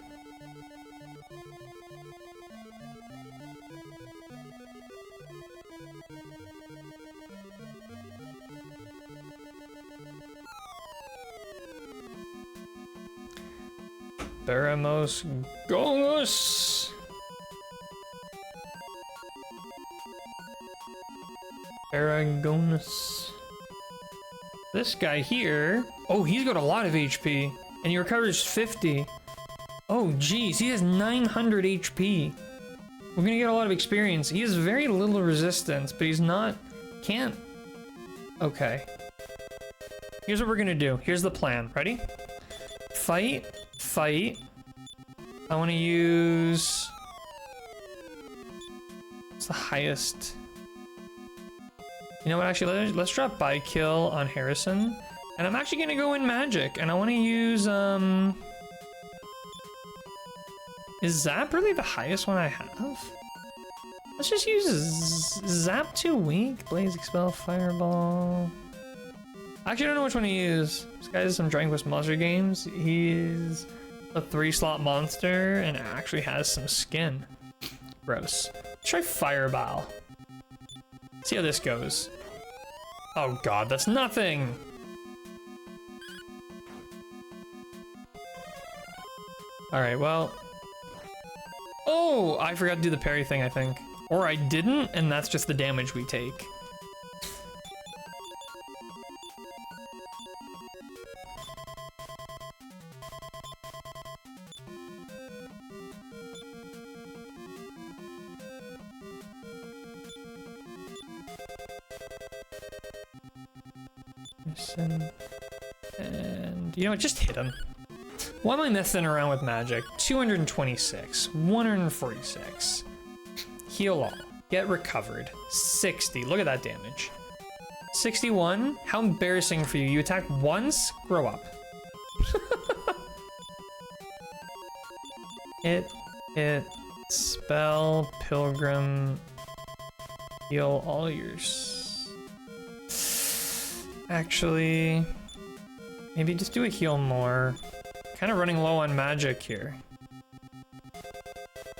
Baramos Gonus. Aragonus. This guy here. Oh, he's got a lot of HP. And he recovers 50. Oh, geez. He has 900 HP. We're gonna get a lot of experience. He has very little resistance, but he's not... Can't... Okay. Here's what we're gonna do. Here's the plan. Ready? Fight. Fight. I want to use... What's the highest? You know what, actually, let's drop by kill on Harrison. And I'm actually gonna go in magic, and I want to use, is Zap really the highest one I have? Let's just use Zap too weak. Blaze, Expel, Fireball. Actually, I don't know which one to use. This guy has some Dragon Quest Monster games. He's a 3-slot monster and actually has some skin. Gross. Let's try Fireball. See how this goes. Oh god, that's nothing! Alright, well... Oh! I forgot to do the parry thing, I think. Or I didn't, and that's just the damage we take. Harrison. And, you know what, just hit him. Why am I messing around with magic? 226, 146. Heal all. Get recovered. 60. Look at that damage. 61. How embarrassing for you. You attack once? Grow up. Hit. Spell. Pilgrim. Heal all yours. Actually, maybe just do a heal more. Kind of running low on magic here.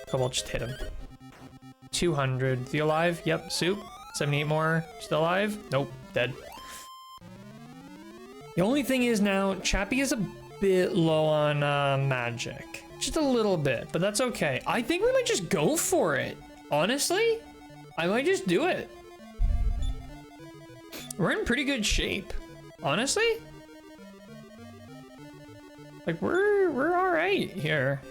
Cobalt, just hit him. 200. Is he alive? Yep. Soup. 78 more. Still alive? Nope. Dead. The only thing is now, Chappie is a bit low on magic. Just a little bit, but that's okay. I think we might just go for it. Honestly, I might just do it. We're in pretty good shape. Honestly. Like, we're all right here.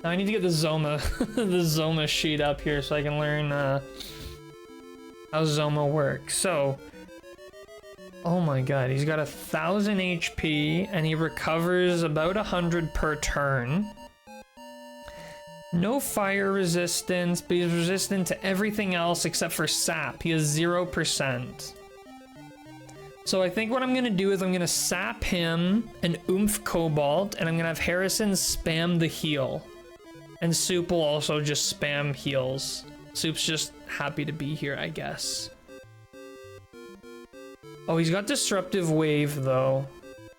Now I need to get the Zoma, the Zoma sheet up here so I can learn how Zoma works. So, oh my god, he's got 1,000 HP and he recovers about 100 per turn. No fire resistance, but he's resistant to everything else except for sap. He has 0%. So I think what I'm gonna do is I'm gonna sap him an Oomph Cobalt, and I'm gonna have Harrison spam the heal. And Soup will also just spam heals. Soup's just happy to be here, I guess. Oh, he's got Disruptive Wave, though.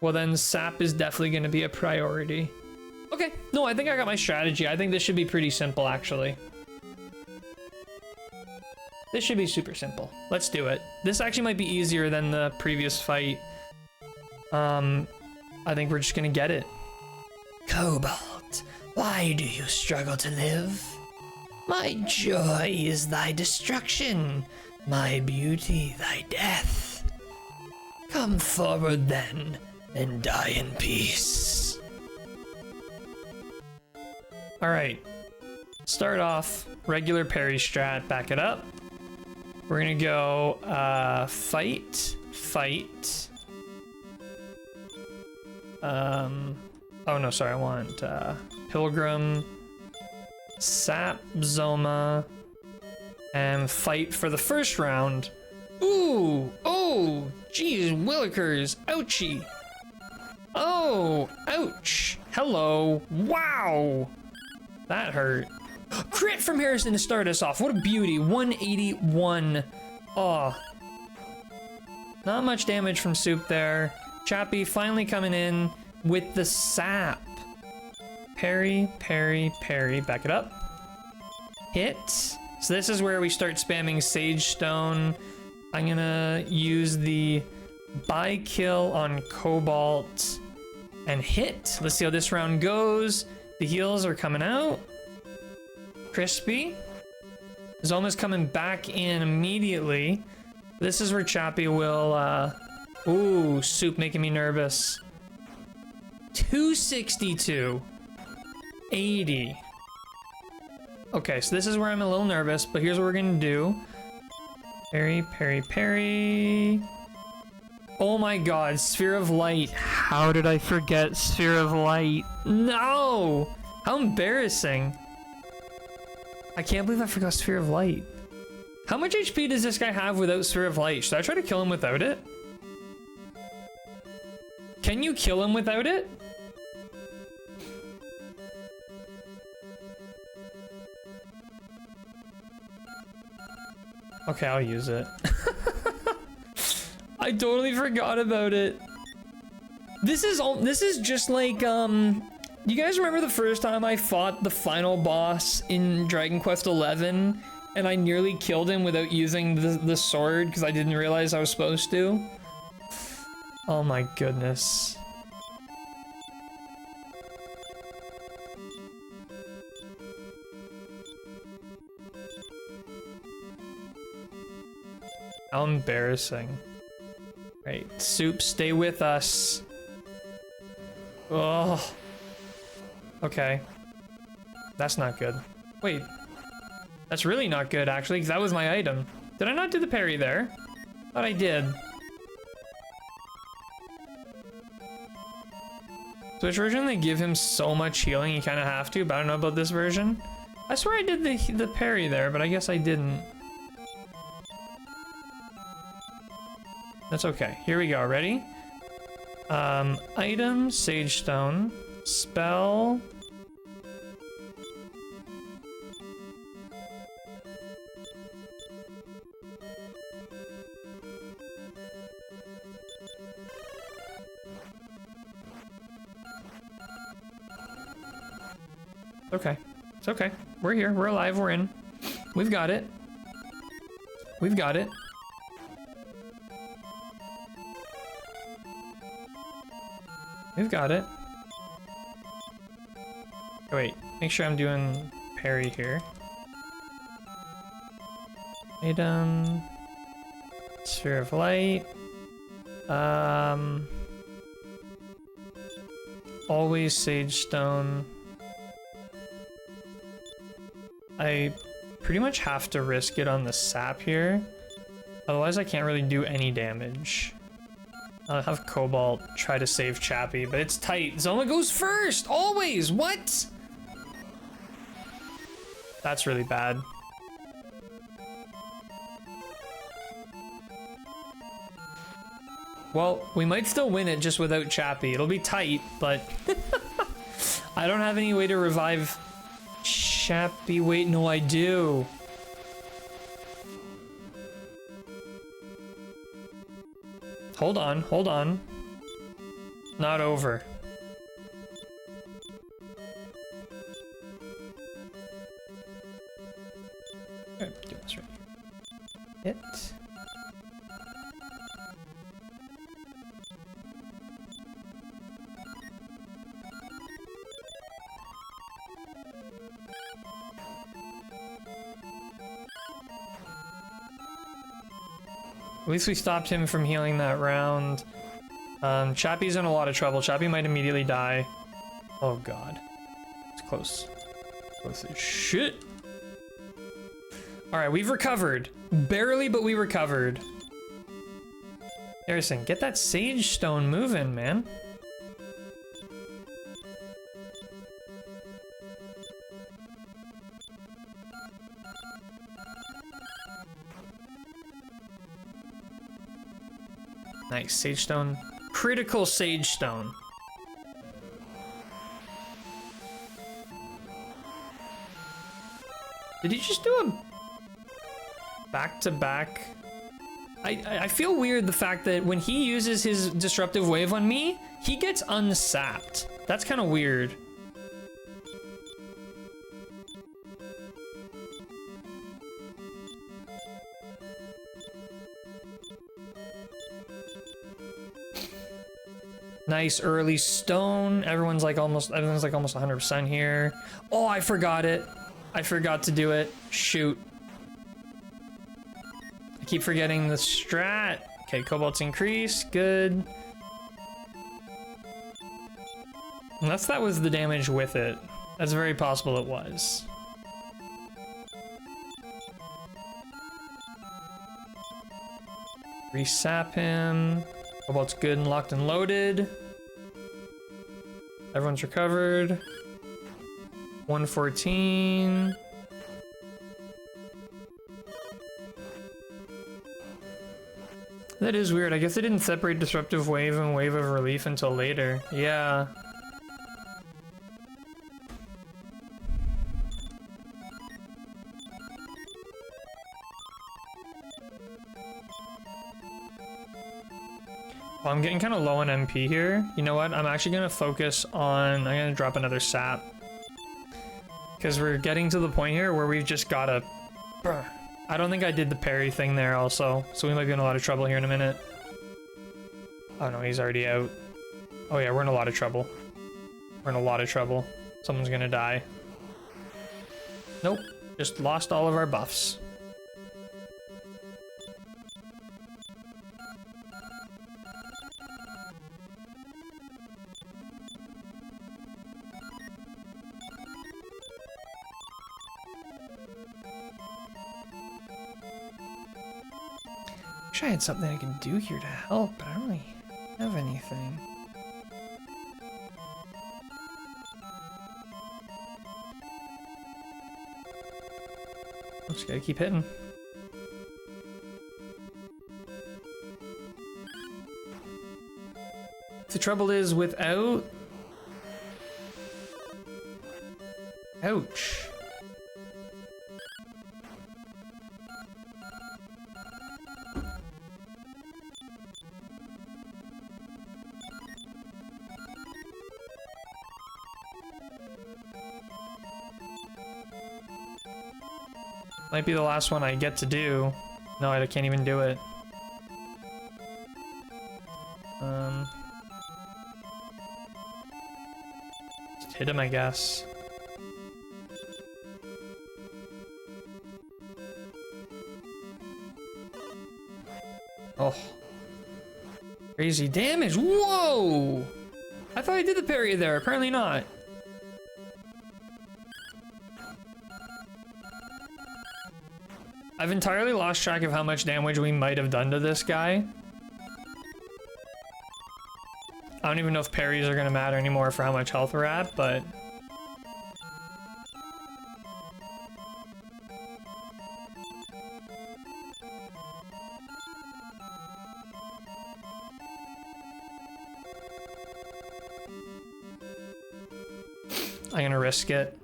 Well, then Sap is definitely gonna be a priority. Okay, no, I think I got my strategy. I think this should be pretty simple, actually. This should be super simple. Let's do it. This actually might be easier than the previous fight. I think we're just gonna get it. Cobalt, why do you struggle to live? My joy is thy destruction, my beauty thy death. Come forward then, and die in peace. Alright. Start off, regular parry strat, back it up. We're gonna go, fight. Oh no, sorry, I want, Pilgrim, Sap, Zoma, and fight for the first round. Ooh, oh, geez, Willikers, ouchie. Oh, ouch, hello, wow. That hurt. Crit from Harrison to start us off. What a beauty. 181. Oh. Not much damage from Soup there. Chappie finally coming in with the sap. Parry. Back it up. Hit. So this is where we start spamming Sage Stone. I'm gonna use the buy kill on Cobalt and hit. Let's see how this round goes. The heals are coming out. Crispy. Zoma's coming back in immediately. This is where Chappie will, ooh, Soup making me nervous. 262. 80. Okay, so this is where I'm a little nervous, but here's what we're gonna do. Parry. Oh my god, Sphere of Light. How did I forget Sphere of Light? No! How embarrassing. I can't believe I forgot Sphere of Light. How much HP does this guy have without Sphere of Light? Should I try to kill him without it? Can you kill him without it? Okay, I'll use it. I totally forgot about it. This is just like, you guys remember the first time I fought the final boss in Dragon Quest XI and I nearly killed him without using the sword because I didn't realize I was supposed to? Oh my goodness. How embarrassing. Right, Soup, stay with us. Oh. Okay. That's not good. Wait. That's really not good, actually, because that was my item. Did I not do the parry there? Thought I did. So which version they give him so much healing you kind of have to, but I don't know about this version. I swear I did the parry there, but I guess I didn't. That's okay. Here we go. Ready? Item, Sage Stone, spell. Okay. It's okay. We're here. We're alive. We're in. We've got it. We've got it. We've got it. Oh, wait. Make sure I'm doing parry here. Item. Sphere of Light. Always Sage Stone. I pretty much have to risk it on the sap here. Otherwise I can't really do any damage. I'll have Cobalt try to save Chappie, but it's tight. Zoma goes first! Always! What? That's really bad. Well, we might still win it just without Chappie. It'll be tight, but I don't have any way to revive Chappie. Wait, no, I do. Hold on, hold on. Not over. Okay, do this right here. Hit. At least we stopped him from healing that round. Chappie's in a lot of trouble. Chappie might immediately die. Oh god. It's close. Close as shit. Alright, we've recovered. Barely, but we recovered. Harrison, get that Sage Stone moving, man. Nice, Sage Stone. Critical Sage Stone. Did he just do a back-to-back? I feel weird the fact that when he uses his Disruptive Wave on me, he gets unsapped. That's kind of weird. Nice early stone. Everyone's like almost 100% here. Oh, I forgot it. I forgot to do it. Shoot. I keep forgetting the strat. Okay, Cobalt's increased. Good. Unless that was the damage with it. That's very possible it was. Resap him. Cobalt's good and locked and loaded. Everyone's recovered. 114. That is weird. I guess they didn't separate Disruptive Wave and Wave of Relief until later. Yeah. Well, I'm getting kind of low on MP here. You know what? I'm actually going to focus on... I'm going to drop another sap. Because we're getting to the point here where we've just got to... I don't think I did the parry thing there also. So we might be in a lot of trouble here in a minute. Oh no, he's already out. Oh yeah, we're in a lot of trouble. We're in a lot of trouble. Someone's going to die. Nope. Just lost all of our buffs. Wish I had something I can do here to help, but I don't really have anything. Just gotta keep hitting. The trouble is without... Ouch. Might be the last one I get to do. No, I can't even do it. Just hit him, I guess. Oh. Crazy damage. Whoa! I thought I did the parry there. Apparently not. I've entirely lost track of how much damage we might have done to this guy. I don't even know if parries are gonna matter anymore for how much health we're at, but... I'm gonna risk it.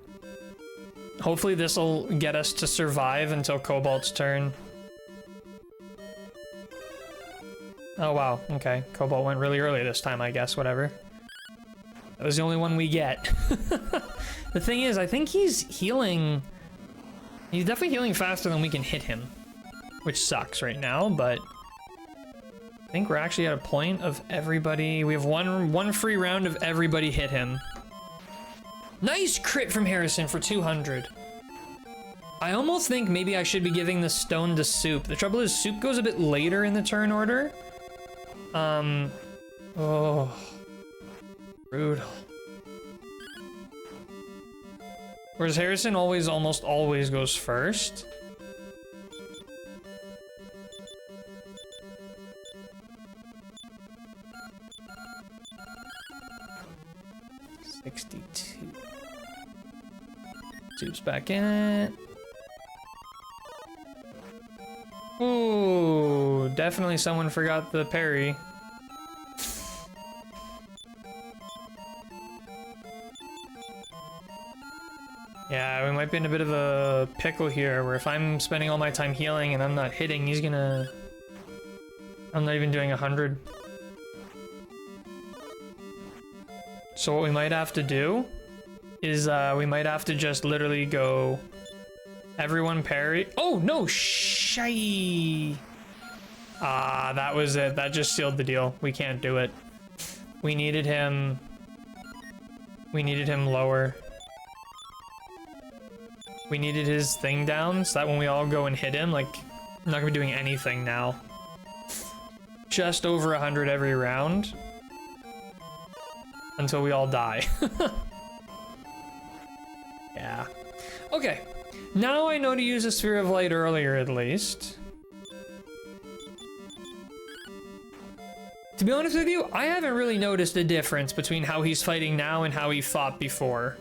Hopefully this will get us to survive until Cobalt's turn. Oh wow, okay. Cobalt went really early this time, I guess, whatever. That was the only one we get. The thing is, I think he's healing... He's definitely healing faster than we can hit him. Which sucks right now, but... I think we're actually at a point of everybody... We have one free round of everybody hit him. Nice crit from Harrison for 200. I almost think maybe I should be giving the stone to Soup. The trouble is Soup goes a bit later in the turn order. Oh. Brutal. Whereas Harrison almost always goes first. Soup's back in it. Ooh, definitely someone forgot the parry. Yeah, we might be in a bit of a pickle here, where if I'm spending all my time healing and I'm not hitting, he's gonna... I'm not even doing 100. So what we might have to do is we might have to just literally go everyone parry. Oh no, shy. Ah, that was it. That just sealed the deal. We can't do it. We needed him lower. We needed his thing down so that when we all go and hit him, like, I'm not gonna be doing anything now. Just over 100 every round until we all die. Yeah. Okay. Now I know to use a Sphere of Light earlier, at least. To be honest with you, I haven't really noticed a difference between how he's fighting now and how he fought before.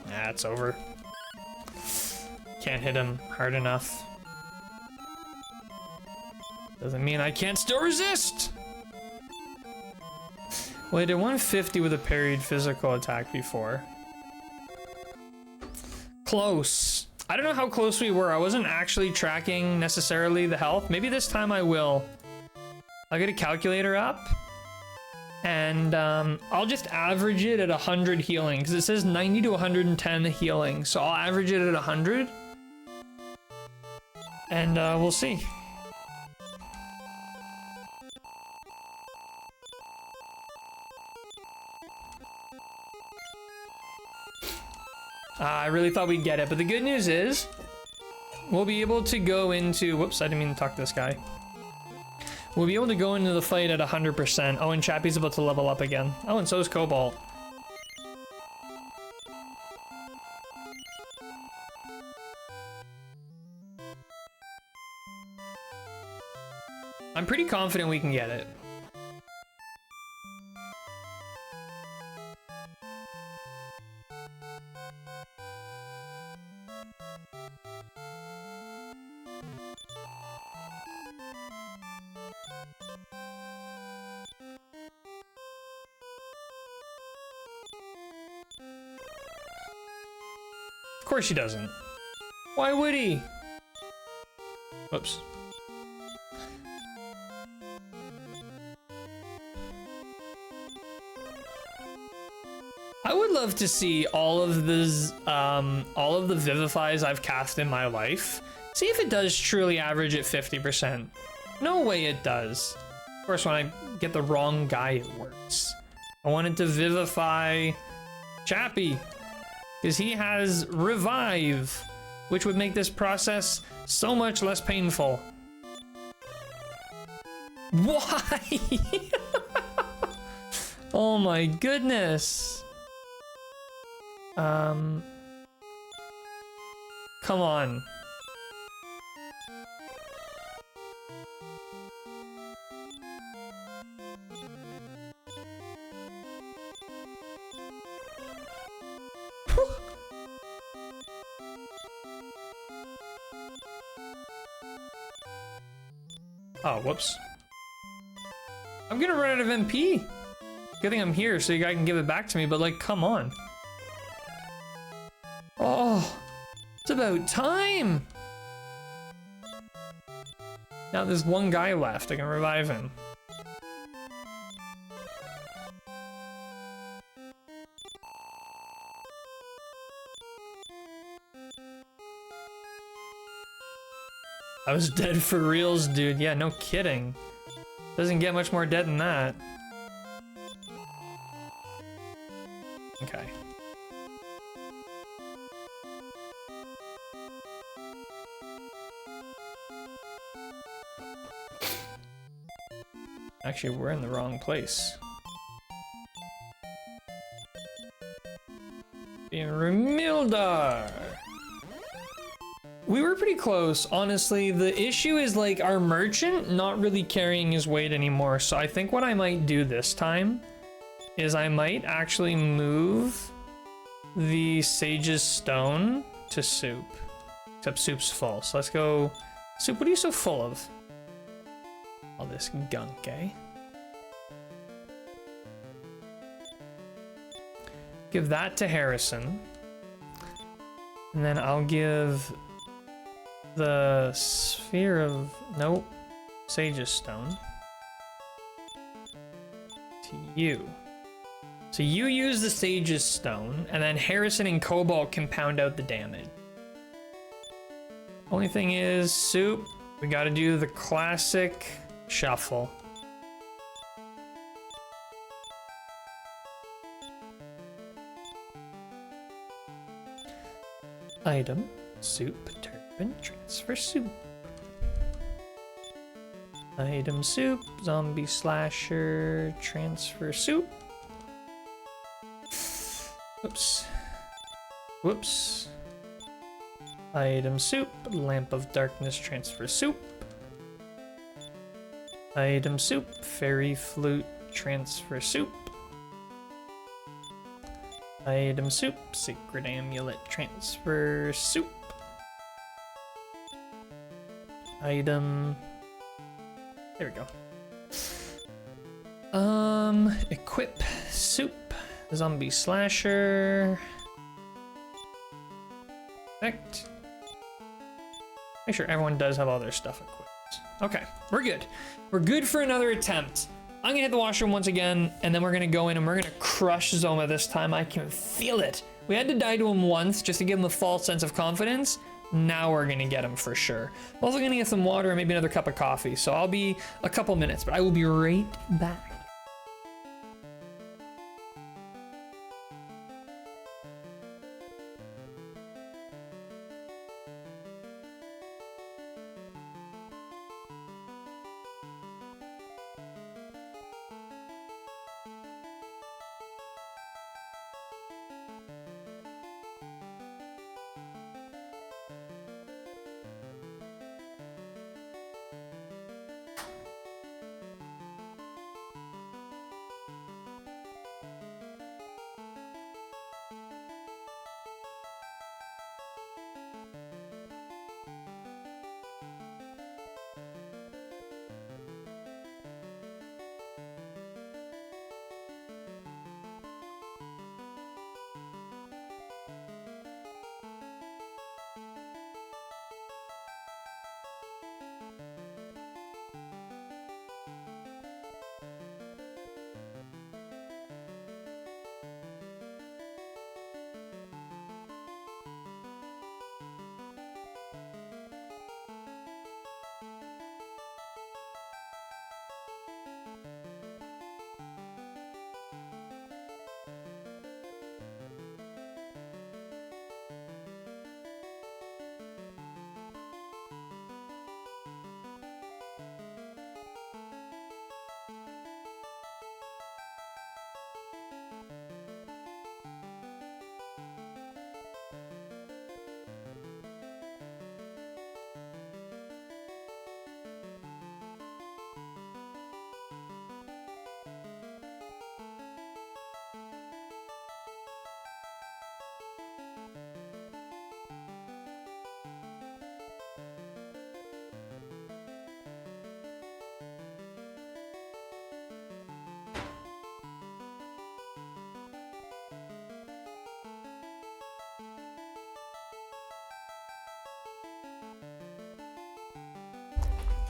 Nah, it's over. Can't hit him hard enough. Doesn't mean I can't still resist! Well, I did 150 with a parried physical attack before. Close. I don't know how close we were. I wasn't actually tracking necessarily the health. Maybe this time I will. I'll get a calculator up. And I'll just average it at 100 healing. Because it says 90 to 110 healing. So I'll average it at 100. And we'll see. I really thought we'd get it, but the good news is we'll be able to go into... Whoops, I didn't mean to talk to this guy. We'll be able to go into the fight at 100%. Oh, and Chappie's about to level up again. Oh, and so is Cobalt. I'm pretty confident we can get it. Of course he doesn't. Why would he? Whoops. I would love to see all of the Vivifies I've cast in my life. See if it does truly average at 50%. No way it does. Of course, when I get the wrong guy, it works. I wanted to Vivify Chappie, because he has Revive, which would make this process so much less painful. Why? Oh my goodness. Come on. Oh, whoops. I'm gonna run out of MP. Good thing I'm here so you guys can give it back to me, but like, come on. Oh, it's about time. Now there's one guy left. I can revive him. I was dead for reals, dude. Yeah, no kidding. Doesn't get much more dead than that. Okay. Actually, we're in the wrong place. In Remildar. We were pretty close, honestly. The issue is like our merchant not really carrying his weight anymore. So I think what I might do this time is I might actually move the Sage's Stone to Soup. Except Soup's full. So let's go. Soup, what are you so full of? All this gunk, eh? Give that to Harrison. And then I'll give the Sphere of... Nope. Sage's Stone. To you. So you use the Sage's Stone, and then Harrison and Cobalt can pound out the damage. Only thing is, Soup, we gotta do the classic shuffle. Item, Soup, Turpin, transfer Soup. Item, Soup, Zombie Slasher, transfer Soup. Whoops. Whoops. Item, Soup, Lamp of Darkness, transfer Soup. Item, Soup, Fairy Flute, transfer Soup. Item, Soup, Sacred Amulet, transfer Soup. Item... There we go. Equip Soup, Zombie Slasher. Perfect. Make sure everyone does have all their stuff equipped. Okay, we're good. We're good for another attempt. I'm gonna hit the washroom once again, and then we're gonna go in and we're gonna crush Zoma this time. I can feel it. We had to die to him once just to give him a false sense of confidence. Now we're gonna get him for sure. I'm also gonna get some water and maybe another cup of coffee. So I'll be a couple minutes, but I will be right back.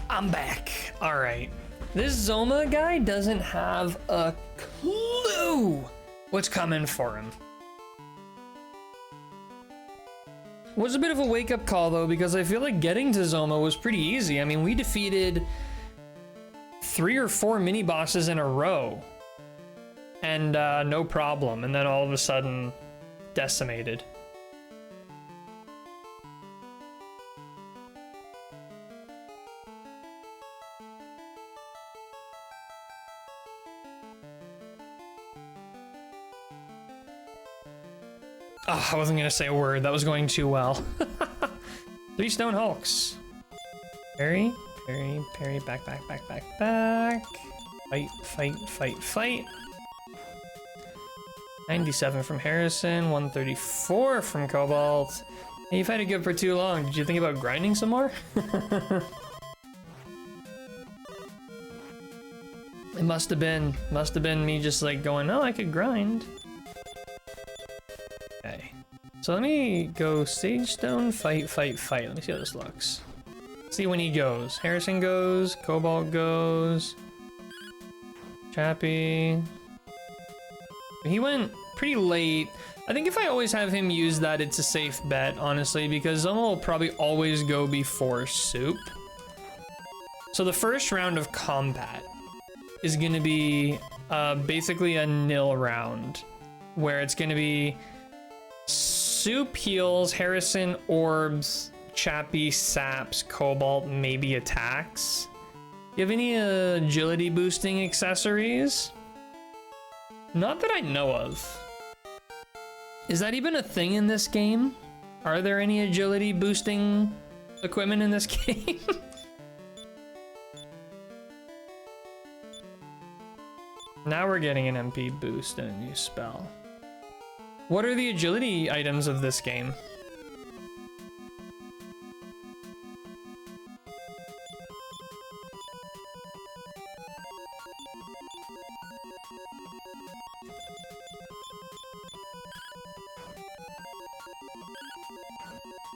I'm back. All right. This Zoma guy doesn't have a clue what's coming for him. Was a bit of a wake-up call though, because I feel like getting to Zoma was pretty easy. I mean, we defeated 3 or 4 mini bosses in a row, and no problem. And then all of a sudden, decimated. Oh, I wasn't gonna say a word. That was going too well. 3 stone hulks. Parry, parry, parry, back. Fight. 97 from Harrison, 134 from Cobalt. Hey, you've had it good for too long. Did you think about grinding some more? It must have been me just like going, oh, I could grind. Okay, so let me go Sage Stone, fight. Let me see how this looks. See when he goes. Harrison goes, Cobalt goes, Chappie. He went pretty late. I think if I always have him use that, it's a safe bet, honestly, because Zoma will probably always go before Soup. So the first round of combat is gonna be basically a nil round, where it's gonna be Soup heals, Harrison orbs, Chappie saps, Cobalt maybe attacks. You have any agility boosting accessories? Not that I know of. Is that even a thing in this game? Are there any agility boosting equipment in this game? Now we're getting an MP boost and a new spell. What are the agility items of this game?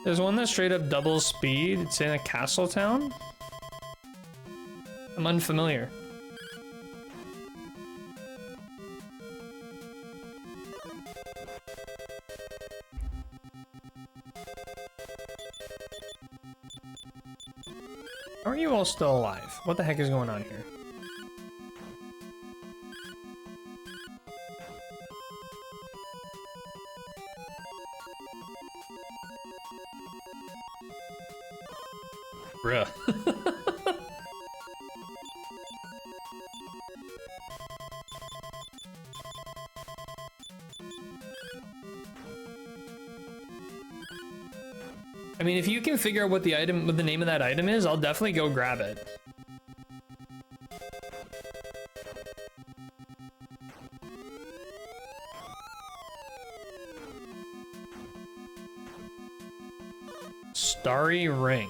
There's one that straight up doubles speed. It's in a castle town. I'm unfamiliar. How are you all still alive? What the heck is going on here? Bruh. I mean, if you can figure out what the name of that item is, I'll definitely go grab it. Starry Ring.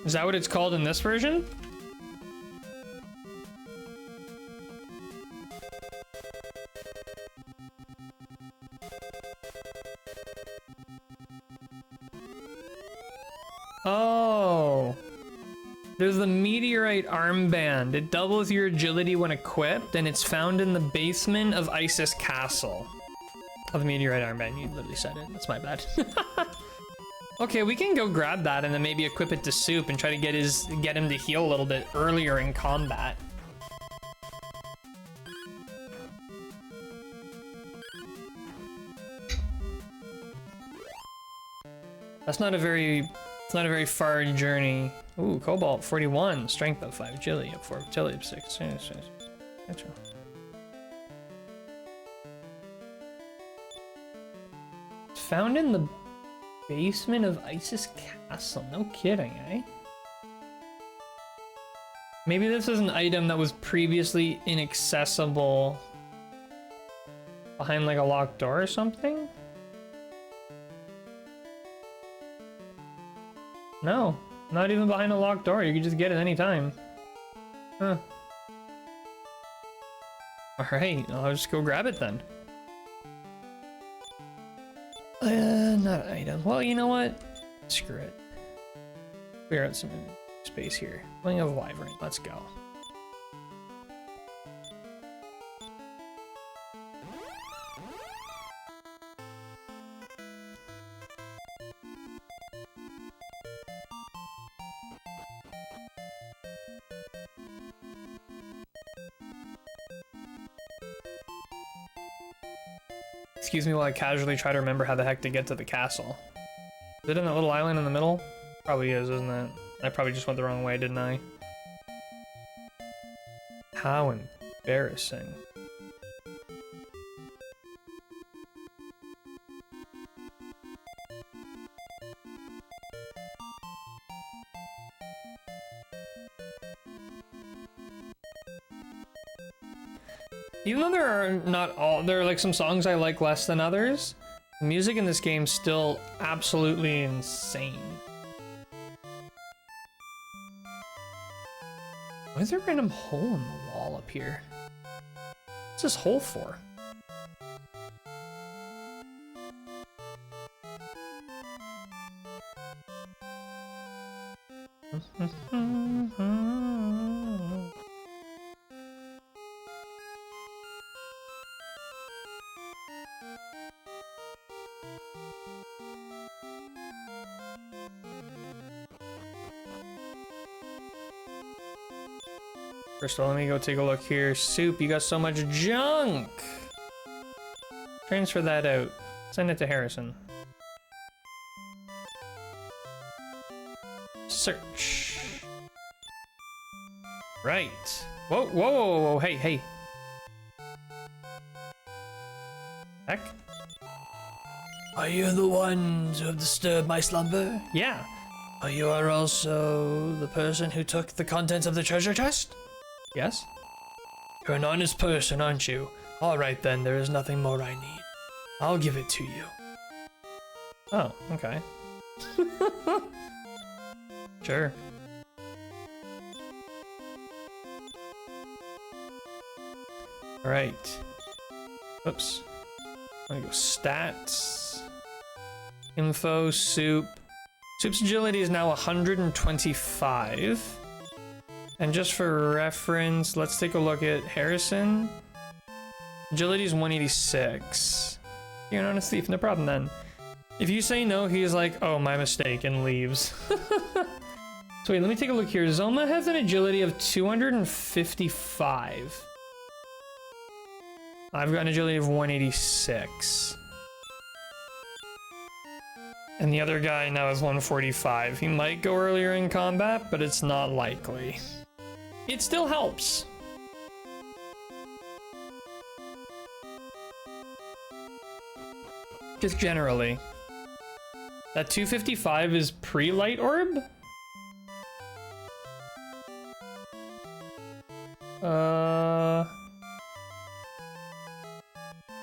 Is that what it's called in this version? Oh. There's the Meteorite Armband. It doubles your agility when equipped, and it's found in the basement of Isis Castle. Oh, the Meteorite Armband. You literally said it. That's my bad. Okay, we can go grab that and then maybe equip it to Soup and try to get him to heal a little bit earlier in combat. It's not a very far journey. Ooh, Cobalt 41, strength up 5, agility up 4, agility up 6. It's found in the basement of Isis Castle. No kidding, eh? Maybe this is an item that was previously inaccessible behind like a locked door or something? No. Not even behind a locked door, you can just get it anytime. Huh. Alright, I'll just go grab it then. Not an item. Well, you know what? Screw it. Clear out some space here. Wing of Wyvern, let's go. Excuse me while I casually try to remember how the heck to get to the castle. Is it in that little island in the middle? Probably is, isn't it? I probably just went the wrong way, didn't I? How embarrassing. Even though there are like some songs I like less than others, the music in this game's still absolutely insane. Why is there a random hole in the wall up here? What's this hole for? First of all, let me go take a look here. Soup, you got so much junk! Transfer that out. Send it to Harrison. Search. Right. Whoa, whoa, whoa, whoa, hey, hey. Heck? Are you the ones who have disturbed my slumber? Yeah. Are you also the person who took the contents of the treasure chest? Yes? You're an honest person, aren't you? Alright then, there is nothing more I need. I'll give it to you. Oh, okay. Sure. Alright. Oops. I'm gonna go stats. Info, soup. Soup's agility is now 125. And just for reference, let's take a look at Harrison. Agility is 186. You're not a thief, no problem then. If you say no, he's like, oh, my mistake, and leaves. So wait, let me take a look here. Zoma has an agility of 255. I've got an agility of 186. And the other guy now has 145. He might go earlier in combat, but it's not likely. It still helps. Just generally. That 255 is pre-light orb?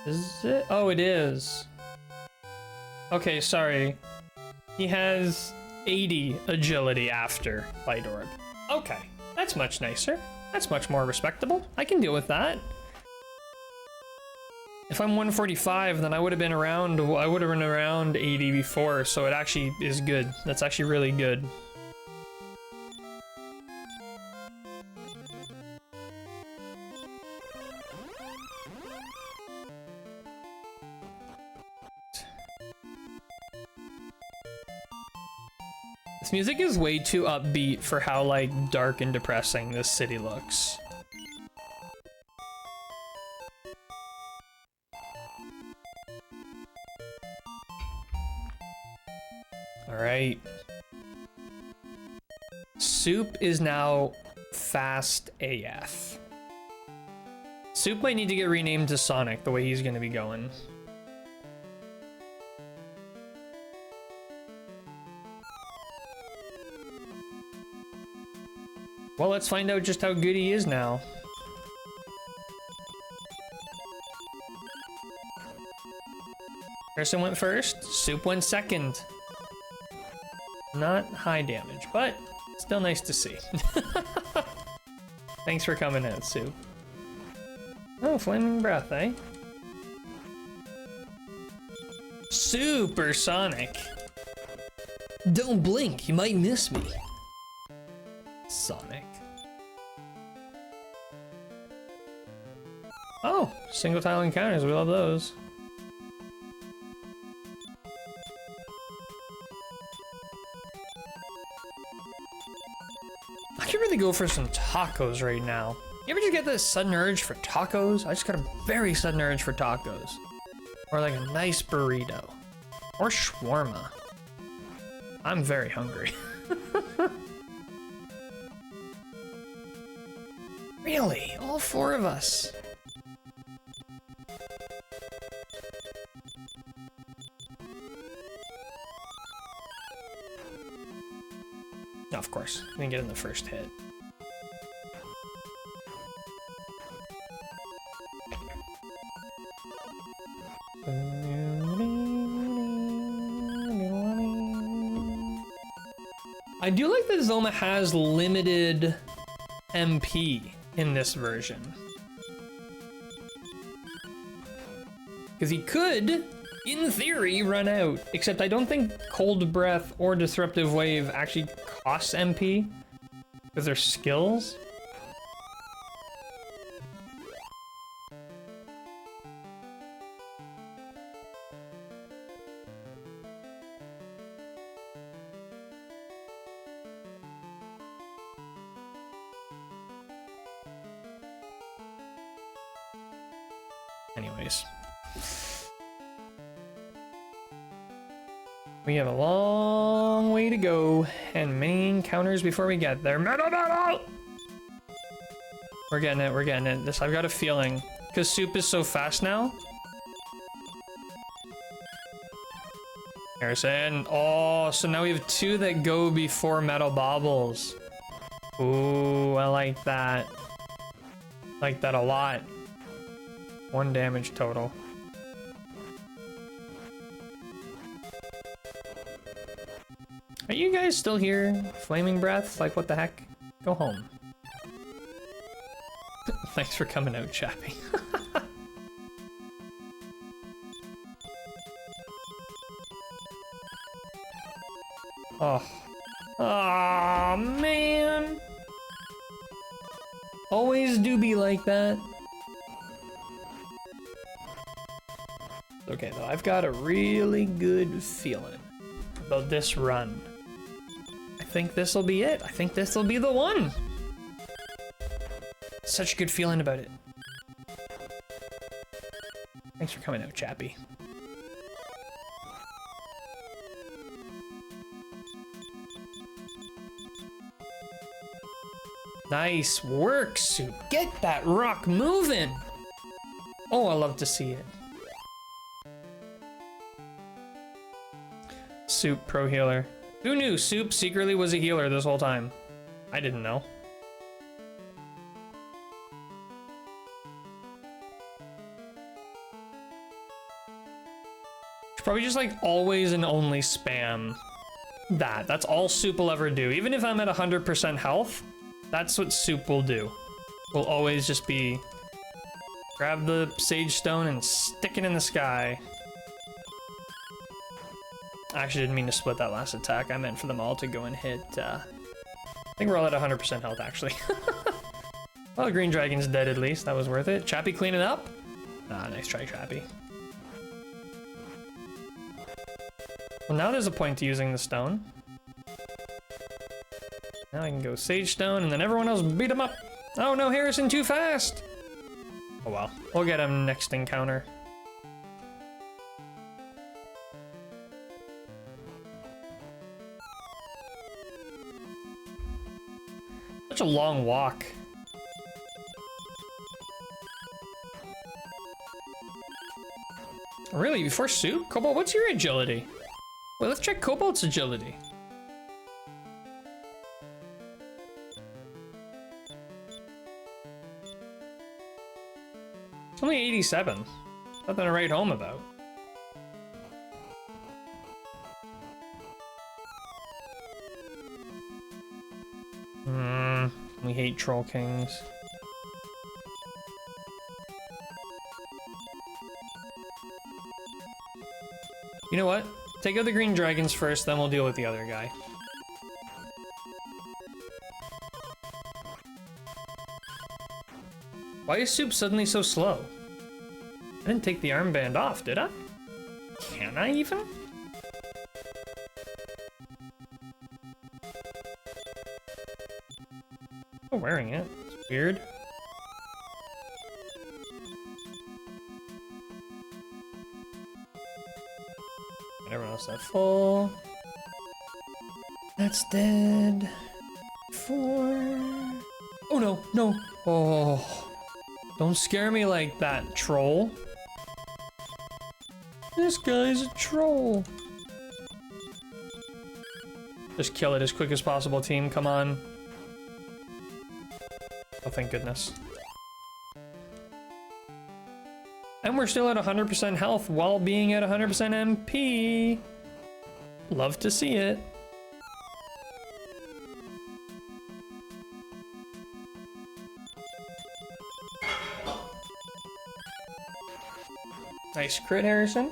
Is it? Oh, it is. Okay, sorry. He has 80 agility after light orb. Okay. That's much nicer. That's much more respectable. I can deal with that. If I'm 145, then I would have been around 80 before, so it actually is good. That's actually really good. This music is way too upbeat for how, like, dark and depressing this city looks. Alright. Soup is now fast AF. Soup might need to get renamed to Sonic the way he's gonna be going. Well, let's find out just how good he is now. Harrison went first, Soup went second. Not high damage, but still nice to see. Thanks for coming out, Sue. Oh, flaming breath, eh? Supersonic. Don't blink, you might miss me. Sonic. Oh, single tile encounters, we love those. I could really go for some tacos right now. You ever just get this sudden urge for tacos? I just got a very sudden urge for tacos. Or like a nice burrito. Or shawarma. I'm very hungry. Really? All four of us? No, of course. We didn't get in the first hit. I do like that Zoma has limited MP in this version. Because he could, in theory, run out. Except I don't think Cold Breath or Disruptive Wave actually costs MP. Because they're skills. Anyways. We have a long way to go and many encounters before we get there. Metal! We're getting it, we're getting it. I've got a feeling. Because Soup is so fast now. Harrison. Oh, so now we have two that go before Metal Bobbles. Ooh, I like that. Like that a lot. 1 damage total. Are you guys still here? Flaming Breath? Like, what the heck? Go home. Thanks for coming out, Chappie. Oh. Aw, man. Always do be like that. Okay, though, I've got a really good feeling about this run. I think this will be it. I think this will be the one. Such a good feeling about it. Thanks for coming out, Chappie. Nice work, Soup. Get that rock moving. Oh, I love to see it. Soup pro healer. Who knew Soup secretly was a healer this whole time? I didn't know. Should probably just like always and only spam that. That's all Soup will ever do. Even if I'm at 100% health, that's what Soup will do. Will always just be grab the Sage Stone and stick it in the sky. I actually didn't mean to split that last attack. I meant for them all to go and hit, I think we're all at 100% health, actually. Well, the Green Dragon's dead at least. That was worth it. Chappie cleaning up? Ah, nice try, Chappie. Well, now there's a point to using the stone. Now I can go Sage Stone, and then everyone else beat him up. Oh no, Harrison, too fast! Oh well, we'll get him next encounter. Such a long walk. Really? Before Soup? Cobalt, what's your agility? Well, let's check Cobalt's agility. It's only 87. Nothing to write home about. We hate troll kings. You know what? Take out the green dragons first, then we'll deal with the other guy. Why is Soup suddenly so slow? I didn't take the armband off, did I? Can I even? I'm wearing it. It's weird. Everyone else at full. That's dead. 4. Oh no, no. Oh. Don't scare me like that, troll. This guy's a troll. Just kill it as quick as possible, team. Come on. Oh, thank goodness. And we're still at 100% health while being at 100% MP. Love to see it. Nice crit, Harrison.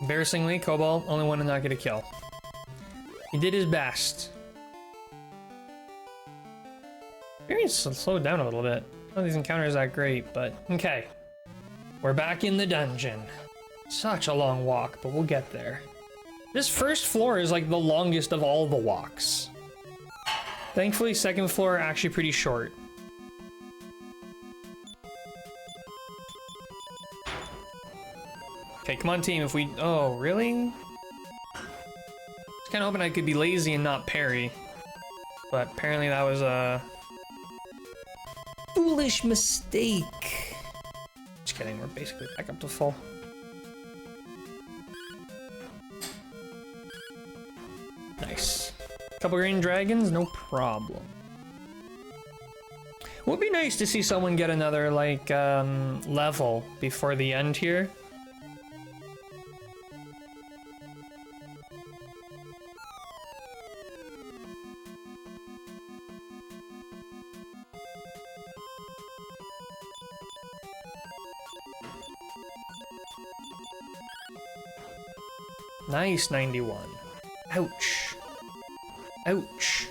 Embarrassingly, Cobalt, only one to not get a kill. He did his best. Maybe he's slowed down a little bit. None of these encounters aren't great, but okay. We're back in the dungeon. Such a long walk, but we'll get there. This first floor is like the longest of all the walks. Thankfully, second floor actually pretty short. Okay, come on, team. If we... Oh, really? I was kind of hoping I could be lazy and not parry. But apparently that was a... foolish mistake. Just kidding. We're basically back up to full. Nice. Couple green dragons, no problem. Would be nice to see someone get another, like, level before the end here. Nice, 91. Ouch. Ouch.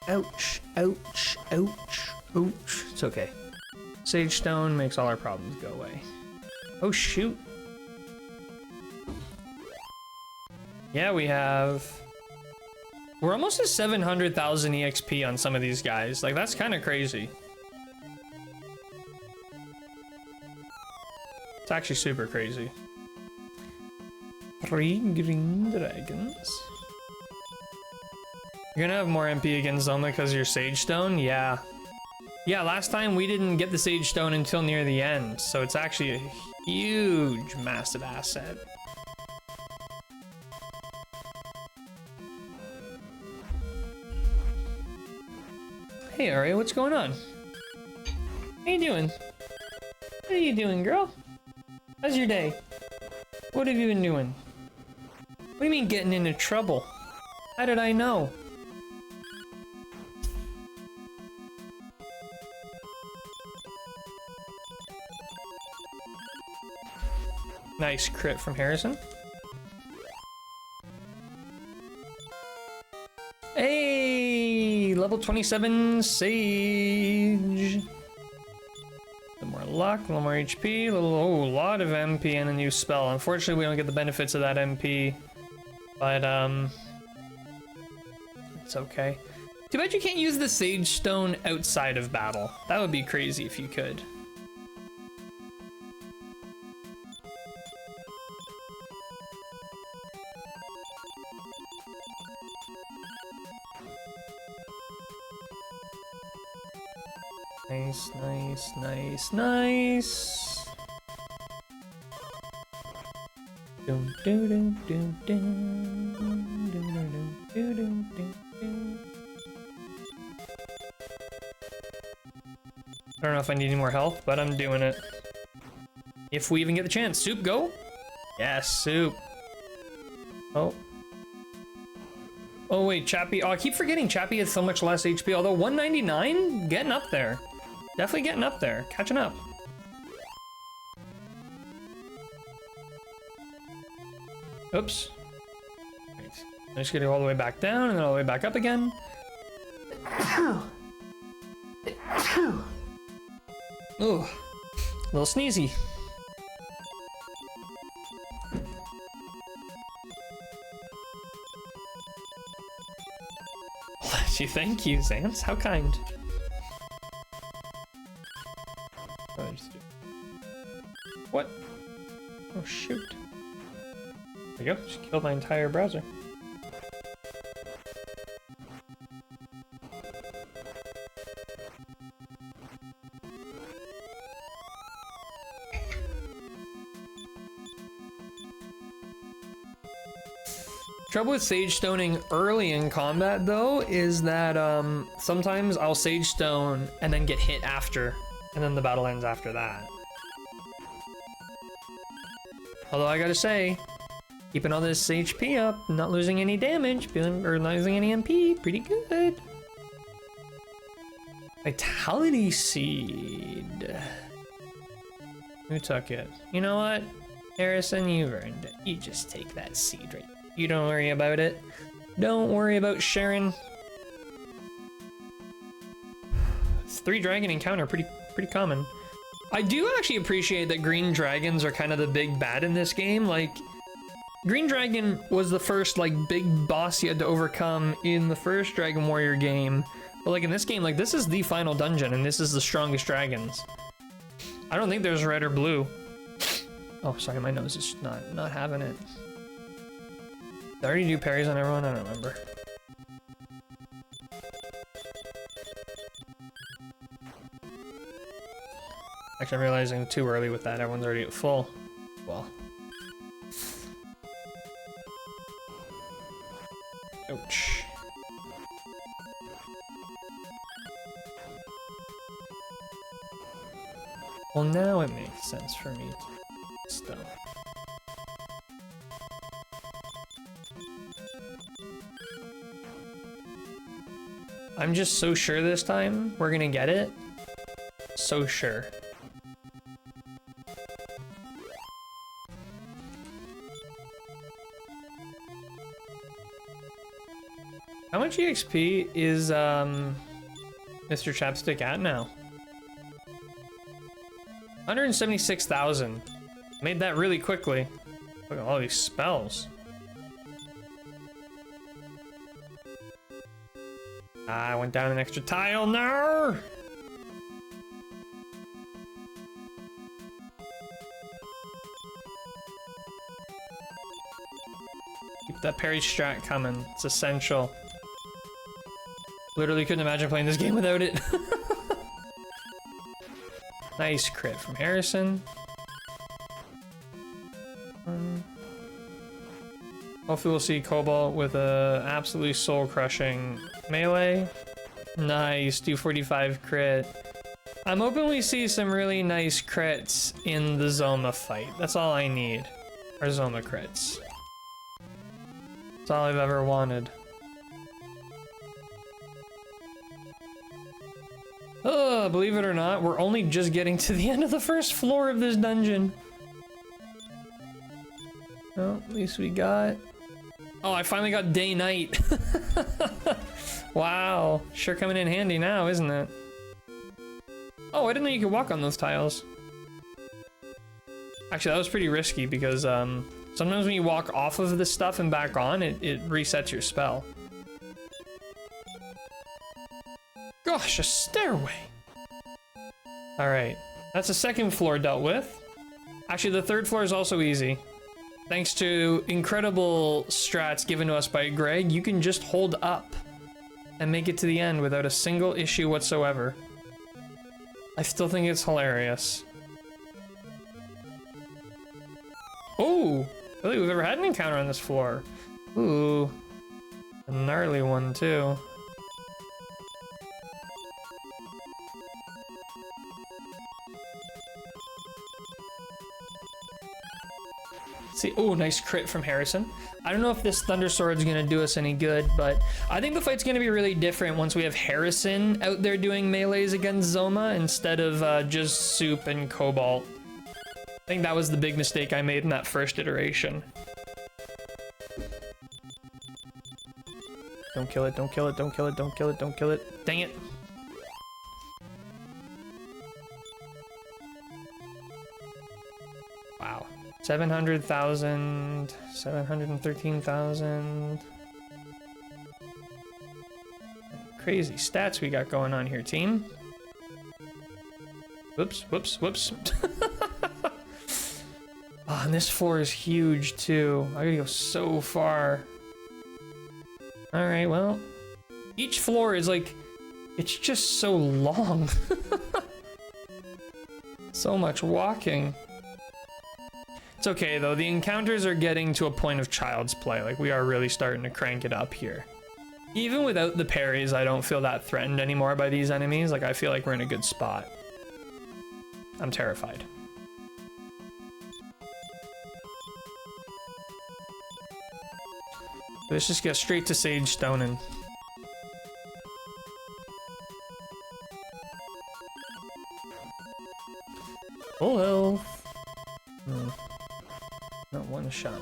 Ouch, ouch, ouch, ouch. It's okay. Sage Stone makes all our problems go away. Oh, shoot. Yeah, we have... We're almost at 700,000 EXP on some of these guys. Like, that's kind of crazy. It's actually super crazy. 3 green dragons. You're gonna have more MP against Zelda because of your Sage Stone? Yeah. Yeah, last time we didn't get the Sage Stone until near the end, so it's actually a huge, massive asset. Hey, Aria, what's going on? How you doing? What are you doing, girl? How's your day? What have you been doing? What do you mean getting into trouble? How did I know? Nice crit from Harrison. Hey, level 27 Sage. A little more luck, a little more HP, a lot of MP and a new spell. Unfortunately, we don't get the benefits of that MP, but it's okay. Too bad you can't use the Sage Stone outside of battle. That would be crazy if you could. Nice, nice, nice, nice. Dum dum dum dum dum dum dum dum dum. I don't know if I need any more health, but I'm doing it. If we even get the chance. Soup, go? Yes, Soup. Oh. Oh wait, Chappie. Oh, I keep forgetting Chappie has so much less HP. Although 199, getting up there. Definitely getting up there. Catching up. Oops. Right. I'm just gonna go all the way back down and then all the way back up again. Ooh. A little sneezy. Bless you. Thank you, Zance. How kind. What? Oh, shoot. There you go. Just killed my entire browser. Trouble with Sage Stoning early in combat, though, is that sometimes I'll Sage Stone and then get hit after, and then the battle ends after that. Although I gotta say, keeping all this HP up, not losing any damage, or not losing any MP, pretty good. Vitality Seed. Who took it? You know what? Harrison, you've earned it. You just take that seed right. You don't worry about it. Don't worry about sharing. It's 3 dragon encounter, pretty common. I do actually appreciate that green dragons are kind of the big bad in this game. Like, Green Dragon was the first, like, big boss you had to overcome in the first Dragon Warrior game. But, like, in this game, like, this is the final dungeon, and this is the strongest dragons. I don't think there's red or blue. Oh, sorry, my nose is not having it. Did I already do parries on everyone? I don't remember. Actually, I'm realizing too early with that. Everyone's already at full. Well. Ouch. Well, now it makes sense for me to stop. I'm just so sure this time we're gonna get it. So sure. How much EXP is Mr. Chapstick at now? 176,000. Made that really quickly. Look at all these spells. I went down an extra tile. No! Keep that parry strat coming. It's essential. Literally couldn't imagine playing this game without it. Nice crit from Harrison. Hopefully we'll see Cobalt with a absolutely soul-crushing melee. Nice, 245 crit. I'm hoping we see some really nice crits in the Zoma fight. That's all I need, are Zoma crits. That's all I've ever wanted. Believe it or not, we're only just getting to the end of the first floor of this dungeon. Oh, at least we got... Oh, I finally got day-night. Wow, sure coming in handy now, isn't it? Oh, I didn't know you could walk on those tiles. Actually, that was pretty risky because sometimes when you walk off of this stuff and back on, it resets your spell. Gosh, a stairway. All right, that's the second floor dealt with. Actually, the third floor is also easy. Thanks to incredible strats given to us by Greg, you can just hold up and make it to the end without a single issue whatsoever. I still think it's hilarious. Oh, I don't think we've ever had an encounter on this floor. Ooh, a gnarly one too. See, oh, nice crit from Harrison. I don't know if this Thunder Sword's gonna do us any good, but I think the fight's gonna be really different once we have Harrison out there doing melees against Zoma instead of just Soup and Cobalt. I think that was the big mistake I made in that first iteration. Don't kill it, don't kill it, don't kill it, don't kill it, don't kill it. Dang it. Wow. 700,000, 713,000. Crazy stats we got going on here, team. Whoops, whoops, whoops. Oh, and this floor is huge too. I gotta go so far. All right, well, each floor is like, it's just so long. So much walking. It's okay though, the encounters are getting to a point of child's play. Like, we are really starting to crank it up here. Even without the parries, I don't feel that threatened anymore by these enemies. Like, I feel like we're in a good spot. I'm terrified. Let's just get straight to Sage Stoning. Full health. Not one shot.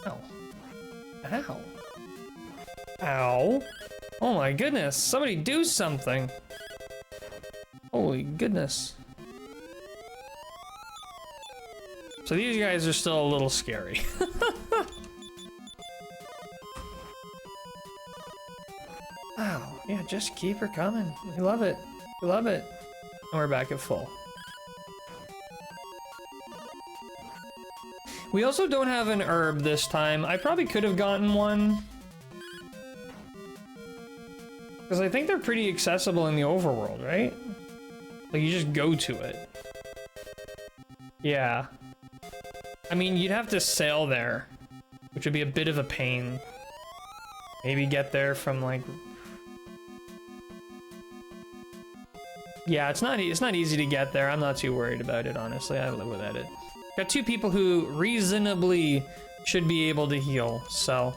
Ow. Ow. Ow. Oh my goodness, somebody do something. Holy goodness. So these guys are still a little scary. Wow, yeah, just keep her coming. We love it. We love it. And we're back at full. We also don't have an herb this time. I probably could have gotten one. Because I think they're pretty accessible in the overworld, right? Like, you just go to it. Yeah. I mean, you'd have to sail there, which would be a bit of a pain. Maybe get there from, like... Yeah, it's not easy to get there. I'm not too worried about it, honestly. I live without it. Got two people who reasonably should be able to heal, so...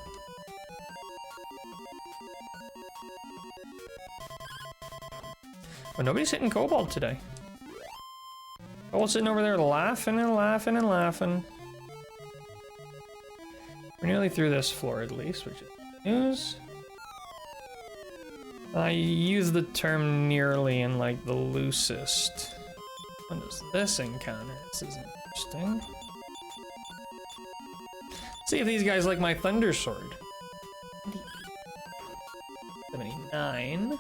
But nobody's hitting Cobalt today. Cobalt's sitting over there laughing and laughing and laughing. We're nearly through this floor at least, which is news. I use the term nearly in like the loosest. What is this encounter? This is interesting. See if these guys like my Thunder Sword. 79.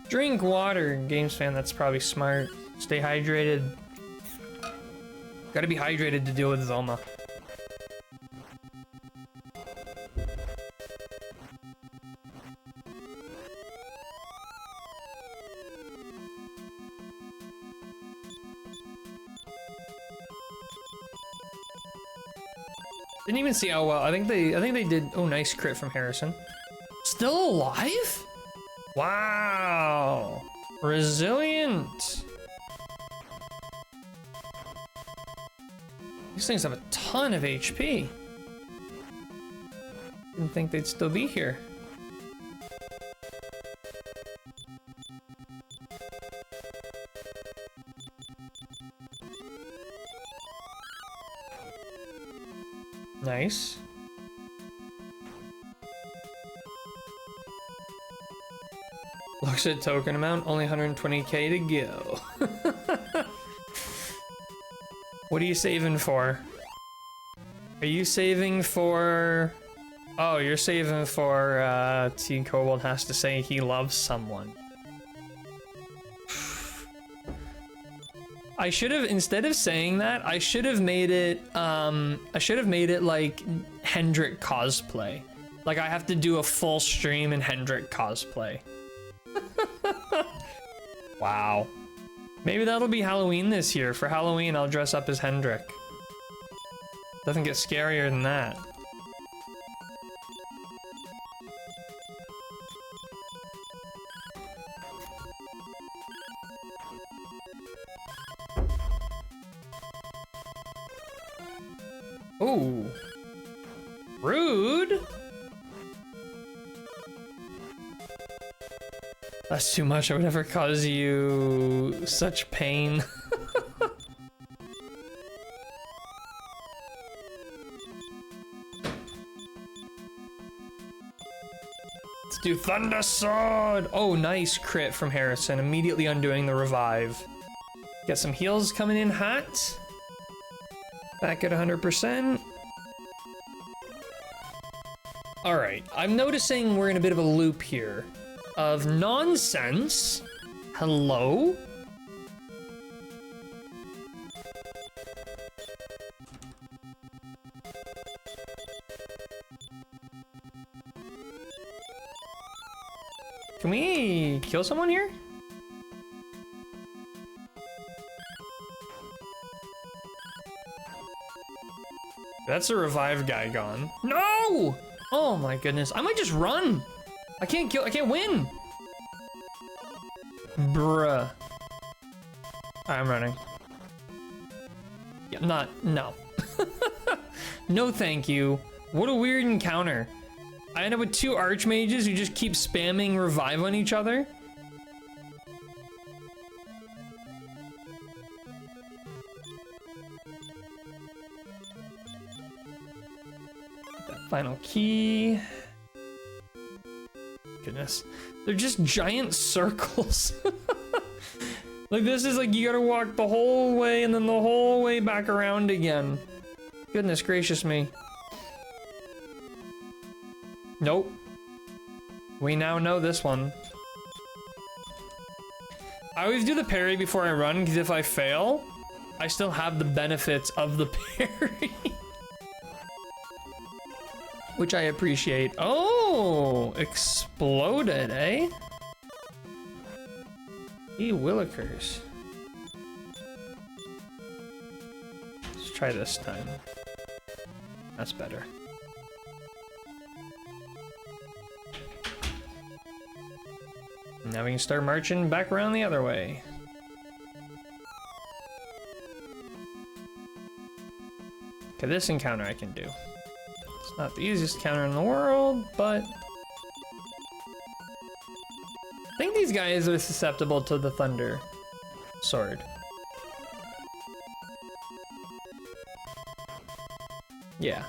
Drink water, Games fan, that's probably smart. Stay hydrated. Gotta be hydrated to deal with Zoma. Didn't even see how well. I think they did. Oh, nice crit from Harrison. Still alive? Wow. Resilient. These things have a ton of HP. Didn't think they'd still be here. Nice. Looks at token amount, only 120k to go. What are you saving for? Are you saving for... Oh, you're saving for, T. Cobalt has to say he loves someone. I should have, instead of saying that, I should have made it like Hendrik cosplay. Like I have to do a full stream in Hendrik cosplay. Wow. Maybe that'll be Halloween this year. For Halloween, I'll dress up as Hendrik. Doesn't get scarier than that. Oh. Rude. That's too much. I would never cause you such pain. Let's do Thunder Sword. Oh, nice crit from Harrison. Immediately undoing the revive. Get some heals coming in hot. Back at 100%. All right, I'm noticing we're in a bit of a loop here of nonsense. Hello? Can we kill someone here? That's a revive guy gone. No! Oh my goodness. I might just run. I can't win. Bruh. I'm running. Yeah, no. No thank you. What a weird encounter. I end up with two archmages who just keep spamming revive on each other. Final key. Goodness. They're just giant circles. Like this is like you gotta walk the whole way and then the whole way back around again. Goodness gracious me. Nope. We now know this one. I always do the parry before I run because if I fail, I still have the benefits of the parry. Which I appreciate. Oh, exploded, eh? Willikers. Let's try this time. That's better. Now we can start marching back around the other way. Okay, this encounter I can do. It's not the easiest encounter in the world, but I think these guys are susceptible to the Thunder Sword. Yeah.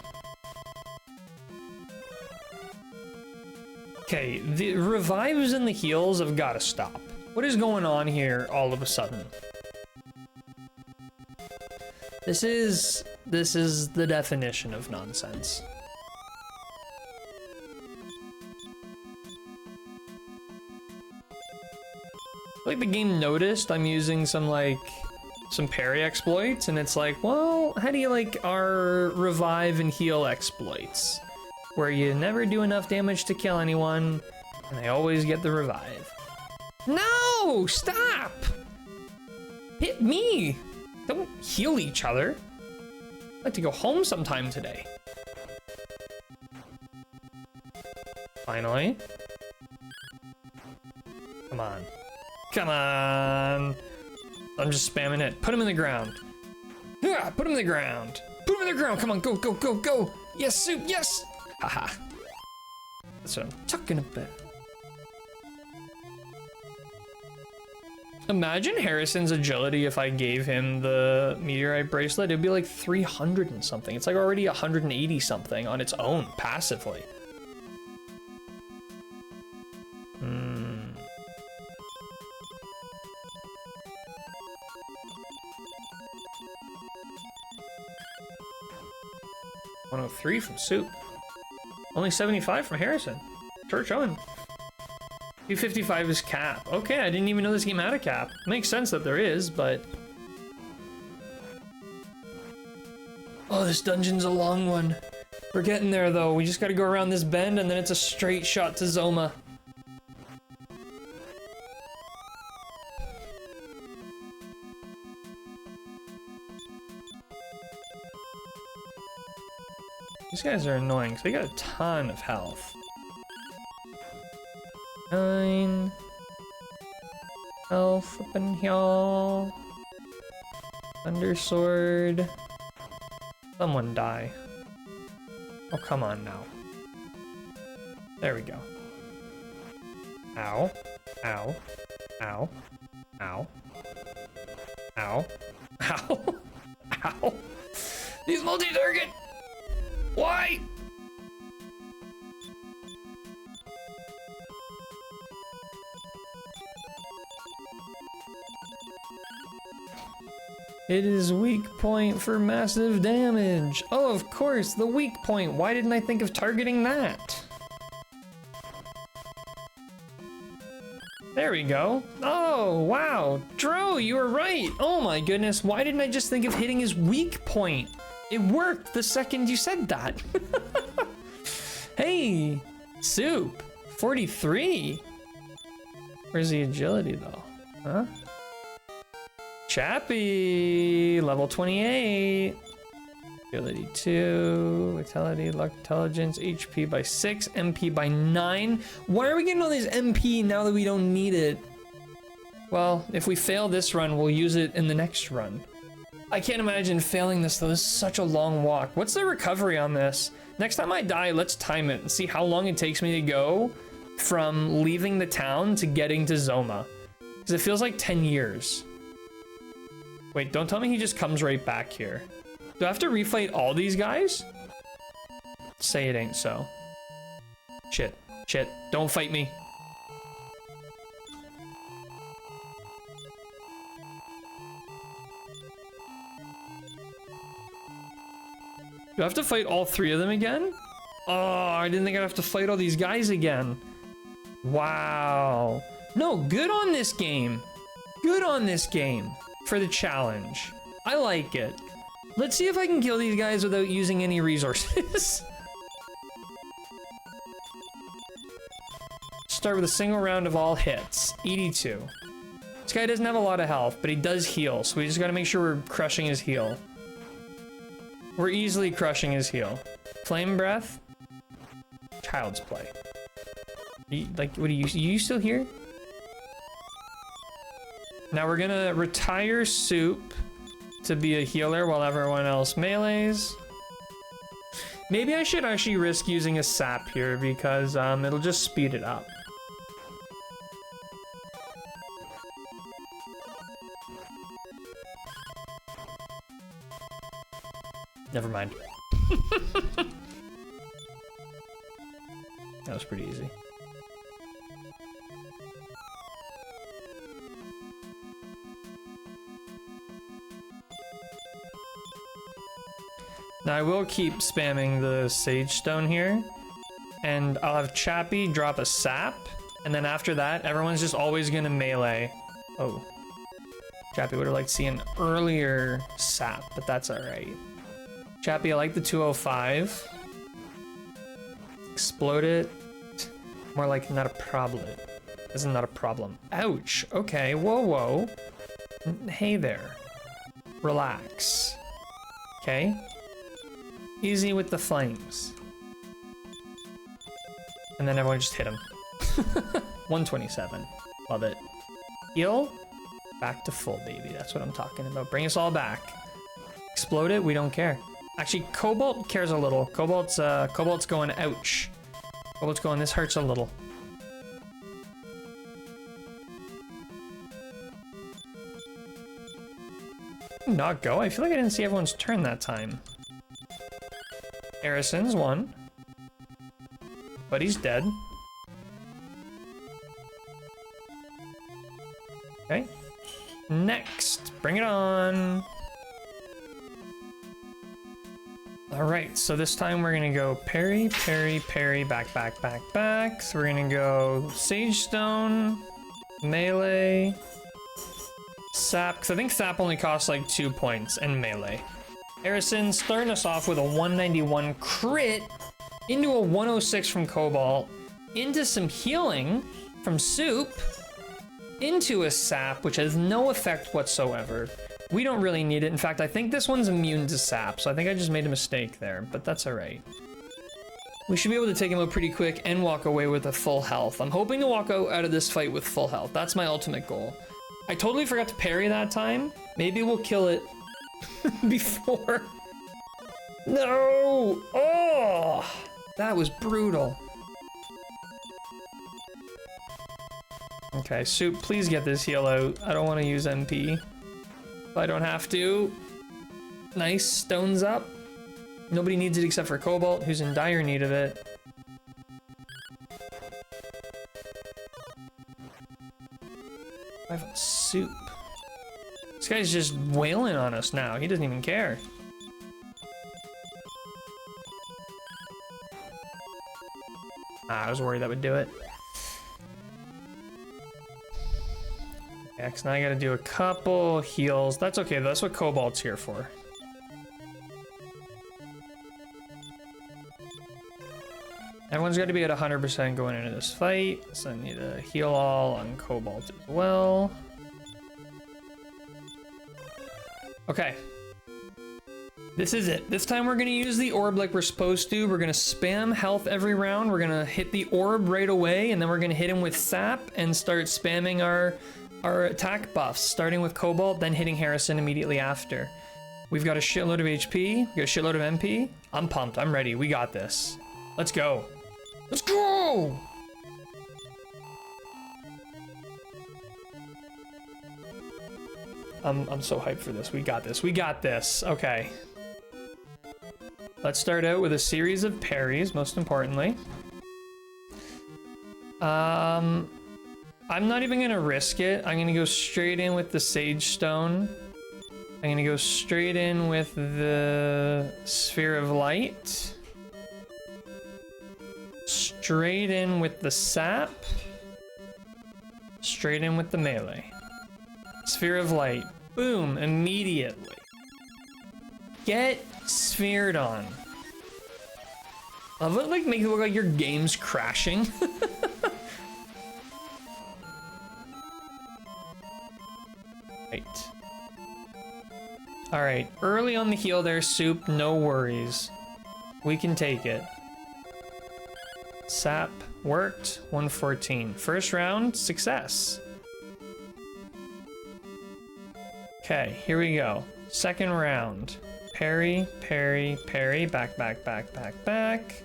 Okay, the revives and the heals have got to stop. What is going on here all of a sudden? This is the definition of nonsense. Like the game noticed I'm using some parry exploits, and it's like, well, how do you like our revive and heal exploits? Where you never do enough damage to kill anyone, and they always get the revive. No! Stop! Hit me! Don't heal each other. I'd like to go home sometime today. Finally. Come on. Come on! I'm just spamming it. Put him in the ground. Yeah, put him in the ground. Put him in the ground. Come on, go, go, go, go. Yes, soup, yes! Haha. That's what I'm talking about. Imagine Harrison's agility if I gave him the meteorite bracelet. It'd be like 300 and something. It's like already 180 something on its own, passively. Hmm. 103 from Soup. Only 75 from Harrison. Short showing. 255 is cap. Okay, I didn't even know this game had a cap. Makes sense that there is, but... Oh, this dungeon's a long one. We're getting there, though. We just gotta go around this bend, and then it's a straight shot to Zoma. These guys are annoying, because they got a ton of health. 9 health up in here. Thunder Sword. Someone die. Oh, come on now. There we go. Ow. Ow. Ow. Ow. Ow. Ow. Ow. These multi-target! Why? It is weak point for massive damage. Oh, of course, the weak point. Why didn't I think of targeting that? There we go. Oh, wow. Dro, you were right. Oh my goodness. Why didn't I just think of hitting his weak point? It worked the second you said that. Hey, Soup. 43. Where's the agility though? Huh? Chappie, level 28. Agility 2, vitality, luck, intelligence, HP by 6, MP by 9. Why are we getting all these MP now that we don't need it? Well, if we fail this run, we'll use it in the next run. I can't imagine failing this though. This is such a long walk. What's the recovery on this? Next time I die, let's time it and see how long it takes me to go from leaving the town to getting to Zoma. Because it feels like 10 years. Wait, don't tell me he just comes right back here. Do I have to refight all these guys? Say it ain't so. Shit, shit, don't fight me. Do I have to fight all 3 of them again? Oh, I didn't think I'd have to fight all these guys again. Wow. No, good on this game. Good on this game for the challenge. I like it. Let's see if I can kill these guys without using any resources. Start with a single round of all hits. 82. This guy doesn't have a lot of health, but he does heal, so we just gotta make sure we're crushing his heal. We're easily crushing his heal. Flame breath. Child's play. Like, what are you still here? Now we're gonna retire Soup to be a healer while everyone else melees. Maybe I should actually risk using a sap here because it'll just speed it up. Never mind. That was pretty easy. Now I will keep spamming the Sage Stone here, and I'll have Chappie drop a sap, and then after that, everyone's just always gonna melee. Oh. Chappie would have liked to see an earlier sap, but that's alright. Chappie, I like the 205. Explode it. More like not a problem. This is not a problem. Ouch. Okay, whoa, whoa. Hey there. Relax. Okay. Easy with the flames. And then everyone just hit him. 127. Love it. Heal. Back to full, baby. That's what I'm talking about. Bring us all back. Explode it. We don't care. Actually, Cobalt cares a little. Cobalt's going, ouch. Cobalt's going, this hurts a little. Not go? I feel like I didn't see everyone's turn that time. Harrison's one. But he's dead. Okay. Next. Bring it on. Alright, so this time we're gonna go parry, parry, parry, back, back, back, back. So we're gonna go Sage Stone, melee, sap, because I think sap only costs like 2 points, and melee. Harrison starting us off with a 191 crit, into a 106 from Cobalt, into some healing from Soup, into a sap, which has no effect whatsoever. We don't really need it. In fact, I think this one's immune to sap, so I think I just made a mistake there, but that's all right. We should be able to take him out pretty quick and walk away with a full health. I'm hoping to walk out of this fight with full health. That's my ultimate goal. I totally forgot to parry that time. Maybe we'll kill it before No! Oh! That was brutal. Okay, Soup, please get this heal out. I don't want to use MP. If I don't have to. Nice, stones up. Nobody needs it except for Cobalt, who's in dire need of it. I have Soup. This guy's just wailing on us now. He doesn't even care. I was worried that would do it. X, now I gotta do a couple heals. That's okay, that's what Cobalt's here for. Everyone's got to be at 100% going into this fight, so I need to heal all on Cobalt as well. Okay. This is it. This time we're going to use the orb like we're supposed to. We're going to spam health every round. We're going to hit the orb right away, and then we're going to hit him with sap and start spamming our attack buffs, starting with Cobalt, then hitting Harrison immediately after. We've got a shitload of HP. We've got a shitload of MP. I'm pumped. I'm ready. We got this. Let's go. Let's go! I'm so hyped for this. We got this. We got this. Okay. Let's start out with a series of parries, most importantly. I'm not even gonna risk it. I'm gonna go straight in with the Sage Stone. I'm gonna go straight in with the Sphere of Light. Straight in with the sap. Straight in with the melee. Sphere of Light. Boom, immediately. Get sphered on. Love it, like, make it look like your game's crashing. Right. Alright, early on the heal there, Soup, no worries. We can take it. Sap worked, 114. First round, success. Okay, here we go. Second round. Parry, parry, parry, back, back, back, back, back.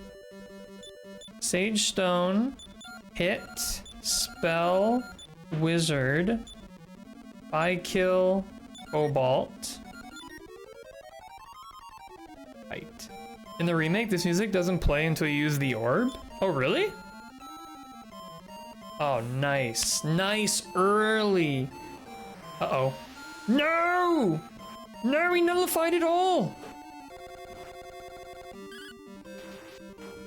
Sage Stone, hit, spell, wizard, eye kill, Cobalt. Right. In the remake, this music doesn't play until you use the orb. Oh, really? Oh, nice. Nice early. Uh-oh. No! No, we nullified it all!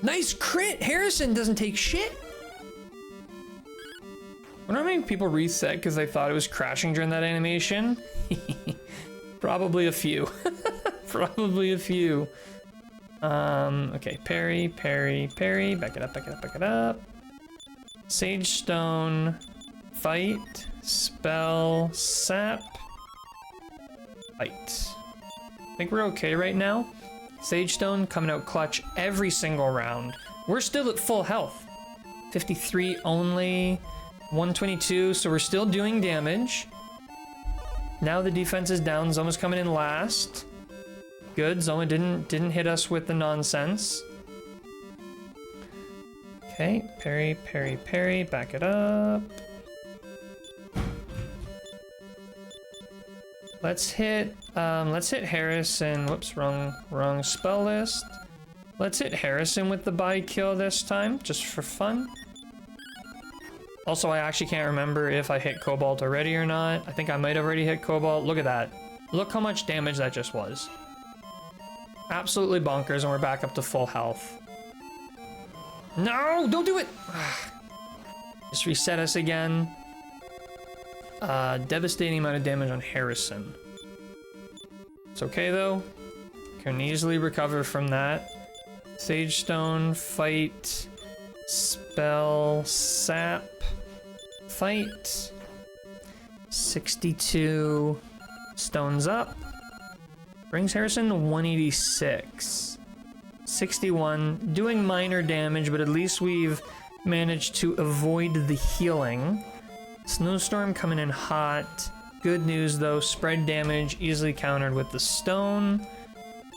Nice crit! Harrison doesn't take shit! I wonder how many people reset because they thought it was crashing during that animation. Probably a few. Probably a few. Okay, parry, parry, parry. Back it up, back it up, back it up. Sage Stone. Fight. Spell. Sap. Fight. I think we're okay right now. Sage Stone coming out clutch every single round. We're still at full health. 53 only. 122, so we're still doing damage. Now the defense is down. Zoma's coming in last. Good. Zoma didn't hit us with the nonsense. Okay, parry, parry, parry. Back it up. Let's hit Harrison. Whoops, wrong spell list. Let's hit Harrison with the buy kill this time, just for fun. Also, I actually can't remember if I hit Cobalt already or not. I think I might have already hit Cobalt. Look at that. Look how much damage that just was. Absolutely bonkers, and we're back up to full health. No, don't do it! Just reset us again. Devastating amount of damage on Harrison. It's okay though. Can easily recover from that. Sage Stone, fight, spell, sap, fight. 62 stones up. Brings Harrison to 186. 61, doing minor damage, but at least we've managed to avoid the healing. Snowstorm coming in hot. Good news though, spread damage easily countered with the stone.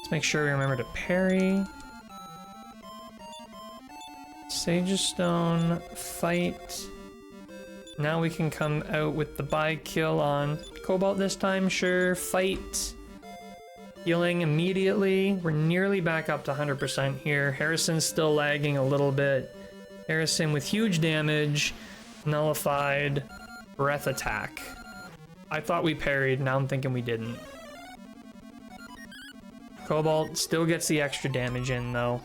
Let's make sure we remember to parry. Sage's Stone, fight. Now we can come out with the buy kill on Cobalt this time, sure. Fight. Healing immediately. We're nearly back up to 100% here. Harrison's still lagging a little bit. Harrison with huge damage. Nullified. Breath attack. I thought we parried, now I'm thinking we didn't. Cobalt still gets the extra damage in though.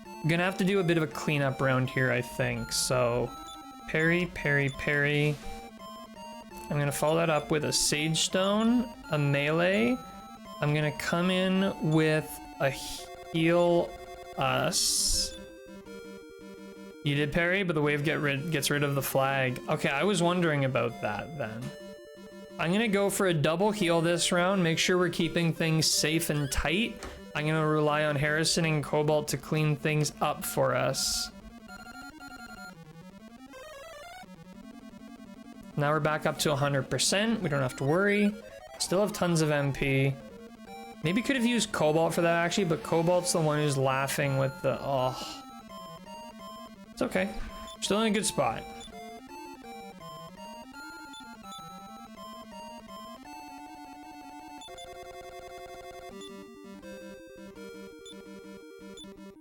I'm gonna have to do a bit of a cleanup round here, I think. So, parry, parry, parry. I'm gonna follow that up with a Sage Stone, a melee. I'm gonna come in with a heal us. You did parry, but the wave gets rid of the flag. Okay, I was wondering about that then. I'm gonna go for a double heal this round, make sure we're keeping things safe and tight. I'm gonna rely on Harrison and Cobalt to clean things up for us. Now we're back up to 100%, we don't have to worry. Still have tons of MP. Maybe could have used Cobalt for that actually, but Cobalt's the one who's laughing with the, oh. It's okay, still in a good spot.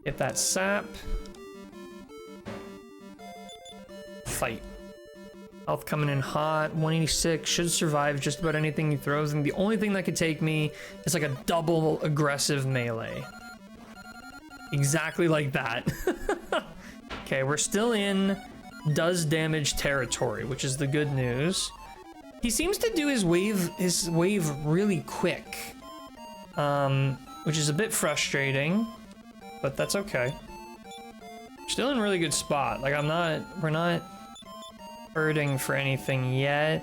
Get that sap. Fight. Health coming in hot, 186, should survive just about anything he throws, and the only thing that could take me is like a double aggressive melee. Exactly like that. Okay, we're still in does damage territory, which is the good news. He seems to do his wave really quick, which is a bit frustrating. But that's okay. Still in a really good spot. Like we're not hurting for anything yet.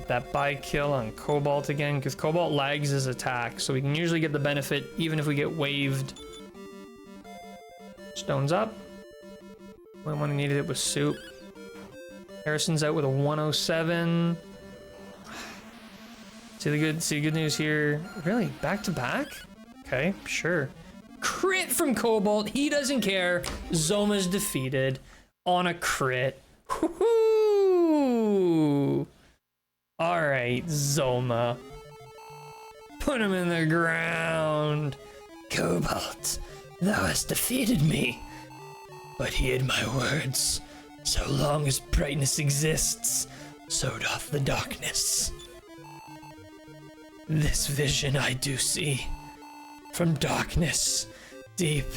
That buy kill on Cobalt again, because Cobalt lags his attack, so we can usually get the benefit even if we get waved. Stone's up. When I needed it was Soup. Harrison's out with a 107. See the good news here. Really? Back to back? Okay, sure. Crit from Cobalt, he doesn't care. Zoma's defeated on a crit. Woohoo! Alright, Zoma. Put him in the ground. Cobalt, thou hast defeated me, but heed my words. So long as brightness exists, so doth the darkness. This vision I do see. From darkness, deep,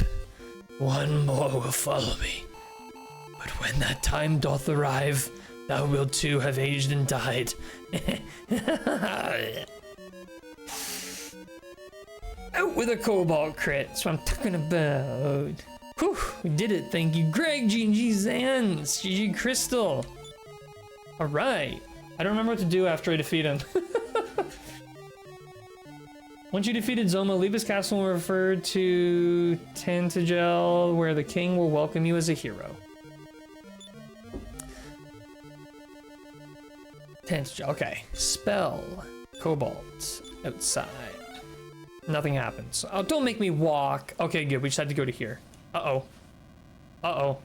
one more will follow me. But when that time doth arrive, thou wilt too have aged and died. Out with a Cobalt crit, that's what I'm talking about. Whew, we did it, thank you Greg, GG Zans, GG Crystal. Alright, I don't remember what to do after I defeat him. Once you defeated Zoma, leave his castle and refer to Tantagel, where the king will welcome you as a hero. Tantagel, okay. Spell. Cobalt. Outside. Nothing happens. Oh, don't make me walk. Okay, good. We just had to go to here. Uh-oh. Uh-oh.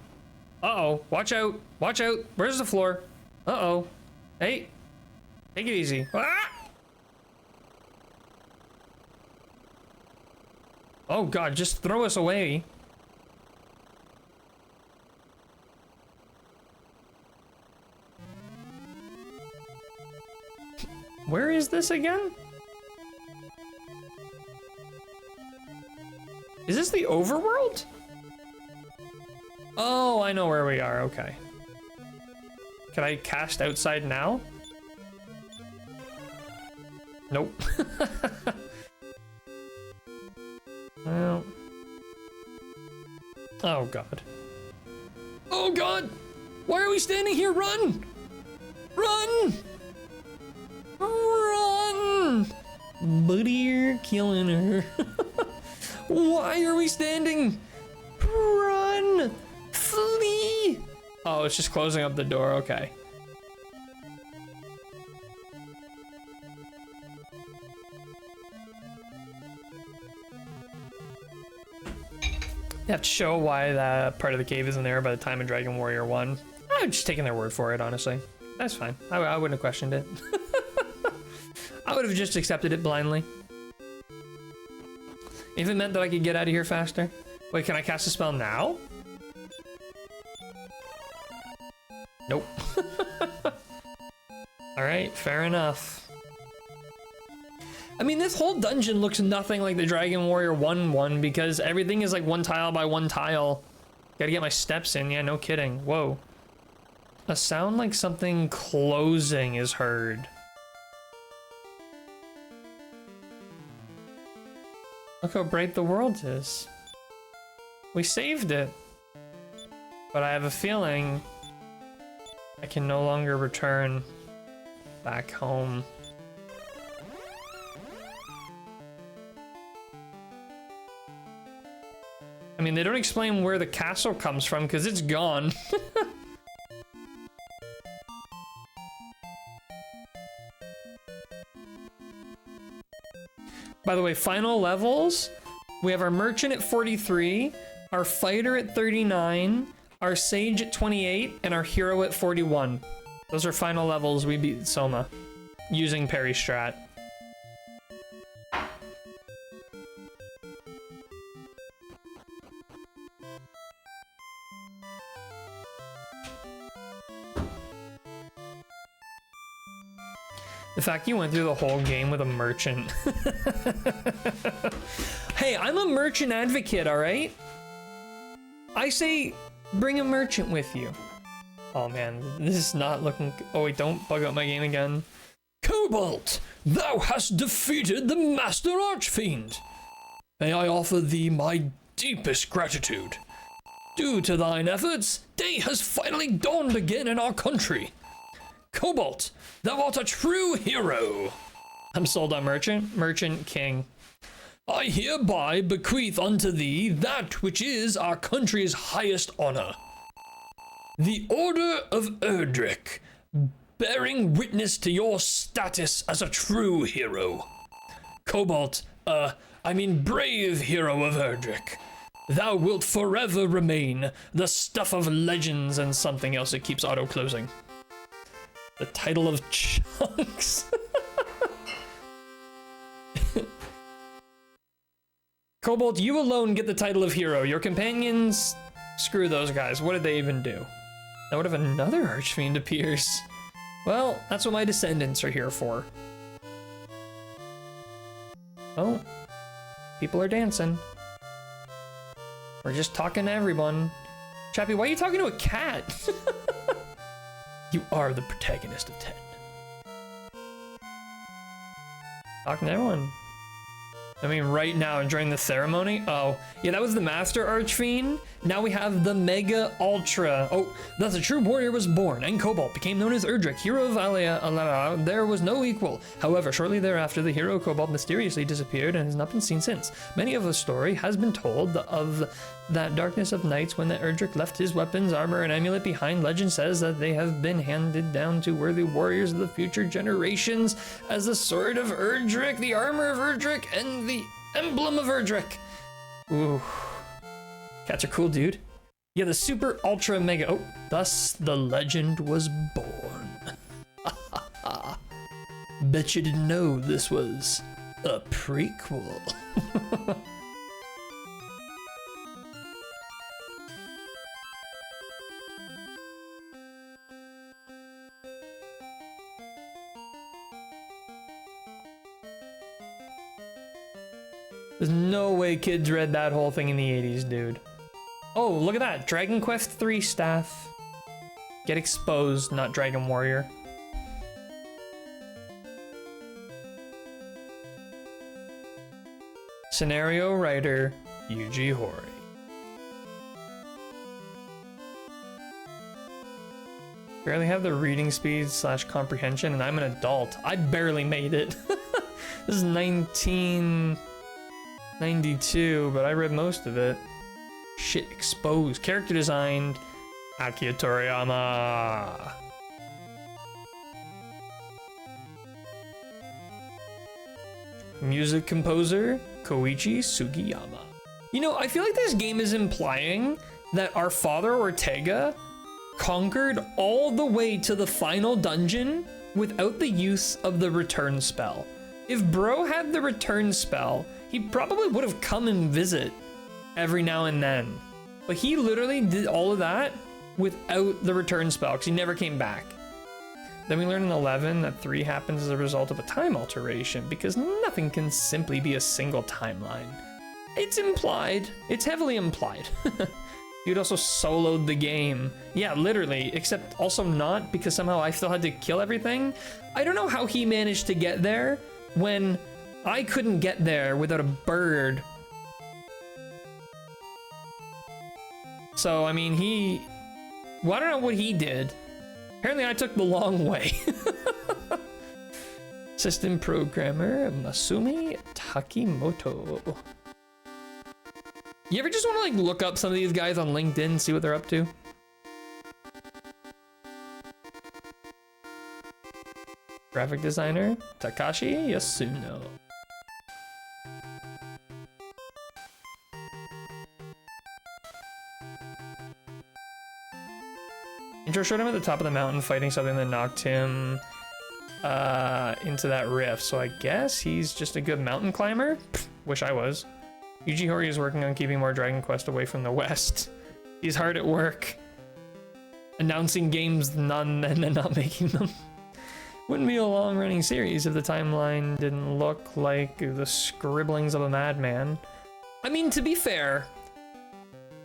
Uh-oh. Watch out. Watch out. Where's the floor? Uh-oh. Hey. Take it easy. Ah! Oh god, just throw us away. Where is this again? Is this the overworld? Oh, I know where we are, okay. Can I cast outside now? Nope. Well. Oh god. Oh god! Why are we standing here? Run! Run! Run! Buddy, you're killing her. Why are we standing? Run! Flee! Oh, it's just closing up the door, okay. They have to show why that part of the cave isn't there by the time of Dragon Warrior 1. I'm just taking their word for it, honestly. That's fine. I wouldn't have questioned it. I would have just accepted it blindly. If it meant that I could get out of here faster. Wait, can I cast a spell now? Nope. Alright, fair enough. I mean, this whole dungeon looks nothing like the Dragon Warrior 1 one because everything is like one tile by one tile. Gotta get my steps in, yeah, no kidding. Whoa. A sound like something closing is heard. Look how bright the world is. We saved it. But I have a feeling I can no longer return back home. I mean, they don't explain where the castle comes from because it's gone. By the way, final levels, we have our merchant at 43, our fighter at 39, our sage at 28, and our hero at 41. Those are final levels. We beat Soma using parry strat. The fact you went through the whole game with a merchant. Hey, I'm a merchant advocate, all right? I say bring a merchant with you. Oh man, this is not looking... Oh wait, don't bug up my game again. Cobalt, thou hast defeated the Master Archfiend. May I offer thee my deepest gratitude. Due to thine efforts, day has finally dawned again in our country. Cobalt, thou art a true hero. I'm sold on merchant. Merchant king. I hereby bequeath unto thee that which is our country's highest honor. The Order of Erdrick, bearing witness to your status as a true hero. Cobalt, brave hero of Erdrick. Thou wilt forever remain the stuff of legends and something else that keeps auto-closing. The title of chunks. Cobalt, you alone get the title of hero. Your companions, screw those guys. What did they even do? Now what if another Archfiend appears? Well, that's what my descendants are here for. Oh, people are dancing. We're just talking to everyone. Chappie, why are you talking to a cat? You are the protagonist of 10. Talking to everyone. I mean, right now, during the ceremony. Oh, yeah, that was the Master Archfiend. Now we have the Mega Ultra. Oh, thus a true warrior was born, and Cobalt became known as Erdrick, hero of Alia. There was no equal. However, shortly thereafter, the hero Cobalt mysteriously disappeared and has not been seen since. Many of the story has been told of that darkness of nights when the Erdrick left his weapons, armor, and amulet behind. Legend says that they have been handed down to worthy warriors of the future generations as the sword of Erdrick, the armor of Erdrick, and the emblem of Erdrick. Ooh. Cats are cool, dude. Yeah, the super ultra mega. Oh, thus the legend was born. Bet you didn't know this was a prequel. There's no way kids read that whole thing in the 80s, dude. Oh, look at that. Dragon Quest III staff. Get exposed, not Dragon Warrior. Scenario writer, Yuji Horii. Barely have the reading speed / comprehension, and I'm an adult. I barely made it. This is 1992, but I read most of it. Shit, exposed. Character designed, Akira Toriyama. Music composer, Koichi Sugiyama. You know, I feel like this game is implying that our father Ortega conquered all the way to the final dungeon without the use of the return spell. If bro had the return spell, he probably would have come and visit every now and then. But he literally did all of that without the return spell because he never came back. Then we learn in 11 that 3 happens as a result of a time alteration because nothing can simply be a single timeline. It's implied. It's heavily implied. You'd also soloed the game. Yeah, literally, except also not because somehow I still had to kill everything. I don't know how he managed to get there when I couldn't get there without a bird. So, I mean, well, I don't know what he did. Apparently I took the long way. System programmer Masumi Takimoto. You ever just want to like look up some of these guys on LinkedIn and see what they're up to? Graphic designer Takashi Yasuno. Intro showed him at the top of the mountain fighting something that knocked him into that rift. So I guess he's just a good mountain climber. Pfft, wish I was. Yuji Horii is working on keeping more Dragon Quest away from the West. He's hard at work. Announcing games none and then not making them. Wouldn't be a long-running series if the timeline didn't look like the scribblings of a madman. I mean, to be fair,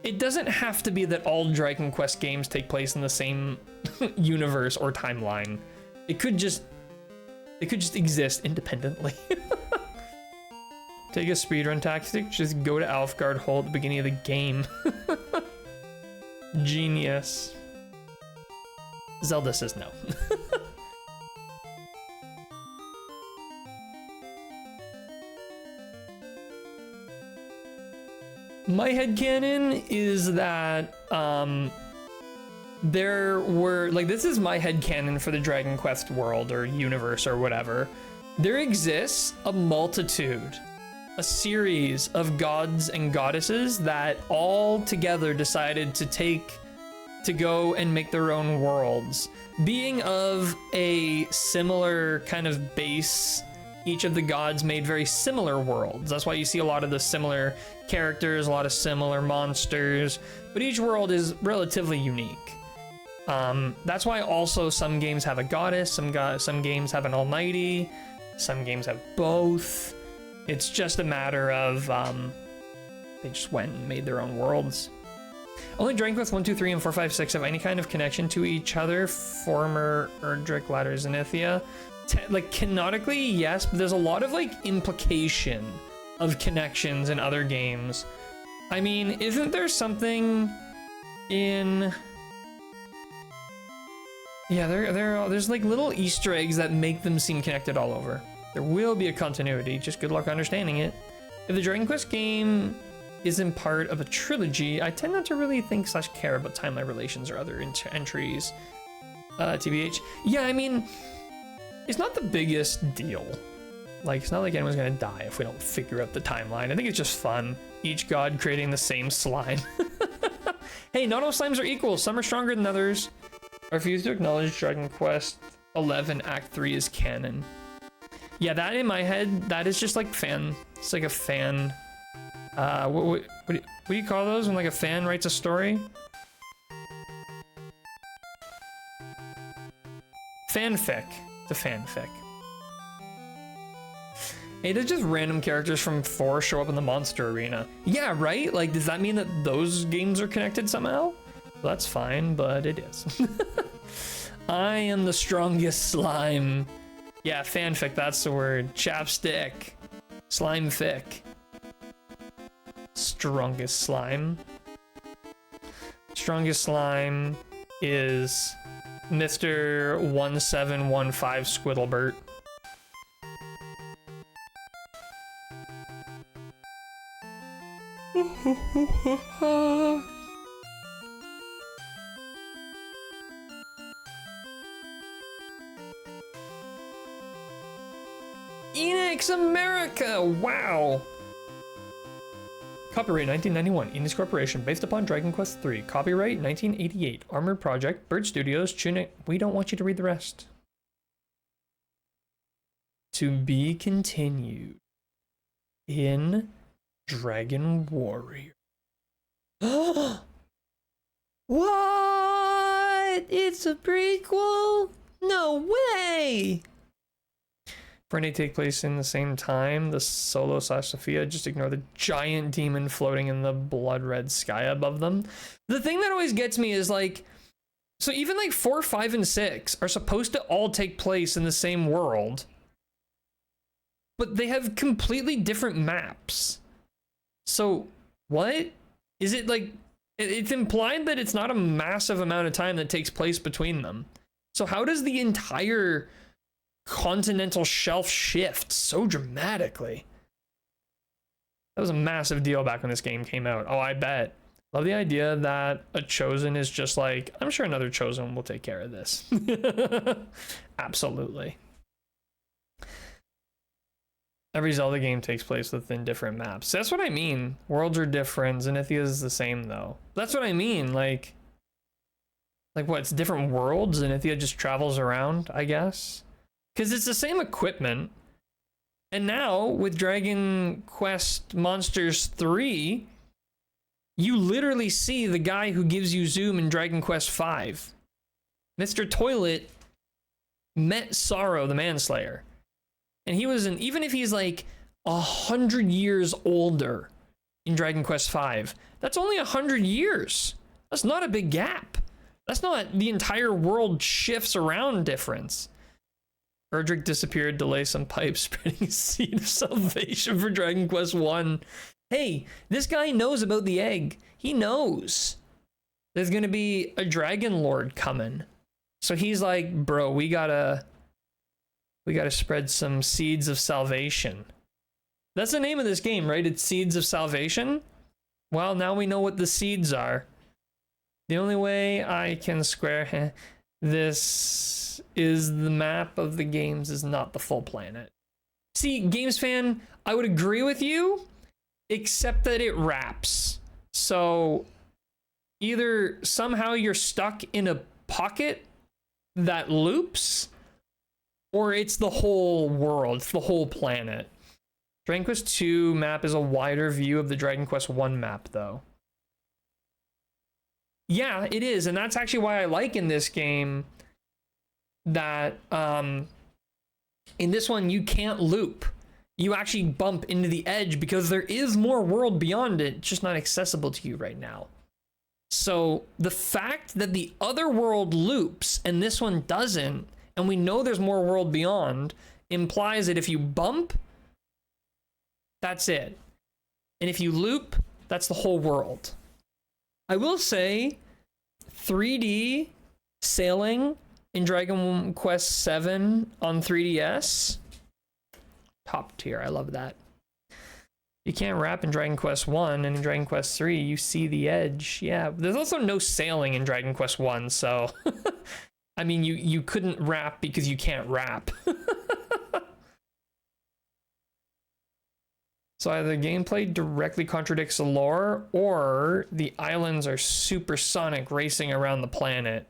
it doesn't have to be that all Dragon Quest games take place in the same universe or timeline. It could just exist independently. Take a speedrun tactic, just go to Alfgard Hole at the beginning of the game. Genius. Zelda says no. My headcanon is that there were, like, this is my headcanon for the Dragon Quest world or universe or whatever. There exists a multitude, a series of gods and goddesses that all together decided to go and make their own worlds. Being of a similar kind of base, each of the gods made very similar worlds. That's why you see a lot of the similar characters, a lot of similar monsters, but each world is relatively unique. That's why also some games have a goddess, some games have an almighty, some games have both. It's just a matter of they just went and made their own worlds. Only Dragon Quest 1, 2, 3, and 4, 5, 6 have any kind of connection to each other. Former Erdrick, Latter Zenithia. Like, canonically, yes, but there's a lot of, like, implication of connections in other games. I mean, isn't there something in... Yeah, there's, like, little Easter eggs that make them seem connected all over. There will be a continuity, just good luck understanding it. If the Dragon Quest game isn't part of a trilogy, I tend not to really think / care about timeline relations or other entries. TBH. Yeah, I mean, it's not the biggest deal. Like, it's not like anyone's gonna die if we don't figure out the timeline. I think it's just fun. Each god creating the same slime. Hey, not all slimes are equal. Some are stronger than others. I refuse to acknowledge Dragon Quest 11 Act 3 is canon. Yeah, that in my head, that is just like fan. It's like a fan. What do you call those when like a fan writes a story? Fanfic. It's a fanfic. Hey, there's just random characters from 4 show up in the monster arena. Yeah, right? Like, does that mean that those games are connected somehow? Well, that's fine, but it is. I am the strongest slime. Yeah, fanfic, that's the word. Chapstick. Slime fic. Strongest slime. Strongest slime is Mr. 1715 Squiddlebert. Enix America! Wow! Copyright 1991, Indus Corporation, based upon Dragon Quest III. Copyright 1988, Armored Project, Bird Studios, Tunic. We don't want you to read the rest. To be continued in Dragon Warrior. What? It's a prequel? No way! For any take place in the same time, the Solo / Sophia, just ignore the giant demon floating in the blood red sky above them. The thing that always gets me is like, so even like 4, 5, and 6 are supposed to all take place in the same world, but they have completely different maps. So what? Is it like, it's implied that it's not a massive amount of time that takes place between them. So how does the entire continental shelf shift so dramatically? That was a massive deal back when this game came out. Oh, I bet. Love the idea that a chosen is just like, I'm sure another chosen will take care of this. Absolutely. Every Zelda game takes place within different maps. That's what I mean. Worlds are different. Zenithia is the same though. That's what I mean. Like what? It's different worlds. Zenithia just travels around, I guess. Because it's the same equipment. And now, with Dragon Quest Monsters 3, you literally see the guy who gives you Zoom in Dragon Quest 5. Mr. Toilet met Sorrow, the Manslayer. And he was even if he's like 100 years older in Dragon Quest 5, that's only 100 years. That's not a big gap. That's not the entire world shifts around difference. Erdrick disappeared to lay some pipes, spreading a seed of salvation for Dragon Quest 1. Hey, this guy knows about the egg. He knows there's gonna be a Dragon Lord coming. So he's like, bro, we gotta spread some seeds of salvation. That's the name of this game, right? It's Seeds of Salvation. Well, now we know what the seeds are. The only way I can square this is the map of the games is not the full planet. See, Games Fan, I would agree with you, except that it wraps. So either somehow you're stuck in a pocket that loops, or it's the whole world, it's the whole planet. Dragon Quest 2 map is a wider view of the Dragon Quest 1 map, though. Yeah, it is, and that's actually why I like in this game that in this one you can't loop. You actually bump into the edge because there is more world beyond it, just not accessible to you right now. So the fact that the other world loops and this one doesn't, and we know there's more world beyond, implies that if you bump, that's it. And if you loop, that's the whole world. I will say 3D sailing in Dragon Quest VII on 3DS, top tier. I love that. You can't wrap in Dragon Quest 1, and in Dragon Quest 3 you see the edge. Yeah, there's also no sailing in Dragon Quest 1, so I mean you couldn't wrap because you can't wrap. So either the gameplay directly contradicts the lore, or the islands are supersonic racing around the planet.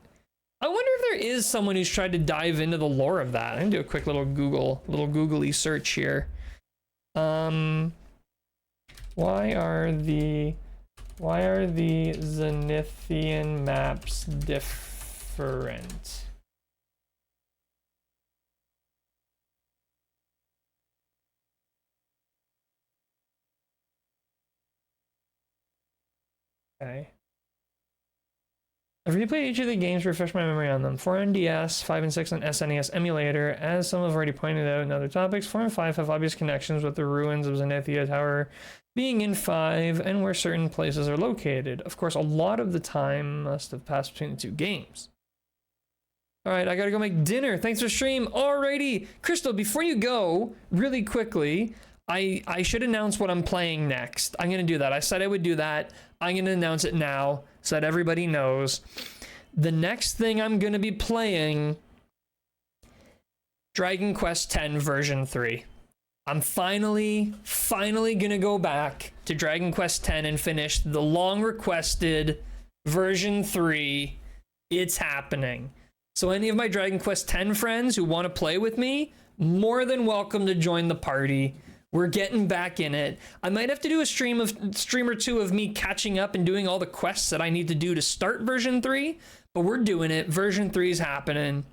I wonder if there is someone who's tried to dive into the lore of that. I'm gonna do a quick little googly search here. Why are the Zenithian maps different? Okay. I've replayed each of the games to refresh my memory on them. 4 on DS, 5 and 6 on SNES emulator. As some have already pointed out in other topics, 4 and 5 have obvious connections with the ruins of Zenithia Tower being in 5 and where certain places are located. Of course, a lot of the time must have passed between the two games. Alright, I gotta go make dinner. Thanks for stream. Alrighty. Crystal, before you go, really quickly, I should announce what I'm playing next. I'm gonna do that. I said I would do that. I'm gonna announce it now so that everybody knows. The next thing I'm gonna be playing, Dragon Quest X version 3. I'm finally gonna go back to Dragon Quest X and finish the long requested version 3. It's happening. So any of my Dragon Quest X friends who want to play with me, more than welcome to join the party. We're getting back in it. I might have to do a stream or two of me catching up and doing all the quests that I need to do to start version 3, but we're doing it. Version 3 is happening.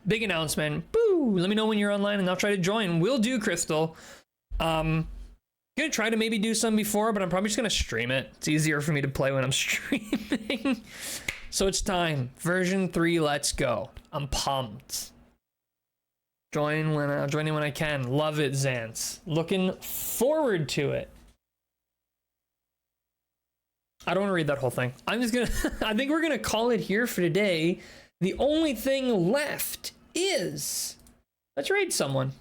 Big announcement. Boo! Let me know when you're online and I'll try to join. Will do, Crystal. Gonna try to maybe do some before, but I'm probably just gonna stream it. It's easier for me to play when I'm streaming. So it's time. Version 3, let's go. I'm pumped. Joining when I can. Love it, Xance. Looking forward to it. I don't want to read that whole thing. I'm just gonna I think we're gonna call it here for today. The only thing left is, let's raid someone.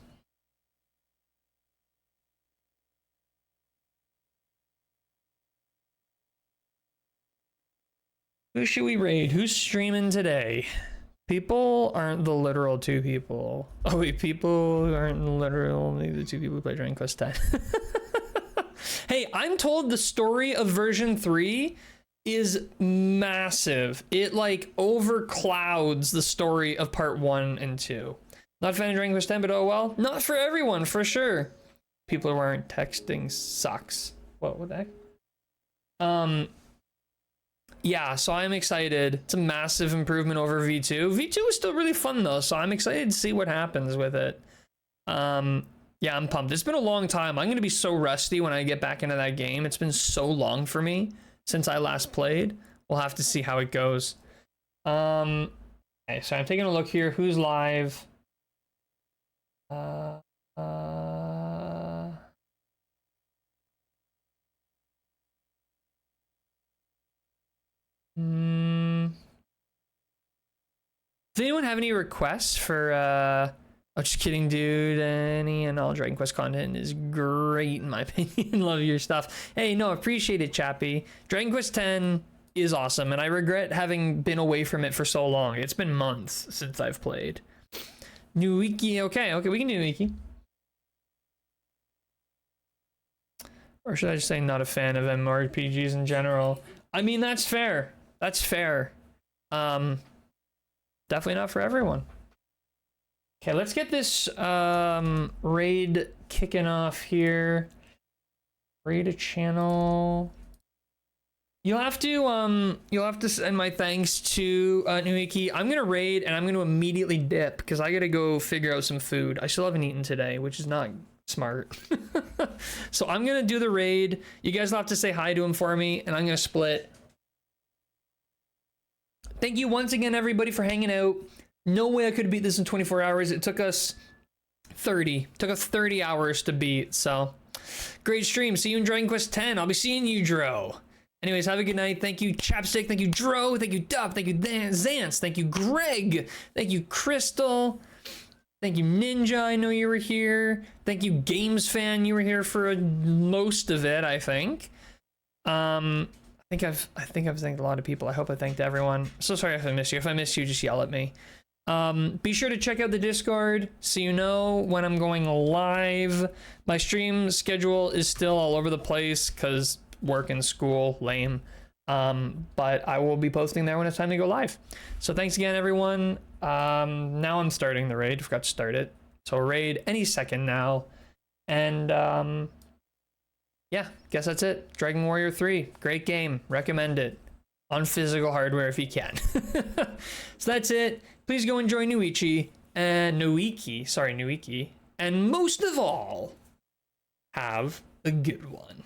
Who should we raid? Who's streaming today? People aren't the literal 2 people. Oh wait, people aren't literally the 2 people who play Dragon Quest X. Hey, I'm told the story of version 3 is massive. It like overclouds the story of part 1 and 2. Not a fan of Dragon Quest X, but oh well. Not for everyone, for sure. People who aren't texting sucks. What the heck? Yeah, so I'm excited. It's a massive improvement over V2. V2 is still really fun though, so I'm excited to see what happens with it. Yeah, I'm pumped. It's been a long time. I'm gonna be so rusty when I get back into that game. It's been so long for me since I last played. We'll have to see how it goes. Okay, so I'm taking a look here. Who's live? Does anyone have any requests for oh, just kidding, dude. Any and all Dragon Quest content is great in my opinion. Love your stuff. Hey, no, appreciate it, Chappie. Dragon Quest X is awesome, and I regret having been away from it for so long. It's been months since I've played. New wiki, okay, we can do wiki. Or should I just say not a fan of MMORPGs in general? I mean, that's fair. That's fair. Definitely not for everyone. Okay, let's get this raid kicking off here. Raid a channel. You'll have to send my thanks to Nuiki. I'm gonna raid and I'm gonna immediately dip because I gotta go figure out some food. I still haven't eaten today, which is not smart. So I'm gonna do the raid. You guys will have to say hi to him for me, and I'm gonna split. Thank you once again, everybody, for hanging out. No way I could beat this in 24 hours. It took us 30. Took us 30 hours to beat, so. Great stream. See you in Dragon Quest X. I'll be seeing you, Dro. Anyways, have a good night. Thank you, Chapstick. Thank you, Dro. Thank you, Dub. Thank you, Xance. Thank you, Greg. Thank you, Crystal. Thank you, Ninja. I know you were here. Thank you, Games Fan. You were here for most of it, I think. I think I've thanked a lot of people. I hope I thanked everyone. So sorry if I missed you. If I missed you, just yell at me. Be sure to check out the Discord so you know when I'm going live. My stream schedule is still all over the place because work and school, lame. But I will be posting there when it's time to go live. So thanks again, everyone. Now I'm starting the raid. Forgot to start it. So raid any second now. And yeah, guess that's it. Dragon Warrior 3, great game. Recommend it on physical hardware if you can. So that's it. Please go enjoy Nuiki. And most of all, have a good one.